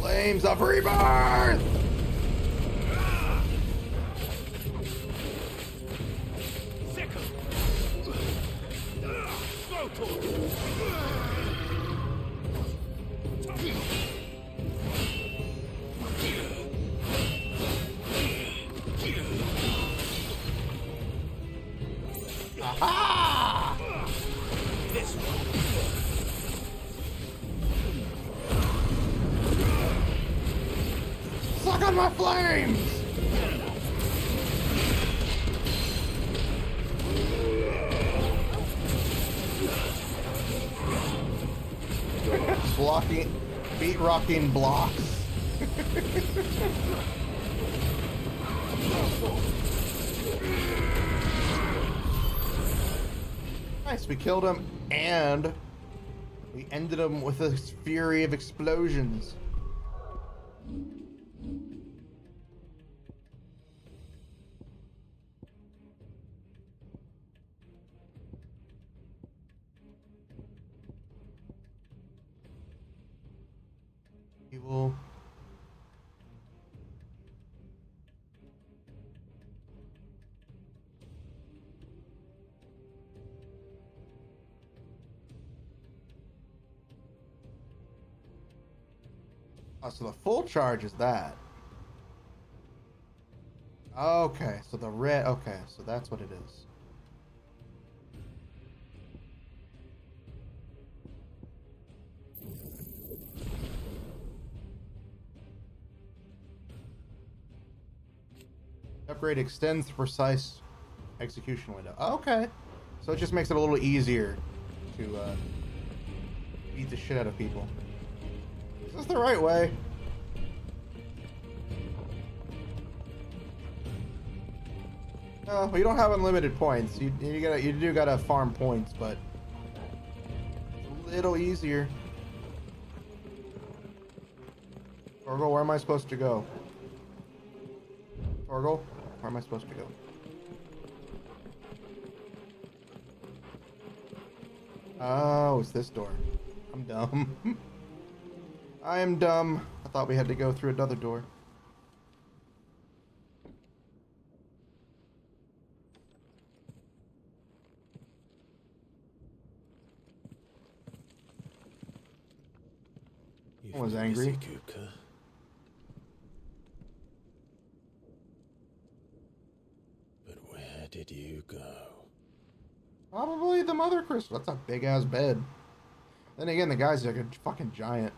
Speaker 1: Flames of Rebirth! Aha! This one. Suck on my flames! Blocking, beat rocking blocks. Nice, we killed him and we ended him with a fury of explosions. Evil. Oh, so the full charge is that. Okay, so the red, okay, so that's what it is. Upgrade extends the precise execution window. Okay, so it just makes it a little easier to beat the shit out of people. Is this the right way? Well, you don't have unlimited points. You do gotta farm points, but it's a little easier. Torgal, where am I supposed to go? Torgal, where am I supposed to go? Oh, it's this door. I'm dumb. I am dumb. I thought we had to go through another door. I was angry.
Speaker 5: Cooper. But where did you go?
Speaker 1: Probably the mother crystal. That's a big ass bed. Then again, the guy's like a fucking giant.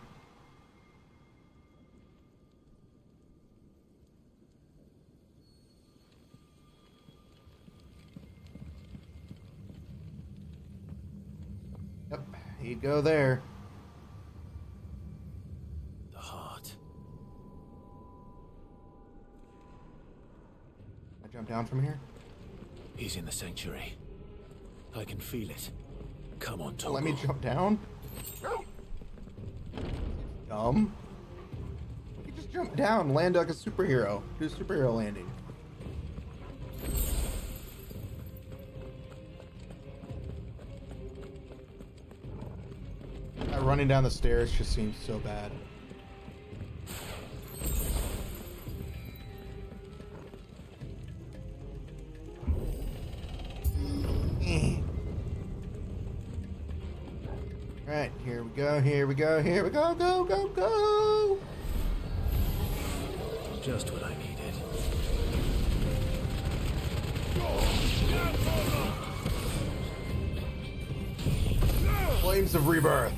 Speaker 1: Yep, he'd go there.
Speaker 5: The heart.
Speaker 1: I jump down from here?
Speaker 5: He's in the sanctuary. I can feel it. Come on, Tom.
Speaker 1: Let me jump down? Dumb. You just jump down, land like a superhero. Do a superhero landing. Running down the stairs just seems so bad. Alright, here we go, here we go, here we go, go, go, go!
Speaker 5: Just what I needed.
Speaker 1: Flames of Rebirth.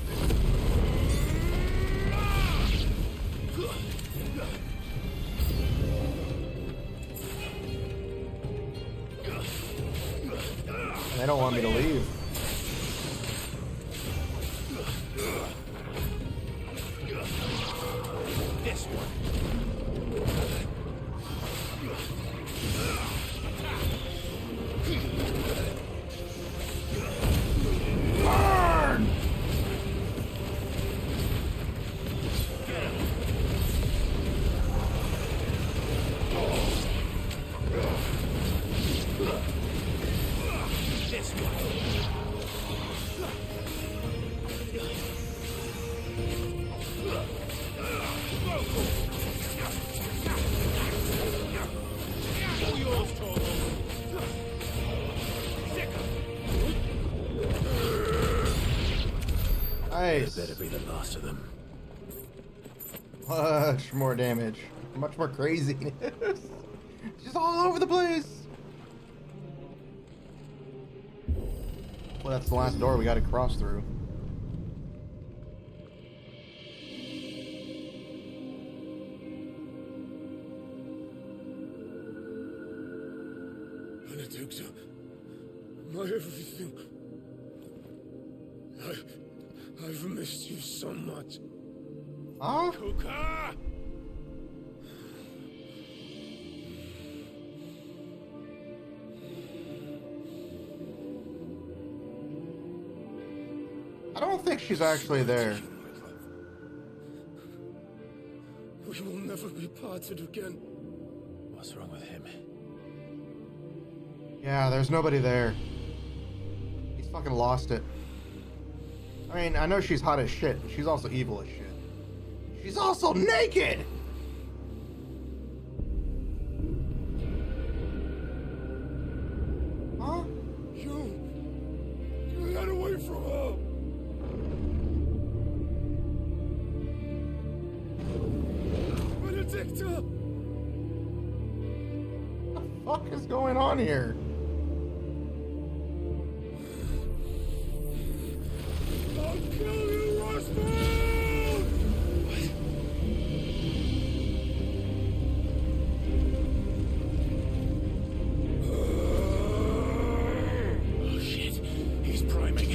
Speaker 1: They don't want me to leave.
Speaker 8: This one.
Speaker 1: Burn!
Speaker 5: master them.
Speaker 1: Much more damage. Much more craziness. She's all over the place. Well, that's the last door we gotta cross through.
Speaker 9: Benedicta, my everything. I've missed you so much.
Speaker 1: Huh?
Speaker 9: Kuka!
Speaker 1: I don't think she's actually there.
Speaker 9: We will never be parted again.
Speaker 5: What's wrong with him?
Speaker 1: Yeah, there's nobody there. He's fucking lost it. I mean, I know she's hot as shit, but she's also evil as shit. She's also naked! Huh?
Speaker 9: You got away from her! Benedicta!
Speaker 1: What the fuck is going on here?
Speaker 9: I'll kill you, Rosberg!
Speaker 5: Oh shit, he's priming.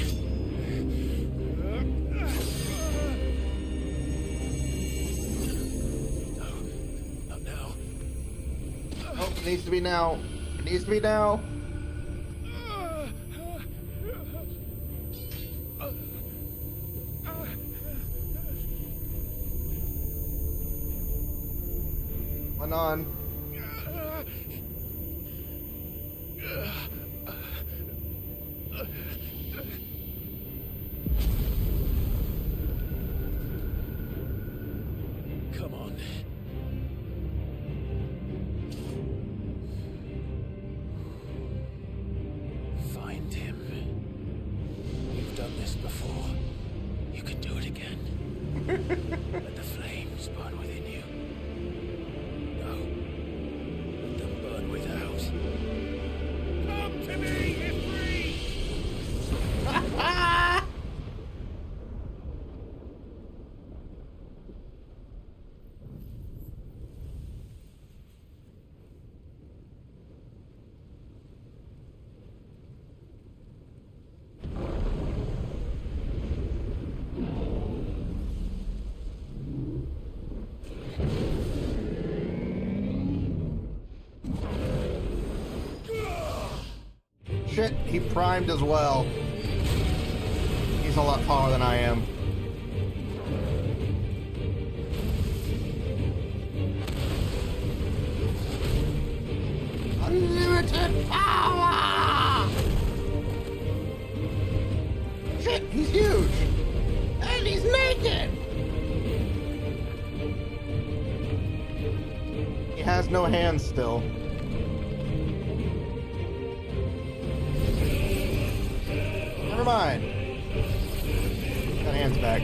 Speaker 5: No, not now.
Speaker 1: Oh, it needs to be now. It needs to be now. One on.
Speaker 5: Come on. Find him. You've done this before. You can do it again. Let the flames burn within you. No. Let them burn without.
Speaker 9: Come to me, you're free!
Speaker 1: Shit, he primed as well. He's a lot taller than I am. Unlimited power! Shit, he's huge! And he's naked! He has no hands still. Never mind. Got hands back.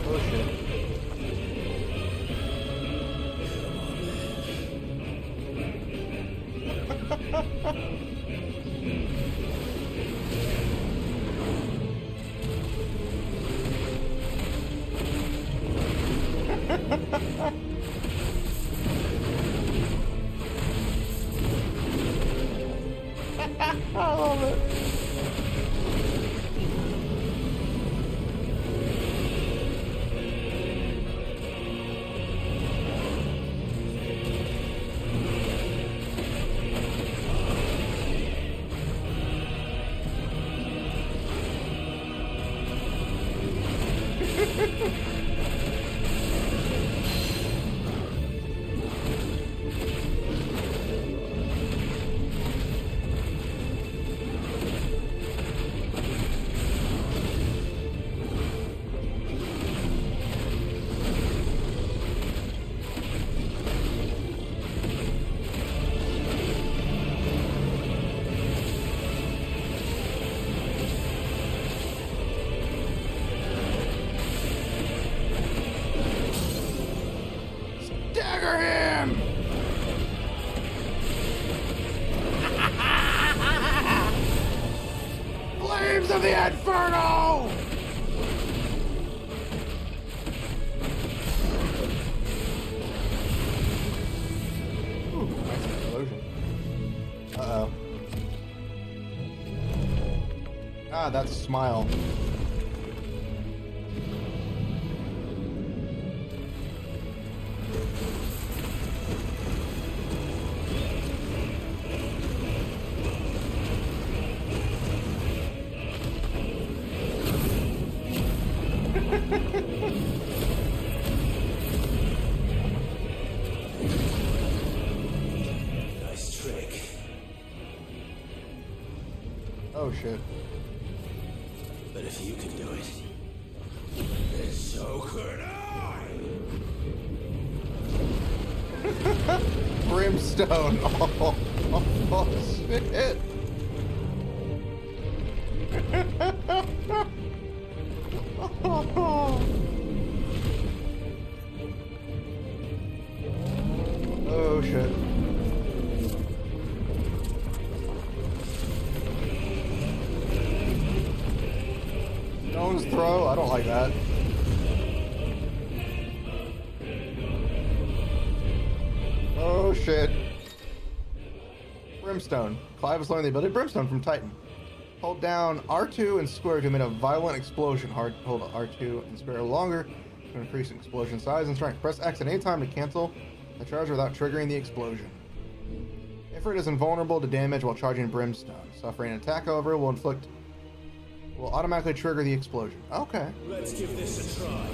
Speaker 1: Oh shit. I love it. of the Inferno! Ooh, nice explosion. Uh-oh. Ah, that's Smile.
Speaker 9: Nice trick.
Speaker 1: Oh shit.
Speaker 9: But if you can do it, then so could I!
Speaker 1: Brimstone. Oh shit. Oh shit. Stone's throw? I don't like that. Oh shit. Brimstone. Clive has learned the ability Brimstone from Titan. Hold down R2 and square to emit a violent explosion. Hold R2 and square longer to increase explosion size and strength. Press X at any time to cancel the charge without triggering the explosion. Ifrit is invulnerable to damage while charging Brimstone. Suffering an attack, however, will automatically trigger the explosion. Okay.
Speaker 9: Let's give this a try.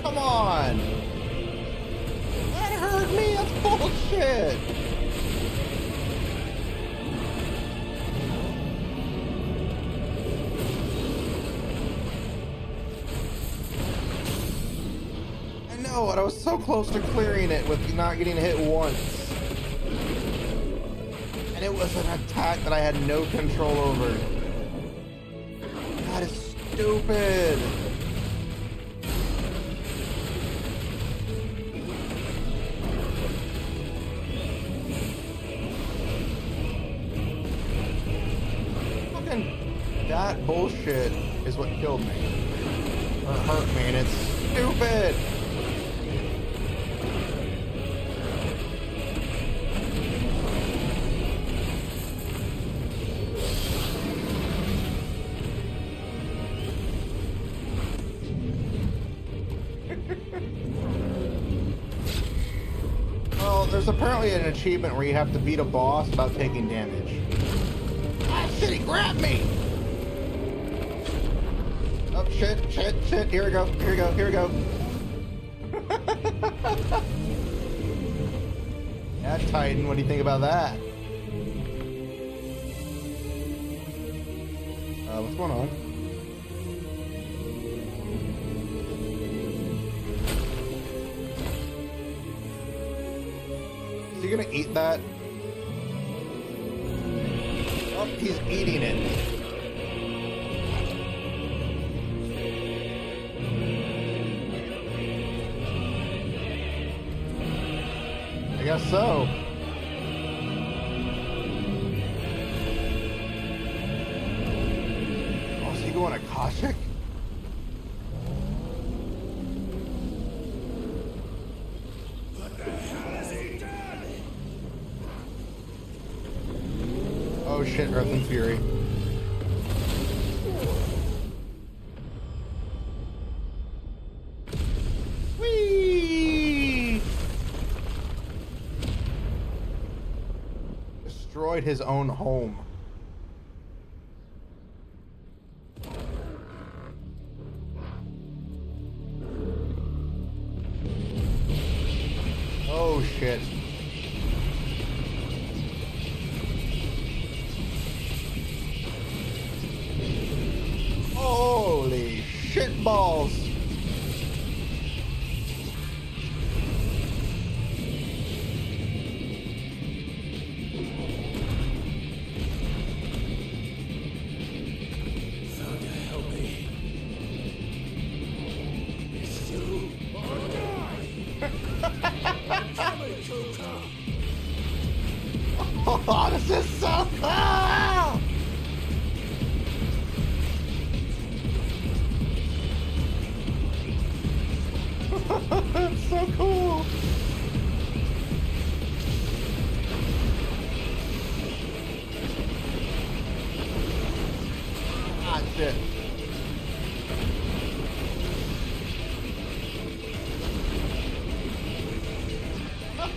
Speaker 1: Come on! That hurt me? That's bullshit! I know, and I was so close to clearing it with not getting hit once. And it was an attack that I had no control over. That is stupid! That bullshit is what killed me. Or hurt me, and it's stupid! Well, there's apparently an achievement where you have to beat a boss without taking damage. Ah, shit, he grabbed me! Oh, shit, here we go. Yeah, Titan, what do you think about that? What's going on? Is he gonna eat that? Oh, he's eating it. I guess so. Oh, is he going Akashic?
Speaker 9: What the hell has he done?
Speaker 1: Oh shit, Earth and Fury. destroyed his own home. Oh shit. Holy shit balls. Oh, this is so cool! It's so cool! Ah, shit.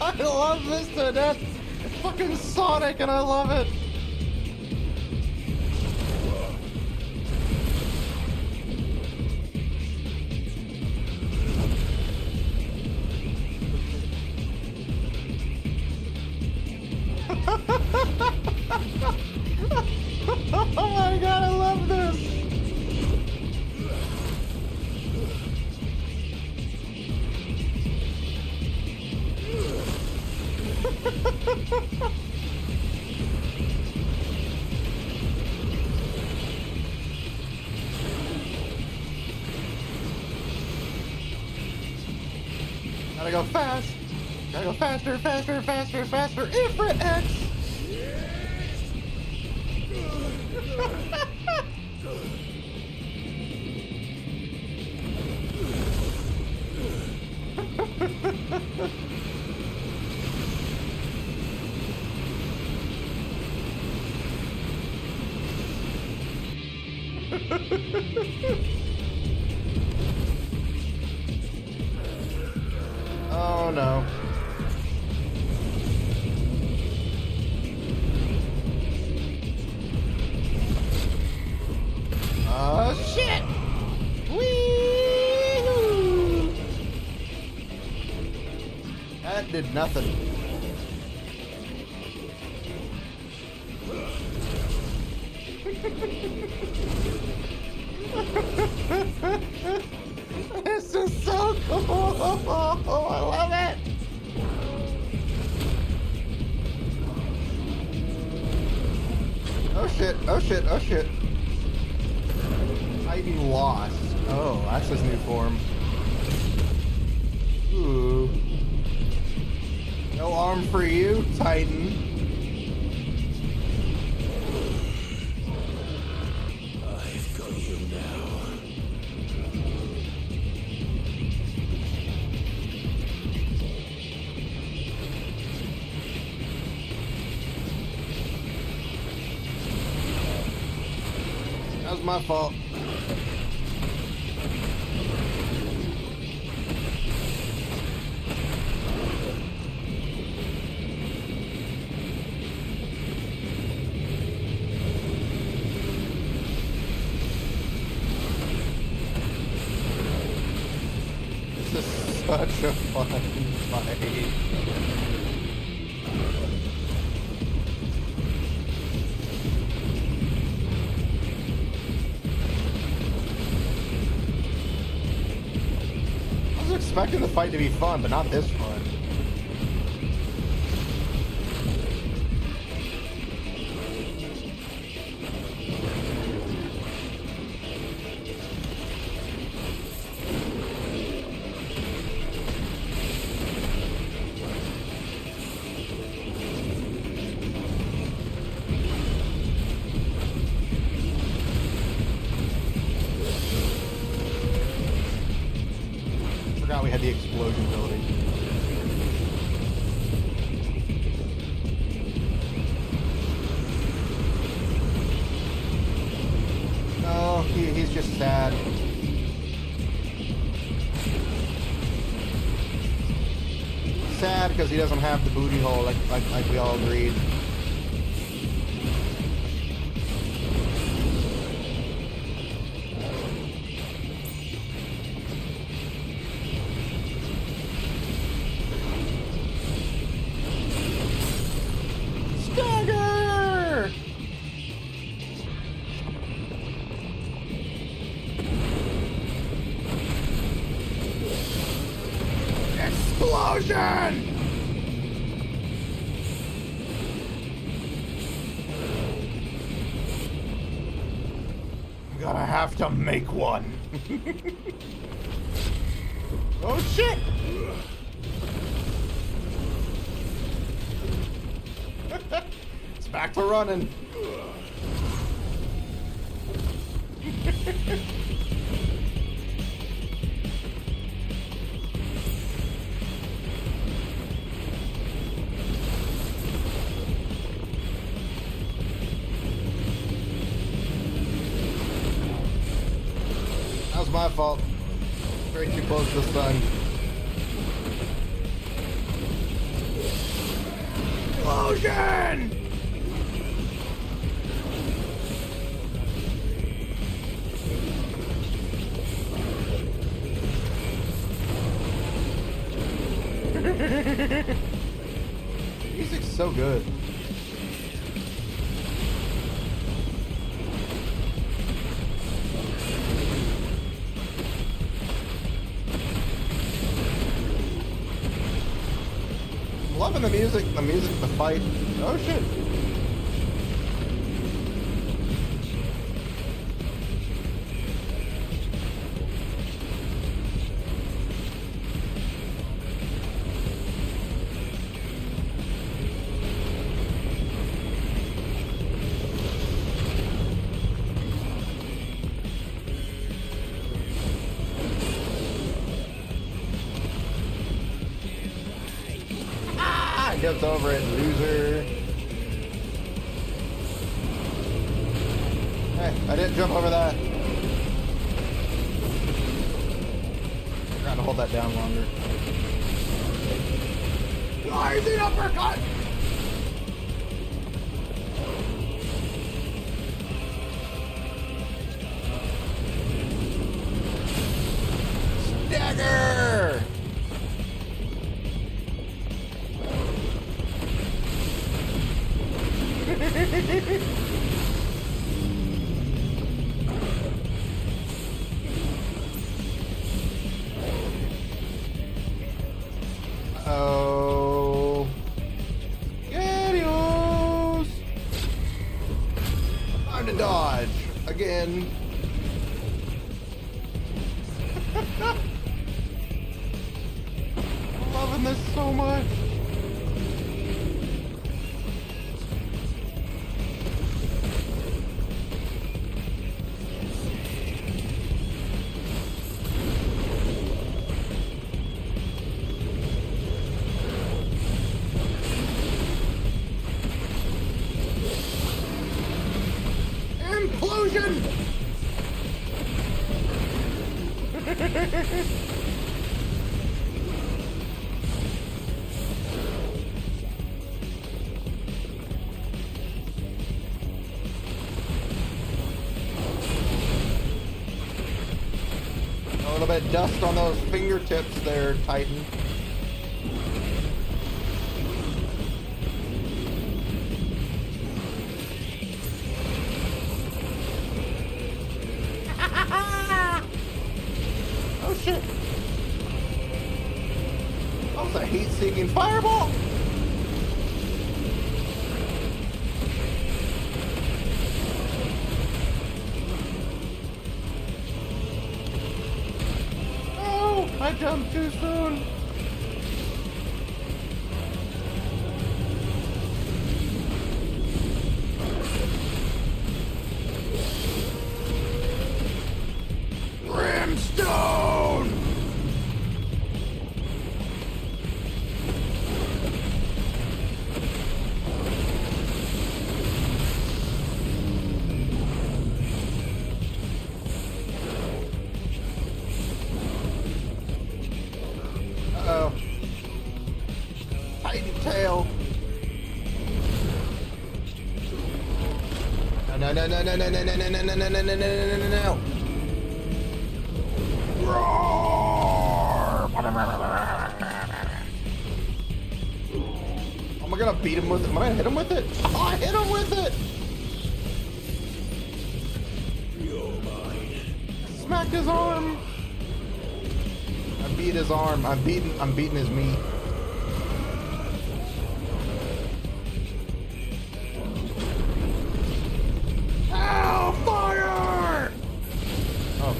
Speaker 1: I love this to death! It's fucking Sonic and I love it! Oh my god, I love this! Gotta go fast! Gotta go faster, faster, faster, faster! Ifrit X! Oh no. Oh shit! Wee! That did nothing. This is so cool! Oh, I love it! Oh shit, oh shit, oh shit. Titan lost. Oh, that's his new form. Ooh. No arm for you, Titan.
Speaker 9: I've got you now.
Speaker 1: That was my fault. This is such a fun fight. I was expecting the fight to be fun, but not this fun. Forgot we had the explosion ability. Oh, he's just sad. Sad because he doesn't have the booty hole like we all agreed. Explosion! I'm gonna have to make one. Oh shit! It's back to running. That was my fault. Very too close to the sun. Explosion! Music's so good. I'm loving the music, the fight. Oh shit. Jumped over it, loser. Hey, I didn't jump over that. I'm trying to hold that down longer. Why is it uppercut? Stagger! Oh, Adios! Time to dodge again. I'm loving this so much. Implosion! A little bit of dust on those fingertips there, Titan. Oh shit! That was a heat-seeking fireball! Oh, I jumped too soon! Brimstone! Uh-oh. Titan tail. No, no, no, no, no, no, no, no, no, no, no, no, no, no, no, no. Roar! Am I gonna beat him with it? Am I gonna hit him with it? Oh, I hit him with it! Smacked his arm! I beat his arm. I'm beating his meat.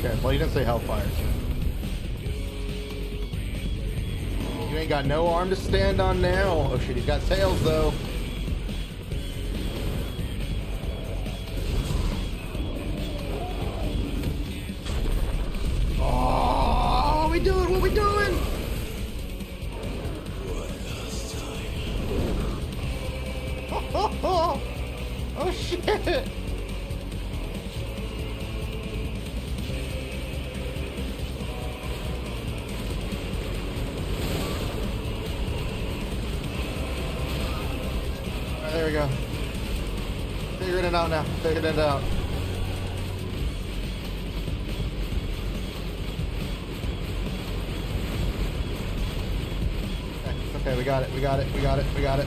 Speaker 1: Okay, well, you didn't say Hellfire. You ain't got no arm to stand on now. Oh shit, he's got tails though. Oh, what we doing? What we doing? Oh shit! There we go. Figuring it out now. Figuring it out. Okay, we got it. We got it. We got it. We got it.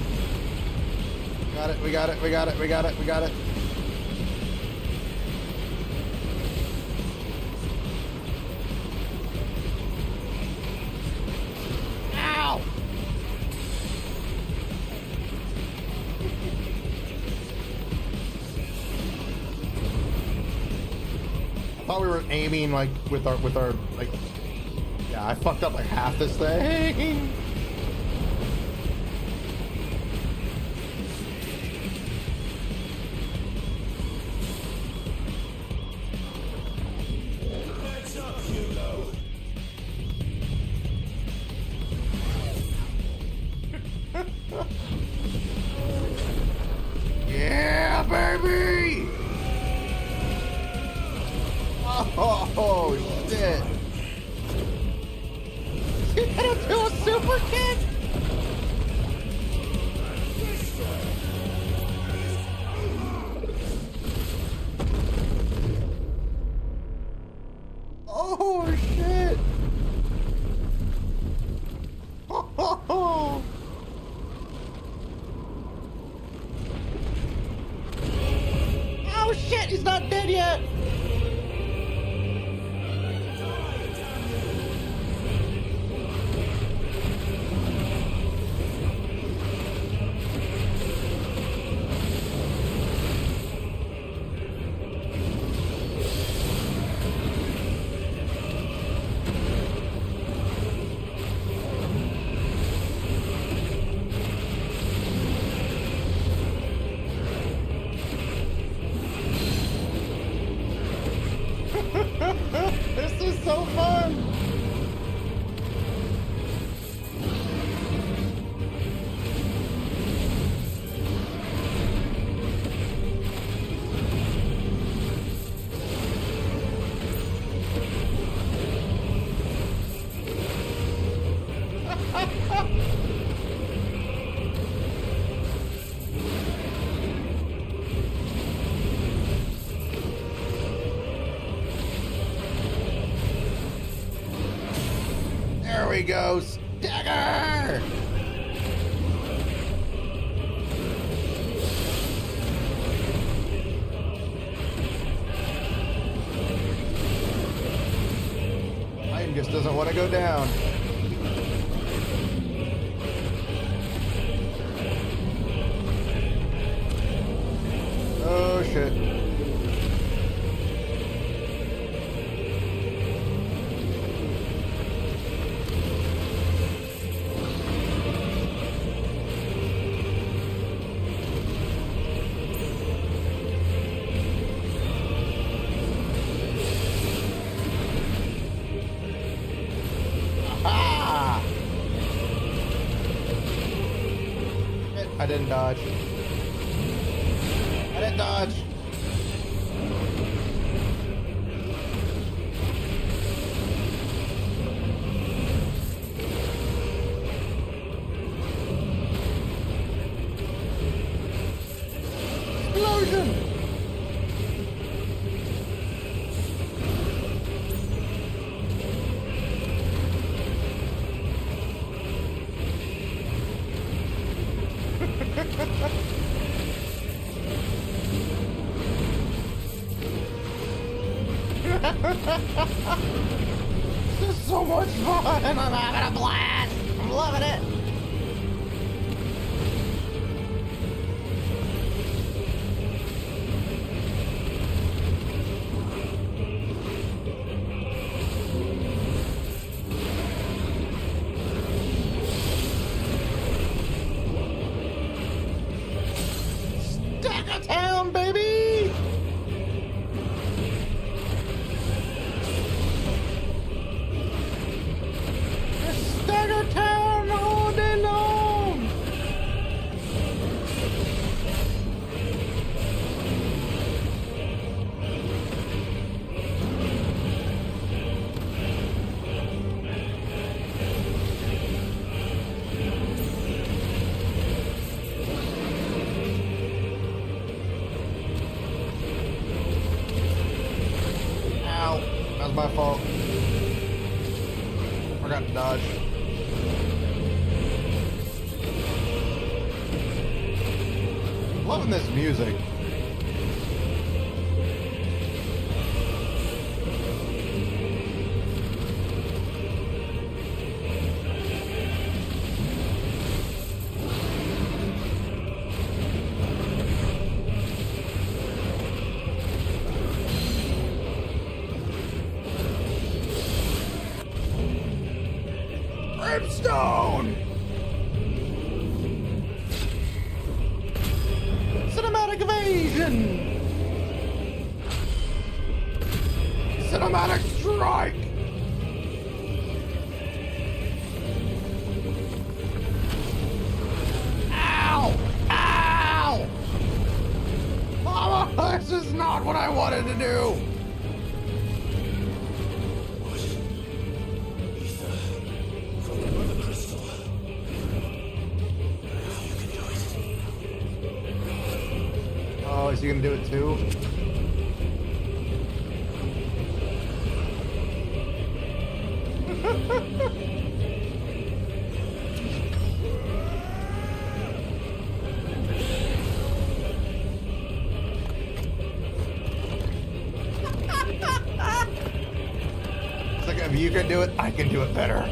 Speaker 1: We got it. We got it. We got it. We got it. We got it. Ow! I thought we were aiming like with our like. Yeah, I fucked up like half this thing. Yeah, baby! Oh, shit. You gonna do a super kick? Oh, shit. Oh. Oh shit, he's not dead yet! This is so fun! There we go, stagger! Titan just doesn't want to go down. Oh shit. I didn't dodge. I didn't dodge. Explosion! This is so much fun! I'm having a blast! I'm loving it! my fault. Forgot to dodge. Loving this music. Brimstone! Cinematic evasion! Cinematic strike! Ow! Ow! Mama, this is not what I wanted to do! Oh, is he gonna do it too? It's like, if you can do it, I can do it better.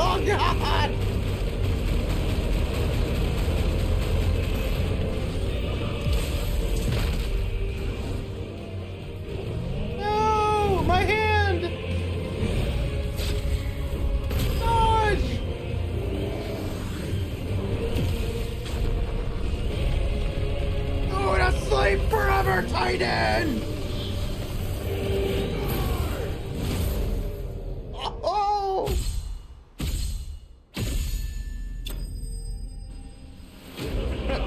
Speaker 1: Oh God! No! My hand! Dodge! Go to sleep forever, Titan! Oh!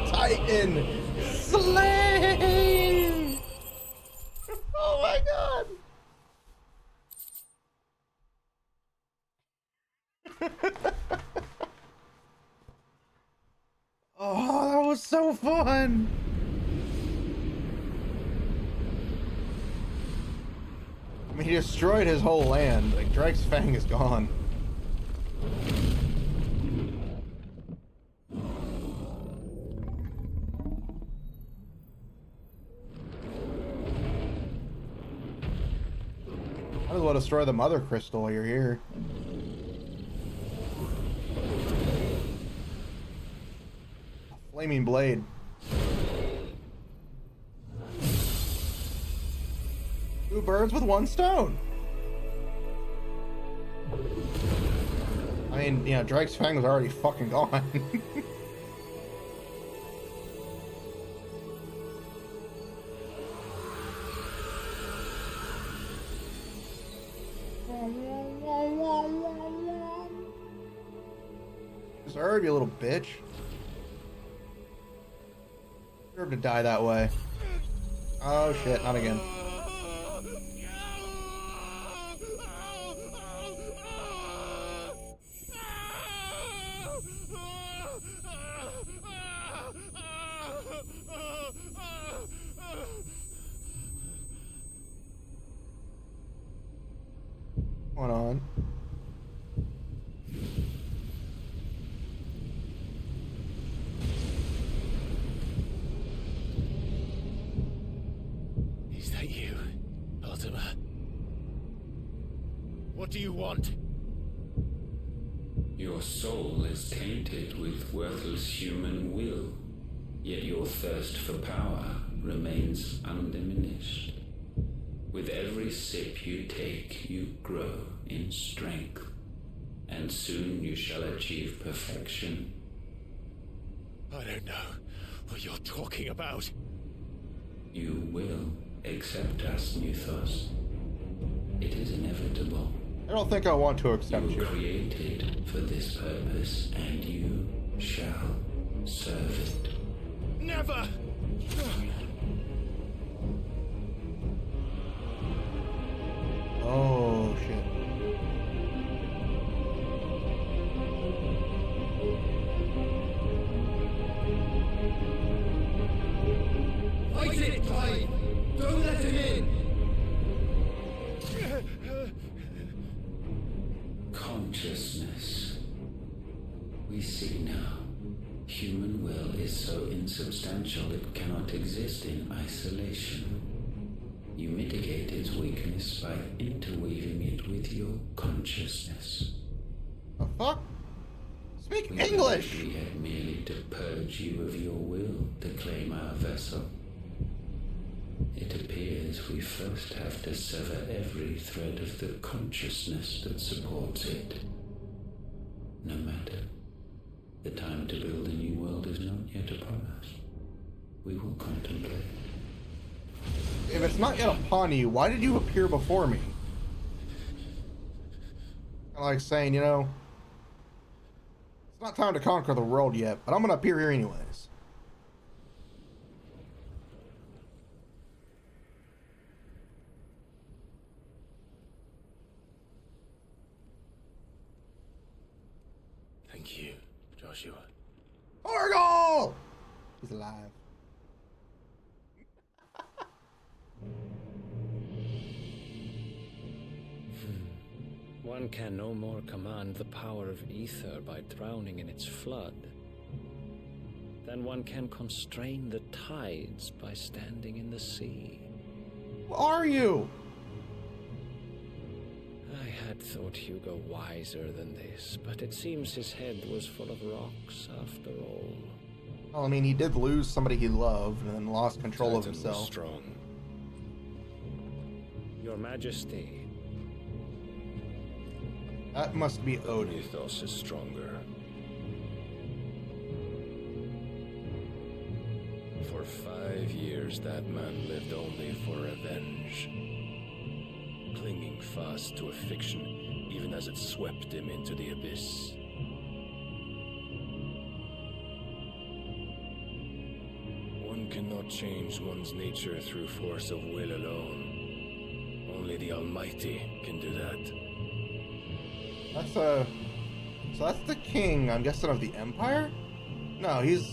Speaker 1: Titan slain! Oh my God! Oh, that was so fun! I mean, he destroyed his whole land. Like, Drake's Fang is gone. Might as well destroy the mother crystal while you're here. A flaming blade. Two birds with one stone. I mean, you know, Drake's Fang was already fucking gone. Deserve, you little bitch. Deserve to die that way. Oh shit, not again. What's going on?
Speaker 5: Is that you, Ultima? What do you want?
Speaker 20: Your soul is tainted with worthless human will, yet your thirst for power remains undiminished. With every sip you take, you grow in strength, and soon you shall achieve perfection.
Speaker 5: I don't know what you're talking about.
Speaker 20: You will accept us, Mythos. It is inevitable.
Speaker 1: I don't think I want to accept you.
Speaker 20: You were created for this purpose, and you shall serve it.
Speaker 5: Never!
Speaker 1: Oh shit.
Speaker 20: consciousness. We see now. Human will is so insubstantial it cannot exist in isolation. You mitigate its weakness by interweaving it with your consciousness.
Speaker 1: The fuck? Speak
Speaker 20: We
Speaker 1: English!
Speaker 20: We had merely to purge you of your will to claim our vessel. It appears we first have to sever every thread of the consciousness that supports it. No matter. The time to build a new world is not yet upon us. We will contemplate.
Speaker 1: If it's not yet upon you, why did you appear before me? Like saying, you know, it's not time to conquer the world yet, but I'm gonna appear here anyways.
Speaker 5: Thank you, Joshua.
Speaker 1: Orgal! He's alive.
Speaker 16: One can no more command the power of ether by drowning in its flood than one can constrain the tides by standing in the sea.
Speaker 1: Who are you?
Speaker 16: I had thought Hugo wiser than this, but it seems his head was full of rocks after all.
Speaker 1: Well, I mean, he did lose somebody he loved and then lost control of
Speaker 5: Titan was
Speaker 1: himself.
Speaker 5: strong.
Speaker 16: Your Majesty.
Speaker 1: That must be Odin.
Speaker 5: Ethos is stronger. For 5 years, that man lived only for revenge. Clinging fast to a fiction, even as it swept him into the abyss. One cannot change one's nature through force of will alone. Only the Almighty can do that.
Speaker 1: That's so that's the king, I'm guessing, of the Empire? No, he's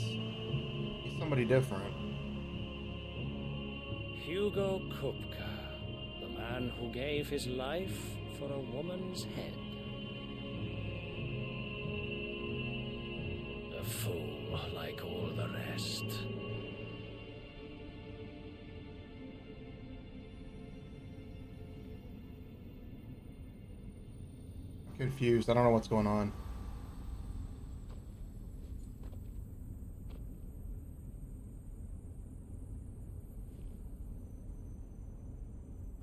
Speaker 1: somebody different.
Speaker 16: Hugo Kupka, the man who gave his life for a woman's head. A fool like all the rest.
Speaker 1: Confused. I don't know what's going on.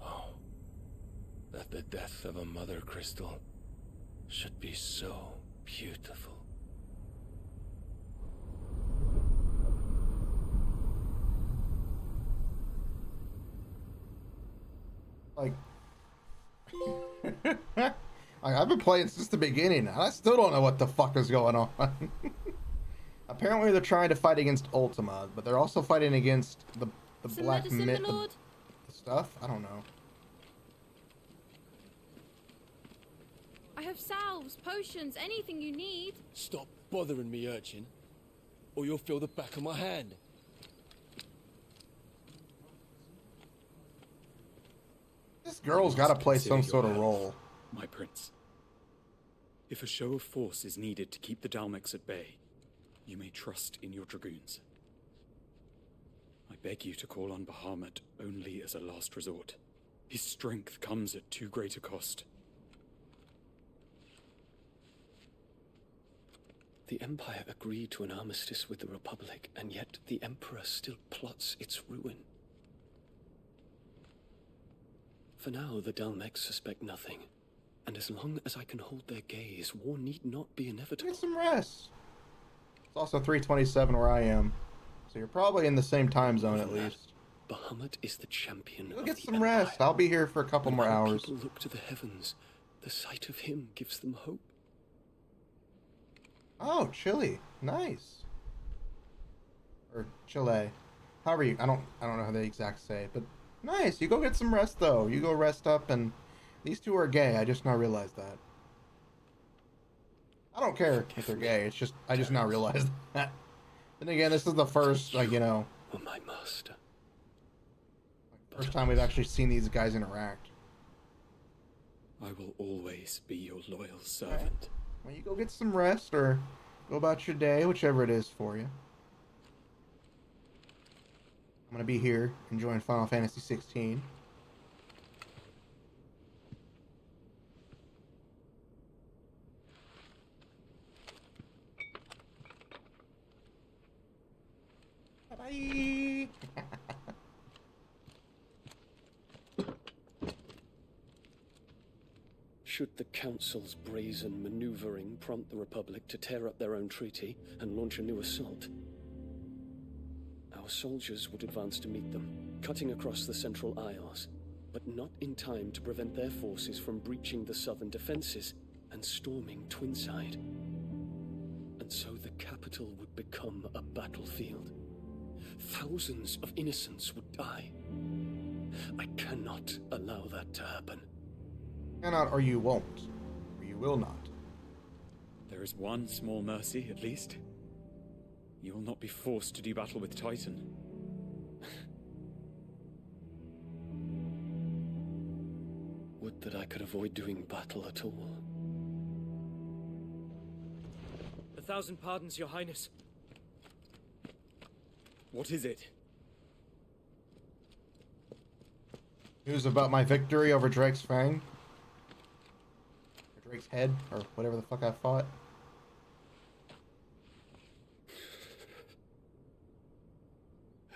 Speaker 5: Oh, that the death of a mother crystal should be so beautiful.
Speaker 1: Like, I've been playing since the beginning, and I still don't know what the fuck is going on. Apparently they're trying to fight against Ultima, but they're also fighting against the black myth stuff. I don't know.
Speaker 11: I have salves, potions, anything you need.
Speaker 14: Stop bothering me, urchin, or you'll feel the back of my hand.
Speaker 1: This girl's got to play some sort of role.
Speaker 21: My prince. If a show of force is needed to keep the Dalmex at bay, you may trust in your dragoons. I beg you to call on Bahamut only as a last resort. His strength comes at too great a cost.
Speaker 14: The Empire agreed to an armistice with the Republic, and yet the Emperor still plots its ruin. For now, the Dalmex suspect nothing. And as long as I can hold their gaze, war need not be inevitable.
Speaker 1: Get some rest. It's also 3:27 where I am, so you're probably in the same time zone at least.
Speaker 14: Bahamut is the champion
Speaker 1: Go
Speaker 14: of
Speaker 1: get
Speaker 14: the
Speaker 1: some
Speaker 14: Empire.
Speaker 1: rest. I'll be here for a couple more hours.
Speaker 14: People look to the heavens. The sight of him gives them hope.
Speaker 1: Oh, Chile. Nice. Or Chile. However you, I don't know how they exact say it, but nice. You go get some rest though. You go rest up, and these two are gay. I just now realized that. I don't care if they're gay. It's just I just now realized that. Then again, this is the first, like, you know,
Speaker 14: Oh, my master.
Speaker 1: first time we've actually seen these guys interact.
Speaker 21: I will always be your loyal servant.
Speaker 1: Well, you go get some rest or go about your day, whichever it is for you. I'm gonna be here enjoying Final Fantasy 16. Bye.
Speaker 14: Should the Council's brazen maneuvering prompt the Republic to tear up their own treaty and launch a new assault, our soldiers would advance to meet them, cutting across the Central Isles, but not in time to prevent their forces from breaching the southern defenses and storming Twinside. And so the capital would become a battlefield. Thousands of innocents would die. I cannot allow that to happen.
Speaker 1: Cannot, or you won't. Or you will not.
Speaker 21: There is one small mercy, at least. You will not be forced to do battle with Titan.
Speaker 14: Would that I could avoid doing battle at all.
Speaker 8: 1,000 pardons, Your Highness.
Speaker 21: What is it?
Speaker 1: News about my victory over Drake's Fang. Or Drake's head, or whatever the fuck I fought.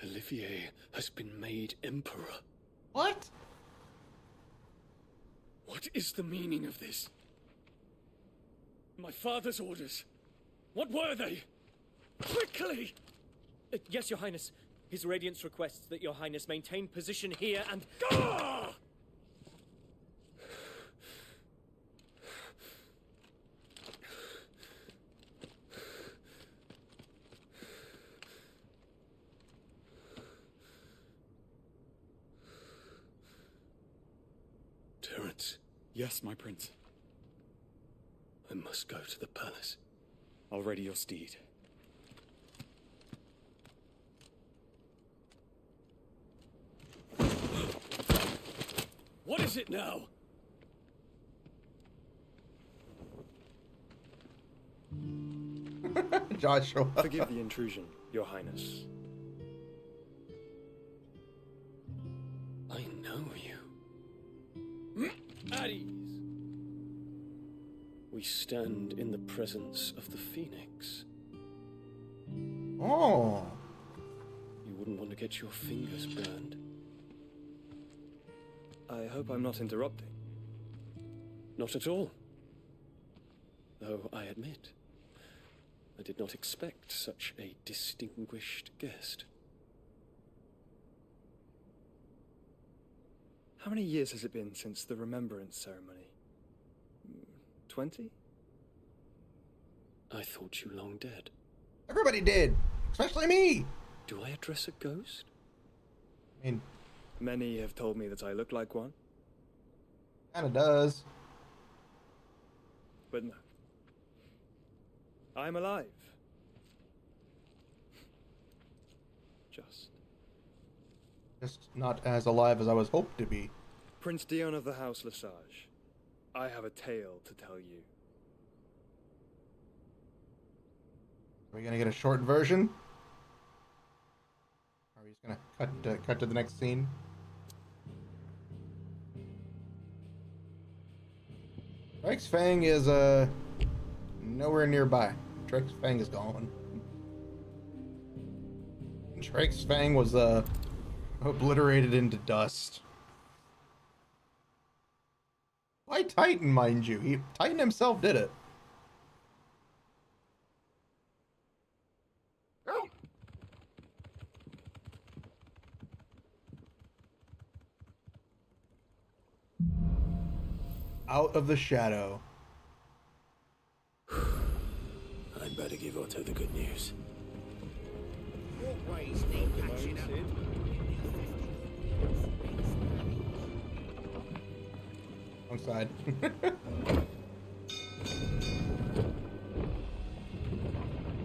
Speaker 14: Olivier has been made Emperor.
Speaker 1: What?
Speaker 14: What is the meaning of this? My father's orders. What were they? Quickly!
Speaker 8: Yes, Your Highness. His Radiance requests that Your Highness maintain position here and...
Speaker 14: Ah! Terence.
Speaker 21: Yes, my prince.
Speaker 14: I must go to the palace.
Speaker 21: I'll ready your steed.
Speaker 14: What is it now?
Speaker 1: Joshua.
Speaker 21: Forgive the intrusion, Your Highness.
Speaker 14: I know you.
Speaker 8: At ease.
Speaker 14: We stand in the presence of the Phoenix.
Speaker 1: Oh.
Speaker 14: You wouldn't want to get your fingers burned.
Speaker 21: I hope I'm not interrupting.
Speaker 14: Not at all. Though I admit, I did not expect such a distinguished guest.
Speaker 21: How many years has it been since the Remembrance ceremony? 20?
Speaker 14: I thought you long dead.
Speaker 1: Everybody did, especially me.
Speaker 14: Do I address a ghost?
Speaker 1: I mean,
Speaker 21: many have told me that I look like one.
Speaker 1: Kinda does.
Speaker 21: But no. I'm alive.
Speaker 1: Just not as alive as I was hoped to be.
Speaker 21: Prince Dion of the House Lesage, I have a tale to tell you.
Speaker 1: Are we gonna get a short version? Or are we just gonna cut to the next scene? Drake's Fang is nowhere nearby. Drake's Fang is gone. Drake's Fang was obliterated into dust. By Titan, mind you. Titan himself did it. Out of the shadow.
Speaker 9: I'd better give Otto the good news.
Speaker 8: Walkways need patching up.
Speaker 1: Wrong side.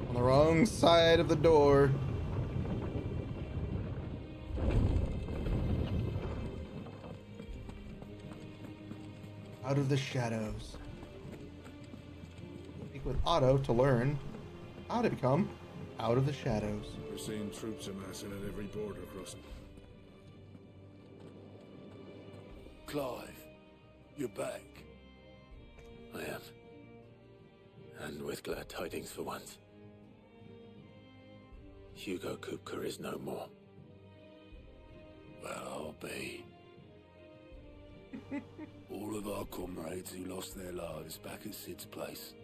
Speaker 1: On the wrong side of the door. Out of the shadows. Speak with Otto to learn how to become out of the shadows.
Speaker 12: We're seeing troops amassing at every border crossing.
Speaker 9: Clive, you're back.
Speaker 5: I am. And with glad tidings for once. Hugo Kupka is no more.
Speaker 9: Well, I'll be. All of our comrades who lost their lives back at Sid's place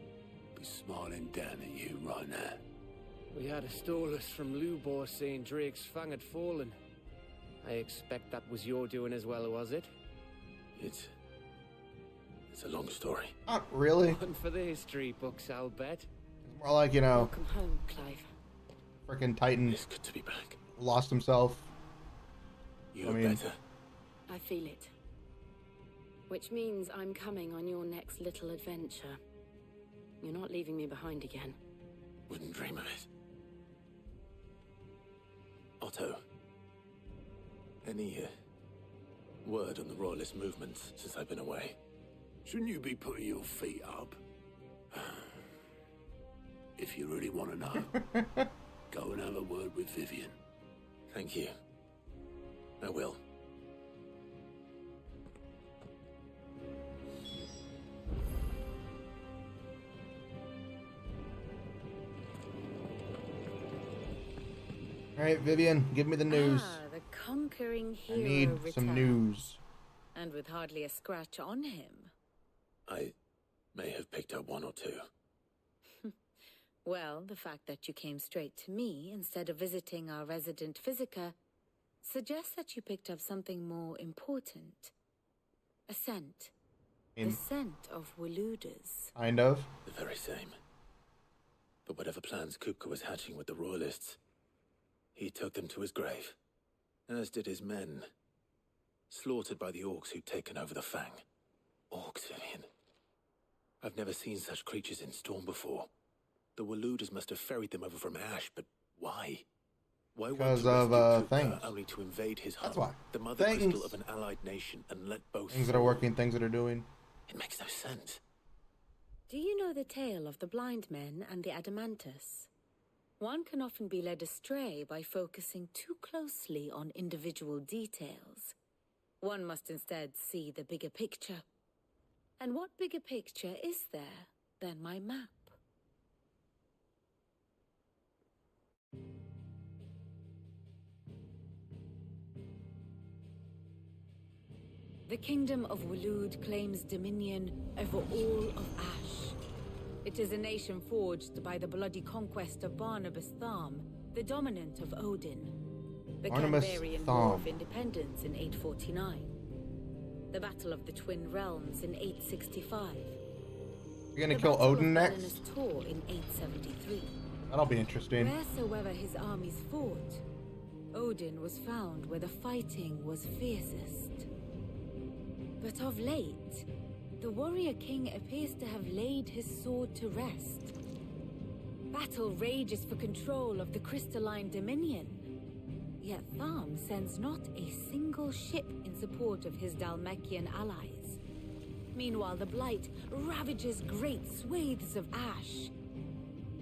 Speaker 9: be smiling down at you right now.
Speaker 8: We had a stolus from Lubor saying Drake's Fang had fallen. I expect that was your doing as well, was it?
Speaker 5: It's a long story.
Speaker 1: Not really.
Speaker 8: One for the history books, I'll bet.
Speaker 1: More like, you know,
Speaker 17: Welcome home, Clive.
Speaker 1: frickin' Titan.
Speaker 5: It's good to be back.
Speaker 1: Lost himself.
Speaker 5: You look better.
Speaker 17: I feel it. Which means I'm coming on your next little adventure. You're not leaving me behind again.
Speaker 5: Wouldn't dream of it. Otto, any word on the Royalist movement since I've been away?
Speaker 9: Shouldn't you be putting your feet up? If you really want to know, go and have a word with Vivian.
Speaker 5: Thank you. I will.
Speaker 1: All right, Vivian, give me the news.
Speaker 3: Ah, the conquering
Speaker 1: I
Speaker 3: hero
Speaker 1: need
Speaker 3: returns.
Speaker 1: some news.
Speaker 3: And with hardly a scratch on him.
Speaker 5: I may have picked up one or two.
Speaker 3: Well, the fact that you came straight to me instead of visiting our resident physiker suggests that you picked up something more important. A scent. The scent of Waludas.
Speaker 1: Kind of.
Speaker 5: The very same. But whatever plans Kupka was hatching with the Royalists, he took them to his grave. As did his men. Slaughtered by the orcs who'd taken over the Fang. Orcs, Vivian. I've never seen such creatures in Storm before. The Waludas must have ferried them over from Ash, but why? Why
Speaker 1: Because
Speaker 5: want to
Speaker 1: of,
Speaker 5: rescue
Speaker 1: things.
Speaker 5: Kupka only to invade his home?
Speaker 1: That's why.
Speaker 5: The mother
Speaker 1: Things.
Speaker 5: crystal of an allied nation, and let both
Speaker 1: Things that are working, things that are doing.
Speaker 5: It makes no sense.
Speaker 3: Do you know the tale of the blind men and the Adamantus? One can often be led astray by focusing too closely on individual details. One must instead see the bigger picture. And what bigger picture is there than my map? The Kingdom of Waloed claims dominion over all of Ash. It is a nation forged by the bloody conquest of Barnabas Tharm, the dominant of Odin. The
Speaker 1: Barnabas
Speaker 3: Canbarian War of
Speaker 1: Tharm.
Speaker 3: Independence in 849. The Battle of the Twin Realms in 865.
Speaker 1: You're gonna
Speaker 3: The
Speaker 1: kill
Speaker 3: Battle
Speaker 1: Odin
Speaker 3: of
Speaker 1: next?
Speaker 3: Belenus Tor in 873.
Speaker 1: That'll be interesting.
Speaker 3: Wheresoever his armies fought, Odin was found where the fighting was fiercest. But of late, the warrior king appears to have laid his sword to rest. Battle rages for control of the crystalline dominion. Yet Tharm sends not a single ship in support of his Dalmekian allies. Meanwhile, the Blight ravages great swathes of Ash.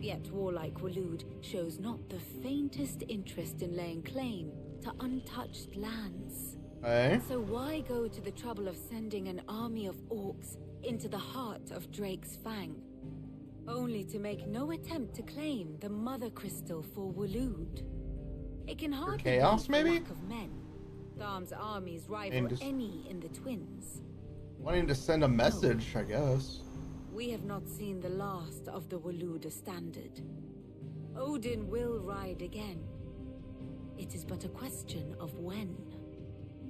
Speaker 3: Yet warlike Waloed shows not the faintest interest in laying claim to untouched lands.
Speaker 1: Eh?
Speaker 3: So why go to the trouble of sending an army of orcs into the heart of Drake's Fang, only to make no attempt to claim the Mother Crystal for Waloed? It can hardly
Speaker 1: chaos,
Speaker 3: be for
Speaker 1: maybe?
Speaker 3: lack of men. Tharm's armies rival
Speaker 1: just-
Speaker 3: any in the Twins.
Speaker 1: Wanting to send a message, I guess.
Speaker 3: We have not seen the last of the Waluda standard. Odin will ride again. It is but a question of when.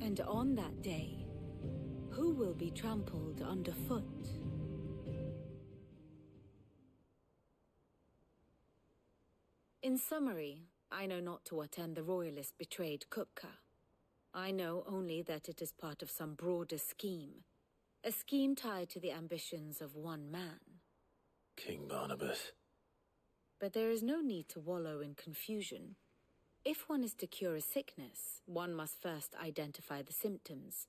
Speaker 3: And on that day, who will be trampled underfoot? In summary, I know not to what end the Royalists betrayed Kupka. I know only that it is part of some broader scheme. A scheme tied to the ambitions of one man.
Speaker 5: King Barnabas.
Speaker 3: But there is no need to wallow in confusion. If one is to cure a sickness, one must first identify the symptoms.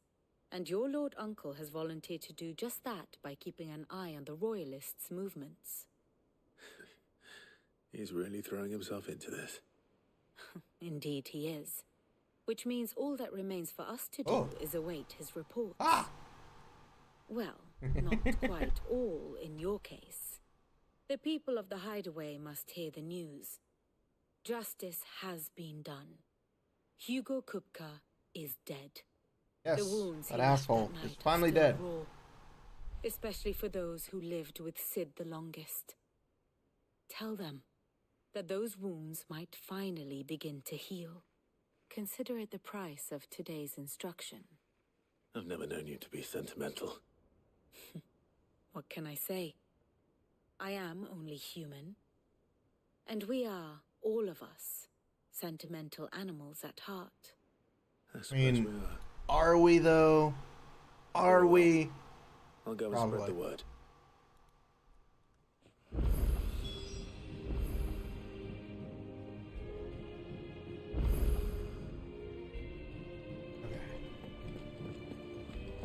Speaker 3: And your Lord Uncle has volunteered to do just that by keeping an eye on the Royalists' movements.
Speaker 5: He's really throwing himself into this.
Speaker 3: Indeed he is. Which means all that remains for us to do is await his reports. Well, not quite all in your case. The people of the Hideaway must hear the news. Justice has been done. Hugo Kupka is dead.
Speaker 1: Yes,
Speaker 3: the wounds
Speaker 1: that asshole is finally dead.
Speaker 3: Raw, especially for those who lived with Sid the longest. Tell them that those wounds might finally begin to heal. Consider it the price of today's instruction.
Speaker 5: I've never known you to be sentimental.
Speaker 3: What can I say? I am only human. And we are, all of us, sentimental animals at heart.
Speaker 1: I mean, are we though? Are we?
Speaker 5: I'll go and spread the word.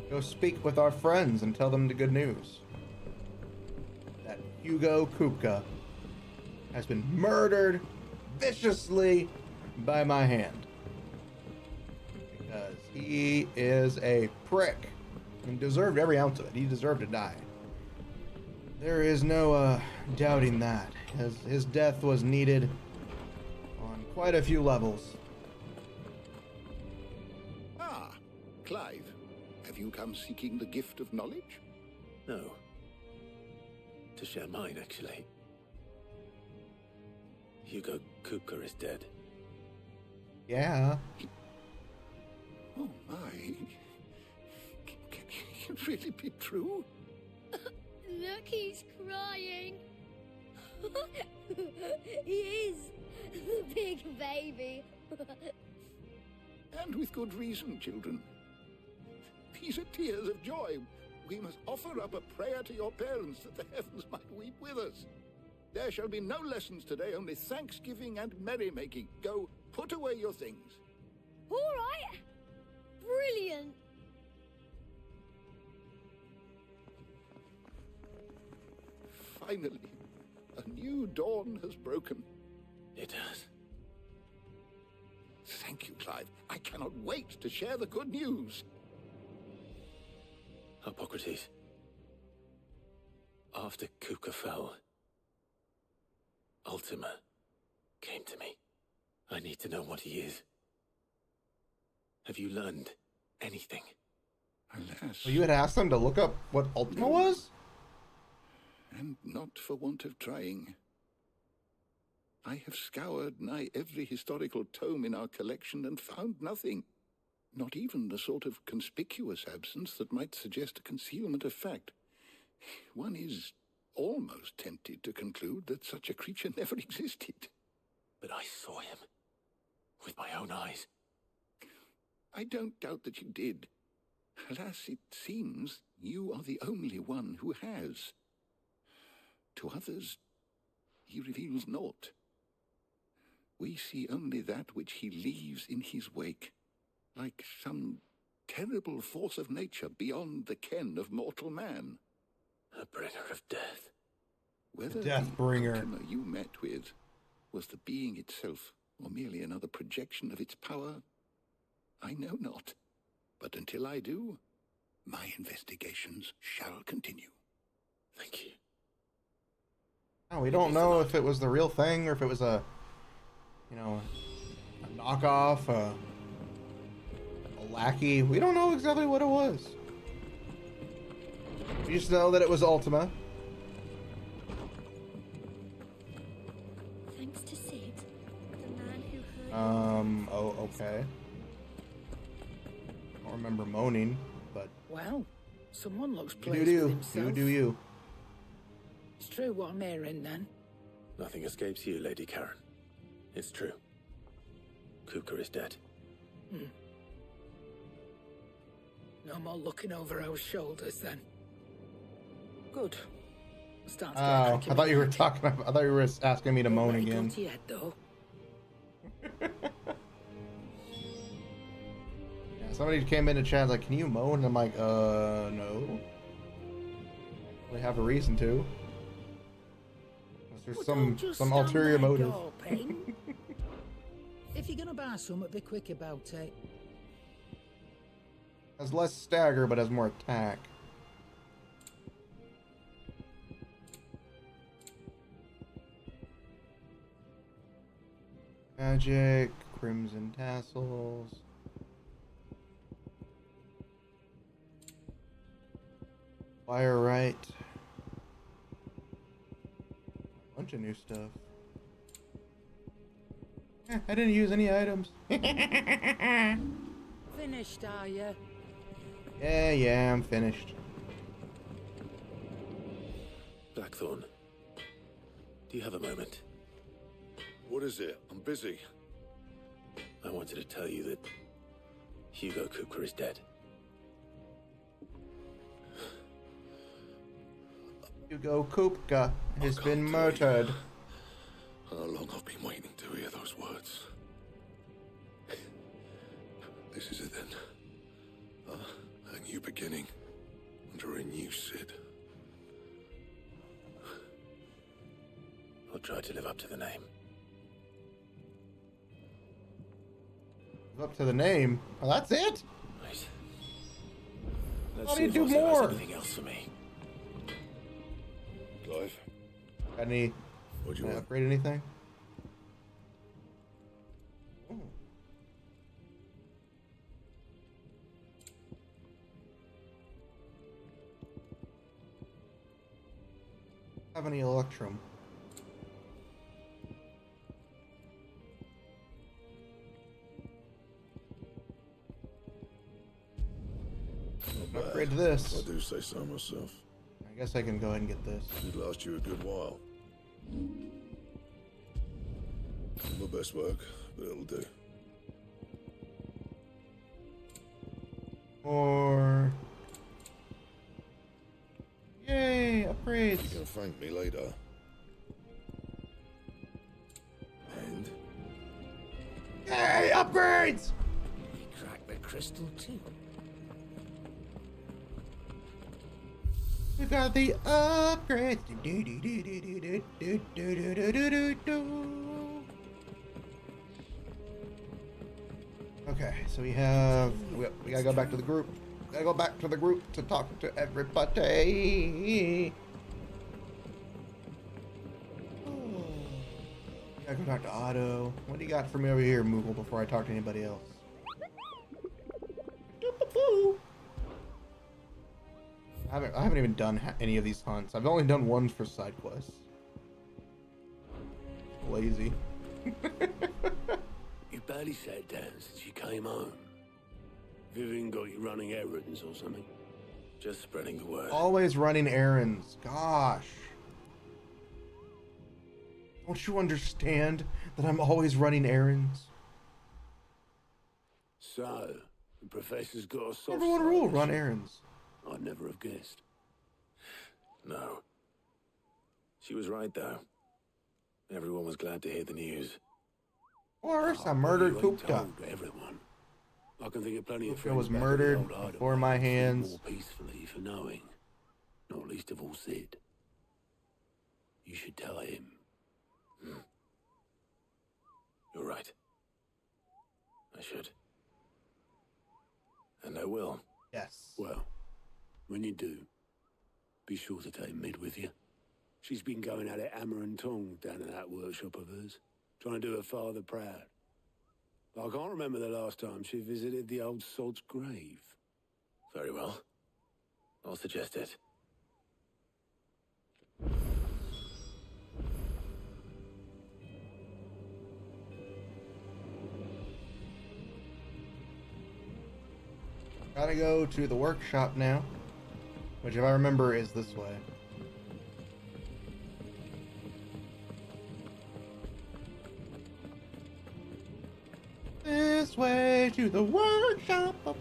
Speaker 1: Go speak with our friends and tell them the good news. That Hugo Kupka has been murdered viciously by my hand. Because he is a prick. And deserved every ounce of it. He deserved to die. There is no doubting that. His death was needed on quite a few levels.
Speaker 13: Ah, Clive. Have you come seeking the gift of knowledge?
Speaker 5: No. To share mine, actually. Hugo Kupka is dead.
Speaker 1: Yeah.
Speaker 13: Oh my. Can it really be true?
Speaker 6: Look, he's crying. He is. The big baby.
Speaker 13: And with good reason, children. These are tears of joy. We must offer up a prayer to your parents that the heavens might weep with us. There shall be no lessons today, only thanksgiving and merrymaking. Go, put away your things.
Speaker 6: All right. Brilliant.
Speaker 13: Finally, a new dawn has broken.
Speaker 5: It has.
Speaker 13: Thank you, Clive. I cannot wait to share the good news.
Speaker 5: Hippocrates. After Kupka fell, Ultima came to me. I need to know what he is. Have you learned anything?
Speaker 13: Alas.
Speaker 1: Well, you had asked them to look up what Ultima was?
Speaker 13: And not for want of trying. I have scoured nigh every historical tome in our collection and found nothing. Not even the sort of conspicuous absence that might suggest a concealment of fact. One is almost tempted to conclude that such a creature never existed.
Speaker 5: But I saw him. With my own eyes.
Speaker 13: I don't doubt that you did. Alas, it seems you are the only one who has. To others, he reveals naught. We see only that which he leaves in his wake, like some terrible force of nature beyond the ken of mortal man.
Speaker 5: A bringer of death.
Speaker 13: Whether
Speaker 1: the Deathbringer
Speaker 13: Ultima you met with was the being itself, or merely another projection of its power, I know not. But until I do, my investigations shall continue.
Speaker 5: Thank you.
Speaker 1: No, we don't know if it was the real thing or if it was a knockoff, a lackey. We don't know exactly what it was. We just know that it was Ultima.
Speaker 6: Thanks to Sid, the man who heard.
Speaker 1: Oh, okay. I don't remember moaning, but.
Speaker 18: Well, someone looks pleased
Speaker 1: You
Speaker 18: with himself.
Speaker 1: You do you.
Speaker 18: It's true what I'm hearing, then.
Speaker 5: Nothing escapes you, Lady Karen. It's true. Kupka is dead.
Speaker 18: No more looking over our shoulders, then. Good. Starting to get a
Speaker 1: Oh,
Speaker 18: cranky
Speaker 1: I thought you were
Speaker 18: mind.
Speaker 1: talking about, I thought you were asking me to moan
Speaker 18: Already
Speaker 1: again.
Speaker 18: gone to your head, though.
Speaker 1: Somebody came into chat like, can you mow? And I'm like, no. We have a reason to. There's some ulterior motive.
Speaker 18: If you're gonna buy something, be quick about it.
Speaker 1: Has less stagger, but has more attack. Magic, crimson tassels. Fire right. Bunch of new stuff. I didn't use any items.
Speaker 18: Finished, are you?
Speaker 1: Yeah, I'm finished.
Speaker 5: Blackthorn, do you have a moment?
Speaker 4: What is it? I'm busy.
Speaker 5: I wanted to tell you that Hugo Cooper is dead.
Speaker 1: Hugo Cooper has been murdered.
Speaker 4: How long I've been waiting to hear those words. This is it then. A new beginning under a new Sid.
Speaker 5: I'll try to live up to the name.
Speaker 1: Live up to the name? Oh, that's it?
Speaker 5: Right.
Speaker 1: How do you do more?
Speaker 5: Anything else for me?
Speaker 4: Clive?
Speaker 1: Got any?
Speaker 4: What'd you
Speaker 1: Can I
Speaker 4: want?
Speaker 1: upgrade anything? Ooh. Have any Electrum? Upgrade this.
Speaker 4: I do say so myself.
Speaker 1: I guess I can go ahead and get this.
Speaker 4: It'd last you a good while. Not my best work, but it'll do.
Speaker 1: Or yay, upgrades.
Speaker 4: You're gonna thank me later. And
Speaker 1: Yay, upgrades!
Speaker 2: We cracked the crystal too.
Speaker 1: We got the upgrades. Okay, so we gotta go back to the group. Gotta go back to the group to talk to everybody. Gotta go talk to Otto. What do you got for me over here, Moogle, before I talk to anybody else? I haven't even done any of these hunts. I've only done one for side quests. Lazy.
Speaker 9: You barely sat down since you came home. Vivian got you running errands or something?
Speaker 5: Just spreading the word.
Speaker 1: Always running errands. Gosh. Don't you understand that I'm always running errands?
Speaker 9: So, the professor's got a soft
Speaker 1: Number one
Speaker 9: side,
Speaker 1: rule,
Speaker 9: has
Speaker 1: run
Speaker 9: she?
Speaker 1: errands.
Speaker 9: I'd never have guessed.
Speaker 5: No. She was right, though. Everyone was glad to hear the news.
Speaker 1: Of course, I murdered
Speaker 9: You ain't
Speaker 1: Kupka.
Speaker 9: told everyone. I can think of plenty of
Speaker 1: Kupka
Speaker 9: friends
Speaker 1: was
Speaker 9: back at the
Speaker 1: murdered
Speaker 9: old hideaway
Speaker 1: before my
Speaker 9: who sleep
Speaker 1: hands.
Speaker 9: more peacefully for knowing. Not least of all Sid. You should tell him.
Speaker 5: You're right. I should. And I will.
Speaker 1: Yes.
Speaker 9: Well, when you do, be sure to take Mid with you. She's been going at it hammer and tongs down in that workshop of hers, trying to do her father proud. I can't remember the last time she visited the old sod's grave.
Speaker 5: Very well. I'll suggest it.
Speaker 1: Gotta go to the workshop now, which if I remember is this way. This way to the workshop.
Speaker 10: I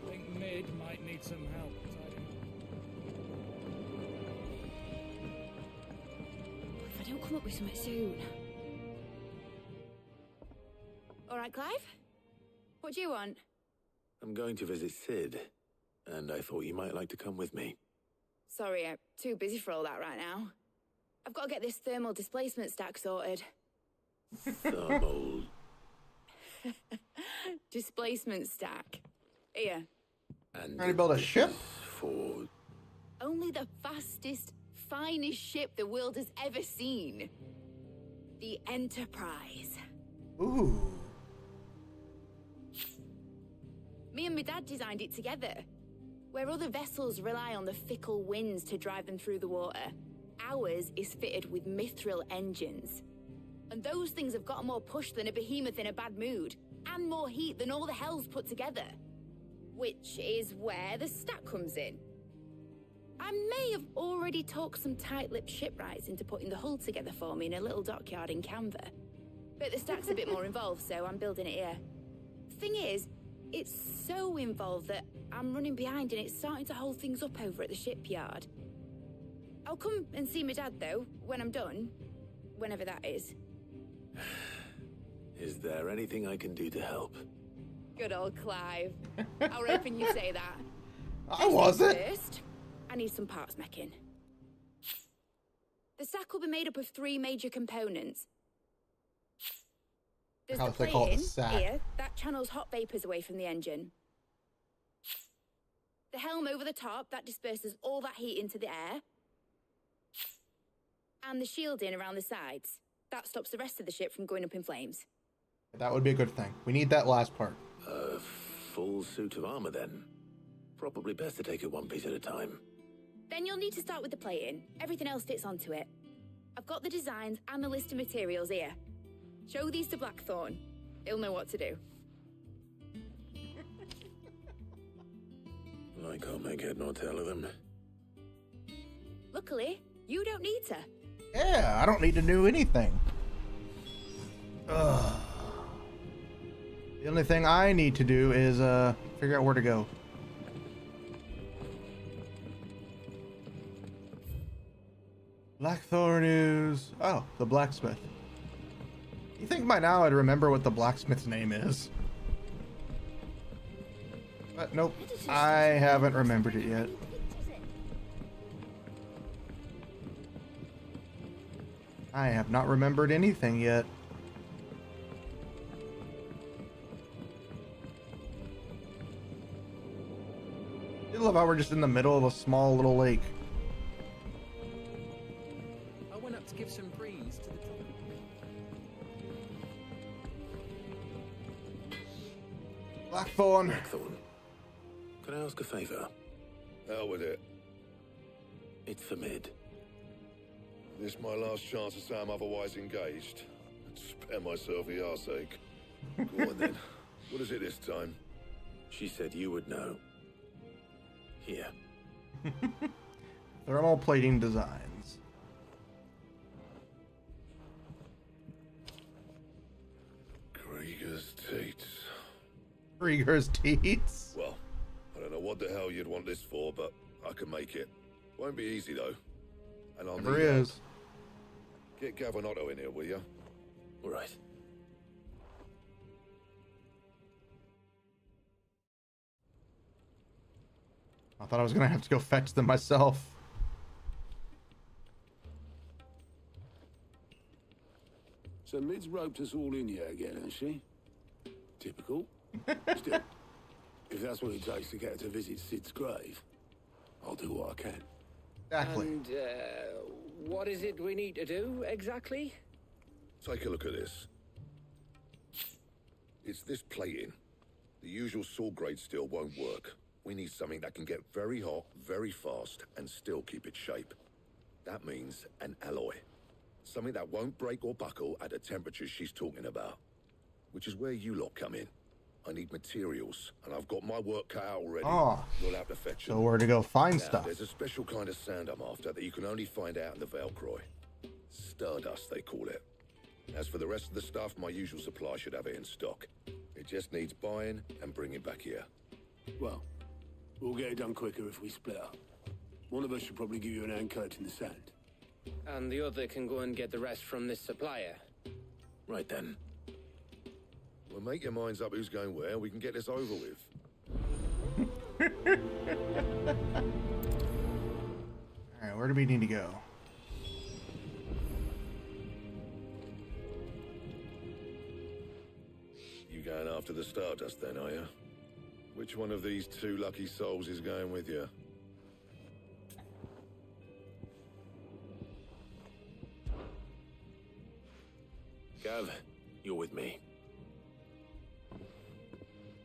Speaker 10: think Mid might need some help tidying
Speaker 3: If I don't come up with something soon. All right, Clive?
Speaker 11: What do you want?
Speaker 5: I'm going to visit Sid, and I thought you might like to come with me.
Speaker 11: Sorry, I'm too busy for all that right now. I've got to get this thermal displacement stack sorted.
Speaker 5: Thermal...
Speaker 11: displacement stack. Here.
Speaker 5: And
Speaker 1: trying to build a ship?
Speaker 5: For...
Speaker 11: Only the fastest, finest ship the world has ever seen. The Enterprise.
Speaker 1: Ooh.
Speaker 11: Me and my dad designed it together. Where other vessels rely on the fickle winds to drive them through the water, ours is fitted with mithril engines. And those things have got more push than a behemoth in a bad mood, and more heat than all the hells put together. Which is where the stack comes in. I may have already talked some tight-lipped shipwrights into putting the hull together for me in a little dockyard in Canva. But the stack's a bit more involved, so I'm building it here. Thing is, it's so involved that I'm running behind and it's starting to hold things up over at the shipyard. I'll come and see my dad, though, when I'm done. Whenever that is.
Speaker 5: Is there anything I can do to help?
Speaker 11: Good old Clive. I was hoping you'd say that.
Speaker 1: I wasn't.
Speaker 11: First, I need some parts making. The stack will be made up of 3 major components. There's the plane here that channels hot vapors away from the engine. The helm over the top that disperses all that heat into the air. And the shielding around the sides. That stops the rest of the ship from going up in flames.
Speaker 1: That would be a good thing. We need that last part.
Speaker 5: A full suit of armor, then. Probably best to take it one piece at a time.
Speaker 11: Then you'll need to start with the plating. Everything else fits onto it. I've got the designs and the list of materials here. Show these to Blackthorn. He'll know what to do.
Speaker 5: I can't make head nor tail of them.
Speaker 11: Luckily, you don't need to.
Speaker 1: Yeah, I don't need to do anything. Ugh. The only thing I need to do is figure out where to go. Blackthorn is... Oh, the blacksmith. You think by now I'd remember what the blacksmith's name is? But nope, I haven't remembered it yet. I have not remembered anything yet. I love how we're just in the middle of a small little lake.
Speaker 2: I went up to give some breeze to the
Speaker 1: Blackthorn.
Speaker 5: Blackthorn. Can I ask a favor?
Speaker 4: Hell with it.
Speaker 5: It's for Mid.
Speaker 4: This my last chance to say I'm otherwise engaged. Spare myself the arseache. Go on then. What is it this time?
Speaker 5: She said you would know. Here.
Speaker 1: Thermal plating designs.
Speaker 4: Krieger's teats.
Speaker 1: Krieger's teats?
Speaker 4: Well, I don't know what the hell you'd want this for, but I can make it. Won't be easy though. And I'll
Speaker 1: Never
Speaker 4: need help.
Speaker 1: is.
Speaker 4: Get Gavinotto in here, will you?
Speaker 5: All right.
Speaker 1: I thought I was gonna have to go fetch them myself.
Speaker 9: So Mid's roped us all in here again, hasn't she? Typical. Still, if that's what it takes to get her to visit Sid's grave, I'll do what I can.
Speaker 1: Exactly.
Speaker 8: And, what is it we need to do, exactly?
Speaker 4: Take a look at this. It's this plating. The usual saw grade steel won't work. We need something that can get very hot, very fast, and still keep its shape. That means an alloy. Something that won't break or buckle at the temperatures she's talking about. Which is where you lot come in. I need materials, and I've got my work cut out already.
Speaker 1: Oh.
Speaker 4: You'll have to fetch them.
Speaker 1: So where to go find
Speaker 4: Now,
Speaker 1: stuff?
Speaker 4: There's a special kind of sand I'm after that you can only find out in the Valcroy. Stardust, they call it. As for the rest of the stuff, my usual supply should have it in stock. It just needs buying and bringing back here.
Speaker 9: Well, we'll get it done quicker if we split up. One of us should probably give you an hand coat in the sand.
Speaker 8: And the other can go and get the rest from this supplier.
Speaker 5: Right then.
Speaker 4: Well, make your minds up who's going where. We can get this over with.
Speaker 1: Alright, where do we need to go?
Speaker 4: You going after the Stardust then, are you? Which one of these two lucky souls is going with you?
Speaker 5: Gav, you're with me.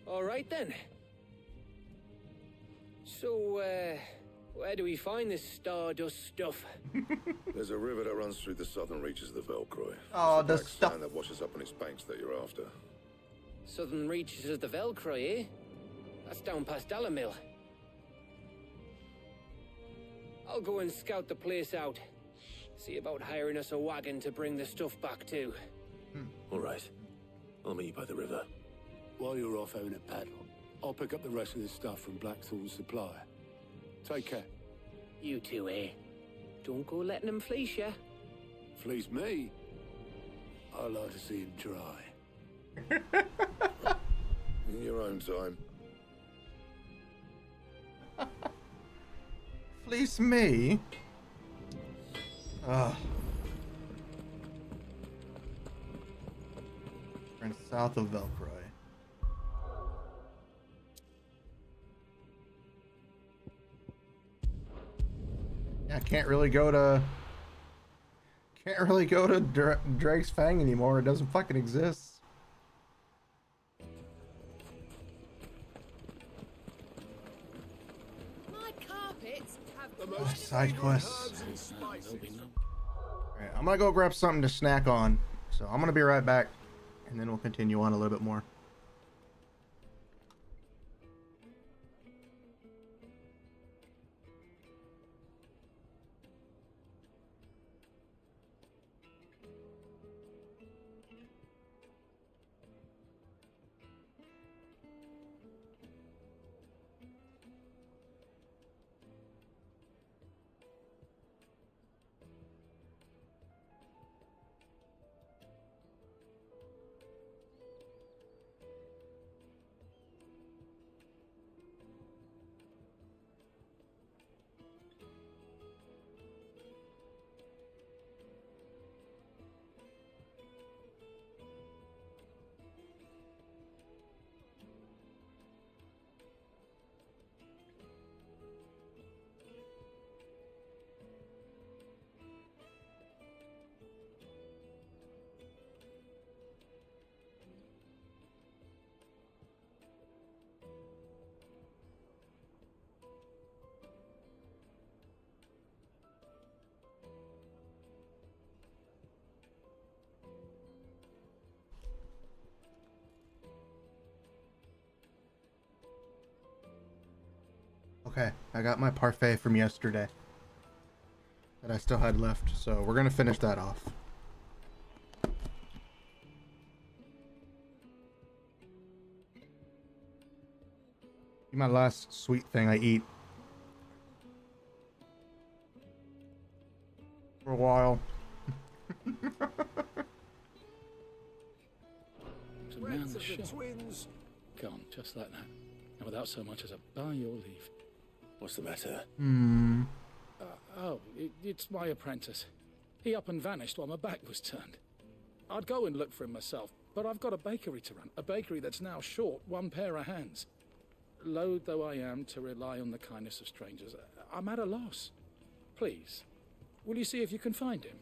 Speaker 8: All right then. So, where do we find this Stardust stuff?
Speaker 4: There's a river that runs through the southern reaches of the Velcroy.
Speaker 1: Oh,
Speaker 4: It's
Speaker 1: the
Speaker 4: black
Speaker 1: stuff.
Speaker 4: sand that washes up on its banks that you're after.
Speaker 8: Southern reaches of the Velcroy, eh? That's down past Dalamil. I'll go and scout the place out. See about hiring us a wagon to bring the stuff back to.
Speaker 5: All right. I'll meet you by the river.
Speaker 9: While you're off having a paddle, I'll pick up the rest of the stuff from Blackthorn's supply. Take care.
Speaker 8: You two, eh? Don't go letting them fleece ya.
Speaker 9: Fleece me? I like to see him try.
Speaker 4: In your own time.
Speaker 1: Fleece me? Ugh. We're south of Velcroy. Yeah, can't really go to Drake's Fang anymore. It doesn't fucking exist.
Speaker 11: My carpets have the
Speaker 1: Side quests. Alright, I'm gonna go grab something to snack on. So I'm gonna be right back, and then we'll continue on a little bit more. Okay, I got my parfait from yesterday that I still had left, so we're gonna finish that off. My last sweet thing I eat for a while.
Speaker 7: To man the ship. Gone, just like that. And without so much as a by your leave.
Speaker 5: What's the matter?
Speaker 7: It's my apprentice. He up and vanished while my back was turned. I'd go and look for him myself, but I've got a bakery to run. A bakery that's now short one pair of hands. Loath though I am to rely on the kindness of strangers, I'm at a loss. Please, will you see if you can find him?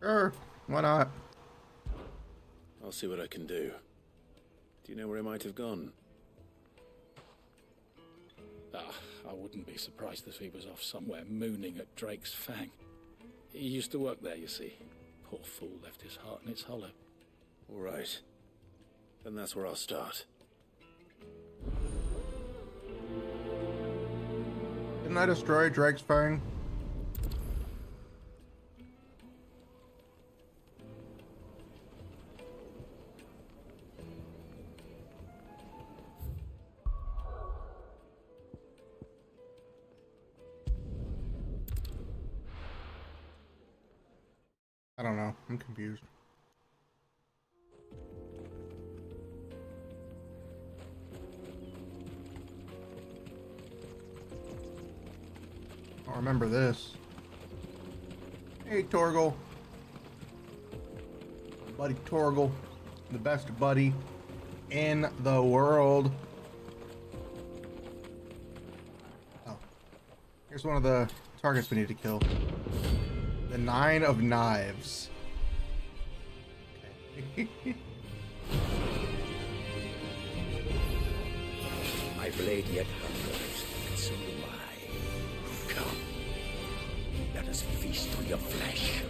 Speaker 1: Sure, why not?
Speaker 5: I'll see what I can do. Do you know where he might have gone?
Speaker 7: I wouldn't be surprised if he was off somewhere mooning at Drake's Fang. He used to work there, you see. Poor fool left his heart in its hollow.
Speaker 5: All right. Then that's where I'll start.
Speaker 1: Didn't I destroy Drake's Fang? I don't know. I'm confused. I remember this. Hey, Torgal. Buddy Torgal. The best buddy in the world. Oh. Here's one of the targets we need to kill. The 9 of Knives. Okay.
Speaker 15: My blade yet hungers, and so do I. Come, let us feast on your flesh.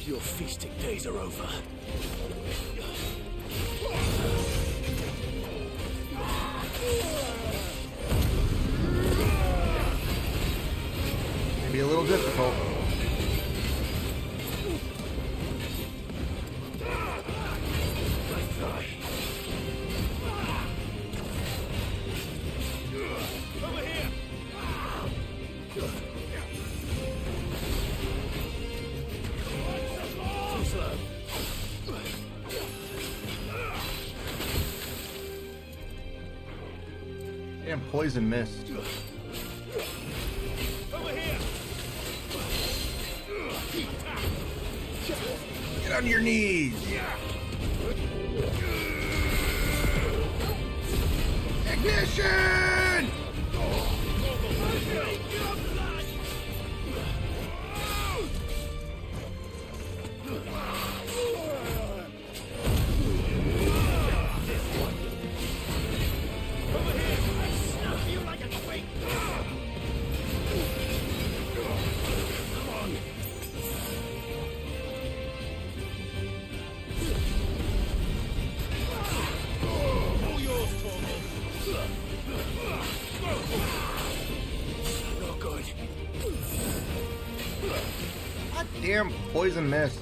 Speaker 9: Your feasting days are over.
Speaker 1: Maybe a little difficult. Damn, poison mist. Get on your knees. Ignition! Damn poison mist.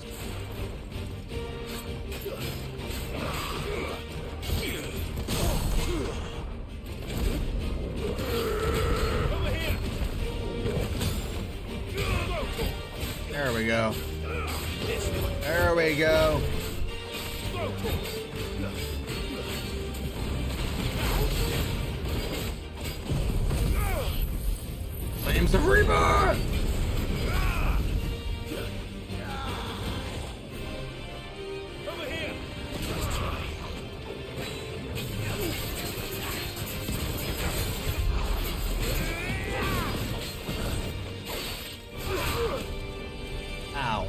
Speaker 1: There we go. There we go. Flames of Rebirth! Ow.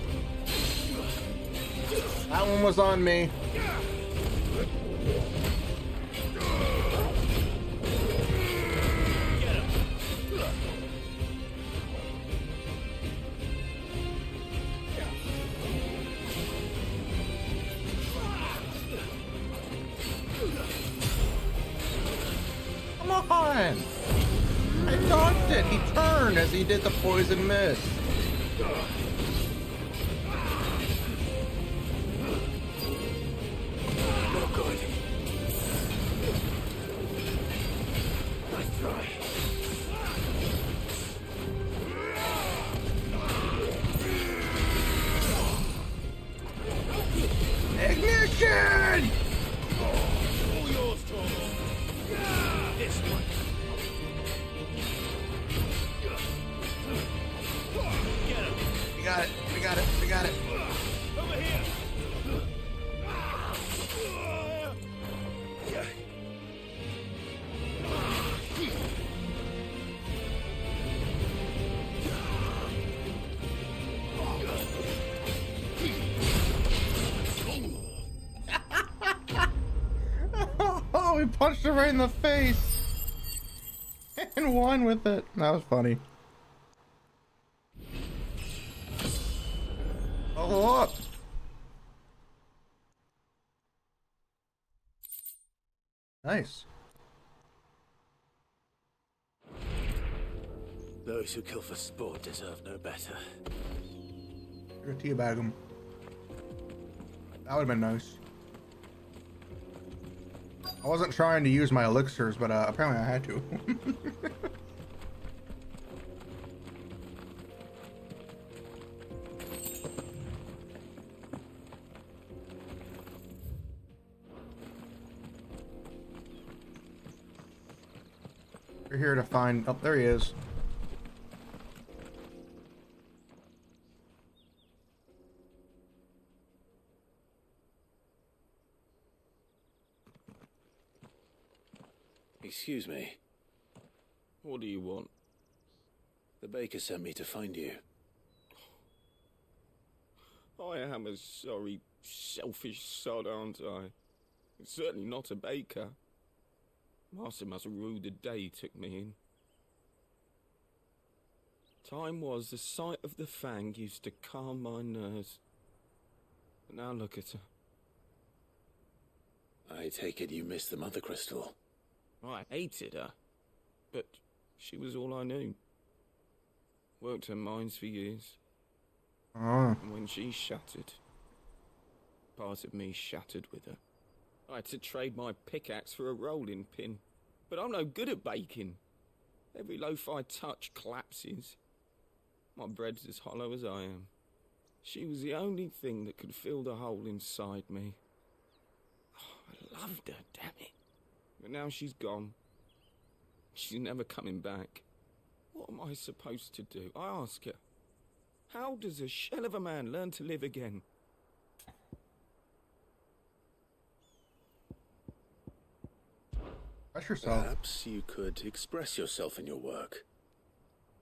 Speaker 1: That one was on me. Come on! I dodged it! He turned as he did the poison mist.
Speaker 9: No good. Nice try.
Speaker 1: Ignition!
Speaker 9: All yours, Torval. This one. Get him.
Speaker 1: We got it. We got it. We got it.
Speaker 9: Over here.
Speaker 1: Oh, we punched her right in the face and won with it. That was funny. Oh, up. Nice.
Speaker 9: Those who kill for sport deserve no better.
Speaker 1: You're gonna teabag him. That would have been nice. I wasn't trying to use my elixirs, but apparently I had to. We're here to find... Oh, there he is.
Speaker 5: Excuse me. What do you want? The baker sent me to find you.
Speaker 19: I am a sorry, selfish sod, aren't I? Certainly not a baker. Master must have rue the day he took me in. Time was the sight of the fang used to calm my nerves. But now look at her.
Speaker 5: I take it you missed the mother crystal.
Speaker 19: I hated her, but she was all I knew. Worked her mines for years.
Speaker 1: Oh.
Speaker 19: And when she shattered, part of me shattered with her. I had to trade my pickaxe for a rolling pin, but I'm no good at baking. Every loaf I touch collapses. My bread's as hollow as I am. She was the only thing that could fill the hole inside me. Oh, I loved her, damn it. But now she's gone. She's never coming back. What am I supposed to do? I ask her. How does a shell of a man learn to live again?
Speaker 1: Express yourself.
Speaker 5: Perhaps you could express yourself in your work.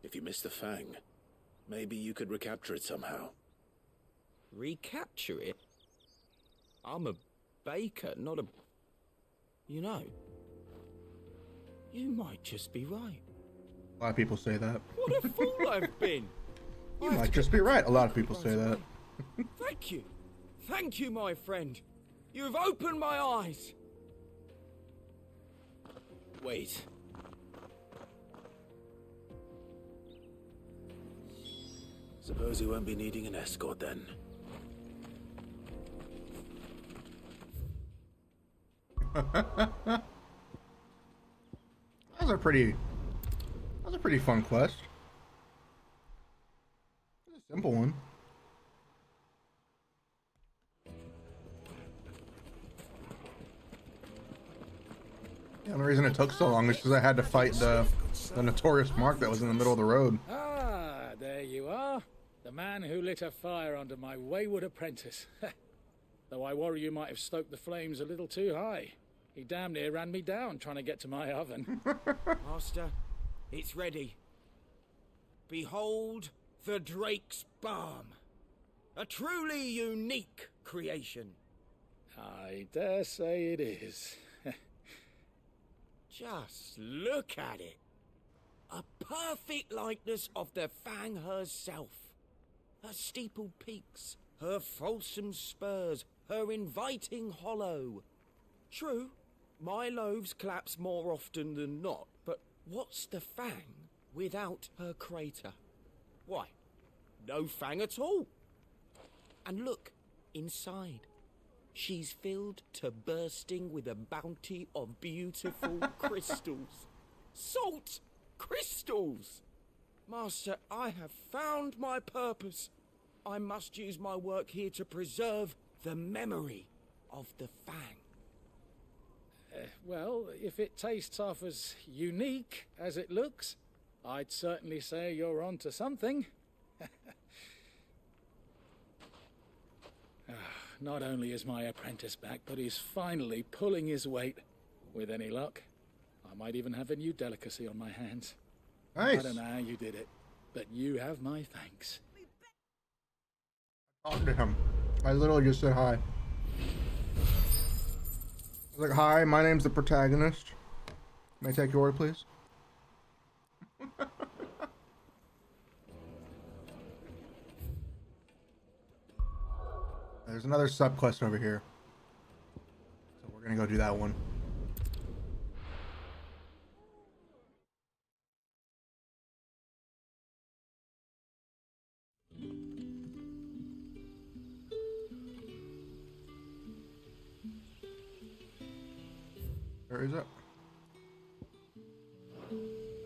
Speaker 5: If you missed the fang, maybe you could recapture it somehow.
Speaker 19: Recapture it? I'm a baker, not a... You know, you might just be right.
Speaker 1: A lot of people say that.
Speaker 19: What a fool I've been!
Speaker 1: You might just be right. A lot of people say that.
Speaker 19: Thank you. Thank you, my friend. You've opened my eyes.
Speaker 5: Wait. Suppose you won't be needing an escort then.
Speaker 1: That was a pretty fun quest. It was a simple one. The only reason it took so long is because I had to fight the notorious Mark that was in the middle of the road.
Speaker 7: Ah, there you are. The man who lit a fire under my wayward apprentice. Though I worry you might have stoked the flames a little too high. He damn near ran me down trying to get to my oven.
Speaker 2: Master, it's ready. Behold the Drake's Balm. A truly unique creation.
Speaker 7: I dare say it is.
Speaker 2: Just look at it. A perfect likeness of the Fang herself. Her steepled peaks, her fulsome spurs, her inviting hollow. True, my loaves collapse more often than not, but what's the Fang without her crater? Why, no Fang at all. And look, inside. She's filled to bursting with a bounty of beautiful crystals. Salt crystals! Master, I have found my purpose. I must use my work here to preserve the memory of the Fang.
Speaker 7: Well, if it tastes half as unique as it looks, I'd certainly say you're onto something. Not only is my apprentice back, but he's finally pulling his weight. With any luck, I might even have a new delicacy on my hands.
Speaker 1: Nice.
Speaker 7: I don't know how you did it, but you have my thanks.
Speaker 1: Talk to him. I literally just said hi. I was like, hi, my name's the protagonist. May I take your order, please? There's another subquest over here. So we're gonna go do that one. Where is it?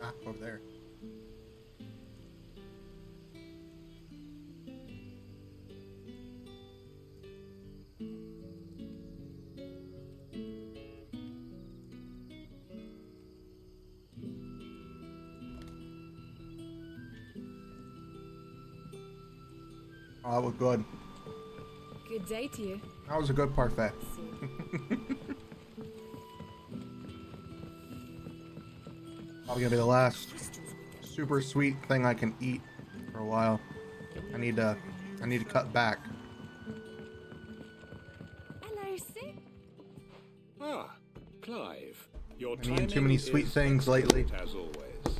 Speaker 1: Ah, over there. Oh, that was good.
Speaker 3: Good day to you.
Speaker 1: That was a good parfait. Probably gonna be the last super sweet thing I can eat for a while. I need to cut back.
Speaker 6: Hello, Sid.
Speaker 9: Ah, Clive. Your
Speaker 1: I'm eating too many sweet things lately.
Speaker 9: As always.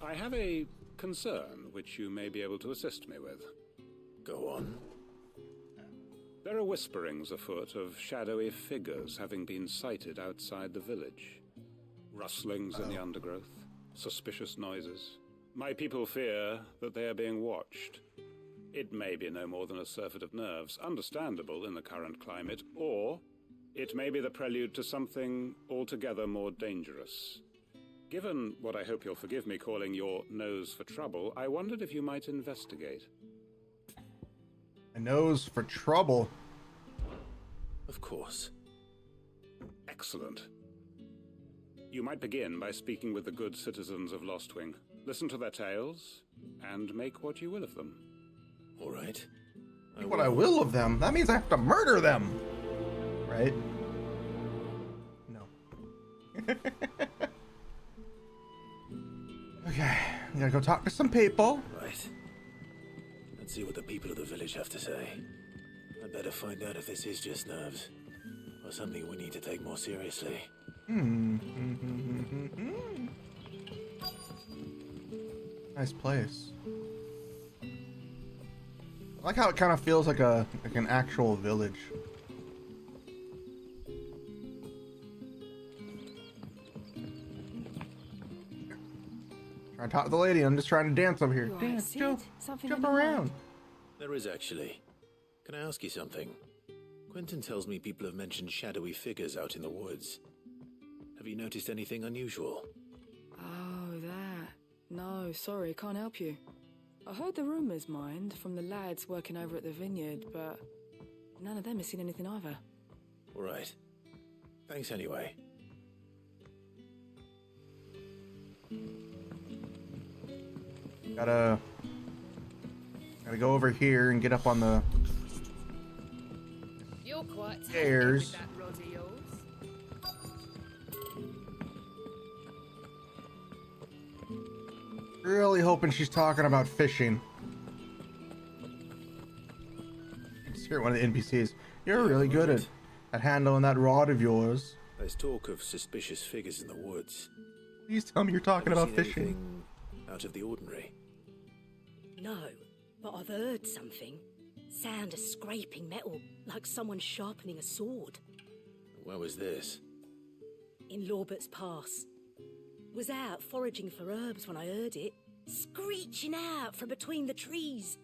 Speaker 9: I have a concern which you may be able to assist me with.
Speaker 5: Go on.
Speaker 9: There are whisperings afoot of shadowy figures having been sighted outside the village. Rustlings in the undergrowth, suspicious noises. My people fear that they are being watched. It may be no more than a surfeit of nerves, understandable in the current climate, or it may be the prelude to something altogether more dangerous. Given what I hope you'll forgive me calling your nose for trouble, I wondered if you might investigate.
Speaker 1: A nose for trouble?
Speaker 5: Of course.
Speaker 9: Excellent. You might begin by speaking with the good citizens of Lostwing. Listen to their tales, and make what you will of them.
Speaker 5: All right.
Speaker 1: What I will of them? That means I have to murder them! Right? No. Okay, I gotta go talk to some people.
Speaker 5: Right. Let's see what the people of the village have to say. I'd better find out if this is just nerves, or something we need to take more seriously.
Speaker 1: Nice place. I like how it kind of feels like an actual village. Trying to talk to the lady. I'm just trying to dance over here. Dance, jump around.
Speaker 5: There is actually. Can I ask you something? Quentin tells me people have mentioned shadowy figures out in the woods. Have you noticed anything unusual?
Speaker 20: Oh, that. No, sorry, can't help you. I heard the rumours, mind, from the lads working over at the vineyard, but none of them has seen anything either.
Speaker 5: All right. Thanks anyway.
Speaker 1: Gotta go over here and get up on the
Speaker 11: You're quite
Speaker 1: stairs.
Speaker 11: with that rod of yours.
Speaker 1: Really hoping she's talking about fishing. You just hear one of the NPCs. You're really good at handling that rod of yours.
Speaker 5: There's talk of suspicious figures in the woods.
Speaker 1: Please tell me you're talking about fishing.
Speaker 5: Anything out of the ordinary?
Speaker 6: No, but I've heard something. Sound of scraping metal, like someone sharpening a sword.
Speaker 5: Where was this?
Speaker 6: In Lorbert's Pass. Was out foraging for herbs when I heard it, screeching out from between the trees.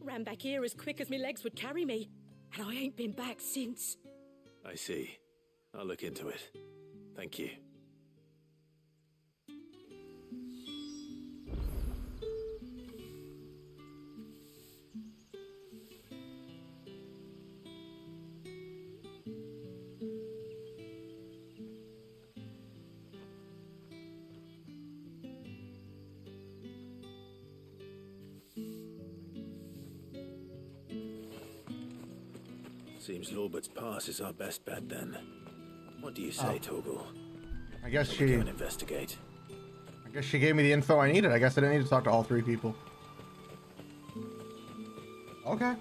Speaker 6: Ran back here as quick as my legs would carry me, and I ain't been back since.
Speaker 5: I see. I'll look into it. Thank you. Seems Lorbert's Pass is our best bet then. What do you say, Torgal?
Speaker 1: I guess
Speaker 5: Shall we
Speaker 1: she
Speaker 5: go and investigate.
Speaker 1: I guess she gave me the info I needed. I guess I didn't need to talk to all three people. Okay.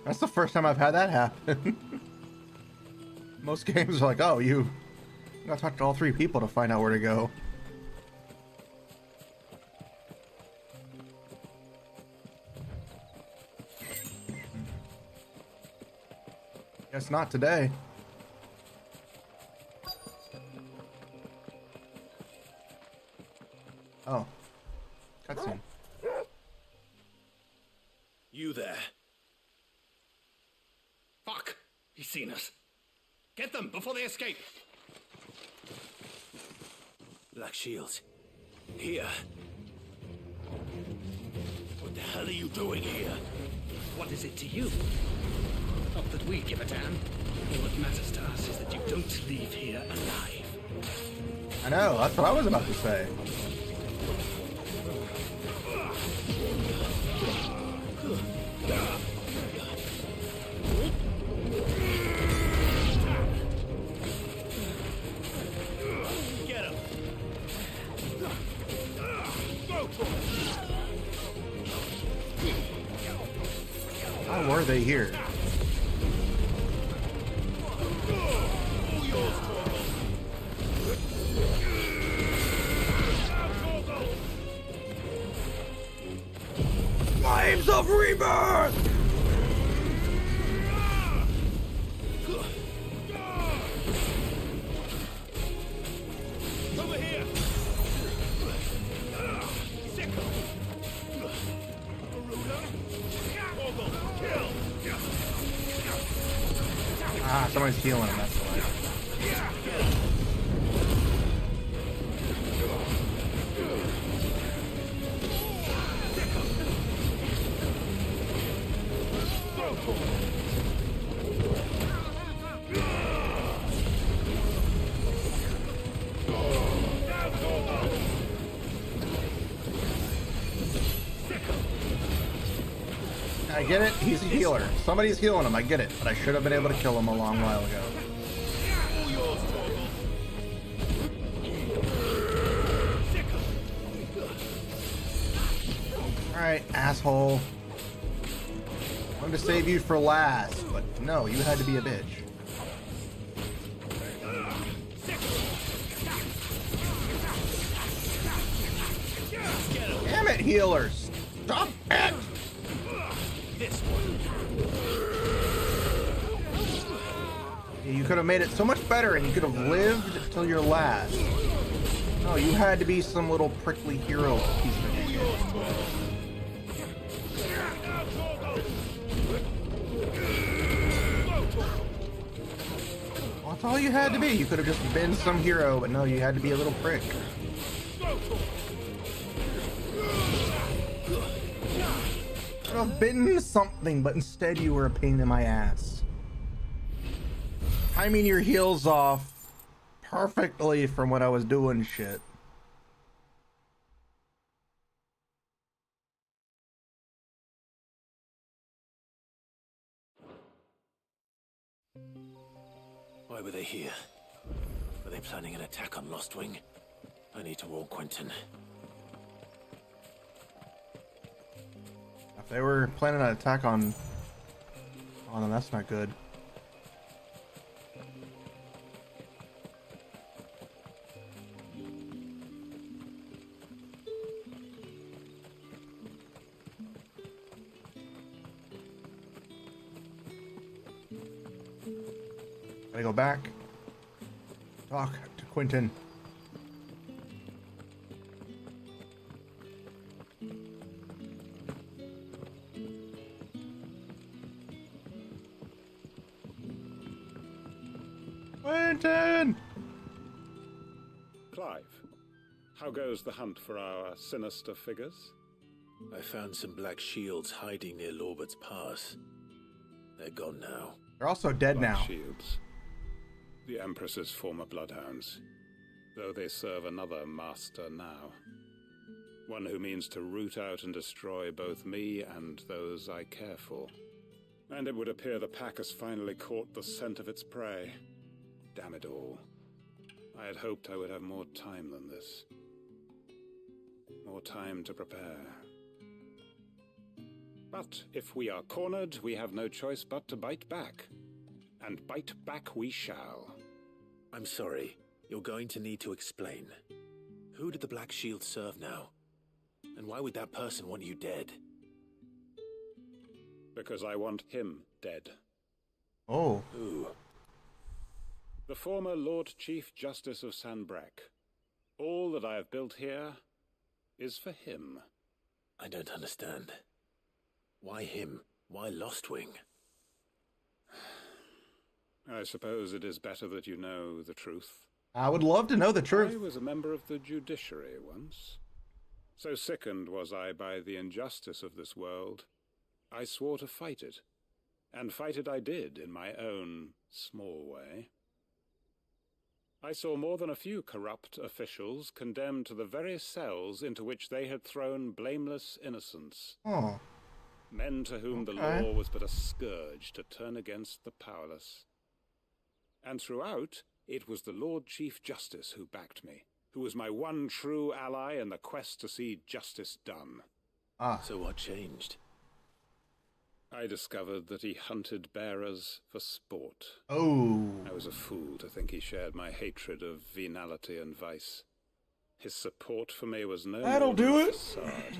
Speaker 1: That's the first time I've had that happen. Most games are like, oh, you gotta talk to all three people to find out where to go. Guess not today. Oh. Cutscene.
Speaker 5: You there.
Speaker 10: Fuck! He's seen us. Get them before they escape.
Speaker 5: Black Shields. Here. What the hell are you doing here?
Speaker 10: What is it to you? Not that we give a damn. All that matters to us is that you don't leave here alive.
Speaker 1: I know, that's what I was about to say.
Speaker 10: Get him!
Speaker 1: How were they here? Flames of Rebirth!
Speaker 10: Over here!
Speaker 1: Ah, someone's healing him, that's why. I get it, he's a healer. Somebody's healing him, I get it. But I should have been able to kill him a long while ago. Alright, asshole. I wanted to save you for last, but no, you had to be a bitch. Damn it, healers! Stop it! You could have made it so much better and you could have lived till your last. No, you had to be some little prickly hero piece of shit. Well, that's all you had to be. You could have just been some hero, but no, you had to be a little prick. Could have been something, but instead you were a pain in my ass. Timing your heels off perfectly from when I was doing shit.
Speaker 5: Why were they here? Were they planning an attack on Lost Wing? I need to warn Quentin.
Speaker 1: If they were planning an attack on them, that's not good. Gotta go back. Talk to Quentin. Quentin!
Speaker 12: Clive, how goes the hunt for our sinister figures?
Speaker 5: I found some black shields hiding near Lorbert's Pass. They're gone now.
Speaker 1: They're also dead
Speaker 12: Black
Speaker 1: now.
Speaker 12: Shields. The Empress's former bloodhounds, though they serve another master now. One who means to root out and destroy both me and those I care for. And it would appear the pack has finally caught the scent of its prey. Damn it all. I had hoped I would have more time than this. More time to prepare. But if we are cornered, we have no choice but to bite back. And bite back we shall.
Speaker 5: I'm sorry. You're going to need to explain. Who did the Black Shield serve now? And why would that person want you dead?
Speaker 12: Because I want him dead.
Speaker 1: Oh.
Speaker 5: Who?
Speaker 12: The former Lord Chief Justice of Sanbreque. All that I have built here is for him.
Speaker 5: I don't understand. Why him? Why Lost Wing?
Speaker 12: I suppose it is better that you know the truth.
Speaker 1: I would love to know the truth.
Speaker 12: I was a member of the judiciary once. So sickened was I by the injustice of this world, I swore to fight it. And fight it I did in my own small way. I saw more than a few corrupt officials condemned to the very cells into which they had thrown blameless innocents.
Speaker 1: Oh.
Speaker 12: Men to whom the law was but a scourge to turn against the powerless. And throughout, it was the Lord Chief Justice who backed me, who was my one true ally in the quest to see justice done.
Speaker 1: Ah.
Speaker 5: So what changed?
Speaker 12: I discovered that he hunted bearers for sport.
Speaker 1: Oh.
Speaker 12: I was a fool to think he shared my hatred of venality and vice. His support for me was no more than a facade,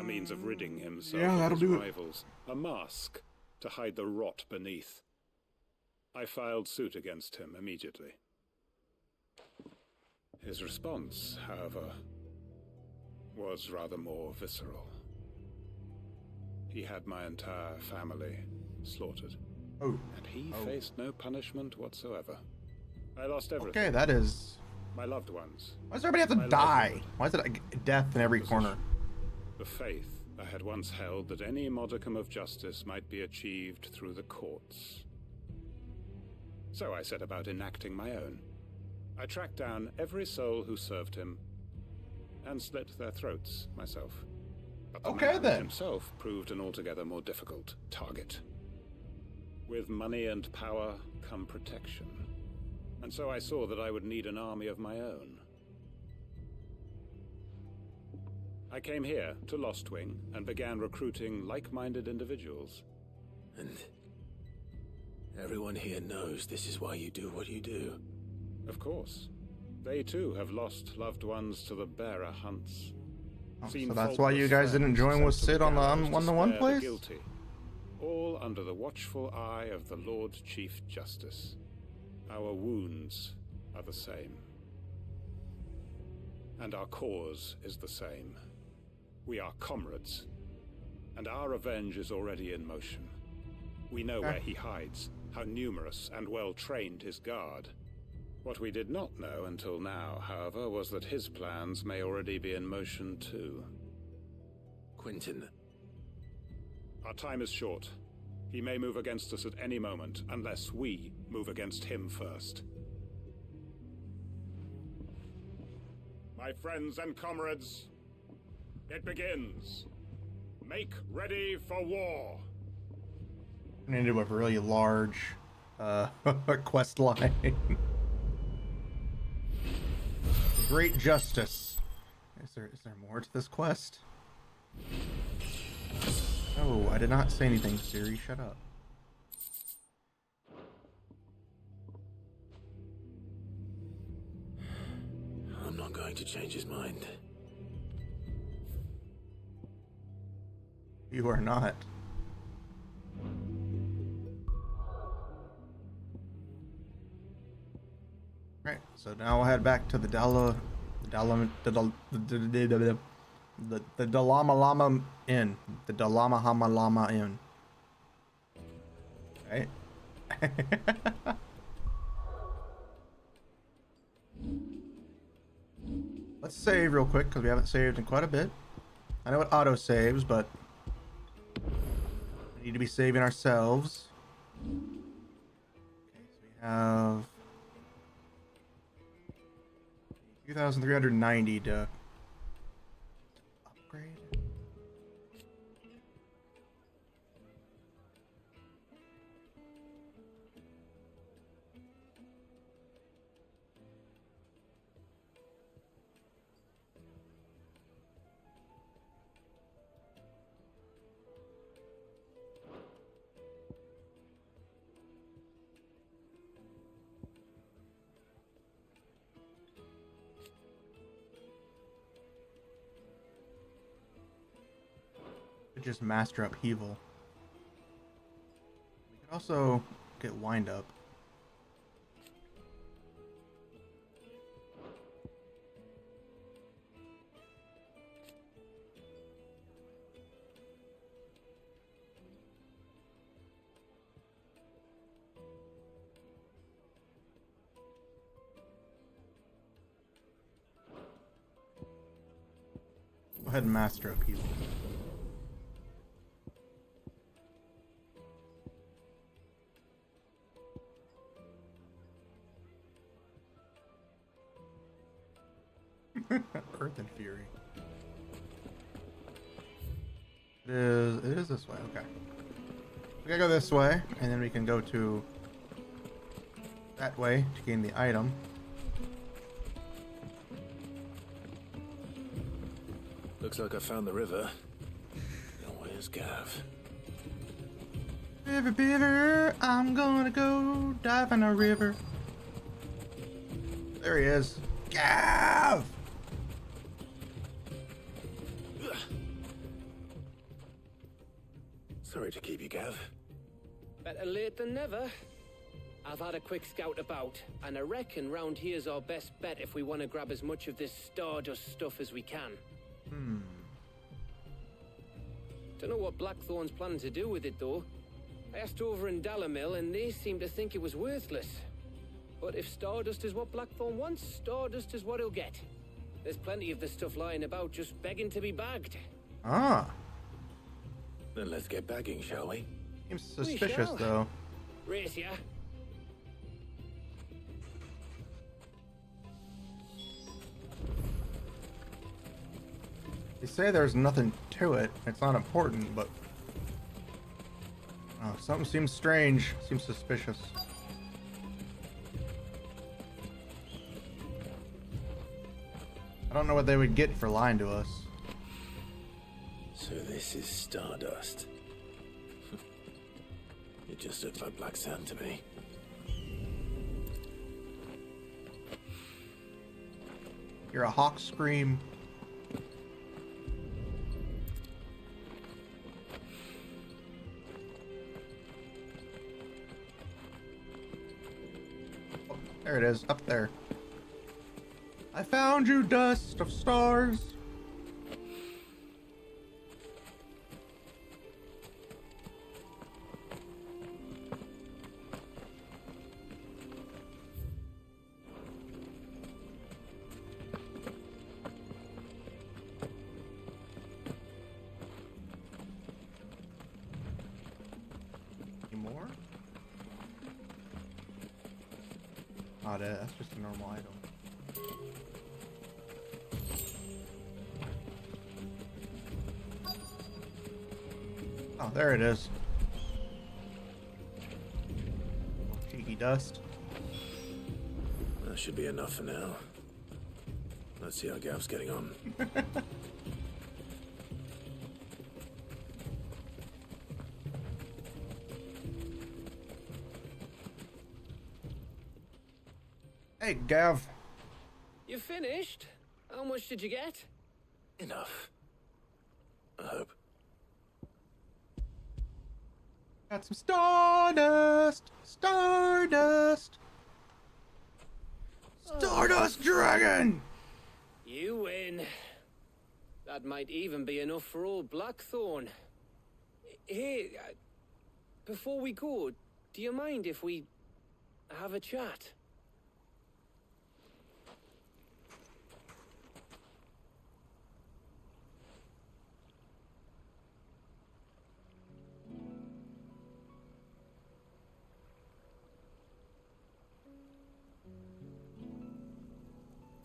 Speaker 12: a means of ridding himself of his rivals, a mask to hide the rot beneath. I filed suit against him immediately. His response, however, was rather more visceral. He had my entire family slaughtered.
Speaker 1: Oh.
Speaker 12: And he faced no punishment whatsoever. I lost everything.
Speaker 1: Okay, that is...
Speaker 12: My loved ones.
Speaker 1: Why does everybody have to die? Why is it like death in every corner?
Speaker 12: The faith I had once held that any modicum of justice might be achieved through the courts. So I set about enacting my own. I tracked down every soul who served him and slit their throats myself. But the man himself proved an altogether more difficult target. With money and power come protection. And so I saw that I would need an army of my own. I came here to Lostwing and began recruiting like-minded individuals.
Speaker 5: And everyone here knows this is why you do what you do.
Speaker 12: Of course. They too have lost loved ones to the bearer hunts.
Speaker 1: So that's why you guys didn't join with Sid on the one-to-one place?
Speaker 12: Guilty, all under the watchful eye of the Lord Chief Justice. Our wounds are the same. And our cause is the same. We are comrades. And our revenge is already in motion. We know where he hides, how numerous and well-trained his guard. What we did not know until now, however, was that his plans may already be in motion too.
Speaker 5: Quentin.
Speaker 12: Our time is short. He may move against us at any moment, unless we move against him first. My friends and comrades, it begins. Make ready for war.
Speaker 1: Into a really large quest line. Great justice. Is there more to this quest? Oh, I did not say anything, Siri. Shut up.
Speaker 5: I'm not going to change his mind.
Speaker 1: You are not. Right, so now we'll head back to the Dalama Lama Inn. The Dalama Hama Lama Inn. Right? Let's save real quick, because we haven't saved in quite a bit. I know it auto saves, but we need to be saving ourselves. Okay, so we have 2,390 to upgrade. Just master upheaval. We could also get wind up. Go ahead and master upheaval. Earth and Fury. It is this way, okay. We gotta go this way, and then we can go to that way to gain the item.
Speaker 5: Looks like I found the river. Now where's Gav?
Speaker 1: River, river, I'm gonna go dive in a river. There he is. Gav!
Speaker 5: Sorry to keep you, Gav.
Speaker 8: Better late than never. I've had a quick scout about, and I reckon round here's our best bet if we want to grab as much of this Stardust stuff as we can. Don't know what Blackthorn's planning to do with it, though. I asked over in Dalamil, and they seem to think it was worthless. But if Stardust is what Blackthorn wants, Stardust is what he'll get. There's plenty of the stuff lying about just begging to be bagged.
Speaker 1: Ah.
Speaker 5: Then let's get bagging, shall we?
Speaker 1: Seems suspicious, though.
Speaker 8: Race ya.
Speaker 1: They say there's nothing to it. It's not important, but... Oh, something seems strange. Seems suspicious. I don't know what they would get for lying to us.
Speaker 5: So this is Stardust. It just looks like black sand to me.
Speaker 1: You're a hawk scream. Oh, there it is, up there. I found you, dust of stars. Any more? Oh, that's just a normal item. Oh, there it is. Cheeky dust.
Speaker 5: That should be enough for now. Let's see how Gav's getting on.
Speaker 1: Hey, Gav.
Speaker 8: You finished? How much did you get?
Speaker 5: Enough. I hope.
Speaker 1: Got some Stardust! Stardust! Stardust Dragon!
Speaker 8: You win. That might even be enough for old Blackthorn. Hey, before we go, do you mind if we have a chat?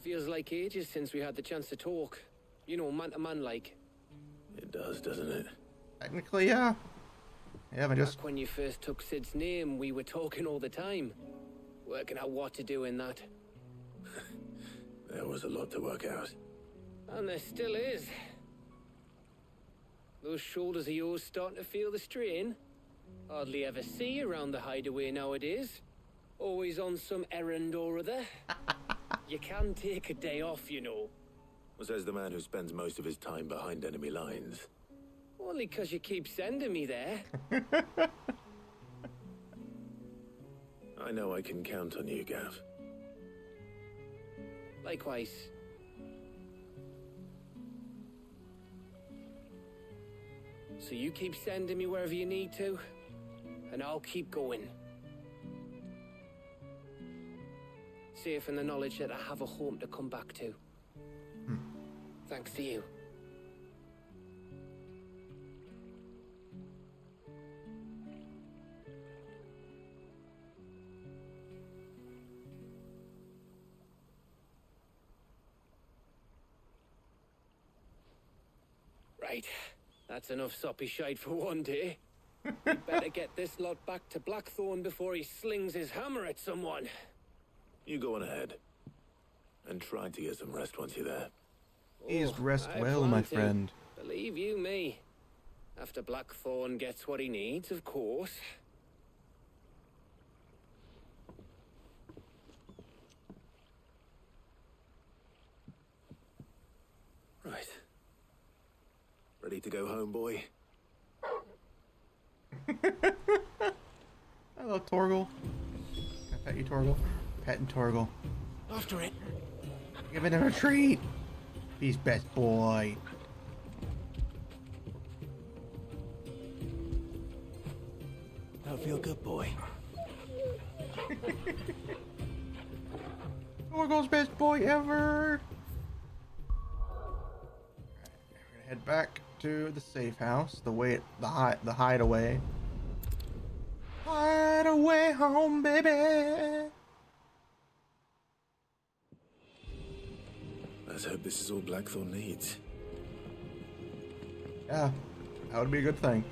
Speaker 8: Feels like ages since we had the chance to talk. You know, man to man like.
Speaker 5: It does, doesn't it?
Speaker 1: Technically, yeah. Yeah, but just...
Speaker 8: Back when you first took Sid's name, we were talking all the time. Working out what to do in that.
Speaker 5: There was a lot to work out.
Speaker 8: And there still is. Those shoulders of yours starting to feel the strain. Hardly ever see you around the hideaway nowadays. Always on some errand or other. You can take a day off, you know.
Speaker 5: Says the man who spends most of his time behind enemy lines.
Speaker 8: Only 'cause you keep sending me there.
Speaker 5: I know I can count on you, Gav.
Speaker 8: Likewise. So you keep sending me wherever you need to, and I'll keep going. Safe in the knowledge that I have a home to come back to. Thanks to you. Right. That's enough soppy shite for one day. Better get this lot back to Blackthorn before he slings his hammer at someone.
Speaker 5: You go on ahead. And try to get some rest once you're there.
Speaker 1: Please
Speaker 8: Oh,
Speaker 1: rest
Speaker 8: I
Speaker 1: well,
Speaker 8: plan
Speaker 1: my
Speaker 8: to.
Speaker 1: friend.
Speaker 8: Believe you me. After Blackthorn gets what he needs, of course.
Speaker 5: Right. Ready to go home, boy?
Speaker 1: Hello, Torgal. Can I pet you, Torgal? Petting Torgal.
Speaker 5: After it.
Speaker 1: Giving him a treat. He's best boy.
Speaker 5: Don't feel good, boy.
Speaker 1: Torgal's best boy ever. We're gonna head back to the safe house, the hideaway. Hideaway home, baby.
Speaker 5: Let's hope this is all Blackthorn needs.
Speaker 1: Yeah, that would be a good thing.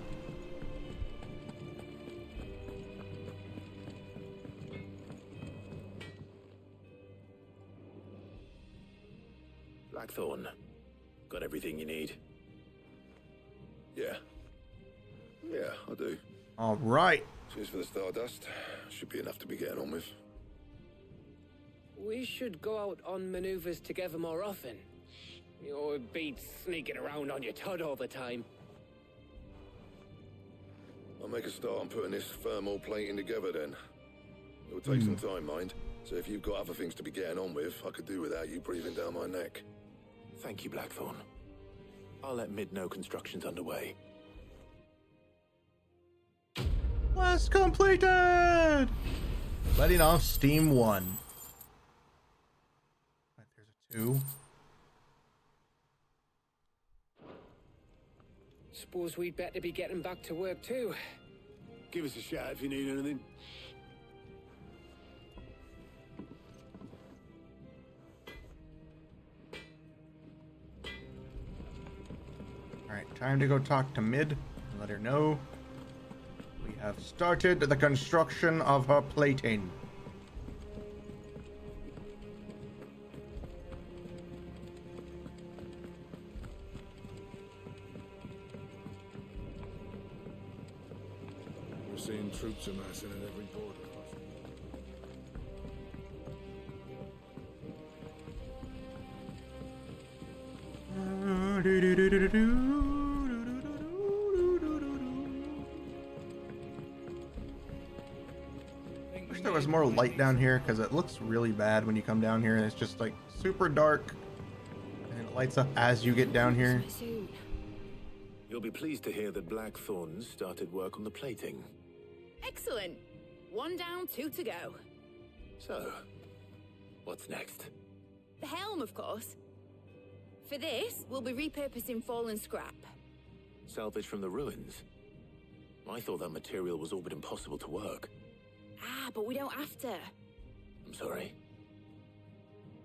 Speaker 5: Blackthorn, got everything you need?
Speaker 4: Yeah. Yeah, I do.
Speaker 1: All right.
Speaker 4: Cheers for the Stardust. Should be enough to be getting on with.
Speaker 8: We should go out on maneuvers together more often. You'll be sneaking around on your tud all the time.
Speaker 4: I'll make a start on putting this thermal plating together then. It will take some time, mind. So if you've got other things to be getting on with, I could do without you breathing down my neck.
Speaker 5: Thank you, Blackthorn. I'll let Mid know construction's underway.
Speaker 1: Quest completed! Letting off Steam 1. Right, there's a 2.
Speaker 8: Suppose we'd better be getting back to work too.
Speaker 9: Give us a shout if you need anything.
Speaker 1: Alright, time to go talk to Mid and let her know we have started the construction of her plating.
Speaker 16: We're seeing troops amassing at every border crossing.
Speaker 1: Wish there was more light down here because it looks really bad when you come down here and it's just like super dark and it lights up as you get down here.
Speaker 5: You'll be pleased to hear that Blackthorn started work on the plating.
Speaker 11: Excellent. 1 down, 2 to go.
Speaker 5: So, what's next?
Speaker 11: The helm, of course. For this, we'll be repurposing fallen scrap.
Speaker 5: Salvage from the ruins? I thought that material was all but impossible to work.
Speaker 11: Ah, but we don't have to.
Speaker 5: I'm sorry.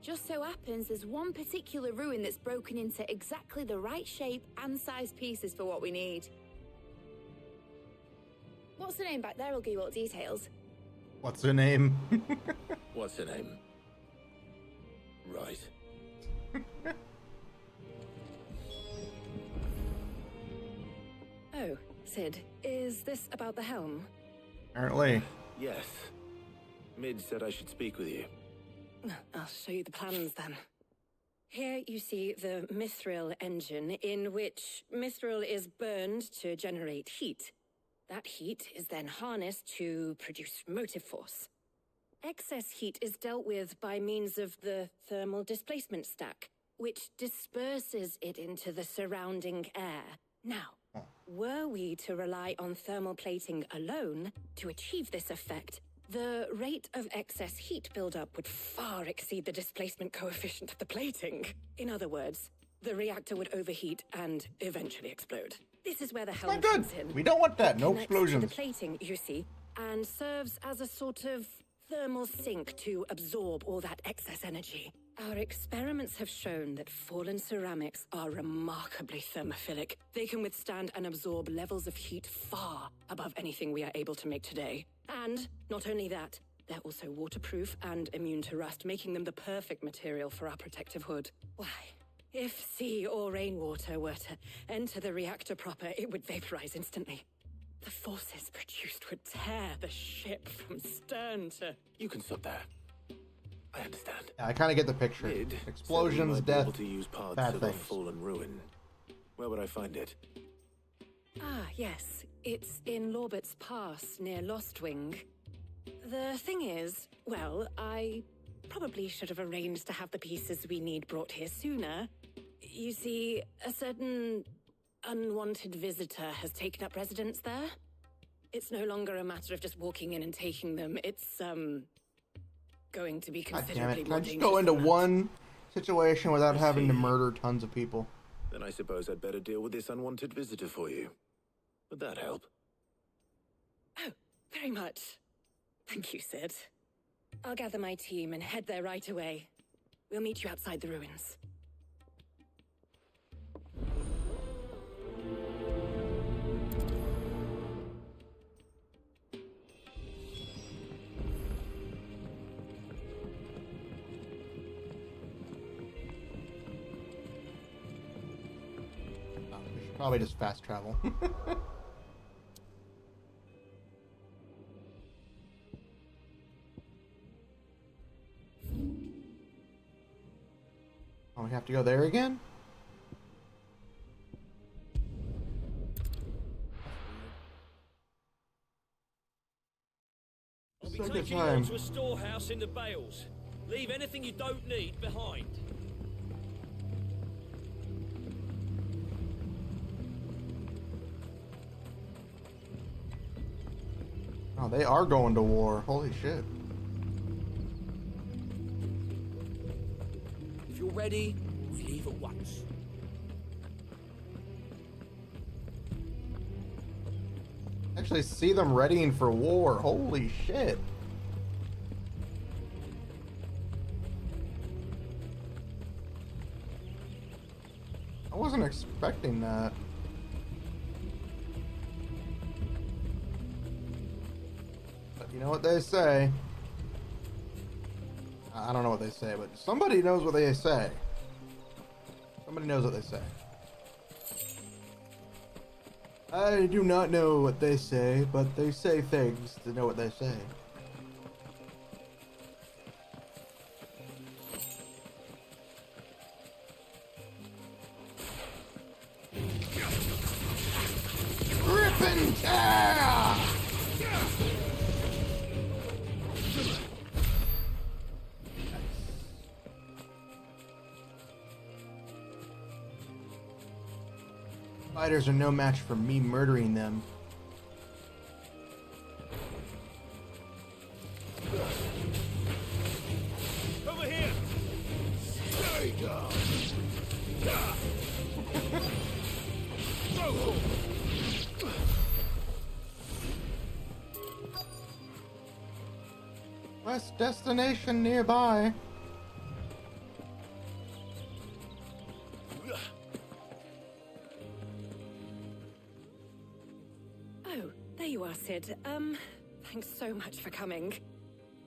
Speaker 11: Just so happens there's one particular ruin that's broken into exactly the right shape and size pieces for what we need. What's the name back there? I'll give you all the details.
Speaker 1: What's her name?
Speaker 5: What's her name? Right.
Speaker 17: Oh, Sid, is this about the helm?
Speaker 1: Apparently.
Speaker 5: Yes. Mid said I should speak with you.
Speaker 17: I'll show you the plans then. Here you see the mithril engine, in which mithril is burned to generate heat. That heat is then harnessed to produce motive force. Excess heat is dealt with by means of the thermal displacement stack, which disperses it into the surrounding air. Now, were we to rely on thermal plating alone to achieve this effect, the rate of excess heat buildup would far exceed the displacement coefficient of the plating. In other words, the reactor would overheat and eventually explode. This is where the helm comes in.
Speaker 1: We don't want that.
Speaker 17: It
Speaker 1: No
Speaker 17: connects
Speaker 1: explosions.
Speaker 17: to the plating, you see, and serves as a sort of thermal sink to absorb all that excess energy. Our experiments have shown that fallen ceramics are remarkably thermophilic. They can withstand and absorb levels of heat far above anything we are able to make today. And not only that, they're also waterproof and immune to rust, making them the perfect material for our protective hood. Why, If sea or rainwater were to enter the reactor proper, it would vaporize instantly. The forces produced would tear the ship from stern to...
Speaker 5: You can stop there. I understand.
Speaker 1: Yeah, I kind of get the picture. Explosions, death,
Speaker 5: Able to use parts
Speaker 1: bad
Speaker 5: of
Speaker 1: things.
Speaker 5: a fallen ruin. Where would I find it?
Speaker 17: Ah, yes. It's in Lorbert's Pass, near Lostwing. The thing is, well, I probably should have arranged to have the pieces we need brought here sooner. You see, a certain unwanted visitor has taken up residence there. It's no longer a matter of just walking in and taking them. It's, going to be
Speaker 1: God damn
Speaker 17: considerably
Speaker 1: it. Can
Speaker 17: more
Speaker 1: I just
Speaker 17: dangerous
Speaker 1: go into
Speaker 17: than that.
Speaker 1: one situation without having to murder tons of people?
Speaker 5: Then I suppose I'd better deal with this unwanted visitor for you. Would that help?
Speaker 17: Oh, very much. Thank you, Sid. I'll gather my team and head there right away. We'll meet you outside the ruins.
Speaker 1: We should probably just fast travel. Oh, we have to go there again?
Speaker 8: I'll be
Speaker 1: Second
Speaker 8: taking you
Speaker 1: time.
Speaker 8: on to a storehouse in the Bales. Leave anything you don't need behind.
Speaker 1: Oh, they are going to war. Holy shit.
Speaker 8: If you're ready, we leave at once.
Speaker 1: Actually see them readying for war. Holy shit. I wasn't expecting that. But you know what they say. I don't know what they say, but somebody knows what they say. Somebody knows what they say. I do not know what they say, but they say things to know what they say. Rip and tear! Fighters are no match for me murdering them.
Speaker 8: Over here! Stay down!
Speaker 1: West destination nearby.
Speaker 17: Oh, there you are, Sid. Thanks so much for coming.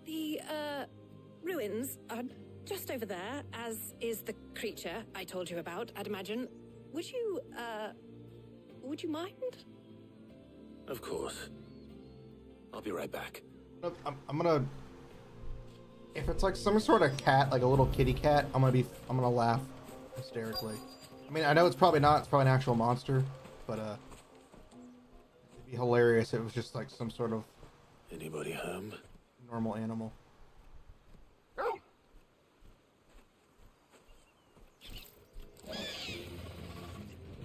Speaker 17: The, ruins are just over there, as is the creature I told you about, I'd imagine. Would you mind?
Speaker 5: Of course. I'll be right back.
Speaker 1: I'm gonna... If it's like some sort of cat, like a little kitty cat, I'm gonna laugh hysterically. I mean, I know it's probably not, it's probably an actual monster, but it'd be hilarious if it was just like some sort of...
Speaker 5: Anybody home?
Speaker 1: Normal animal. Oh!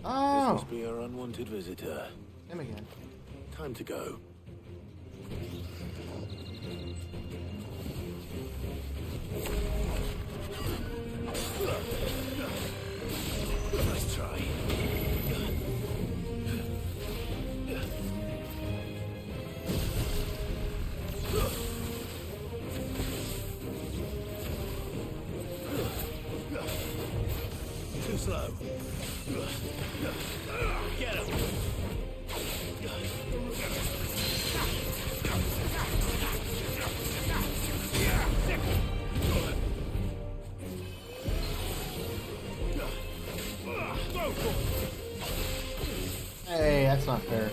Speaker 5: This must be our unwanted visitor.
Speaker 1: Him again.
Speaker 5: Time to go.
Speaker 9: Nice try. Too slow. Get him.
Speaker 1: That's not fair.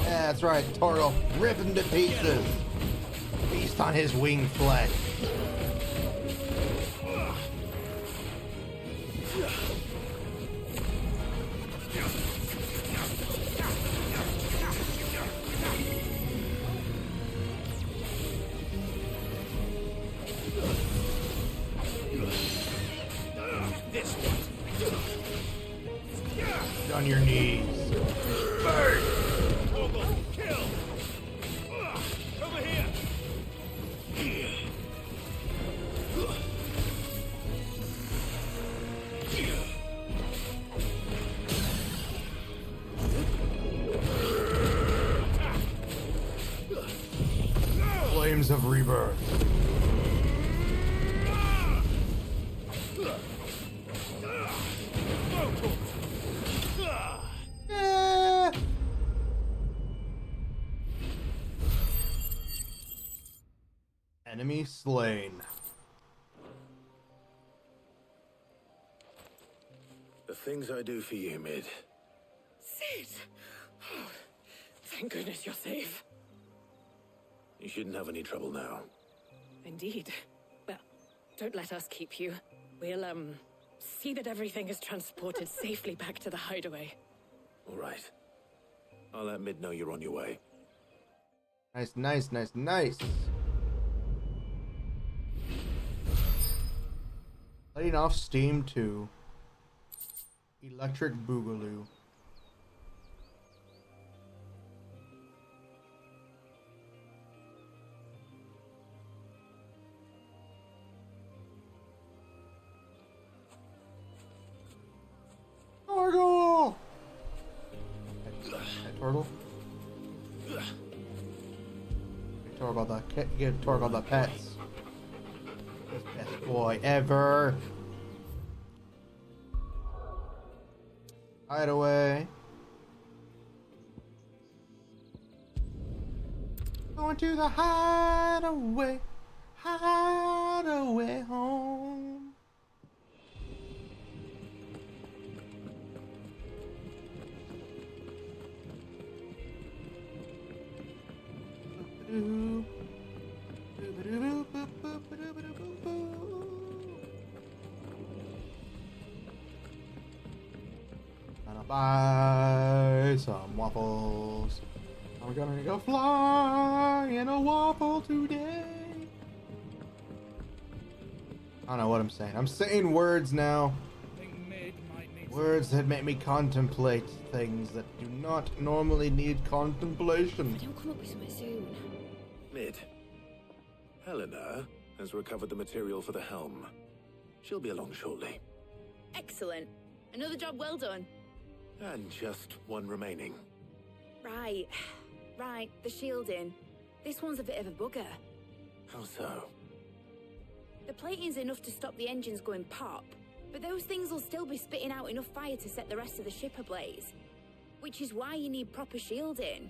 Speaker 1: Yeah, that's right, Torgal. Rip him to pieces. Feast on his winged flesh. On your knees. Burn!
Speaker 10: Kill! Over here!
Speaker 1: Flames of rebirth. Enemy slain.
Speaker 5: The things I do for you, Mid.
Speaker 17: Sid! Oh, thank goodness you're safe.
Speaker 5: You shouldn't have any trouble now.
Speaker 17: Indeed. Well, don't let us keep you. We'll, see that everything is transported safely back to the hideaway.
Speaker 5: All right. I'll let Mid know you're on your way.
Speaker 1: Nice, nice, nice, nice. Letting off steam to Electric Boogaloo. Torgal! Hey, Torgal? Give Torgal the pets. Best boy ever. Hideaway. Going to the hideaway. Hideaway home. Gonna buy some waffles. I'm gonna go fly in a waffle today. I don't know what I'm saying. I'm saying words now. Words that make me contemplate things that do not normally need contemplation.
Speaker 3: Don't come up with something soon.
Speaker 5: Mid. Helena has recovered the material for the helm. She'll be along shortly.
Speaker 11: Excellent. Another job well done.
Speaker 5: And just one remaining.
Speaker 11: Right. Right, the shielding. This one's a bit of a bugger.
Speaker 5: How so?
Speaker 11: The plating's enough to stop the engines going pop, but those things will still be spitting out enough fire to set the rest of the ship ablaze. Which is why you need proper shielding.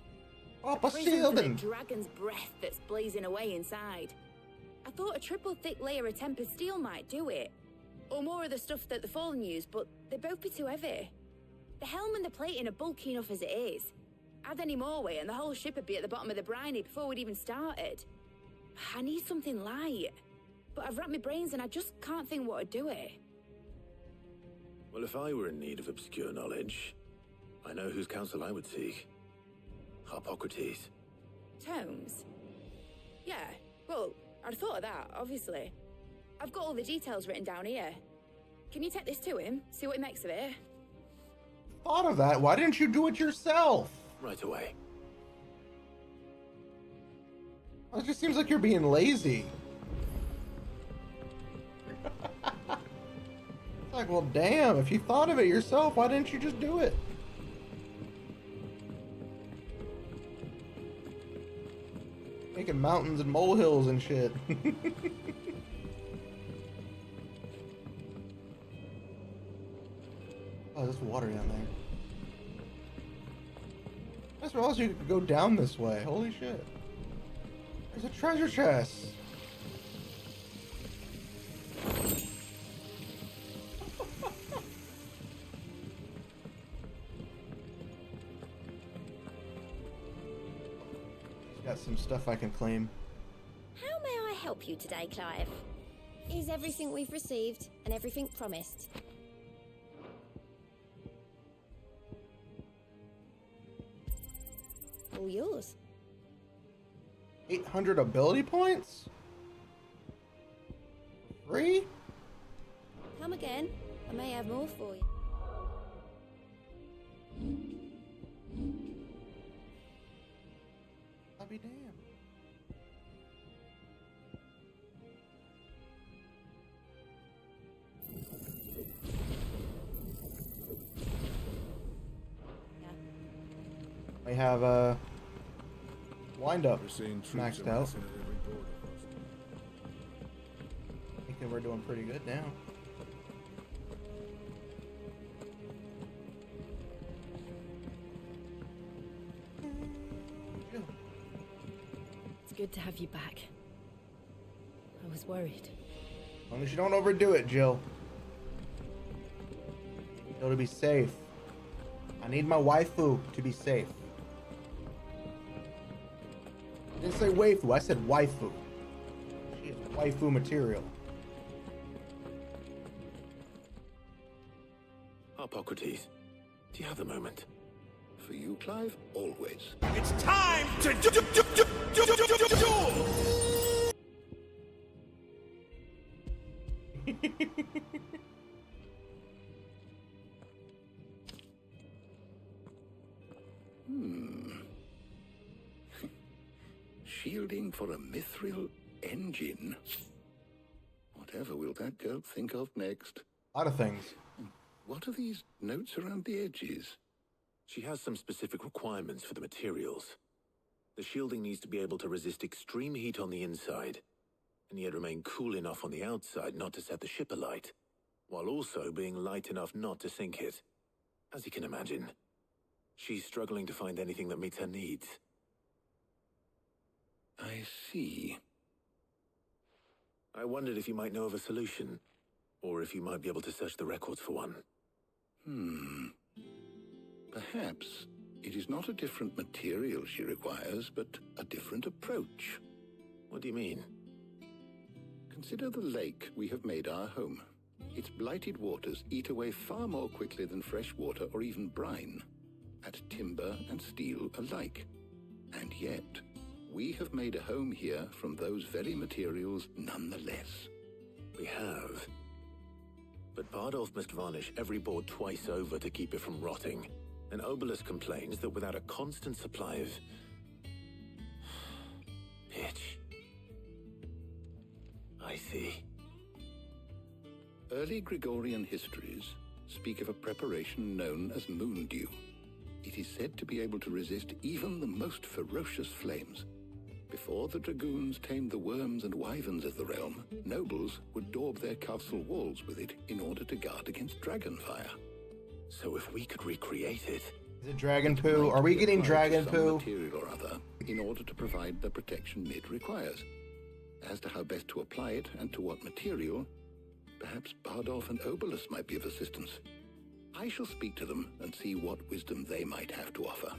Speaker 1: Proper
Speaker 11: Prison
Speaker 1: shielding!
Speaker 11: For the dragon's breath that's blazing away inside. I thought a triple thick layer of tempered steel might do it. Or more of the stuff that the Fallen use, but they'd both be too heavy. The helm and the plating are bulky enough as it is. Add any more weight and the whole ship would be at the bottom of the briny before we'd even started. I need something light. But I've racked my brains and I just can't think what would do it.
Speaker 5: Well, if I were in need of obscure knowledge, I know whose counsel I would seek. Harpocrates.
Speaker 11: Tomes? Yeah, well, I'd thought of that, obviously. I've got all the details written down here. Can you take this to him? See what he makes of it?
Speaker 1: Thought of that? Why didn't you do it yourself?
Speaker 5: Right away.
Speaker 1: Well, it just seems like you're being lazy. It's like, well, damn, if you thought of it yourself, why didn't you just do it? Making mountains and molehills and shit. Oh, there's water down there. I just realized you could go down this way. Holy shit. There's a treasure chest. Got some stuff I can claim.
Speaker 6: How may I help you today, Clive? Is everything we've received and everything promised? All yours.
Speaker 1: 800 ability points? Free?
Speaker 6: Come again. I may have more for you.
Speaker 1: I'll be damned. We have a wind up maxed out. Thinking we're doing pretty good now.
Speaker 3: It's good to have you back. I was worried.
Speaker 1: As long as you don't overdo it, Jill. Jill, to be safe. I need my waifu to be safe. I didn't say waifu, I said waifu. She is waifu material.
Speaker 5: Hippocrates, do you have a moment?
Speaker 13: For you, Clive, always.
Speaker 10: It's time to
Speaker 13: Shielding for a mithril engine. Whatever will that girl think of next?
Speaker 1: A lot of things.
Speaker 13: What are these notes around the edges?
Speaker 5: She has some specific requirements for the materials. The shielding needs to be able to resist extreme heat on the inside, and yet remain cool enough on the outside not to set the ship alight, while also being light enough not to sink it. As you can imagine, she's struggling to find anything that meets her needs.
Speaker 13: I see.
Speaker 5: I wondered if you might know of a solution, or if you might be able to search the records for one.
Speaker 13: Perhaps it is not a different material she requires, but a different approach.
Speaker 5: What do you mean?
Speaker 13: Consider the lake we have made our home. Its blighted waters eat away far more quickly than fresh water or even brine, at timber and steel alike. And yet, we have made a home here from those very materials nonetheless.
Speaker 5: We have. But Bardolph must varnish every board twice over to keep it from rotting. And Obelus complains that without a constant supply of pitch. I see.
Speaker 13: Early Gregorian histories speak of a preparation known as moon dew. It is said to be able to resist even the most ferocious flames. Before the dragoons tamed the worms and wyverns of the realm, nobles would daub their castle walls with it in order to guard against dragon fire.
Speaker 5: So if we could recreate it...
Speaker 1: Is it dragon poo? Are we getting dragon poo?
Speaker 13: Material or other in order to provide the protection Mid requires. As to how best to apply it and to what material, perhaps Bardolph and Obelus might be of assistance. I shall speak to them and see what wisdom they might have to offer.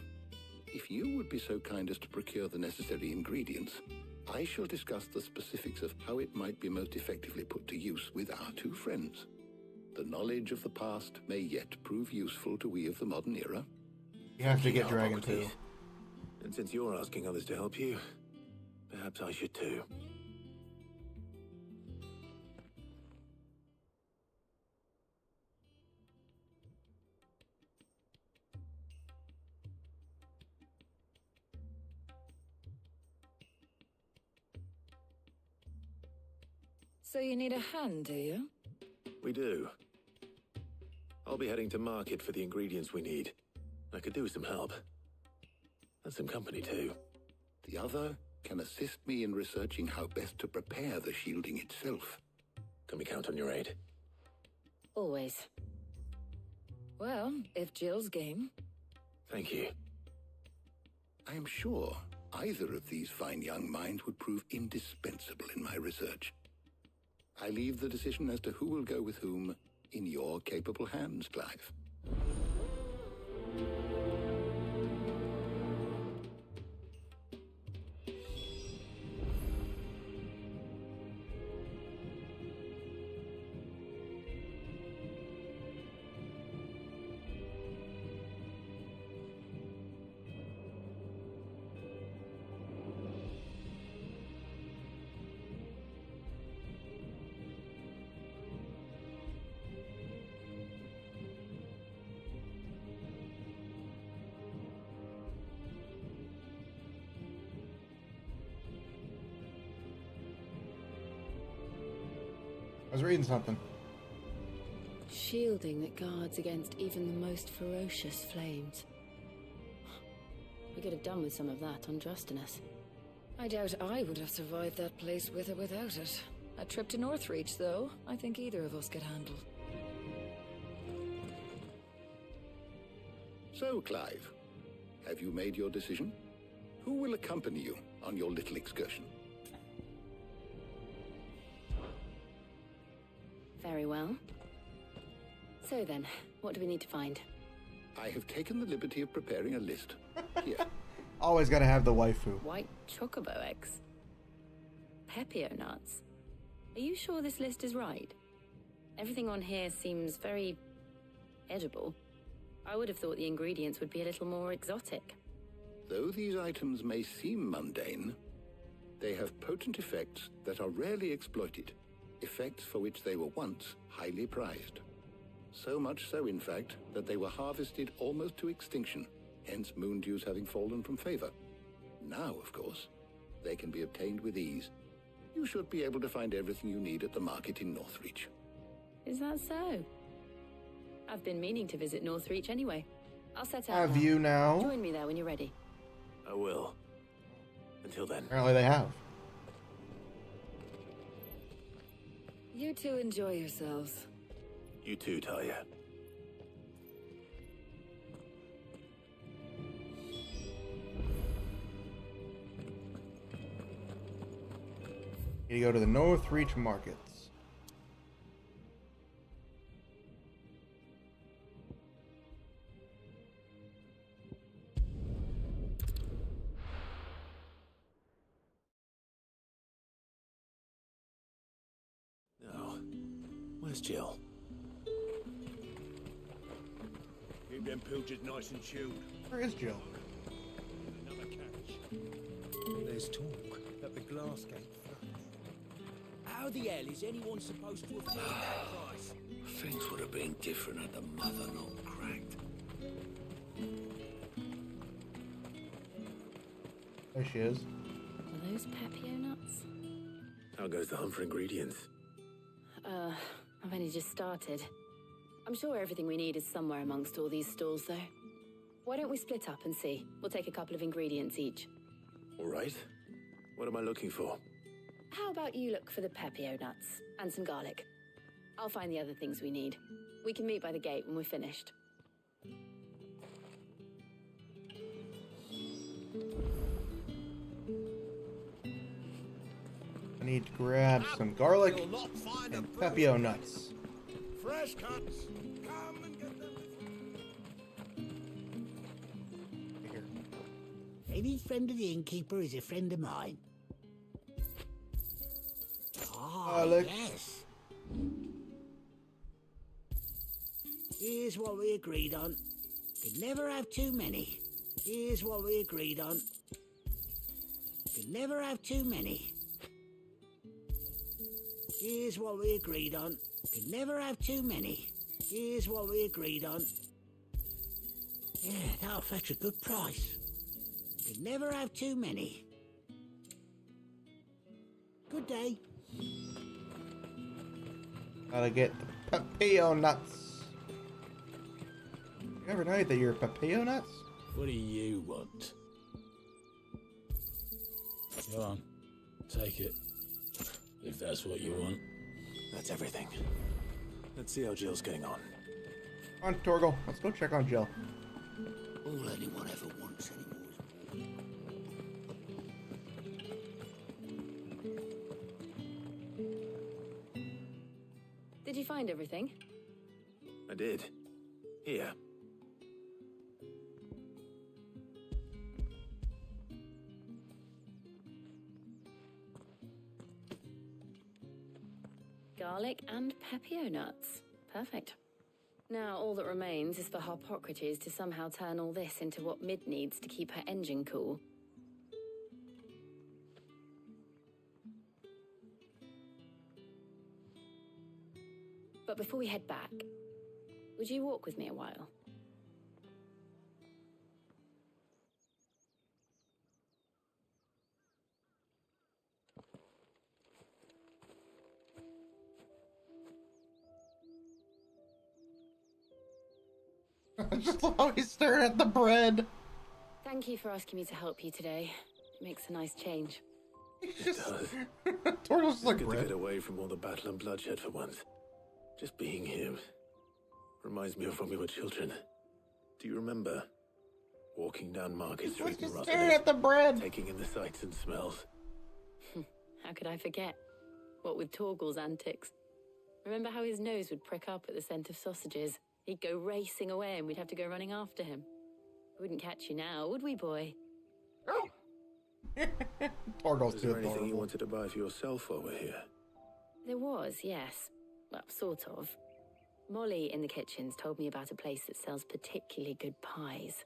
Speaker 13: If you would be so kind as to procure the necessary ingredients, I shall discuss the specifics of how it might be most effectively put to use with our two friends. The knowledge of the past may yet prove useful to we of the modern era.
Speaker 1: You have to get dragon poo.
Speaker 5: And since you're asking others to help you, perhaps I should too.
Speaker 3: So you need a hand, do you?
Speaker 5: We do. I'll be heading to market for the ingredients we need. I could do with some help. And some company too.
Speaker 13: The other can assist me in researching how best to prepare the shielding itself.
Speaker 5: Can we count on your aid?
Speaker 3: Always. Well, if Jill's game.
Speaker 5: Thank you.
Speaker 13: I am sure either of these fine young minds would prove indispensable in my research. I leave the decision as to who will go with whom in your capable hands, Clive.
Speaker 1: I was reading something.
Speaker 3: Shielding that guards against even the most ferocious flames. We could have done with some of that on Justinus. I doubt I would have survived that place with or without it. A trip to Northreach, though, I think either of us could handle.
Speaker 13: So, Clive, have you made your decision? Who will accompany you on your little excursion?
Speaker 3: Very well. So then, what do we need to find?
Speaker 13: I have taken the liberty of preparing a list. Here.
Speaker 1: Always gotta have the waifu.
Speaker 3: White chocobo eggs. Pepio nuts. Are you sure this list is right? Everything on here seems very edible. I would have thought the ingredients would be a little more exotic.
Speaker 13: Though these items may seem mundane, they have potent effects that are rarely exploited, effects for which they were once highly prized. So much so, in fact, that they were harvested almost to extinction, hence moon dews having fallen from favor. Now, of course, they can be obtained with ease. You should be able to find everything you need at the market in Northreach.
Speaker 3: Is that so? I've been meaning to visit Northreach anyway. I'll set out.
Speaker 1: Have you now?
Speaker 3: Join me there when you're ready.
Speaker 5: I will. Until then.
Speaker 1: Apparently they have.
Speaker 3: You two enjoy yourselves.
Speaker 5: You too, Talia.
Speaker 1: You go to the Northreach markets.
Speaker 5: No. Where's Jill?
Speaker 9: Keep them pilgers nice and chilled.
Speaker 1: Where is Jill?
Speaker 9: Another catch.
Speaker 10: There's talk that the glass gate.
Speaker 8: How the hell is anyone supposed to afford that price?
Speaker 9: Things would have been different had the mother not cracked.
Speaker 1: There she is.
Speaker 3: Are those Pepio nuts?
Speaker 5: How goes the hunt for ingredients?
Speaker 3: I've only just started. I'm sure everything we need is somewhere amongst all these stalls, though. Why don't we split up and see? We'll take a couple of ingredients each.
Speaker 5: All right. What am I looking for?
Speaker 3: How about you look for the Pepio nuts and some garlic? I'll find the other things we need. We can meet by the gate when we're finished.
Speaker 1: I need to grab some garlic and Pepio nuts.
Speaker 9: Fresh cuts. Come and get them.
Speaker 1: Here.
Speaker 14: Any friend of the innkeeper is a friend of mine. Ah,
Speaker 1: Garlic.
Speaker 14: yes. Here's what we agreed on. Could never have too many. Here's what we agreed on. Could never have too many. Here's what we agreed on. Could never have too many. Here's what we agreed on. Yeah, that'll fetch a good price. Could never have too many. Good day.
Speaker 1: Gotta get the Pepio nuts. You ever know that you're Pepio nuts?
Speaker 10: What do you want? Go on, take it. If that's what you want.
Speaker 5: That's everything. Let's see how Jill's getting on.
Speaker 1: Come on, Torgal. Let's go check on Jill.
Speaker 14: All anyone ever wants anymore is
Speaker 3: find everything?
Speaker 5: I did. Here.
Speaker 3: Garlic and pepio nuts. Perfect. Now all that remains is for Harpocrates to somehow turn all this into what Mid needs to keep her engine cool. But before we head back, would you walk with me a while?
Speaker 1: I just love how he's staring at the bread.
Speaker 3: Thank you for asking me to help you today. It makes a nice change.
Speaker 5: It does.
Speaker 1: Torto's like
Speaker 5: good to
Speaker 1: bread.
Speaker 5: get away from all the battle and bloodshed for once. Just being here reminds me of when we were children. Do you remember walking down Market Street in
Speaker 1: Staring at the bread,
Speaker 5: taking in the sights and smells?
Speaker 3: How could I forget? What with Torgal's antics. Remember how his nose would prick up at the scent of sausages? He'd go racing away and we'd have to go running after him. We wouldn't catch you now, would we, boy?
Speaker 1: Torgal's
Speaker 5: Was
Speaker 1: too
Speaker 5: there anything
Speaker 1: adorable.
Speaker 5: you wanted to buy for yourself while we're here?
Speaker 3: There was, yes. Well, sort of. Molly in the kitchens told me about a place that sells particularly good pies.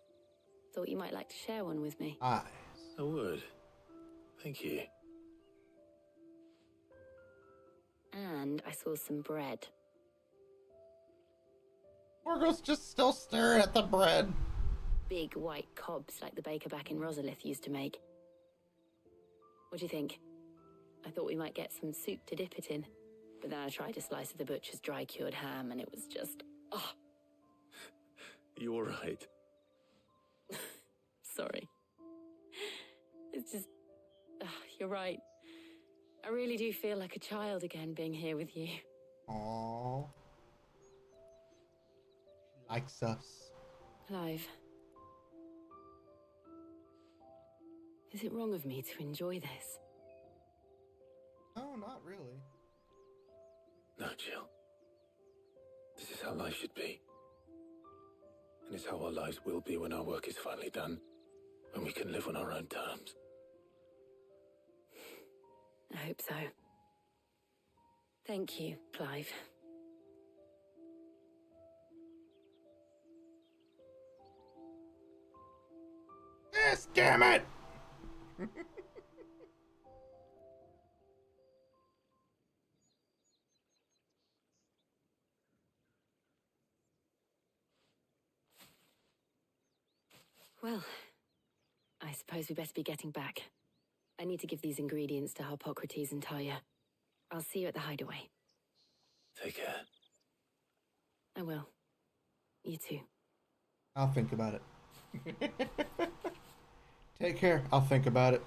Speaker 3: Thought you might like to share one with me.
Speaker 1: Pies.
Speaker 5: I would. Thank you.
Speaker 3: And I saw some bread.
Speaker 1: Torgal's just still staring at the bread.
Speaker 3: Big white cobs like the baker back in Rosalith used to make. What do you think? I thought we might get some soup to dip it in. But then I tried a slice of the butcher's dry-cured ham and it was just... oh,
Speaker 5: You're right.
Speaker 3: sorry. It's just... you're right. I really do feel like a child again being here with you.
Speaker 1: Aww. She likes us.
Speaker 3: Clive. Is it wrong of me to enjoy this?
Speaker 1: No, not really.
Speaker 5: No, Jill. This is how life should be. And it's how our lives will be when our work is finally done. When we can live on our own terms.
Speaker 3: I hope so. Thank you, Clive.
Speaker 1: Yes, damn it!
Speaker 3: Well, I suppose we best be getting back. I need to give these ingredients to Harpocrates and Talia. I'll see you at the hideaway.
Speaker 5: Take care.
Speaker 3: I will. You too.
Speaker 1: I'll think about it. Take care. I'll think about it.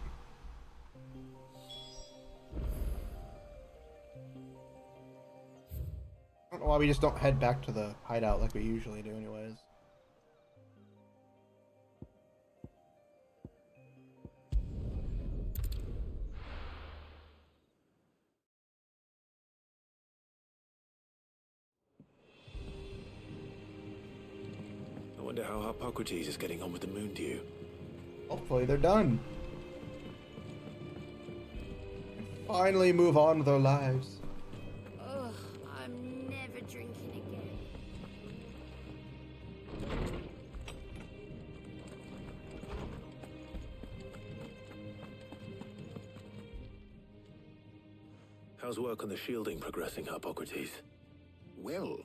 Speaker 1: I don't know why we just don't head back to the hideout like we usually do anyways.
Speaker 5: I wonder how Harpocrates is getting on with the moon dew.
Speaker 1: Hopefully they're done. And finally move on with their lives.
Speaker 6: Ugh, I'm never drinking again.
Speaker 5: How's work on the shielding progressing, Harpocrates?
Speaker 13: Well,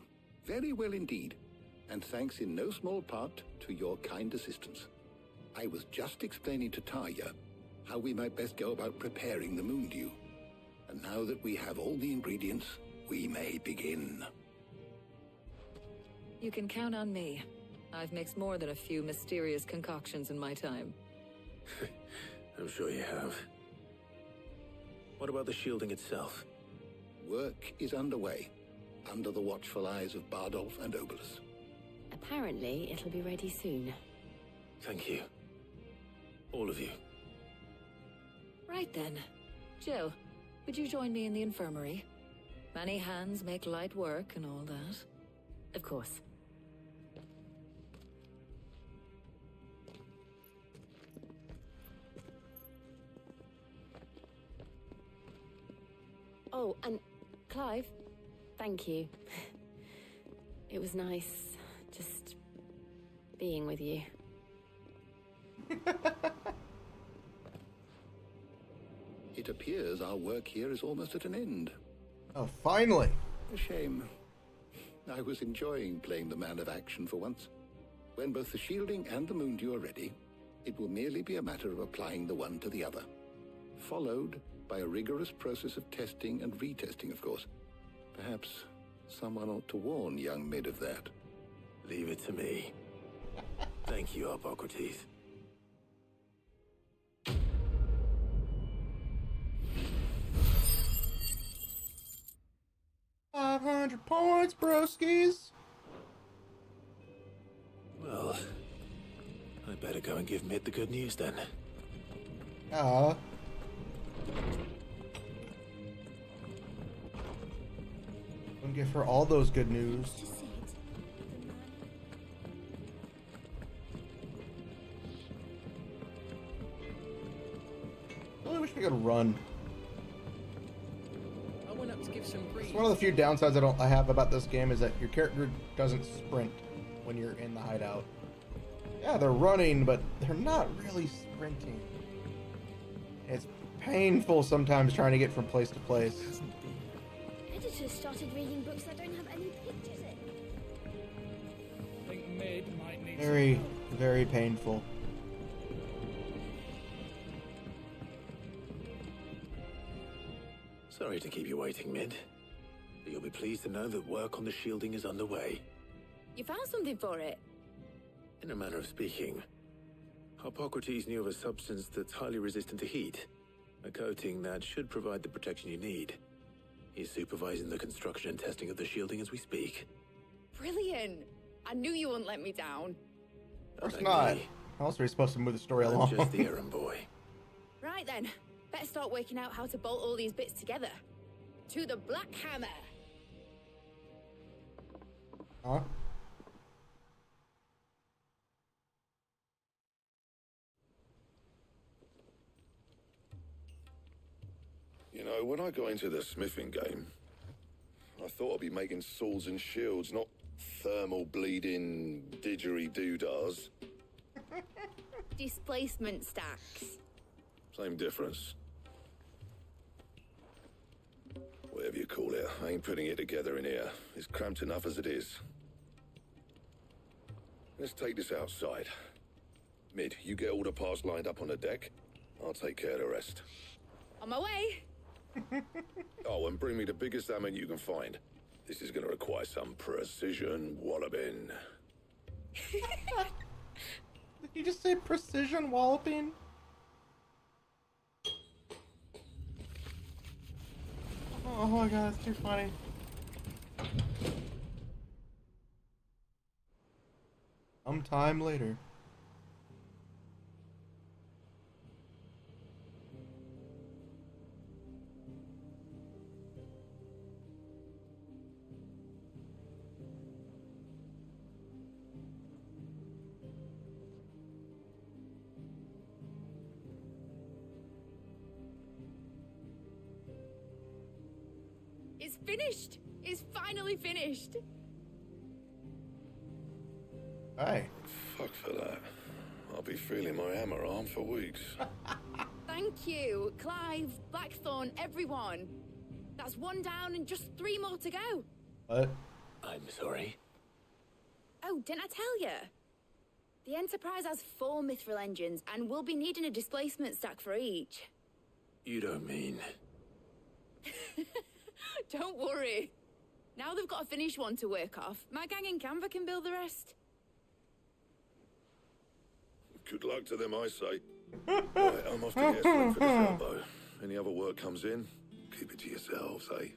Speaker 13: very well indeed. And thanks in no small part to your kind assistance. I was just explaining to Tarja how we might best go about preparing the moon dew. And now that we have all the ingredients, we may begin.
Speaker 20: You can count on me. I've mixed more than a few mysterious concoctions in my time.
Speaker 5: I'm sure you have. What about the shielding itself?
Speaker 13: Work is underway, under the watchful eyes of Bardolph and Obolus.
Speaker 3: Apparently, it'll be ready soon.
Speaker 5: Thank you. All of you.
Speaker 20: Right then. Jill, would you join me in the infirmary?
Speaker 3: Many hands make light work and all that. Of course.
Speaker 11: Oh, and Clive, thank you. It was nice just being with you.
Speaker 13: It appears our work here is almost at an end.
Speaker 1: Oh, finally.
Speaker 13: A shame. I was enjoying playing the man of action for once. When both the shielding and the Moondew are ready, it will merely be a matter of applying the one to the other. Followed by a rigorous process of testing and retesting, of course. Perhaps someone ought to warn young Mid of that.
Speaker 5: Leave it to me. Thank you, Hippocrates.
Speaker 1: $500 broskies.
Speaker 5: Well, I better go and give Mid the good news then.
Speaker 1: Don't give her all those good news. I really wish we could run.
Speaker 7: I went up to give some breeze.
Speaker 1: It's one of the few downsides I have about this game is that your character doesn't sprint when you're in the hideout. Yeah, they're running, but they're not really sprinting. It's painful sometimes trying to get from place to place.
Speaker 6: Editors started reading books that don't have any pictures in.
Speaker 7: I think Mid might need
Speaker 1: Very, very painful.
Speaker 5: Sorry to keep you waiting, Mid. But you'll be pleased to know that work on the shielding is underway.
Speaker 11: You found something for it?
Speaker 5: In a manner of speaking, Hippocrates knew of a substance that's highly resistant to heat. A coating that should provide the protection you need. He's supervising the construction and testing of the shielding as we speak.
Speaker 11: Brilliant! I knew you wouldn't let me down.
Speaker 1: Of course not. How else are we supposed to move the story along?
Speaker 5: I'm just the errand boy.
Speaker 11: Right then, better start working out how to bolt all these bits together. To the Black Hammer!
Speaker 1: Huh?
Speaker 4: You know, when I got into the smithing game, I thought I'd be making swords and shields, not thermal bleeding didgeridoo-dahs.
Speaker 11: Displacement stacks.
Speaker 4: Same difference. Whatever you call it, I ain't putting it together in here. It's cramped enough as it is. Let's take this outside. Mid, you get all the parts lined up on the deck. I'll take care of the rest.
Speaker 11: On my way!
Speaker 4: Oh, and bring me the biggest hammer you can find. This is going to require some precision walloping.
Speaker 1: Did you just say precision walloping? Oh my god, that's too funny. Sometime later.
Speaker 11: It's finished! It's finally finished!
Speaker 1: Hey.
Speaker 4: Fuck for that. I'll be feeling my hammer arm for weeks.
Speaker 11: Thank you, Clive, Blackthorn, everyone. That's one down and just 3 more to go.
Speaker 1: What?
Speaker 5: I'm sorry.
Speaker 11: Oh, didn't I tell you? The Enterprise has 4 mithril engines and we'll be needing a displacement stack for each.
Speaker 5: You don't mean...
Speaker 11: Don't worry. Now they've got a finished one to work off. My gang in Canva can build the rest.
Speaker 4: Good luck to them, I say. Right, I'm off to get sleep for this elbow. Any other work comes in, keep it to yourselves, eh?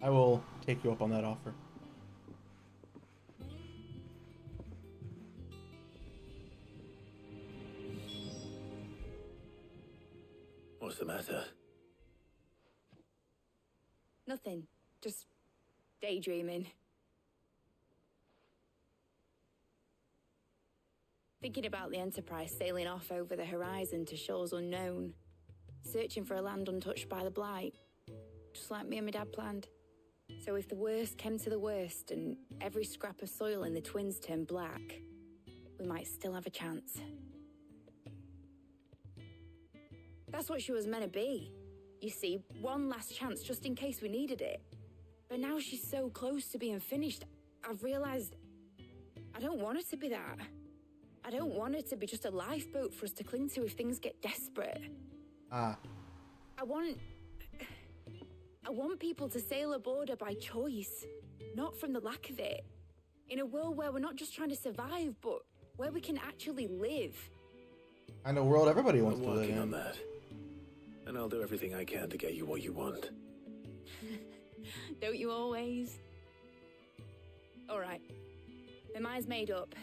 Speaker 1: I will take you up on that offer.
Speaker 5: What's the matter?
Speaker 11: Nothing. Just daydreaming. Thinking about the Enterprise sailing off over the horizon to shores unknown, searching for a land untouched by the Blight, just like me and my dad planned. So if the worst came to the worst and every scrap of soil in the Twins turned black, we might still have a chance. That's what she was meant to be. You see, one last chance just in case we needed it. But now she's so close to being finished, I've realized I don't want her to be that. I don't want her to be just a lifeboat for us to cling to if things get desperate. I want people to sail aboard her by choice, not from the lack of it. In a world where we're not just trying to survive, but where we can actually live.
Speaker 1: And a world everybody wants
Speaker 5: I'm
Speaker 1: to live
Speaker 5: working
Speaker 1: in.
Speaker 5: on that. And I'll do everything I can to get you what you want.
Speaker 11: Don't you always? All right. My mind's made up.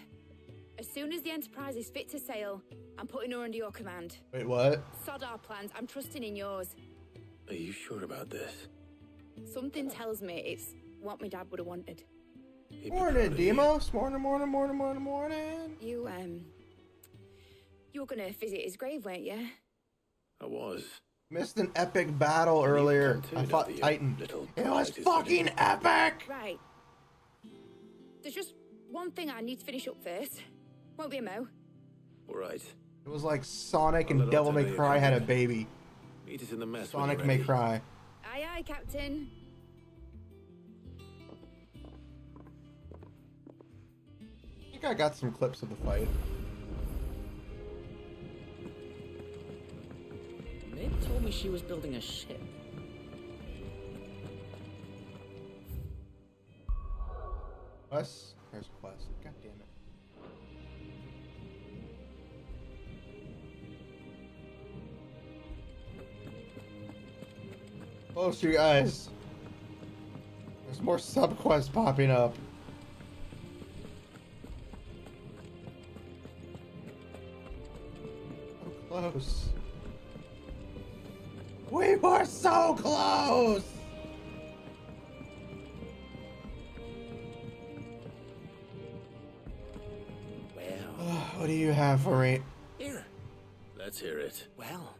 Speaker 11: As soon as the Enterprise is fit to sail, I'm putting her under your command.
Speaker 1: Wait, what?
Speaker 11: Sod our plans. I'm trusting in yours.
Speaker 5: Are you sure about this?
Speaker 11: Something tells me it's what my dad would have wanted.
Speaker 1: Morning, Demos. Morning.
Speaker 11: You were gonna visit his grave, weren't you?
Speaker 5: I was.
Speaker 1: Missed an epic battle earlier. I fought Titan. It was fucking epic!
Speaker 11: Right. There's just one thing I need to finish up first. Won't be a mo.
Speaker 5: Alright.
Speaker 1: It was like Sonic and Devil May Cry had a baby.
Speaker 5: Meet us in the mess.
Speaker 1: Sonic May Cry.
Speaker 11: Aye, aye, Captain.
Speaker 1: I think I got some clips of the fight.
Speaker 2: Mid told me she was building a ship.
Speaker 1: Quest? There's a quest. God damn it. Close your eyes. There's more sub-quests popping up. So close. We were so close! What do you have for me?
Speaker 9: Here.
Speaker 5: Let's hear it.
Speaker 9: Well,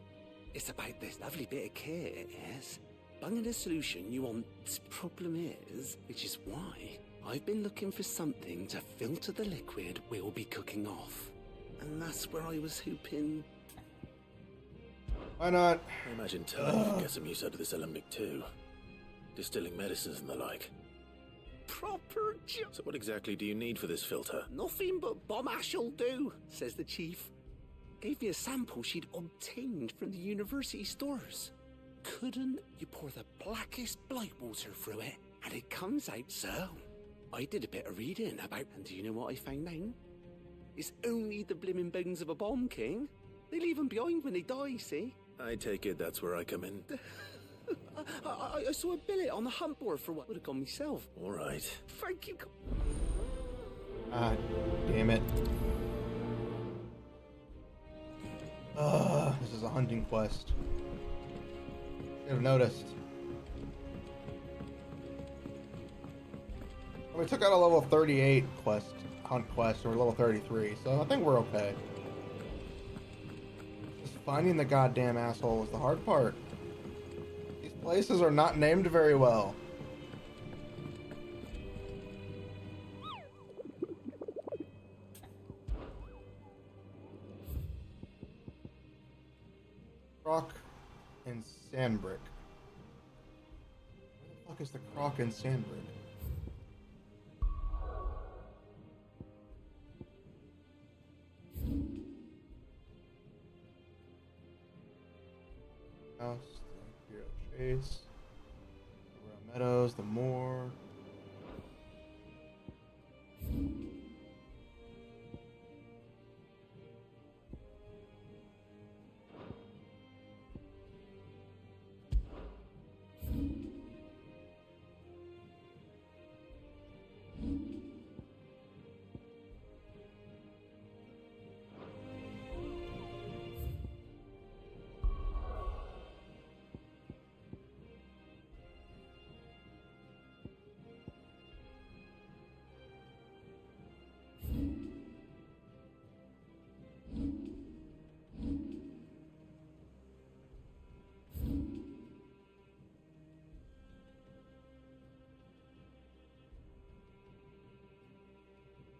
Speaker 9: it's about this lovely bit of kit, yes. Bunging a solution you want. This problem is, which is why I've been looking for something to filter the liquid we'll be cooking off. And that's where I was hoping.
Speaker 1: Why not?
Speaker 5: I imagine Tony can get some use out of this alembic too. Distilling medicines and the like.
Speaker 9: Proper
Speaker 5: So what exactly do you need for this filter?
Speaker 9: Nothing but bomb ash'll do, says the chief. Gave me a sample she'd obtained from the university stores. Couldn't you pour the blackest blight water through it, and it comes out so? I did a bit of reading about, and do you know what I found out? It's only the blimmin' bones of a bomb king. They leave them behind when they die, see?
Speaker 5: I take it that's where I come in.
Speaker 9: I saw a billet on the hunt board for what would have gone myself.
Speaker 5: All right.
Speaker 9: Thank you.
Speaker 1: Ah, damn it. This is a hunting quest. Should have noticed. Well, we took out a level 38 quest, hunt quest, and we're level 33, so I think we're okay. Just finding the goddamn asshole is the hard part. These places are not named very well. Croc and Sandbrick. Where the fuck is the Croc and Sandbrick? House, the Imperial Chase, the Royal Meadows, the Moor.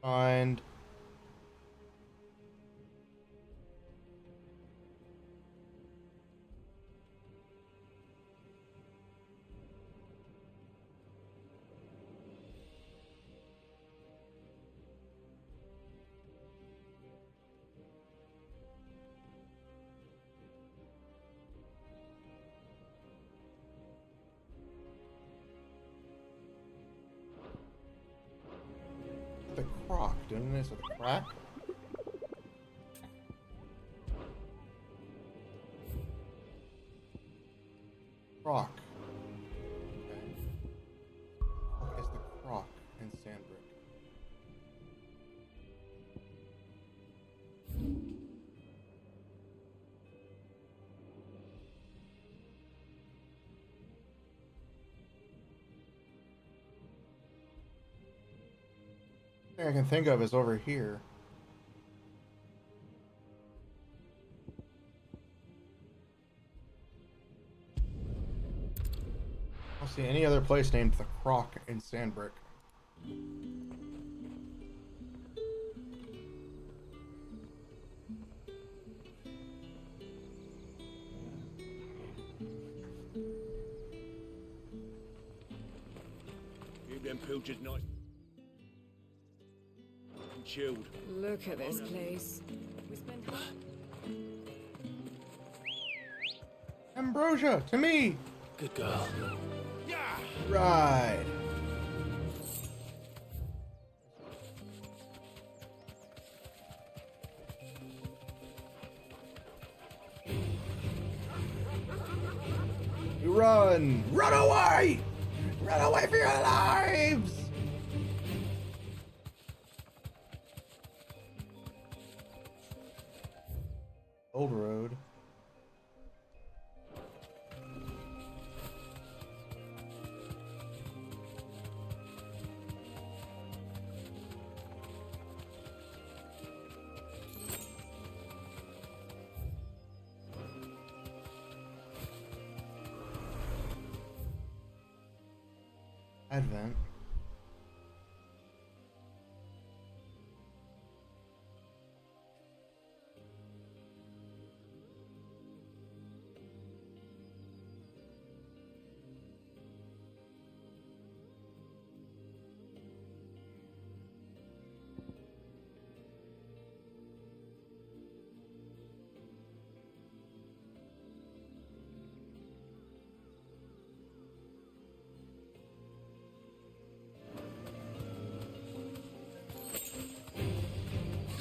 Speaker 1: Find. The croc, doing this with a crack? Croc. Okay. What is the croc in Sandbrick? Thing I can think of is over here. I don't see any other place named the Croc in Sandbrick.
Speaker 9: Keep them pilchards nice. Chilled.
Speaker 20: Look at this place. We spent.
Speaker 1: Ambrosia, to me!
Speaker 5: Good girl.
Speaker 1: Right. You run! Run away! Run away for your lives! Old road. Advent.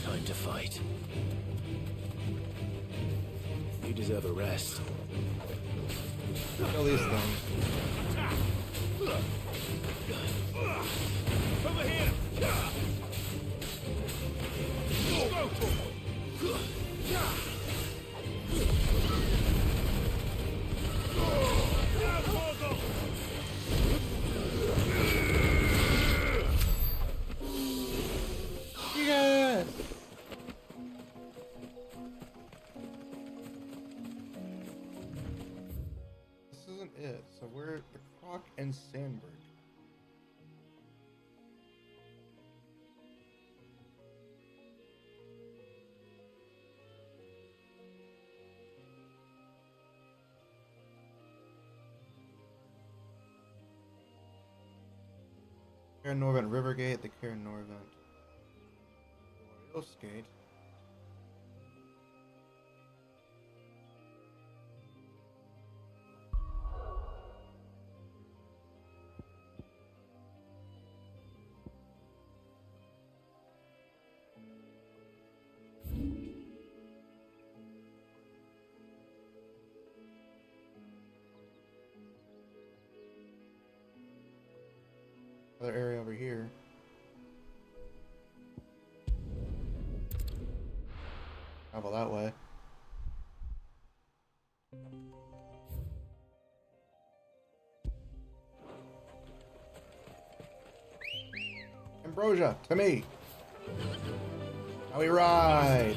Speaker 5: Time to fight. You deserve a rest.
Speaker 1: Kill these things.
Speaker 9: Over here!
Speaker 1: Yes! This isn't it. So we're the Croc and Sandberg. Cairn Norvent Rivergate, the Cairn Norvent Gate. Another area over here. Travel that way. Ambrosia, to me. Now we ride.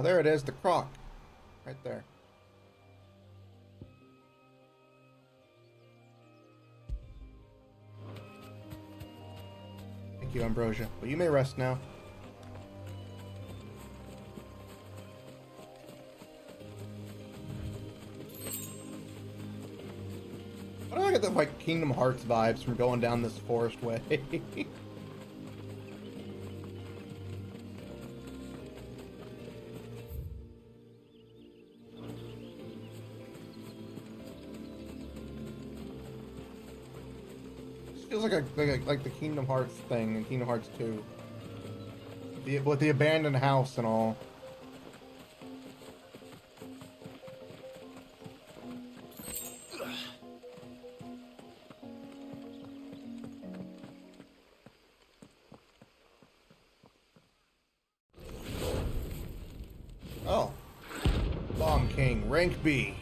Speaker 1: Oh, there it is, the croc. Right there. Thank you, Ambrosia. Well, you may rest now. Why do I get the like Kingdom Hearts vibes from going down this forest way? Feels like the Kingdom Hearts thing in Kingdom Hearts 2. With the abandoned house and all. Oh. Bomb King, rank B.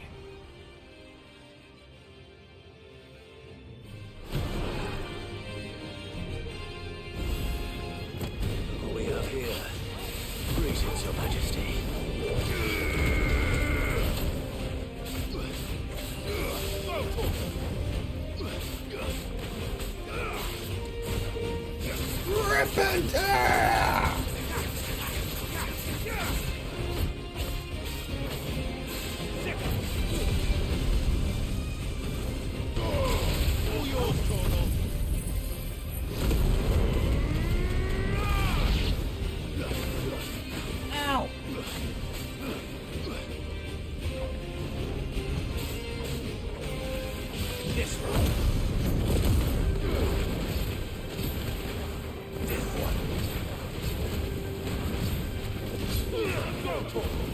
Speaker 9: Your Majesty.
Speaker 1: Repenter! Ow!
Speaker 9: This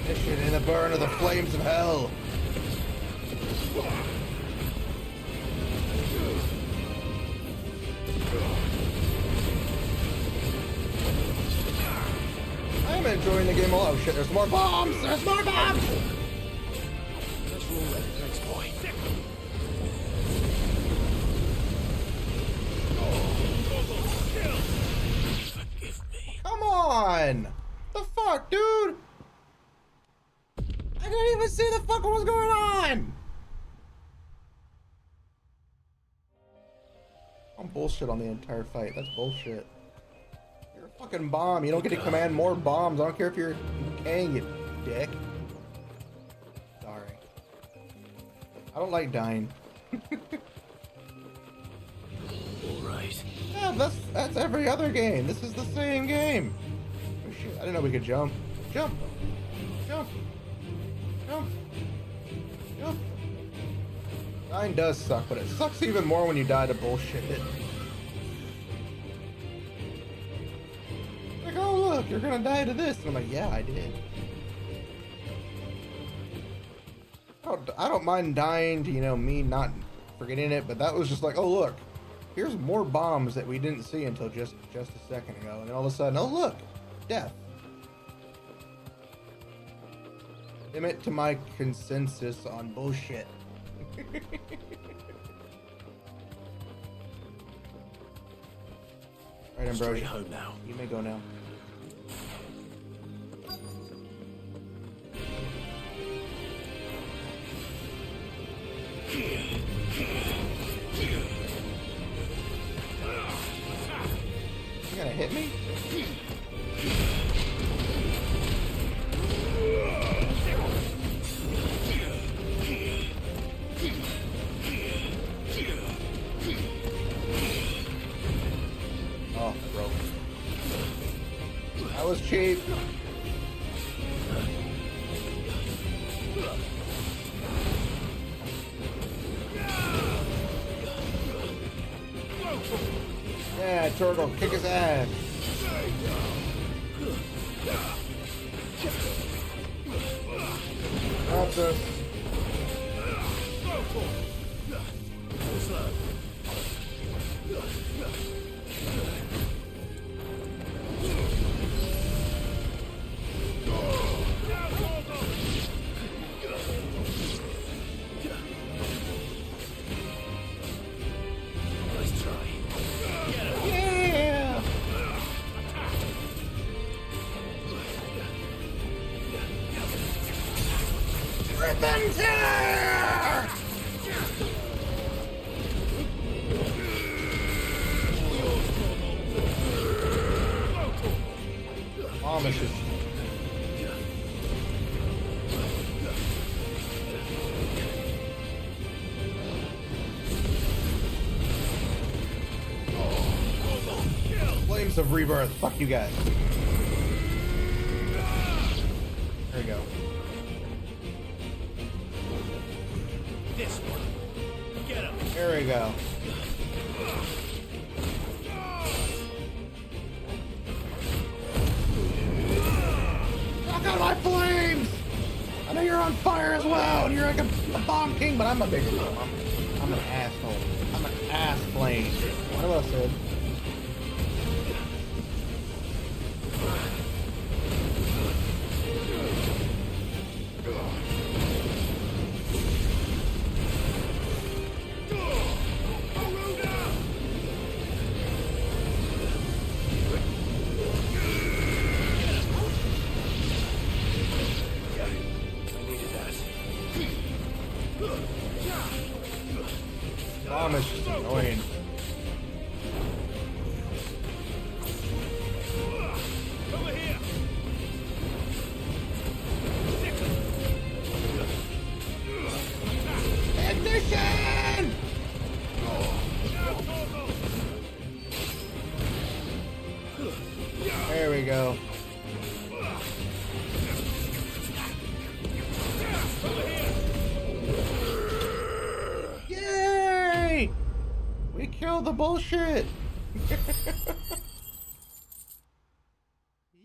Speaker 1: Mission in the burn of the flames of hell. I'm enjoying the game a lot. Oh shit, there's more bombs! There's more bombs!
Speaker 9: Let's roll that next boy. Forgive me.
Speaker 1: Come on! The fuck, dude? I didn't even see the fuck what was going on! I'm bullshit on the entire fight. That's bullshit. You're a fucking bomb. You don't get to command more bombs. I don't care if you're Kang, you dick. Sorry. I don't like dying.
Speaker 9: Alright.
Speaker 1: Yeah, that's every other game. This is the same game. Oh shit, I didn't know we could jump. Jump! Jump! Jump! Jump! Dying does suck, but it sucks even more when you die to bullshit. Like, oh look, you're gonna die to this. And I'm like, yeah, I did. I don't mind dying to, you know, me not forgetting it, but that was just like, oh look, here's more bombs that we didn't see until just a second ago. And then all of a sudden, oh look, death. Limit to my consensus on bullshit. Alright, Ambrosia.
Speaker 9: Home now.
Speaker 1: You may go now. You gonna hit me? Oh, bro. That was cheap. Yeah, Turtle, kick his ass. That's us.
Speaker 9: Nice try.
Speaker 1: Yeah! Serpentine! Amish is... Flames of Rebirth. Fuck you guys. There we go.
Speaker 9: This one. Get him.
Speaker 1: There we go. Knock out my flames! I know you're on fire as well, and you're like a bomb king, but I'm a bigger bomb. I'm an asshole. I'm an ass flame. What else said? Amish is annoying.
Speaker 9: Over here.
Speaker 1: Ignition! There we go. Yay! We killed the bullshit!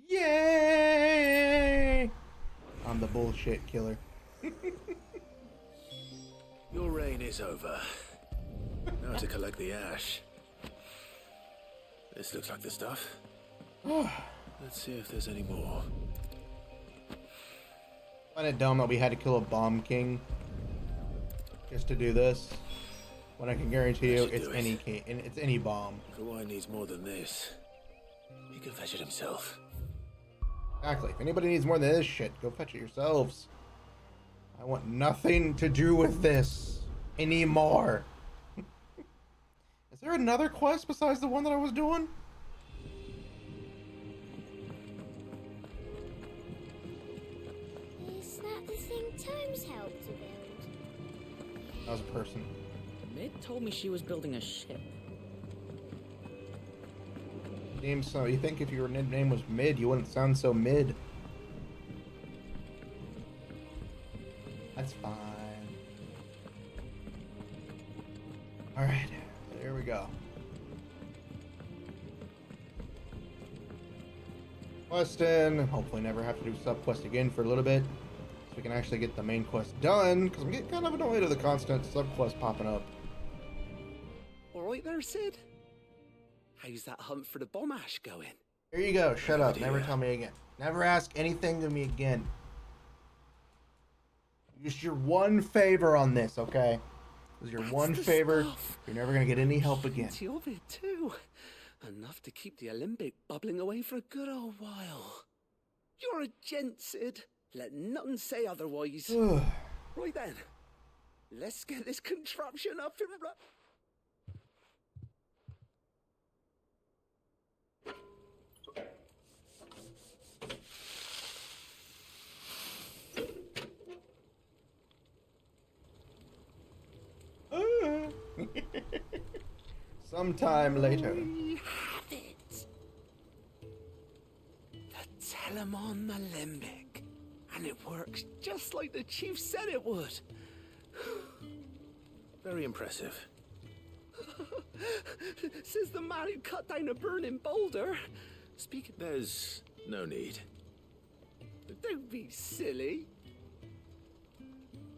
Speaker 1: Yay! I'm the bullshit killer.
Speaker 5: Your reign is over. Now to collect the ash. This looks like the stuff. Let's see if there's any more.
Speaker 1: I find it dumb that we had to kill a bomb king just to do this, when I can guarantee you it's any king, it's any bomb.
Speaker 5: Kawhi needs more than this. He can fetch it himself.
Speaker 1: Exactly. If anybody needs more than this shit, go fetch it yourselves. I want nothing to do with this anymore. Is there another quest besides the one that I was doing?
Speaker 6: Is that the thing Tomes helped to build?
Speaker 1: That was a person.
Speaker 2: Mid told me she was building a ship.
Speaker 1: Name so you think if your name was Mid, you wouldn't sound so mid. That's fine. Alright, there we go. Quest in. Hopefully never have to do sub-quest again for a little bit. So we can actually get the main quest done, because I'm getting kind of annoyed at the constant sub-quest popping up.
Speaker 8: Alright there, Sid? How's that hunt for the bomb ash going?
Speaker 1: Here you go, shut up, never tell me again. Never ask anything of me again. Just your one favor on this, okay? This is your one favor. You're never gonna get any help again.
Speaker 8: Plenty of it too. Enough to keep the Olympic bubbling away for a good old while. You're a gent, Sid. Let nothing say otherwise. Right then, let's get this contraption up and running.
Speaker 1: Sometime later.
Speaker 8: We have it. The Telemon Alembic. And it works just like the chief said it would.
Speaker 5: Very impressive.
Speaker 8: Says the man who cut down a burning boulder.
Speaker 5: Speaking, there's no need.
Speaker 8: Don't be silly.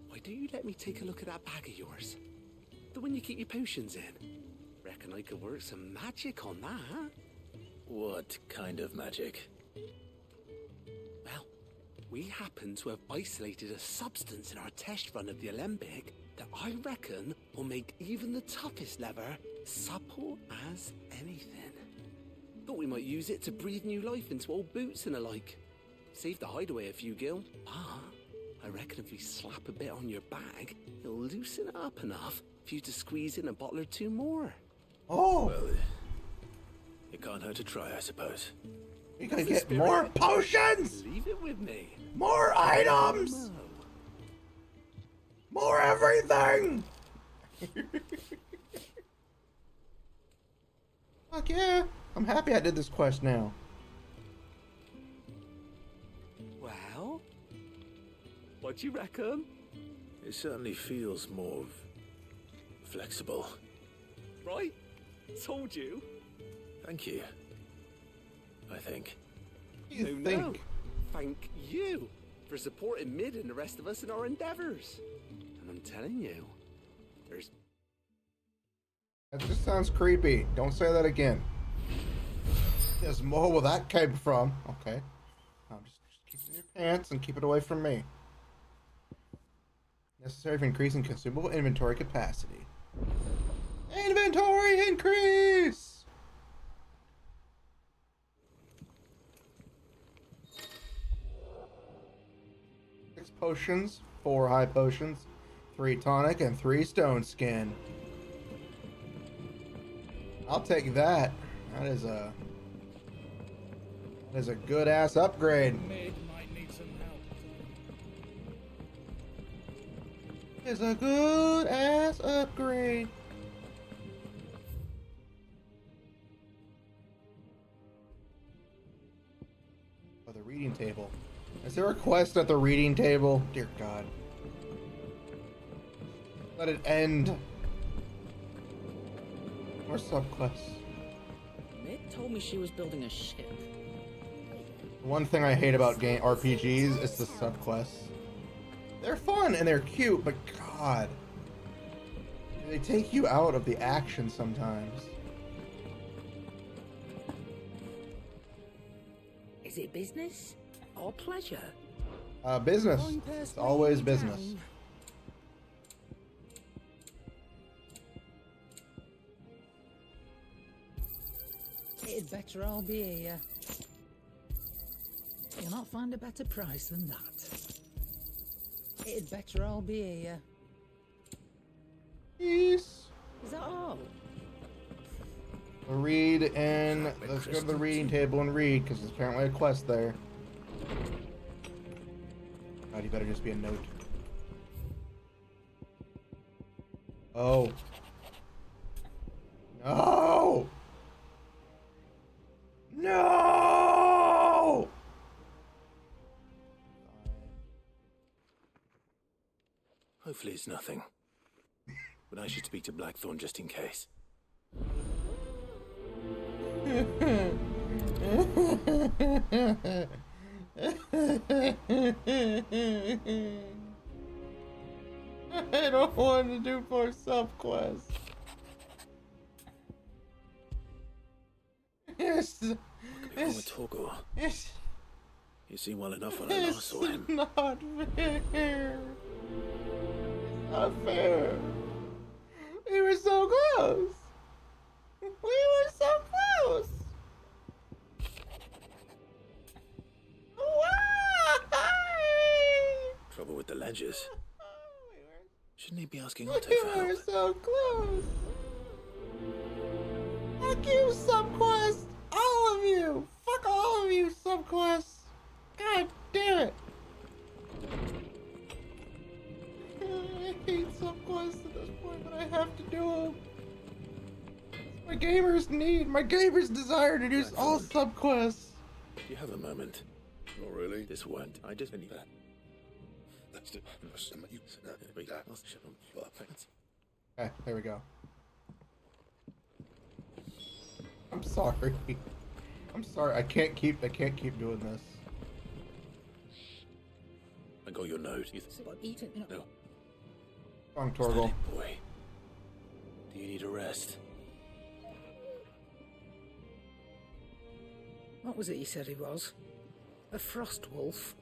Speaker 8: Why don't you let me take a look at that bag of yours? The one you keep your potions in. Reckon I could work some magic on that, huh?
Speaker 5: What kind of magic?
Speaker 8: Well, we happen to have isolated a substance in our test run of the Alembic that I reckon will make even the toughest lever supple as anything. Thought we might use it to breathe new life into old boots and the like. Save the hideaway a few gil. But
Speaker 21: I reckon if we slap a bit on your bag, it'll loosen it up enough for you to squeeze in a bottle or two more.
Speaker 1: Oh!
Speaker 5: Well, it can't hurt to try, I suppose.
Speaker 1: We could get more potions!
Speaker 21: Leave it with me.
Speaker 1: More items! More everything! Fuck yeah! I'm happy I did this quest now.
Speaker 21: Well, what do you reckon?
Speaker 5: It certainly feels more flexible.
Speaker 21: Right? Told you.
Speaker 5: Thank you. I think.
Speaker 21: No. Thank you for supporting Mid and the rest of us in our endeavors. And I'm telling you, there's...
Speaker 1: That just sounds creepy. Don't say that again. There's more where that came from. Okay. Just keep it in your pants and keep it away from me. Necessary for increasing consumable inventory capacity. Inventory increase! 6 potions, 4 high potions, 3 tonic, and 3 stone skin. I'll take that. That is a good ass upgrade.
Speaker 7: Mid might need some help.
Speaker 1: It's a good ass upgrade. Oh, the reading table. Is there a quest at the reading table? Dear God. Let it end. More subquests.
Speaker 2: Mid told me she was building a ship.
Speaker 1: The one thing I hate about game RPGs is the subquests. They're fun and they're cute, but God, they take you out of the action sometimes.
Speaker 18: Is it business or pleasure?
Speaker 1: Business. It's always business.
Speaker 18: It'd better all be here. You'll not find a better price than that. It'd better all be here.
Speaker 1: Peace.
Speaker 18: Is that all?
Speaker 1: Read and let's go to the reading table and read because there's apparently a quest there. God, you better just be a note. Oh. No! No!
Speaker 5: Hopefully it's nothing. But I should speak to Blackthorn just in case.
Speaker 1: I don't want to do more subquests. Yes.
Speaker 5: What could be wrong with Torgor?
Speaker 1: Yes.
Speaker 5: You seem well enough when I last saw him.
Speaker 1: It's not fair. It's not fair. We were so close. We were so close. Why?
Speaker 5: Trouble with the ledgers. Shouldn't he be asking
Speaker 1: We
Speaker 5: Otto for
Speaker 1: were
Speaker 5: help?
Speaker 1: so close. Fuck you, subquest. All of you. Fuck all of you, subquests. God damn it. I hate subquests at this point, but I have to do them. It's my gamer's need, my gamer's desire to do all subquests.
Speaker 5: Do you have a moment?
Speaker 4: Not really.
Speaker 5: This won't. I just need that.
Speaker 1: Okay, there we go. I'm sorry. I'm sorry. I can't keep doing this.
Speaker 5: I got your note. No.
Speaker 1: Wrong, Torgal.
Speaker 5: Boy. Do you need a rest?
Speaker 18: What was it he said he was? A frost wolf?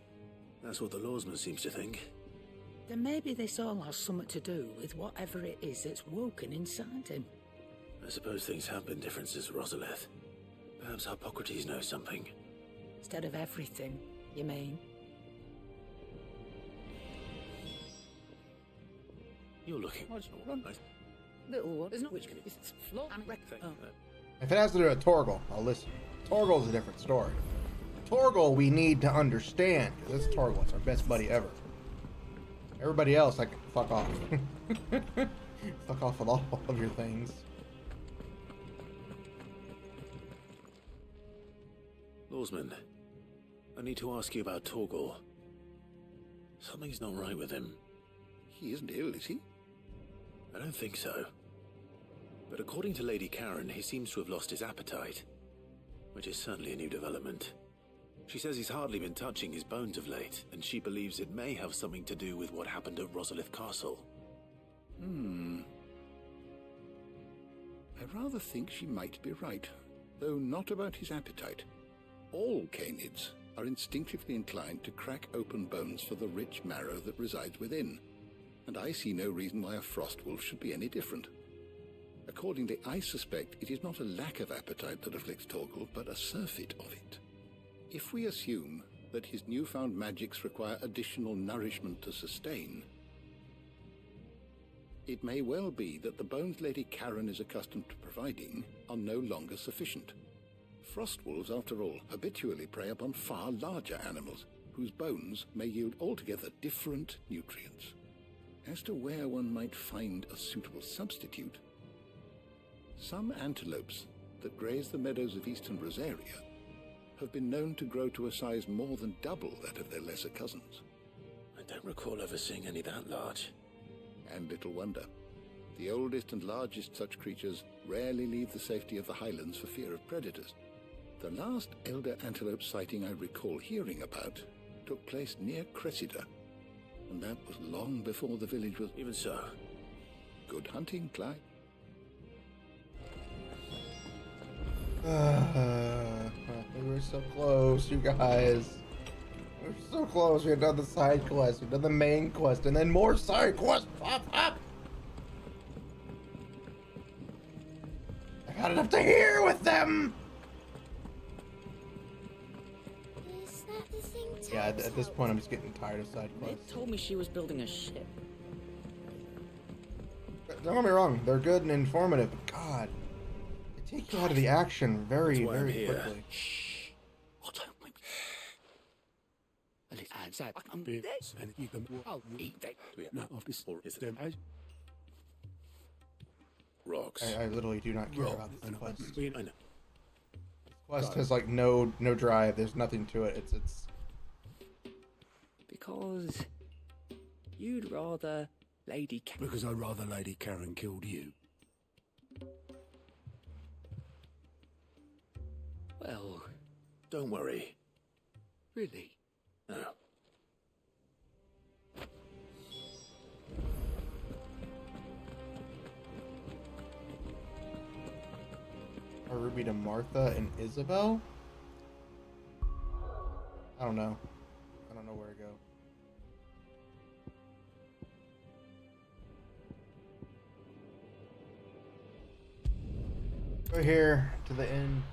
Speaker 5: That's what the lawsman seems to think.
Speaker 18: Then maybe this all has something to do with whatever it is that's woken inside him.
Speaker 5: I suppose things have been different since Rosalith. Perhaps Hippocrates knows something.
Speaker 18: Instead of everything, you mean?
Speaker 5: You're looking.
Speaker 18: Little one, isn't it? Which can it? It's flawed and wrecked.
Speaker 1: If it has to do with Torgal, I'll listen. Torgal's a different story. Torgal we need to understand, because it's Torgal. It's our best buddy ever. Everybody else, I can fuck off. Fuck off with all of your things.
Speaker 5: Lawsman, I need to ask you about Torgal. Something's not right with him.
Speaker 13: He isn't ill, is he?
Speaker 5: I don't think so. But according to Lady Karen, he seems to have lost his appetite, which is certainly a new development. She says he's hardly been touching his bones of late, and she believes it may have something to do with what happened at Rosalith Castle.
Speaker 13: I rather think she might be right, though not about his appetite. All canids are instinctively inclined to crack open bones for the rich marrow that resides within, and I see no reason why a frost wolf should be any different. Accordingly, I suspect it is not a lack of appetite that afflicts Torgal, but a surfeit of it. If we assume that his newfound magics require additional nourishment to sustain, it may well be that the bones Lady Karen is accustomed to providing are no longer sufficient. Frost wolves, after all, habitually prey upon far larger animals, whose bones may yield altogether different nutrients. As to where one might find a suitable substitute, some antelopes that graze the meadows of eastern Rosaria have been known to grow to a size more than double that of their lesser cousins.
Speaker 5: I don't recall ever seeing any that large.
Speaker 13: And little wonder. The oldest and largest such creatures rarely leave the safety of the highlands for fear of predators. The last elder antelope sighting I recall hearing about took place near Cressida, and that was long before the village was...
Speaker 5: Even so.
Speaker 13: Good hunting, Clyde.
Speaker 1: We were so close, you guys. We were so close. We had done the side quest, we had done the main quest, and then more side quests pop up. I got enough to hear with them.
Speaker 6: Is that the thing?
Speaker 1: Yeah, at this point, I'm just getting tired of side quests.
Speaker 2: It told me she was building a ship.
Speaker 1: Don't get me wrong, they're good and informative, but God, they take you out of the action very, very quickly.
Speaker 5: Rocks.
Speaker 1: I literally do not care about this quest.
Speaker 5: I know.
Speaker 1: This quest has like no drive. There's nothing to it. It's
Speaker 2: Because you'd rather Lady Karen.
Speaker 9: Because I'd rather Lady Karen killed you.
Speaker 2: Well,
Speaker 5: don't worry.
Speaker 2: Really?
Speaker 5: No.
Speaker 1: a ruby to Martha and Isabel. I don't know. I don't know where to go. Go here to the inn.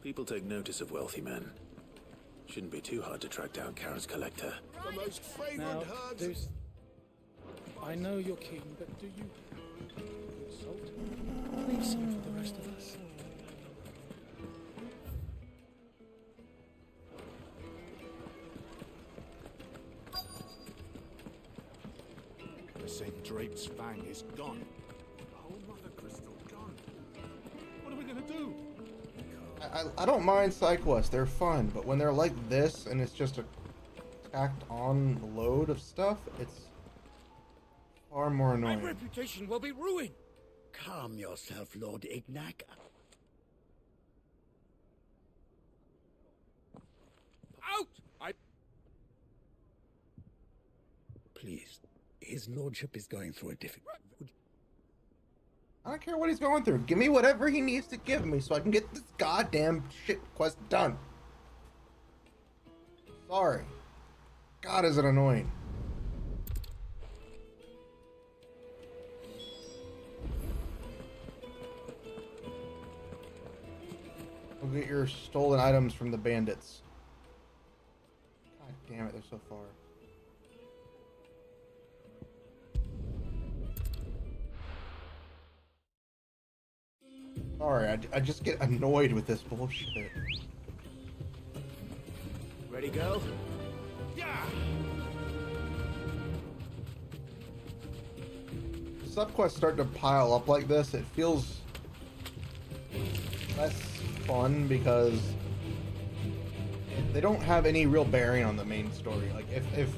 Speaker 5: People take notice of wealthy men. Shouldn't be too hard to track down Karen's collector.
Speaker 7: The most fragrant herbs. I know you're keen, but do you salt? Leave some for the rest of us.
Speaker 16: The St. Drake's fang is gone. The whole mother crystal gone. What are we gonna do?
Speaker 1: I don't mind side quests, they're fun, but when they're like this and it's just a tacked on load of stuff, it's far more annoying.
Speaker 14: My reputation will be ruined. Calm yourself, Lord Ignac.
Speaker 7: Out!
Speaker 14: Please, his lordship is going through a difficult...
Speaker 1: I don't care what he's going through. Give me whatever he needs to give me so I can get this goddamn shit quest done. Sorry. God, is it annoying. Go get your stolen items from the bandits. God damn it, they're so far. Sorry, I just get annoyed with this bullshit.
Speaker 9: Ready, go?
Speaker 10: Yeah!
Speaker 1: Subquests start to pile up like this, it feels less fun because they don't have any real bearing on the main story. Like if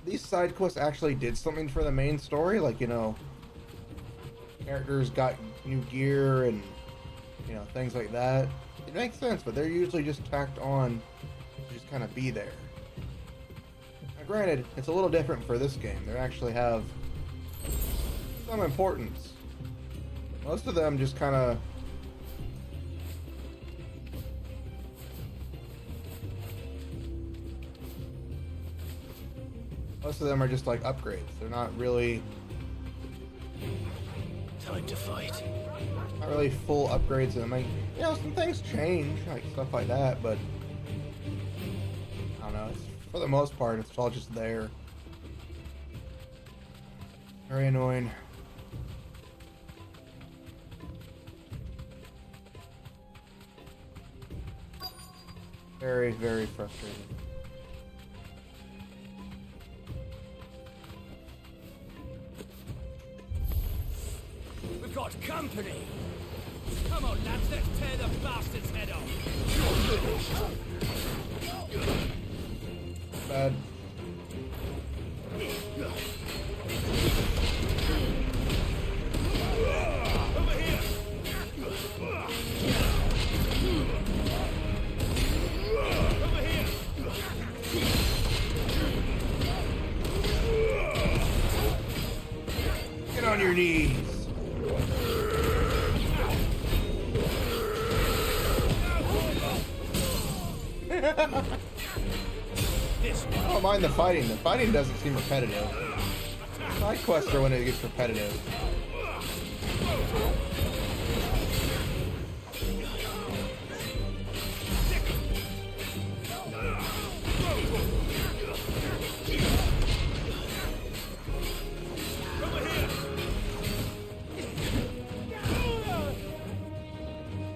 Speaker 1: these side quests actually did something for the main story, like, you know, characters got new gear and, you know, things like that, it makes sense, but they're usually just tacked on to just kind of be there. Now granted, it's a little different for this game. They actually have some importance. Most of them just kind of are just like upgrades. They're not really
Speaker 9: time to fight.
Speaker 1: Not really full upgrades in them. Like, you know, some things change, like stuff like that, but I don't know. For the most part, it's all just there. Very annoying. Very, very frustrating.
Speaker 10: We've got company! Come on, lads, let's tear the bastard's head off!
Speaker 1: Bad.
Speaker 10: Over here! Over here!
Speaker 1: Get on your knees. I don't mind the fighting. The fighting doesn't seem repetitive. Side quests are when it gets repetitive.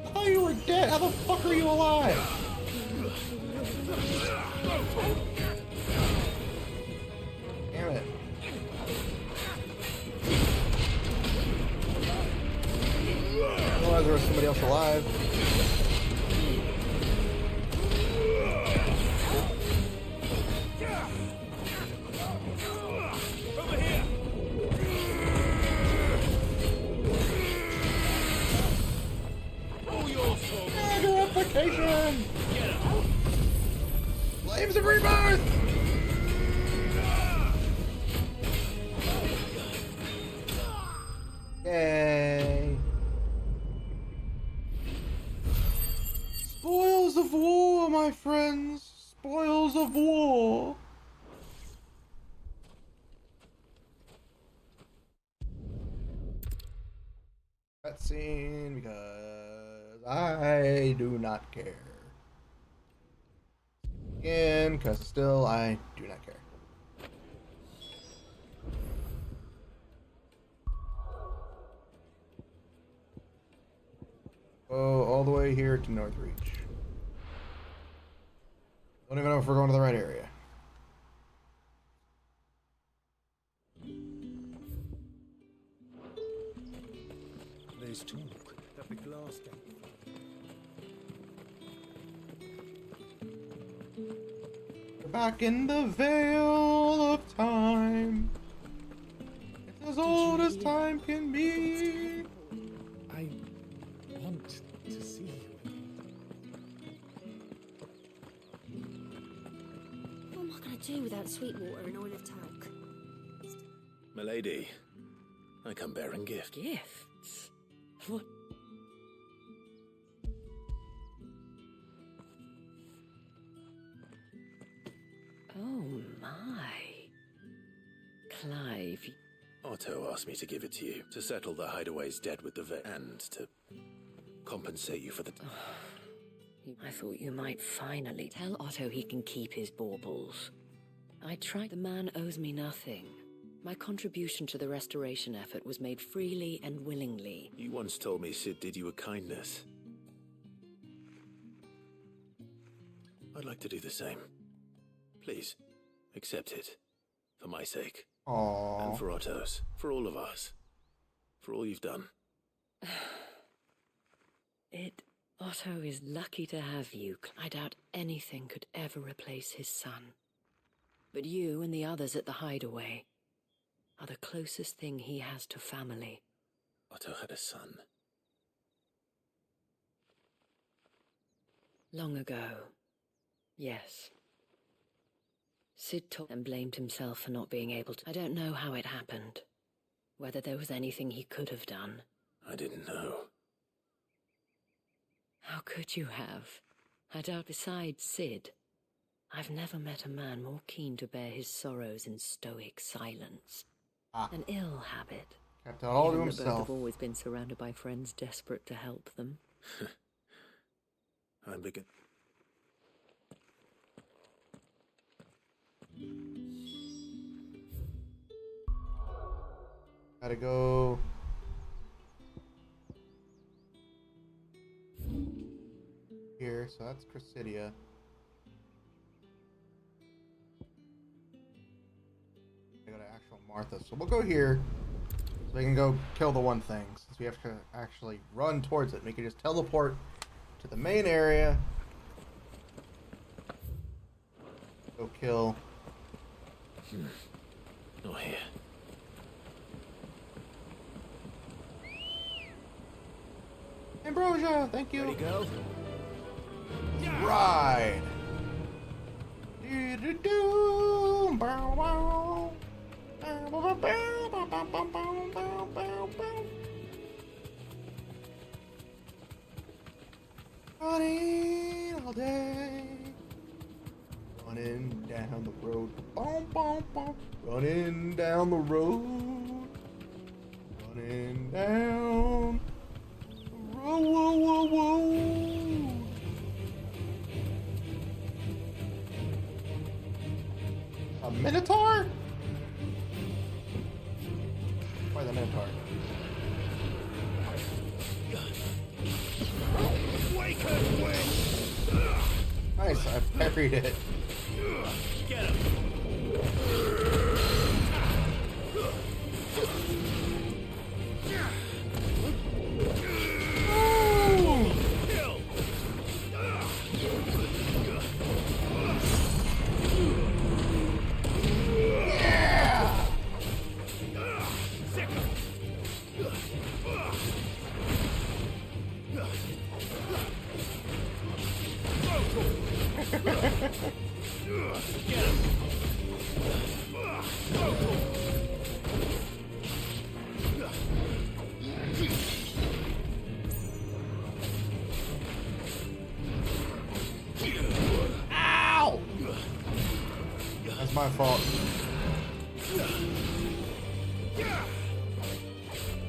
Speaker 1: I thought you were dead. How the fuck are you alive? Damn it. Otherwise there was somebody else alive.
Speaker 10: Over here! All your souls!
Speaker 1: Magnification! Flames of rebirth! Yay! Spoils of war, my friends! Spoils of war! Cutscene because I do not care. Again, because still I do not care. Oh, all the way here to Northreach. Don't even know if we're going to the right area.
Speaker 5: There's talk that the glass gate.
Speaker 1: We're back in the veil of time. It's as old as time can be.
Speaker 10: I want to see you.
Speaker 6: What am I going to do without Sweetwater and oil of talc?
Speaker 5: Milady, I come bearing gifts.
Speaker 17: Gifts? What? Oh my. Clive.
Speaker 5: Otto asked me to give it to you, to settle the hideaway's debt with the vet, and to compensate you for the...
Speaker 17: I thought you might finally tell Otto he can keep his baubles. I tried. The man owes me nothing. My contribution to the restoration effort was made freely and willingly.
Speaker 5: You once told me Sid did you a kindness. I'd like to do the same. Please, accept it. For my sake.
Speaker 1: Aww.
Speaker 5: And for Otto's. For all of us. For all you've done.
Speaker 17: Otto is lucky to have you. I doubt anything could ever replace his son. But you and the others at the hideaway are the closest thing he has to family.
Speaker 5: Otto had a son.
Speaker 17: Long ago. Yes. Sid told and blamed himself for not being able to. I don't know how it happened. Whether there was anything he could have done.
Speaker 5: I didn't know.
Speaker 17: How could you have? I doubt besides Sid, I've never met a man more keen to bear his sorrows in stoic silence. An ill habit.
Speaker 1: Kept it all to
Speaker 17: Even that both
Speaker 1: himself.
Speaker 17: have always been surrounded by friends desperate to help them.
Speaker 5: I'm beginning.
Speaker 1: Gotta go. Here, so that's Chrysidia. I go to actual Martha, so we'll go here. So we can go kill the one thing, since we have to actually run towards it. We can just teleport to the main area. Go kill.
Speaker 5: Not here.
Speaker 1: Ambrosia, thank you.
Speaker 5: Ready to go?
Speaker 1: Ride. Do-do-do. Bow, bow. Bow, bow, bow, bow, bow, bow, bow, bow, bow. Running all day. Running down the road. Boom, boom, boom. Running down the road. Running down. Whoa, whoa, whoa, whoa. A Minotaur? Why the Minotaur? Nice, I parried it.
Speaker 5: Get him!
Speaker 1: Ow! That's my fault.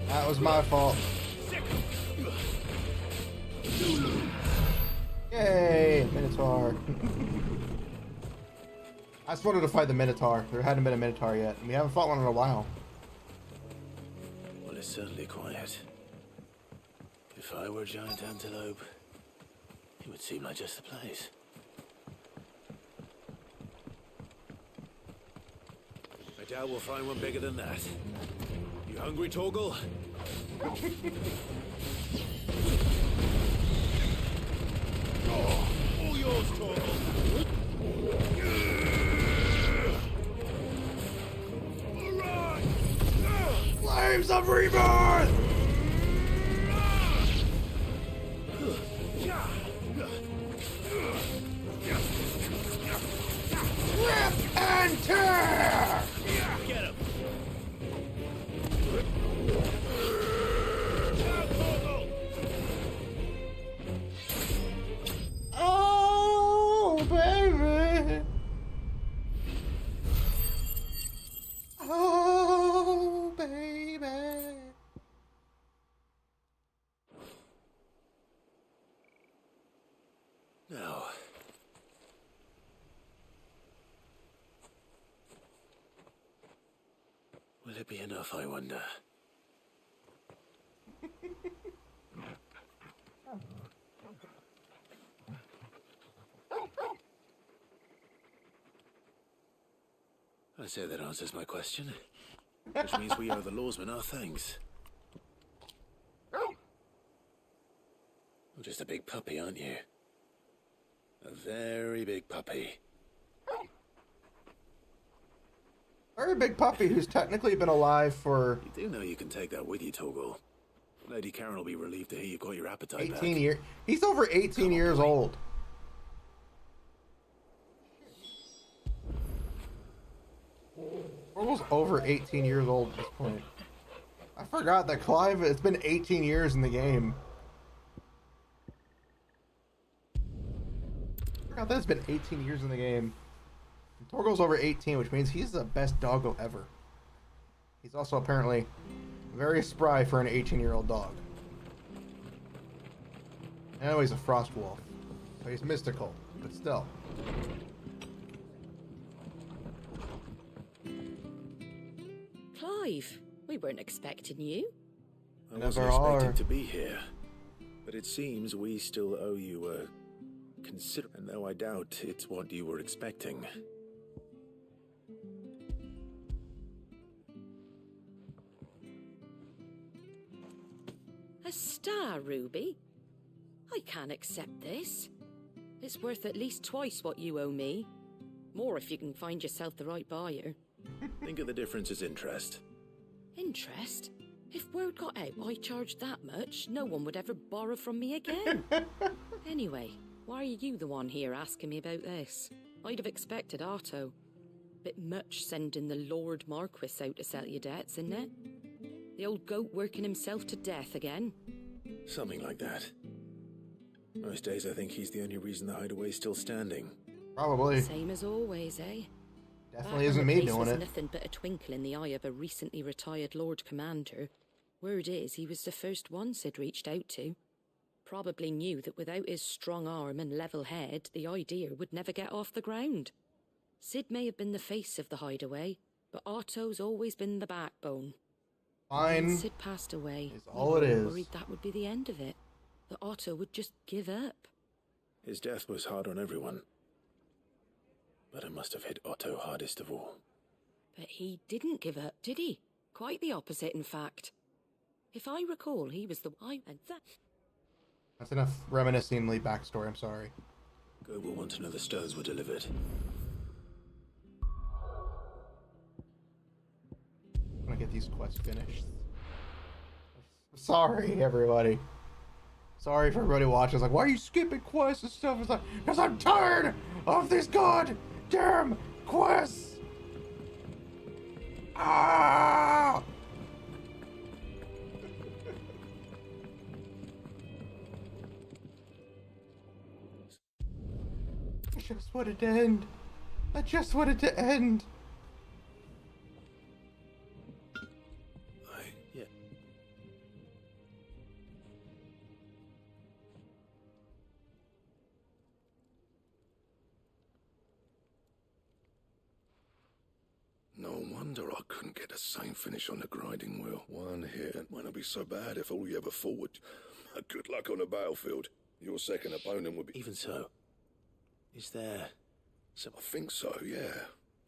Speaker 1: That was my fault. Yay, Minotaur. I just wanted to fight the Minotaur. There hadn't been a Minotaur yet, and we haven't fought one in a while.
Speaker 5: Well, it's certainly quiet. If I were a giant antelope, it would seem like just the place. I doubt we'll find one bigger than that. You hungry, Torgal? Oh, all yours, Torgal. All right.
Speaker 1: Flames of Rebirth! Rip and tear!
Speaker 5: Get him!
Speaker 1: Oh, baby! Oh, baby!
Speaker 5: Now, will it be enough, I wonder? I say that answers my question. Which means we owe the lawsman our thanks. You're just a big puppy, aren't you? A very big puppy.
Speaker 1: Very big puppy who's technically been alive for...
Speaker 5: You do know you can take that with you, Torgal. Lady Karen will be relieved to hear you've got your appetite
Speaker 1: 18
Speaker 5: back.
Speaker 1: years. He's over 18 years old. Almost over 18 years old at this point. I forgot that Clive, it's been 18 years in the game. I forgot that it's been 18 years in the game. And Torgal's over 18, which means he's the best doggo ever. He's also apparently very spry for an 18-year-old dog. I know he's a frost wolf, so he's mystical, but still.
Speaker 17: Clive, we weren't expecting you.
Speaker 5: I wasn't expecting to be here, but it seems we still owe you a and though I doubt it's what you were expecting.
Speaker 17: A star, Ruby? I can't accept this. It's worth at least twice what you owe me. More if you can find yourself the right buyer.
Speaker 5: Think of the difference as interest.
Speaker 17: Interest? If word got out I charged that much, no one would ever borrow from me again. Anyway, why are you the one here asking me about this? I'd have expected Otto. Bit much sending the Lord Marquis out to settle your debts, isn't it? The old goat working himself to death again?
Speaker 5: Something like that. Most days I think he's the only reason the hideaway's still standing.
Speaker 1: Probably.
Speaker 17: Same as always, eh?
Speaker 1: Definitely isn't me doing it.
Speaker 17: Nothing but a twinkle in the eye of a recently retired Lord Commander. Word is he was the first one Sid reached out to. Probably knew that without his strong arm and level head, the idea would never get off the ground. Sid may have been the face of the hideaway, but Otto's always been the backbone.
Speaker 1: Fine.
Speaker 17: When Sid passed away,
Speaker 1: is all it is.
Speaker 17: Worried that would be the end of it. That Otto would just give up.
Speaker 5: His death was hard on everyone. But it must have hit Otto hardest of all.
Speaker 17: But he didn't give up, did he? Quite the opposite, in fact. If I recall, he was the one and that.
Speaker 1: That's enough reminiscingly backstory, I'm sorry.
Speaker 5: Go will want to know the stones were delivered.
Speaker 1: I'm gonna get these quests finished. Sorry, everybody. Sorry for everybody watching. It's like, why are you skipping quests and stuff? It's like, because I'm tired of these goddamn quests. Ah! I just wanted to end. I just wanted to end.
Speaker 5: Yeah.
Speaker 4: No wonder I couldn't get the same finish on the grinding wheel. One hit might not be so bad if all you ever thought would... Good luck on the battlefield. Your second opponent would be...
Speaker 5: Even so, is there
Speaker 4: I think so, yeah.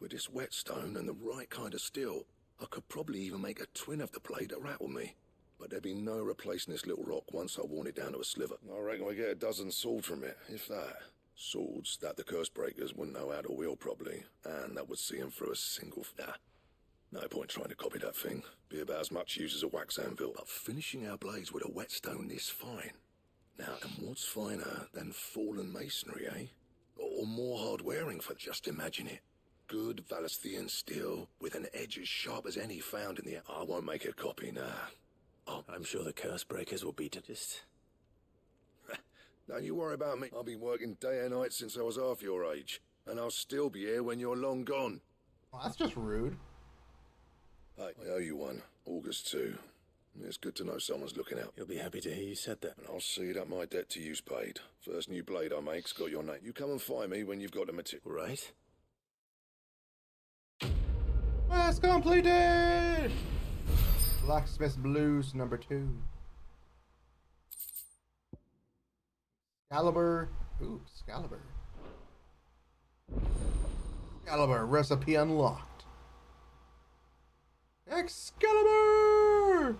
Speaker 4: With this whetstone and the right kind of steel, I could probably even make a twin of the blade that rattled me. But there'd be no replacing this little rock once I worn it down to a sliver. I reckon we get a dozen swords from it, if that. Swords that the curse breakers wouldn't know how to wield properly, and that would see them through a single... No point trying to copy that thing. Be about as much use as a wax anvil. But finishing our blades with a whetstone is fine. Now, and what's finer than fallen masonry, eh? Or more hard-wearing for... Just imagine it. Good Valesthian steel with an edge as sharp as any found in the... I won't make a copy, nah. Oh,
Speaker 5: I'm sure the curse breakers will be just...
Speaker 4: Don't you worry about me. I've been working day and night since I was half your age. And I'll still be here when you're long gone.
Speaker 1: Well, that's just rude.
Speaker 4: Hey, I owe you one. August 2. It's good to know someone's looking out.
Speaker 5: He'll be happy to hear you said that.
Speaker 4: And I'll see that my debt to you's paid. First new blade I make's got your name. You come and find me when you've got the material.
Speaker 5: Right?
Speaker 1: Quest completed! Blacksmith Blues number 2. Excalibur. Ooh, Excalibur. Excalibur recipe unlocked. Excalibur!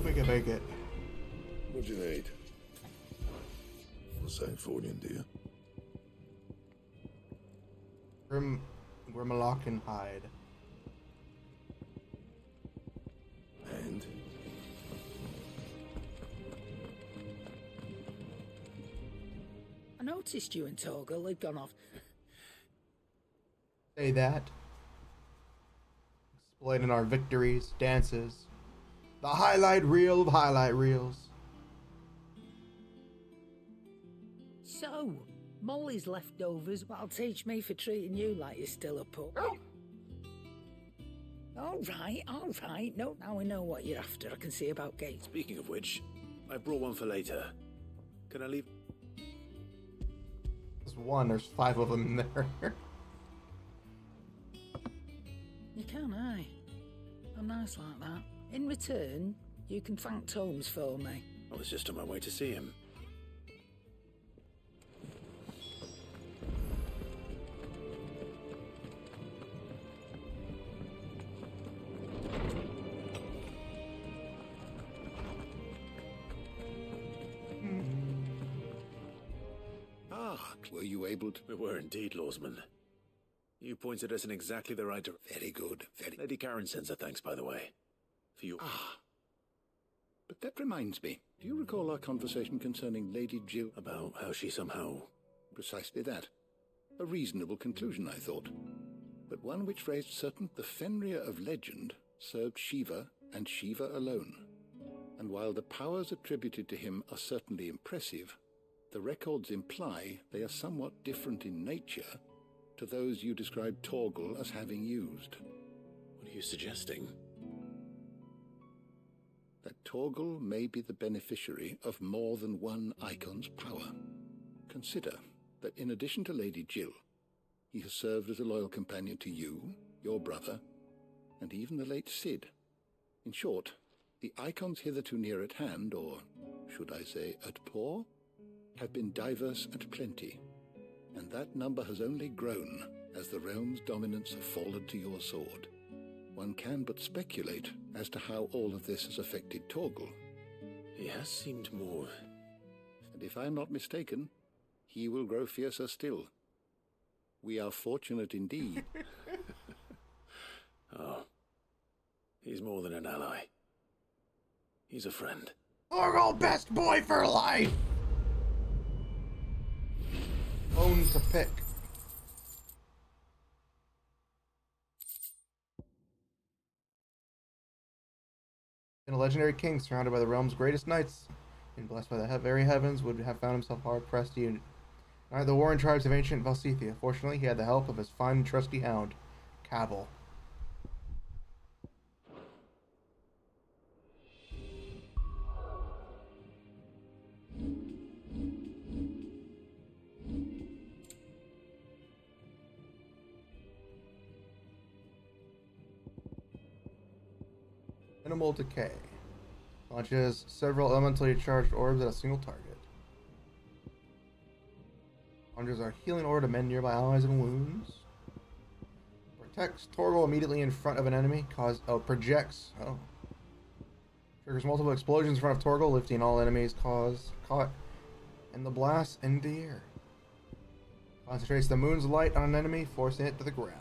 Speaker 1: We can make it.
Speaker 4: What do you need? What's that for you, dear?
Speaker 1: Grimlock and hide.
Speaker 4: And?
Speaker 18: I noticed you and Torgal had gone off.
Speaker 1: Say that. Explaining our victories, dances. The highlight reel of highlight reels.
Speaker 18: So, Molly's leftovers will teach me for treating you like you're still a pup. All right. No, now I know what you're after. I can see about gates.
Speaker 5: Speaking of which, I brought one for later. Can I leave?
Speaker 1: There's one, there's 5 of them in there.
Speaker 18: You can, aye. I'm nice like that. In return, you can thank Tomes for me.
Speaker 5: I was just on my way to see him.
Speaker 13: Were you able to?
Speaker 5: We were indeed, Lawsman. You pointed us in exactly the right direction.
Speaker 13: Very good,
Speaker 5: Lady Karen sends her thanks, by the way. For you.
Speaker 13: But that reminds me. Do you recall our conversation concerning Lady Jill?
Speaker 5: About how she somehow...
Speaker 13: Precisely that. A reasonable conclusion, I thought. But one which raised certain the Fenrir of legend served Shiva and Shiva alone. And while the powers attributed to him are certainly impressive, the records imply they are somewhat different in nature to those you described Torgal as having used.
Speaker 5: What are you suggesting?
Speaker 13: That Torgal may be the beneficiary of more than one icon's power. Consider that in addition to Lady Jill, he has served as a loyal companion to you, your brother, and even the late Cid. In short, the icons hitherto near at hand, or should I say at paw, have been diverse and plenty, and that number has only grown as the realm's dominance have fallen to your sword. One can but speculate as to how all of this has affected Torgal.
Speaker 5: He has seemed more...
Speaker 13: And if I am not mistaken, he will grow fiercer still. We are fortunate indeed.
Speaker 5: Oh. He's more than an ally. He's a friend.
Speaker 1: Torgal, best boy for life! Bone to pick. And a legendary king surrounded by the realm's greatest knights and blessed by the very heavens would have found himself hard-pressed to unite the warring tribes of ancient Valsithia. Fortunately, he had the help of his fine and trusty hound, Cavil. Minimal decay. Launches several elementally charged orbs at a single target. Launches our healing orb to mend nearby allies and wounds. Protects Torgal immediately in front of an enemy. Projects. Triggers multiple explosions in front of Torgal, lifting all enemies caught in the blast into the air. Concentrates the moon's light on an enemy, forcing it to the ground.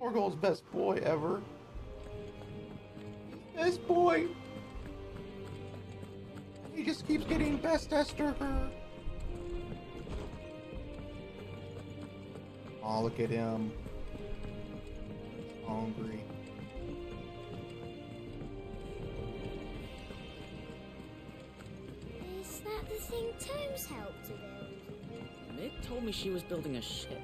Speaker 1: Torgal's best boy ever. Best boy. He just keeps getting best after her. Oh, look at him. Hungry.
Speaker 15: Is that the thing Tomes helped to build?
Speaker 17: Nick told me she was building a ship.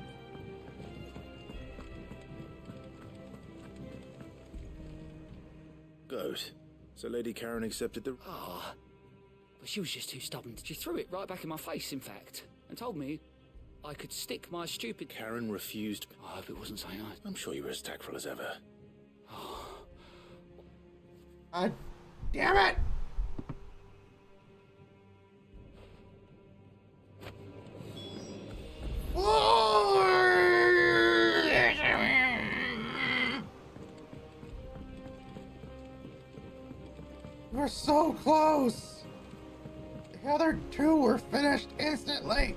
Speaker 5: Good. So Lady Karen accepted the...
Speaker 2: Ah, but she was just too stubborn. She threw it right back in my face, in fact, and told me I could stick my stupid...
Speaker 5: Karen refused...
Speaker 2: I hope it wasn't saying I...
Speaker 5: I'm sure you were as tactful as ever.
Speaker 1: God damn it! We're so close! The other two were finished instantly!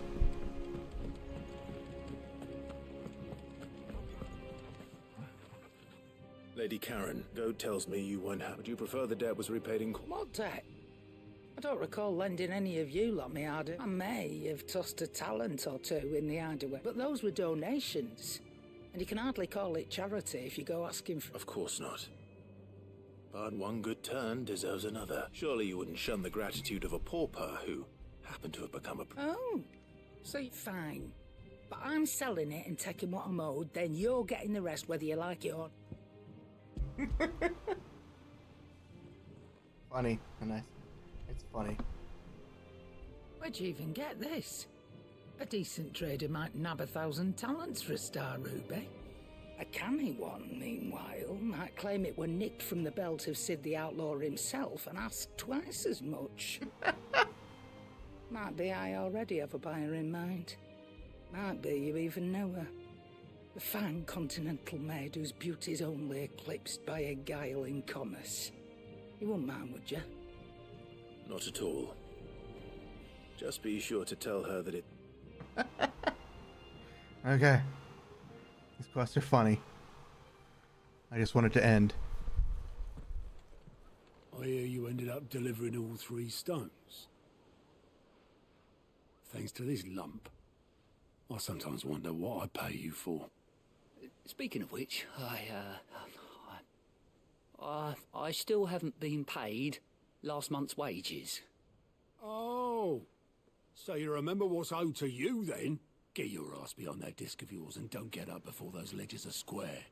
Speaker 5: Lady Karen, Goad tells me you won't have... Would you prefer the debt was repaid in...
Speaker 18: What debt? I don't recall lending any of you like me had. I may have tossed a talent or two in the hideaway, but those were donations. And you can hardly call it charity if you go asking for...
Speaker 5: Of course not. But one good turn deserves another. Surely you wouldn't shun the gratitude of a pauper who happened to have become a...
Speaker 18: Oh, see, fine. But I'm selling it and taking what I'm owed, then you're getting the rest whether you like it or...
Speaker 1: Funny. Nice. It's funny.
Speaker 18: Where'd you even get this? A decent trader might nab 1,000 talents for a star ruby. A canny one, meanwhile, might claim it were nicked from the belt of Sid the Outlaw himself and ask twice as much. Might be I already have a buyer in mind. Might be you even know her. A fine continental maid whose beauty's only eclipsed by a guile in commerce. You wouldn't mind, would you?
Speaker 5: Not at all. Just be sure to tell her that it...
Speaker 1: Okay. These quests are funny. I just want it to end.
Speaker 9: I hear you ended up delivering all 3 stones. Thanks to this lump. I sometimes wonder what I pay you for.
Speaker 2: Speaking of which, I still haven't been paid last month's wages.
Speaker 9: Oh, so you remember what's owed to you then? Get your ass behind that disc of yours and don't get up before those ledgers are square.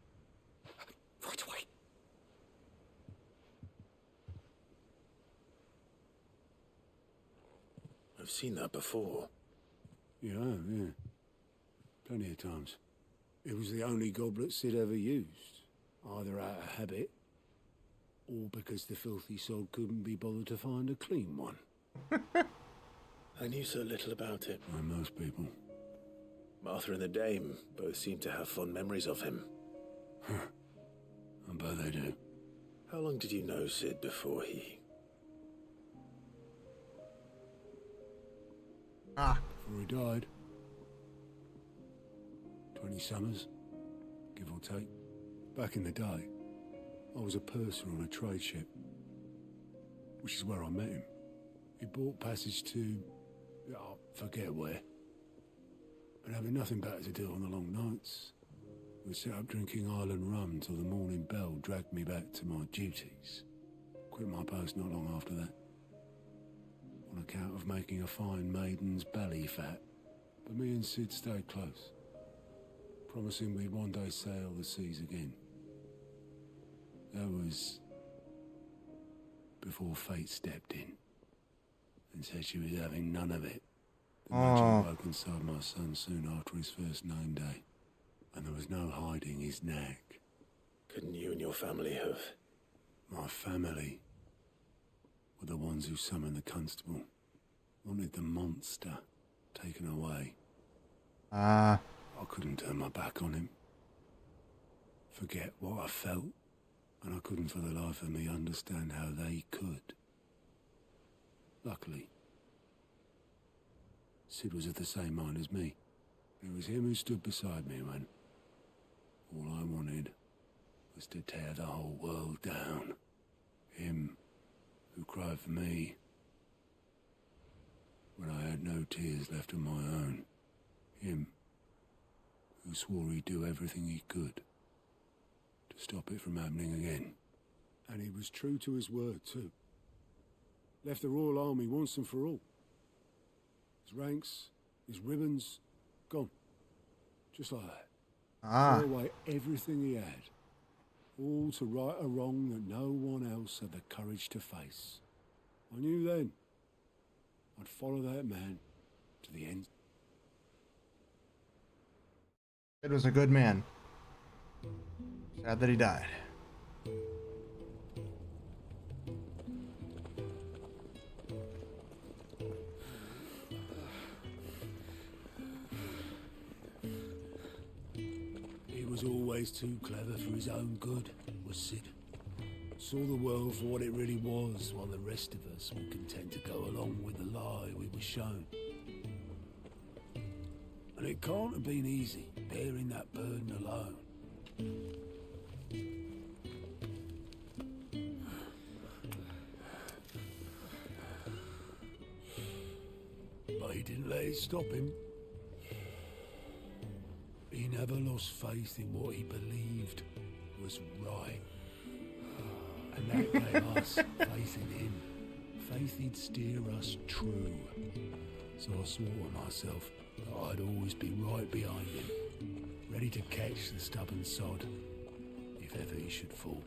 Speaker 2: Right away.
Speaker 5: I've seen that before.
Speaker 9: Yeah. Plenty of times. It was the only goblet Sid ever used, either out of habit, or because the filthy sod couldn't be bothered to find a clean one.
Speaker 5: I knew so little about it.
Speaker 9: Like most people.
Speaker 5: Martha and the Dame both seem to have fond memories of him.
Speaker 9: I bet they do.
Speaker 5: How long did you know Sid before he...
Speaker 9: Before he died. 20 summers, give or take. Back in the day, I was a purser on a trade ship, which is where I met him. He bought passage to... forget where. But having nothing better to do on the long nights, we set up drinking island rum till the morning bell dragged me back to my duties. Quit my post not long after that, on account of making a fine maiden's belly fat. But me and Sid stayed close, promising we'd one day sail the seas again. That was before fate stepped in and said she was having none of it. The magic woke inside my son soon after his first name day, and there was no hiding his knack.
Speaker 5: Couldn't you and your family have...
Speaker 9: My family were the ones who summoned the constable, wanted the monster taken away. I couldn't turn my back on him, forget what I felt, and I couldn't for the life of me understand how they could. Luckily, Sid was of the same mind as me. It was him who stood beside me when all I wanted was to tear the whole world down. Him who cried for me when I had no tears left of my own. Him who swore he'd do everything he could to stop it from happening again. And he was true to his word too. Left the Royal Army once and for all. His ranks, his ribbons, gone. Just like that. Threw away everything he had All to right a wrong that no one else had the courage to face. I knew then I'd follow that man to the end.
Speaker 1: It was a good man. Sad that he died.
Speaker 9: He was always too clever for his own good, was Sid. Saw the world for what it really was, while the rest of us were content to go along with the lie we were shown. And it can't have been easy, bearing that burden alone. But he didn't let it stop him. He never lost faith in what he believed was right. And that gave us faith in him. Faith he'd steer us true. So I swore to myself that I'd always be right behind him, ready to catch the stubborn sod, if ever he should fall.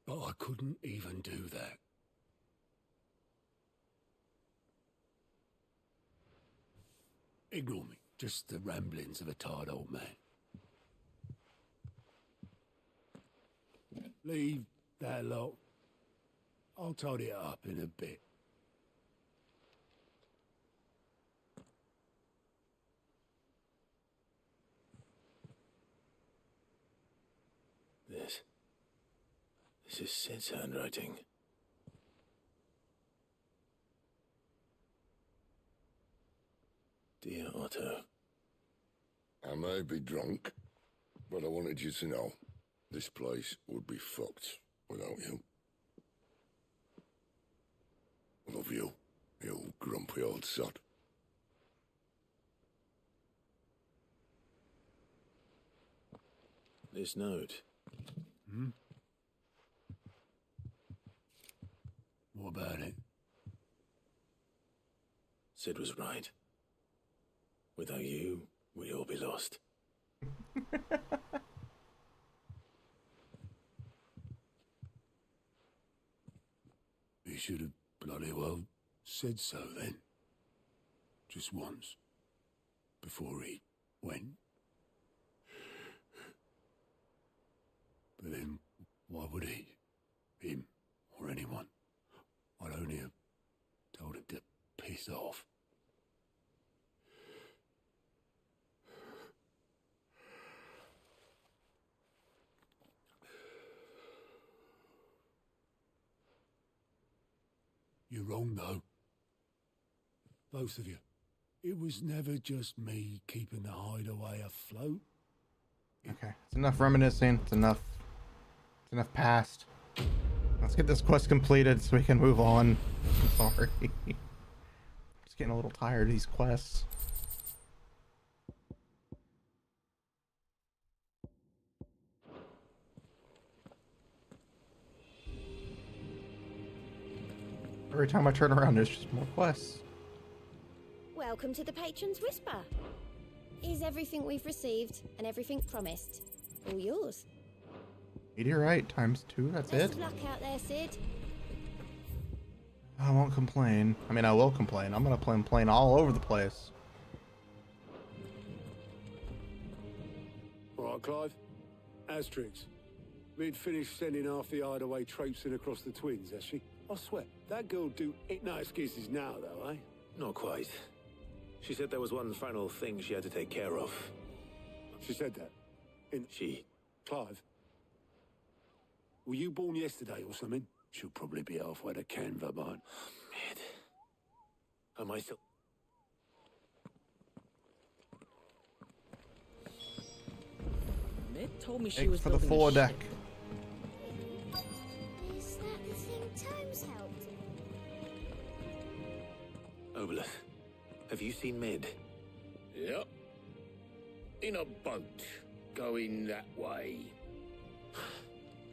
Speaker 9: But I couldn't even do that. Ignore me, just the ramblings of a tired old man. Leave that lot. I'll tidy it up in a bit.
Speaker 5: This is Sid's handwriting. Dear Otto.
Speaker 4: I may be drunk, but I wanted you to know this place would be fucked without you. I love you, you grumpy old sod.
Speaker 5: This note.
Speaker 9: Hmm? What about it?
Speaker 5: Sid was right. Without you, we'd all be lost.
Speaker 9: He should have bloody well said so then. Just once. Before he went. But then, why would he? Him, or anyone? I'd only have told him to piss off. You're wrong, though. Both of you. It was never just me keeping the hideaway afloat.
Speaker 1: Okay, it's enough reminiscing. It's enough past. Let's get this quest completed so we can move on. I'm sorry. Just getting a little tired of these quests. Every time I turn around, there's just more quests.
Speaker 6: Welcome to the Patron's Whisper. Is everything we've received and everything promised all yours?
Speaker 1: Meteorite ×2, that's
Speaker 6: Best
Speaker 1: it?
Speaker 6: of luck out there, Sid.
Speaker 1: I won't complain. I mean, I will complain. I'm gonna complain all over the place.
Speaker 9: All right, Clive. Asterix. We'd finished sending half the hideaway traipsing across the twins, has she? I swear, that girl do it no excuses now, though, eh?
Speaker 5: Not quite. She said there was one final thing she had to take care of.
Speaker 9: She said that?
Speaker 5: She...
Speaker 9: Clive? Were you born yesterday or something? She'll probably be halfway to Canva, mine.
Speaker 5: Mid. Am I still...
Speaker 17: Mid told me she
Speaker 1: Thanks
Speaker 17: was
Speaker 1: for the
Speaker 17: building a
Speaker 1: foredeck.
Speaker 17: ship.
Speaker 6: Is that the thing Tomes helped?
Speaker 5: Oboleth, have you seen Mid?
Speaker 15: Yep. In a boat, going that way.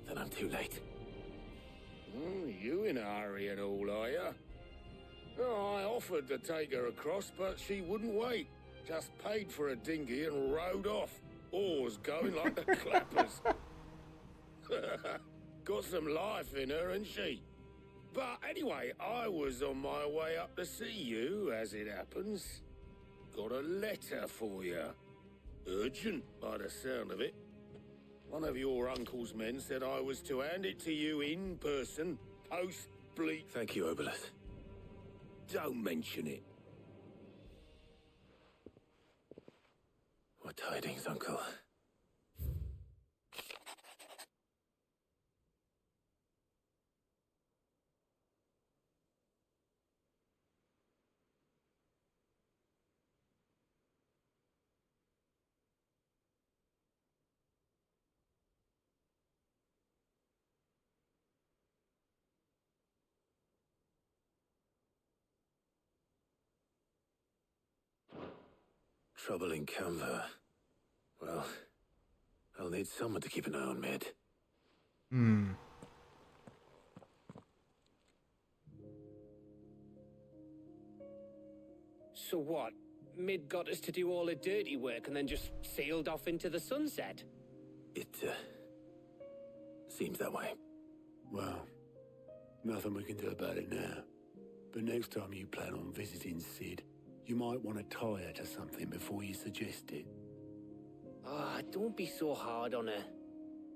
Speaker 5: Then I'm too late.
Speaker 15: You in a hurry at all, are you? Oh, I offered to take her across, but she wouldn't wait. Just paid for a dinghy and rowed off. Oars going like the clappers. Got some life in her, ain't she? But anyway, I was on my way up to see you, as it happens. Got a letter for you. Urgent, by the sound of it. One of your uncle's men said I was to hand it to you in person, post-bleak.
Speaker 5: Thank you, Obelith.
Speaker 15: Don't mention it.
Speaker 5: What tidings, Uncle? Trouble in Canva. Well, I'll need someone to keep an eye on Mid.
Speaker 8: So what? Mid got us to do all the dirty work and then just sailed off into the sunset?
Speaker 5: It, seems that way.
Speaker 9: Well, nothing we can do about it now. But next time you plan on visiting Sid, you might want to tie her to something before you suggest it.
Speaker 8: Ah, don't be so hard on her.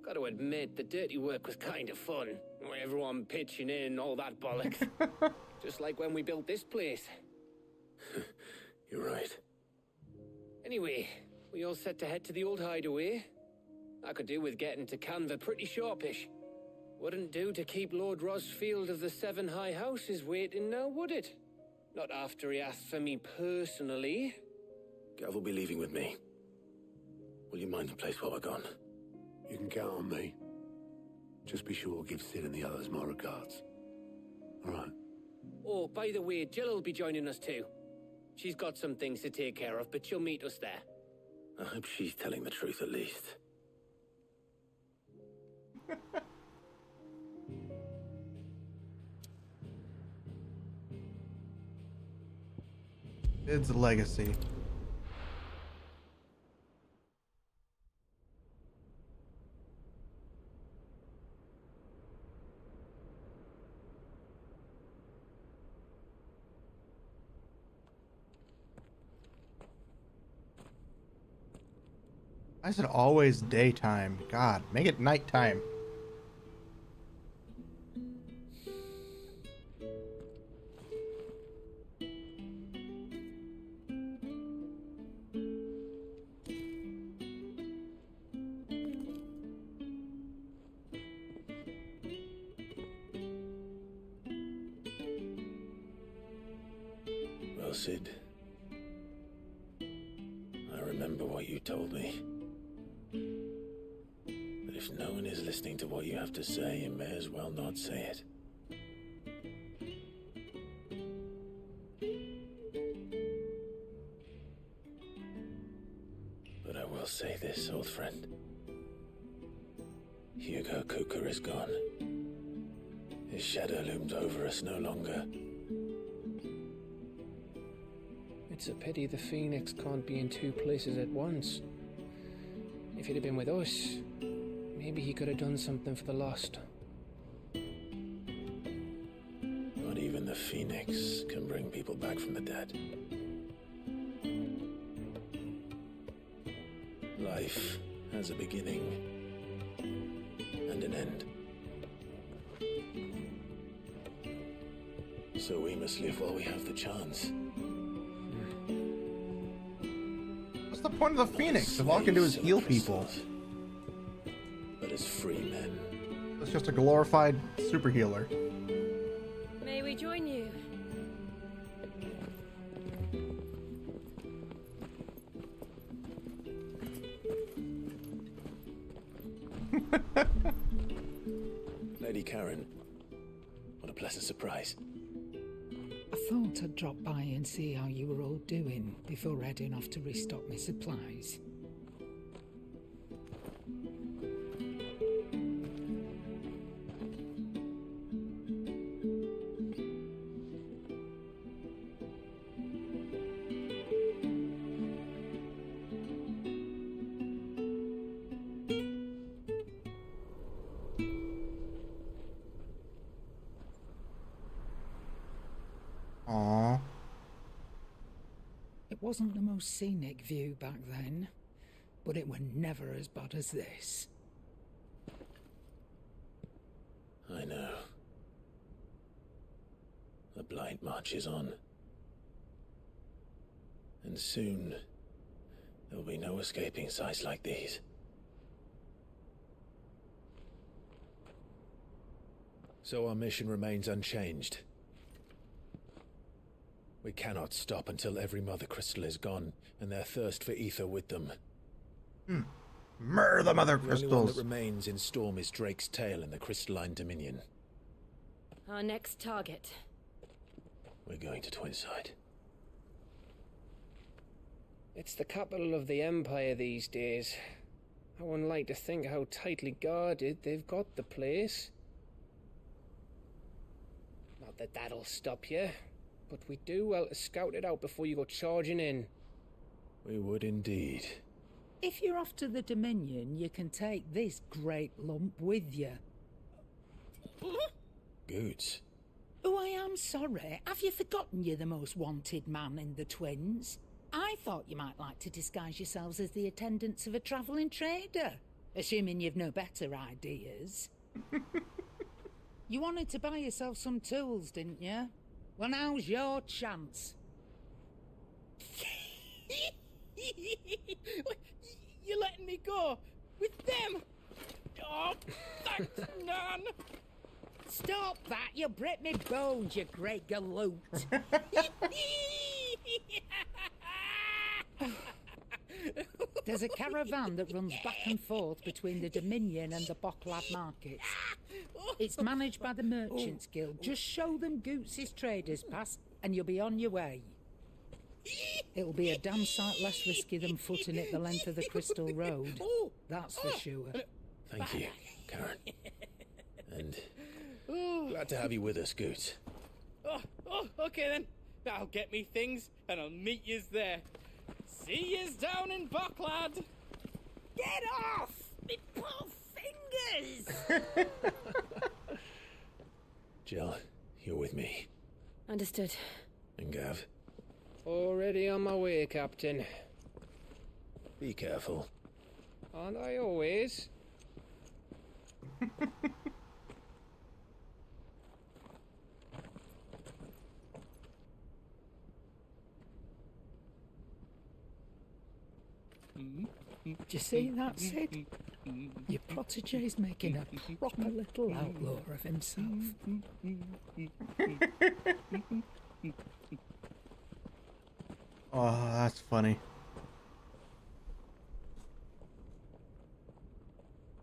Speaker 8: Got to admit, the dirty work was kind of fun. Everyone pitching in, all that bollocks. Just like when we built this place.
Speaker 5: You're right.
Speaker 8: Anyway, we all set to head to the old hideaway. I could do with getting to Canva pretty sharpish. Wouldn't do to keep Lord Rosfield of the Seven High Houses waiting now, would it? Not after he asked for me personally.
Speaker 5: Gav will be leaving with me. Will you mind the place while we're gone?
Speaker 9: You can count on me. Just be sure to give Sid and the others my regards. All right.
Speaker 8: Oh, by the way, Jill will be joining us too. She's got some things to take care of, but she'll meet us there.
Speaker 5: I hope she's telling the truth at least.
Speaker 1: Sid's legacy. Why is it always daytime? God, make it nighttime.
Speaker 5: Well, Sid, I remember what you told me. That if no one is listening to what you have to say, you may as well not say it. But I will say this, old friend. Hugo Cooper is gone. His shadow looms over us no longer.
Speaker 2: It's a pity the Phoenix can't be in two places at once. If he'd have been with us, maybe he could have done something for the lost.
Speaker 5: Not even the Phoenix can bring people back from the dead. Life has a beginning and an end. So we must live while we have the chance.
Speaker 1: What's the point of the Phoenix? If all I can do is heal people.
Speaker 5: But as free men.
Speaker 1: It's just a glorified super healer.
Speaker 3: May we join you?
Speaker 5: Lady Karen, what a pleasant surprise.
Speaker 18: I thought I'd drop by and see how you were all doing before heading off to restock my supplies. wasn't the most scenic view back then, but it were never as bad as this.
Speaker 5: I know. The blight marches on. And soon, there'll be no escaping sights like these. So our mission remains unchanged. We cannot stop until every Mother Crystal is gone, and their thirst for ether with them.
Speaker 1: Murder the Mother
Speaker 5: The only one
Speaker 1: Crystals.
Speaker 5: that remains in Storm is Drake's tail in the Crystalline Dominion.
Speaker 3: Our next target.
Speaker 5: We're going to Twinside.
Speaker 8: It's the capital of the Empire these days. I wouldn't like to think how tightly guarded they've got the place. Not that that'll stop you, but we do well to scout it out before you go charging in.
Speaker 5: We would indeed.
Speaker 18: If you're off to the Dominion, you can take this great lump with you.
Speaker 5: Goods.
Speaker 18: Oh, I am sorry. Have you forgotten you're the most wanted man in the Twins? I thought you might like to disguise yourselves as the attendants of a travelling trader, assuming you've no better ideas. You wanted to buy yourself some tools, didn't you? Well, now's your chance.
Speaker 10: You're letting me go with them? Oh, thanks, Nan.
Speaker 18: Stop that! You'll break me bones, you great galoot. There's a caravan that runs back and forth between the Dominion and the Bocklad markets. It's managed by the Merchants Guild. Just show them Goots' traders pass and you'll be on your way. It'll be a damn sight less risky than footing it the length of the Crystal Road. That's for sure.
Speaker 5: Thank you, Karen. And glad to have you with us, Goots.
Speaker 10: Okay then. I'll get me things and I'll meet yous there. See yous down in Bocklad.
Speaker 14: Get off! Me poor fingers!
Speaker 5: Jill, you're with me.
Speaker 3: Understood.
Speaker 5: And Gav.
Speaker 8: Already on my way, Captain.
Speaker 5: Be careful.
Speaker 8: Aren't I always?
Speaker 18: Do you see that, Sid? Your protege's making a proper little outlaw of himself.
Speaker 1: Oh, that's funny.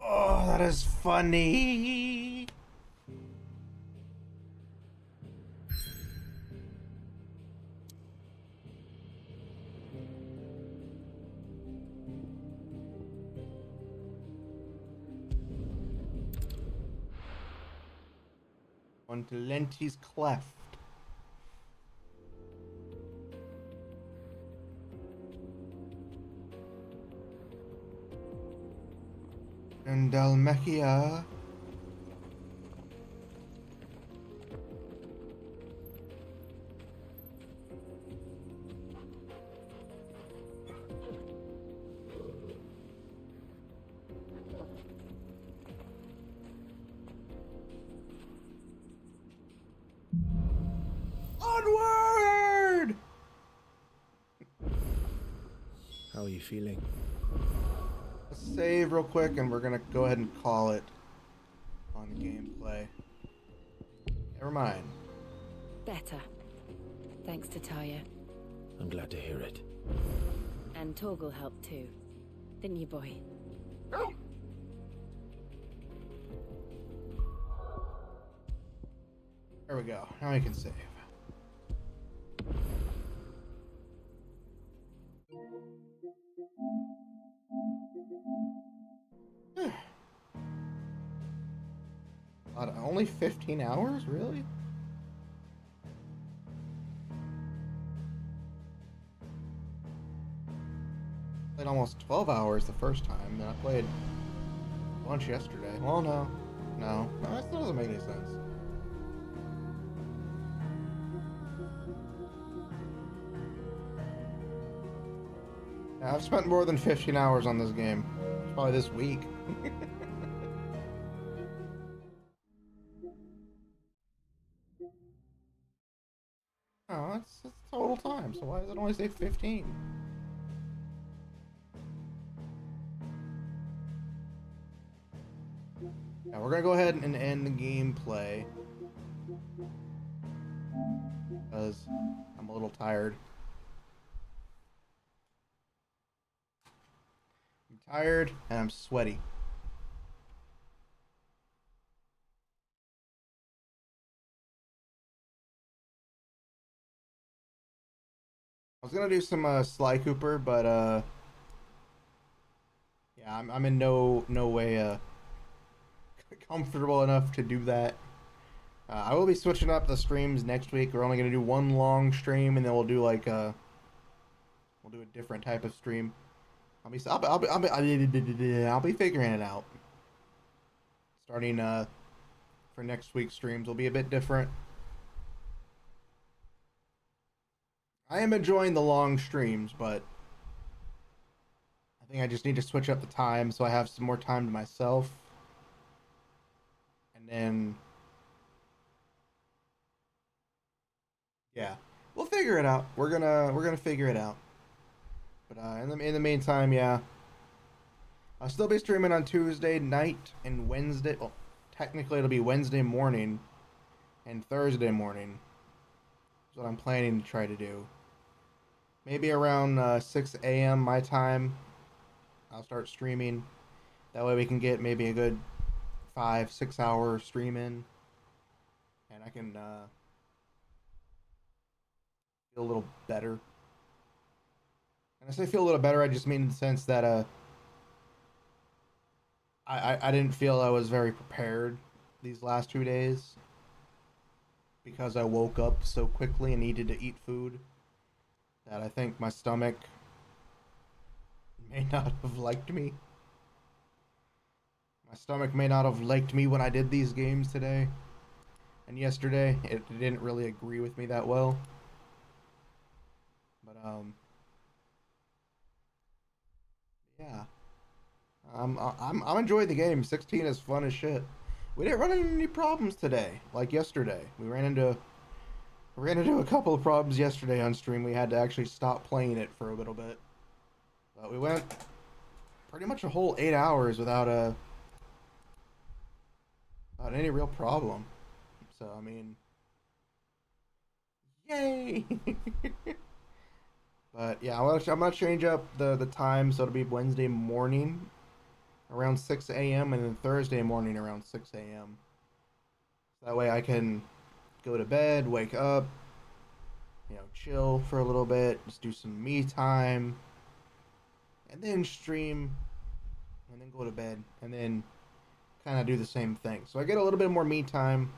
Speaker 1: Oh, that is funny. On to Lenti's Cleft. And Dalmechia. Onward!
Speaker 5: How are you feeling?
Speaker 1: Save real quick and we're gonna go ahead and call it on gameplay. Never mind.
Speaker 3: Better. Thanks to Taya.
Speaker 5: I'm glad to hear it.
Speaker 3: And Torgal helped too. Didn't you, boy?
Speaker 1: There we go. Now we can save. Only 15 hours? Really? Played almost 12 hours the first time, and I played a bunch yesterday. Well, no, that still doesn't make any sense. Yeah, I've spent more than 15 hours on this game. Probably this week. Oh, that's total time, so why does it only say 15? Now we're gonna go ahead and end the gameplay. Because I'm a little tired. I'm tired and I'm sweaty. I was gonna do some Sly Cooper, but yeah, I'm in no way comfortable enough to do that. I will be switching up the streams next week. We're only gonna do one long stream, and then we'll do like we'll do a different type of stream. I'll be figuring it out. Starting for next week's streams will be a bit different. I am enjoying the long streams, but I think I just need to switch up the time so I have some more time to myself. And then yeah, we'll figure it out. We're gonna figure it out. But in the meantime, yeah, I'll still be streaming on Tuesday night and Wednesday. Well, technically it'll be Wednesday morning and Thursday morning. Is what I'm planning to try to do. Maybe around 6 a.m. my time, I'll start streaming. That way we can get maybe a good 5-6 hour stream in, and I can feel a little better. And I say feel a little better, I just mean in the sense that I didn't feel I was very prepared these last 2 days because I woke up so quickly and needed to eat food that I think my stomach may not have liked me. My stomach may not have liked me when I did these games today and yesterday. It didn't really agree with me that well. But yeah. I'm enjoying the game. 16 is fun as shit. We didn't run into any problems today, like yesterday. We ran into a couple of problems yesterday on stream. We had to actually stop playing it for a little bit. But we went pretty much a whole 8 hours without any real problem. So I mean, yay! But yeah, I'm gonna change up the time so it'll be Wednesday morning around 6 a.m. and then Thursday morning around 6 a.m. That way I can go to bed, wake up, chill for a little bit, just do some me time, and then stream, and then go to bed, and then kind of do the same thing. So I get a little bit more me time,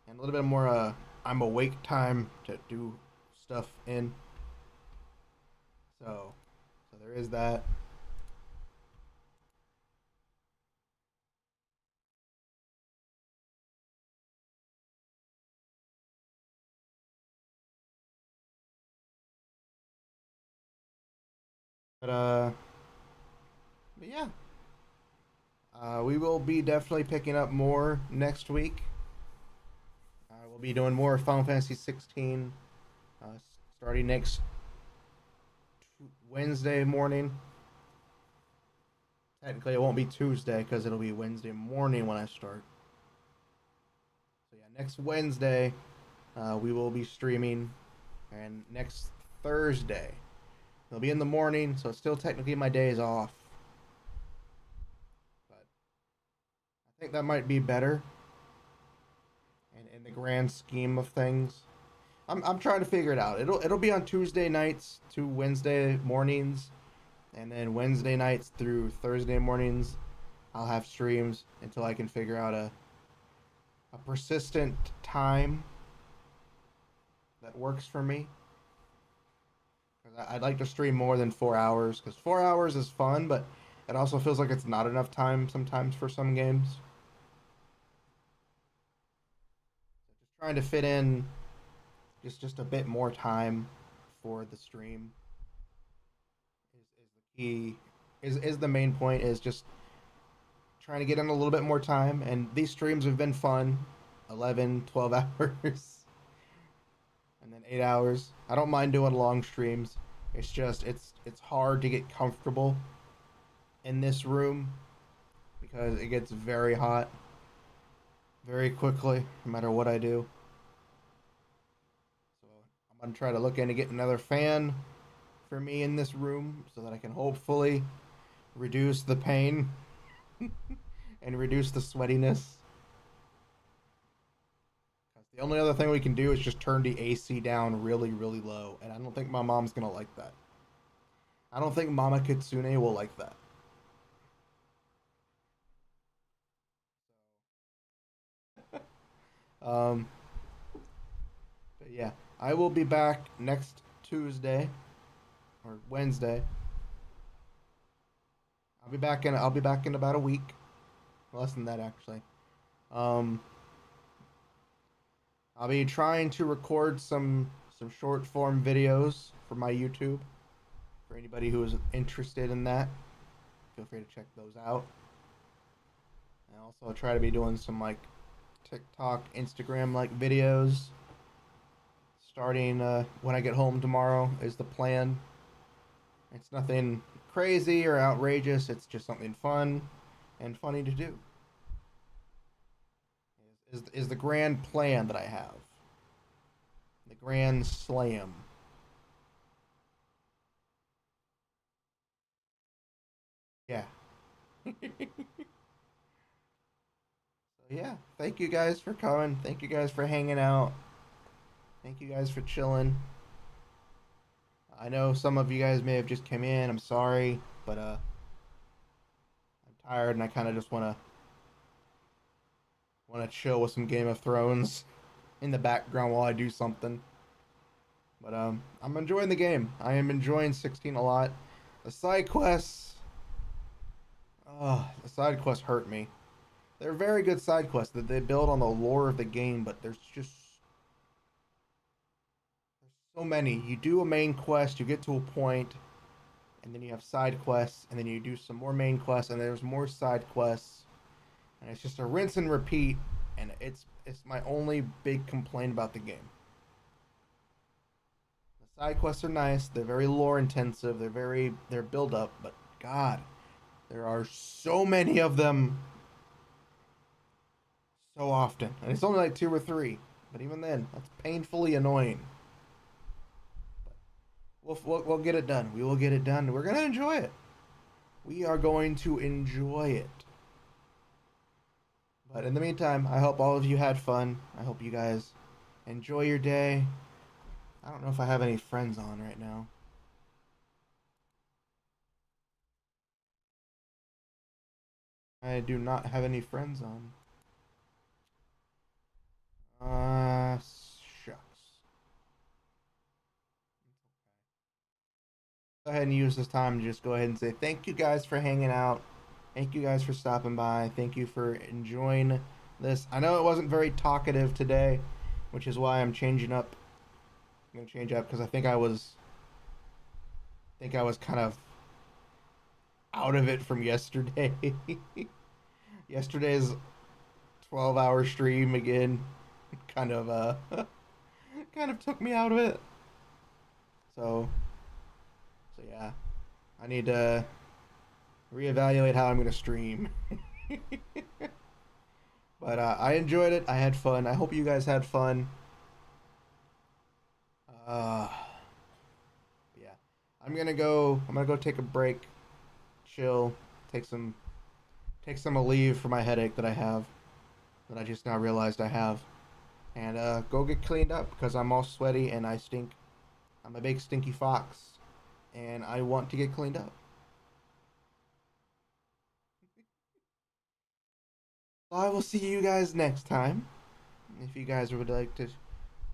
Speaker 1: and a little bit more I'm awake time to do stuff in. So there is that. But yeah. We will be definitely picking up more next week. We'll be doing more Final Fantasy 16 starting next Wednesday morning. Technically, it won't be Tuesday because it'll be Wednesday morning when I start. So yeah, next Wednesday we will be streaming, and next Thursday it'll be in the morning, so it's still technically my days off. I think that might be better in the grand scheme of things. I'm trying to figure it out. It'll be on Tuesday nights to Wednesday mornings, and then Wednesday nights through Thursday mornings I'll have streams until I can figure out a persistent time that works for me. I'd like to stream more than 4 hours, because 4 hours is fun, but it also feels like it's not enough time sometimes for some games. Just trying to fit in just a bit more time for the stream. he is the main point, is just trying to get in a little bit more time. And these streams have been fun, 11, 12 hours, and then 8 hours. I don't mind doing long streams. It's just it's hard to get comfortable in this room because it gets very hot very quickly, no matter what I do. So I'm gonna try to look into getting another fan for me in this room so that I can hopefully reduce the pain and reduce the sweatiness. The only other thing we can do is just turn the AC down really, really low, and I don't think my mom's gonna like that. I don't think Mama Kitsune will like that. But yeah, I will be back next Tuesday or Wednesday. I'll be back in about a week. Less than that, actually. I'll be trying to record some short form videos for my YouTube. For anybody who is interested in that, feel free to check those out. And also I'll try to be doing some like TikTok, Instagram like videos. Starting when I get home tomorrow is the plan. It's nothing crazy or outrageous. It's just something fun and funny to do. Is the grand plan that I have. The grand slam. Yeah. So yeah, thank you guys for coming. Thank you guys for hanging out. Thank you guys for chilling. I know some of you guys may have just come in. I'm sorry, but I'm tired and I kind of just want to chill with some Game of Thrones in the background while I do something. But I'm enjoying the game. I am enjoying 16 a lot. The side quests, the side quests hurt me. They're very good side quests that they build on the lore of the game, but there's so many. You do a main quest, you get to a point, and then you have side quests, and then you do some more main quests, and there's more side quests, and it's just a rinse and repeat, and it's my only big complaint about the game. The side quests are nice, they're very lore intensive, they're build up, but God, there are so many of them so often, and it's only like 2 or 3, but even then, that's painfully annoying. We'll get it done. We will get it done. We're going to enjoy it. We are going to enjoy it. But in the meantime, I hope all of you had fun. I hope you guys enjoy your day. I don't know if I have any friends on right now. I do not have any friends on. Shucks. Go ahead and use this time to just go ahead and say thank you guys for hanging out. Thank you guys for stopping by. Thank you for enjoying this. I know it wasn't very talkative today, which is why I'm changing up. I'm going to change up because I think I was kind of out of it from yesterday. Yesterday's 12-hour stream again kind of took me out of it. So yeah, I need to reevaluate how I'm going to stream. But I enjoyed it. I had fun. I hope you guys had fun. Yeah, I'm gonna go take a break, chill, take some leave for my headache that I have, that I just now realized I have, and go get cleaned up because I'm all sweaty and I stink. I'm a big stinky fox, and I want to get cleaned up. I will see you guys next time. If you guys would like to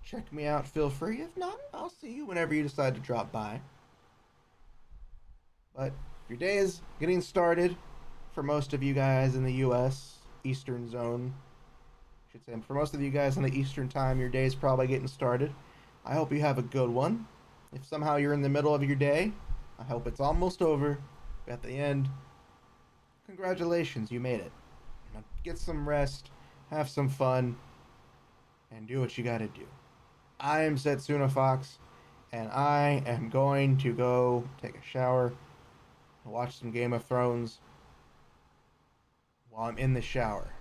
Speaker 1: check me out, feel free. If not, I'll see you whenever you decide to drop by. But your day is getting started for most of you guys in the U.S. Eastern Zone. I should say, for most of you guys in the Eastern Time, your day is probably getting started. I hope you have a good one. If somehow you're in the middle of your day, I hope it's almost over. At the end, congratulations, you made it. Now get some rest, have some fun, and do what you gotta do. I am Setsuna Fox, and I am going to go take a shower, watch some Game of Thrones while I'm in the shower.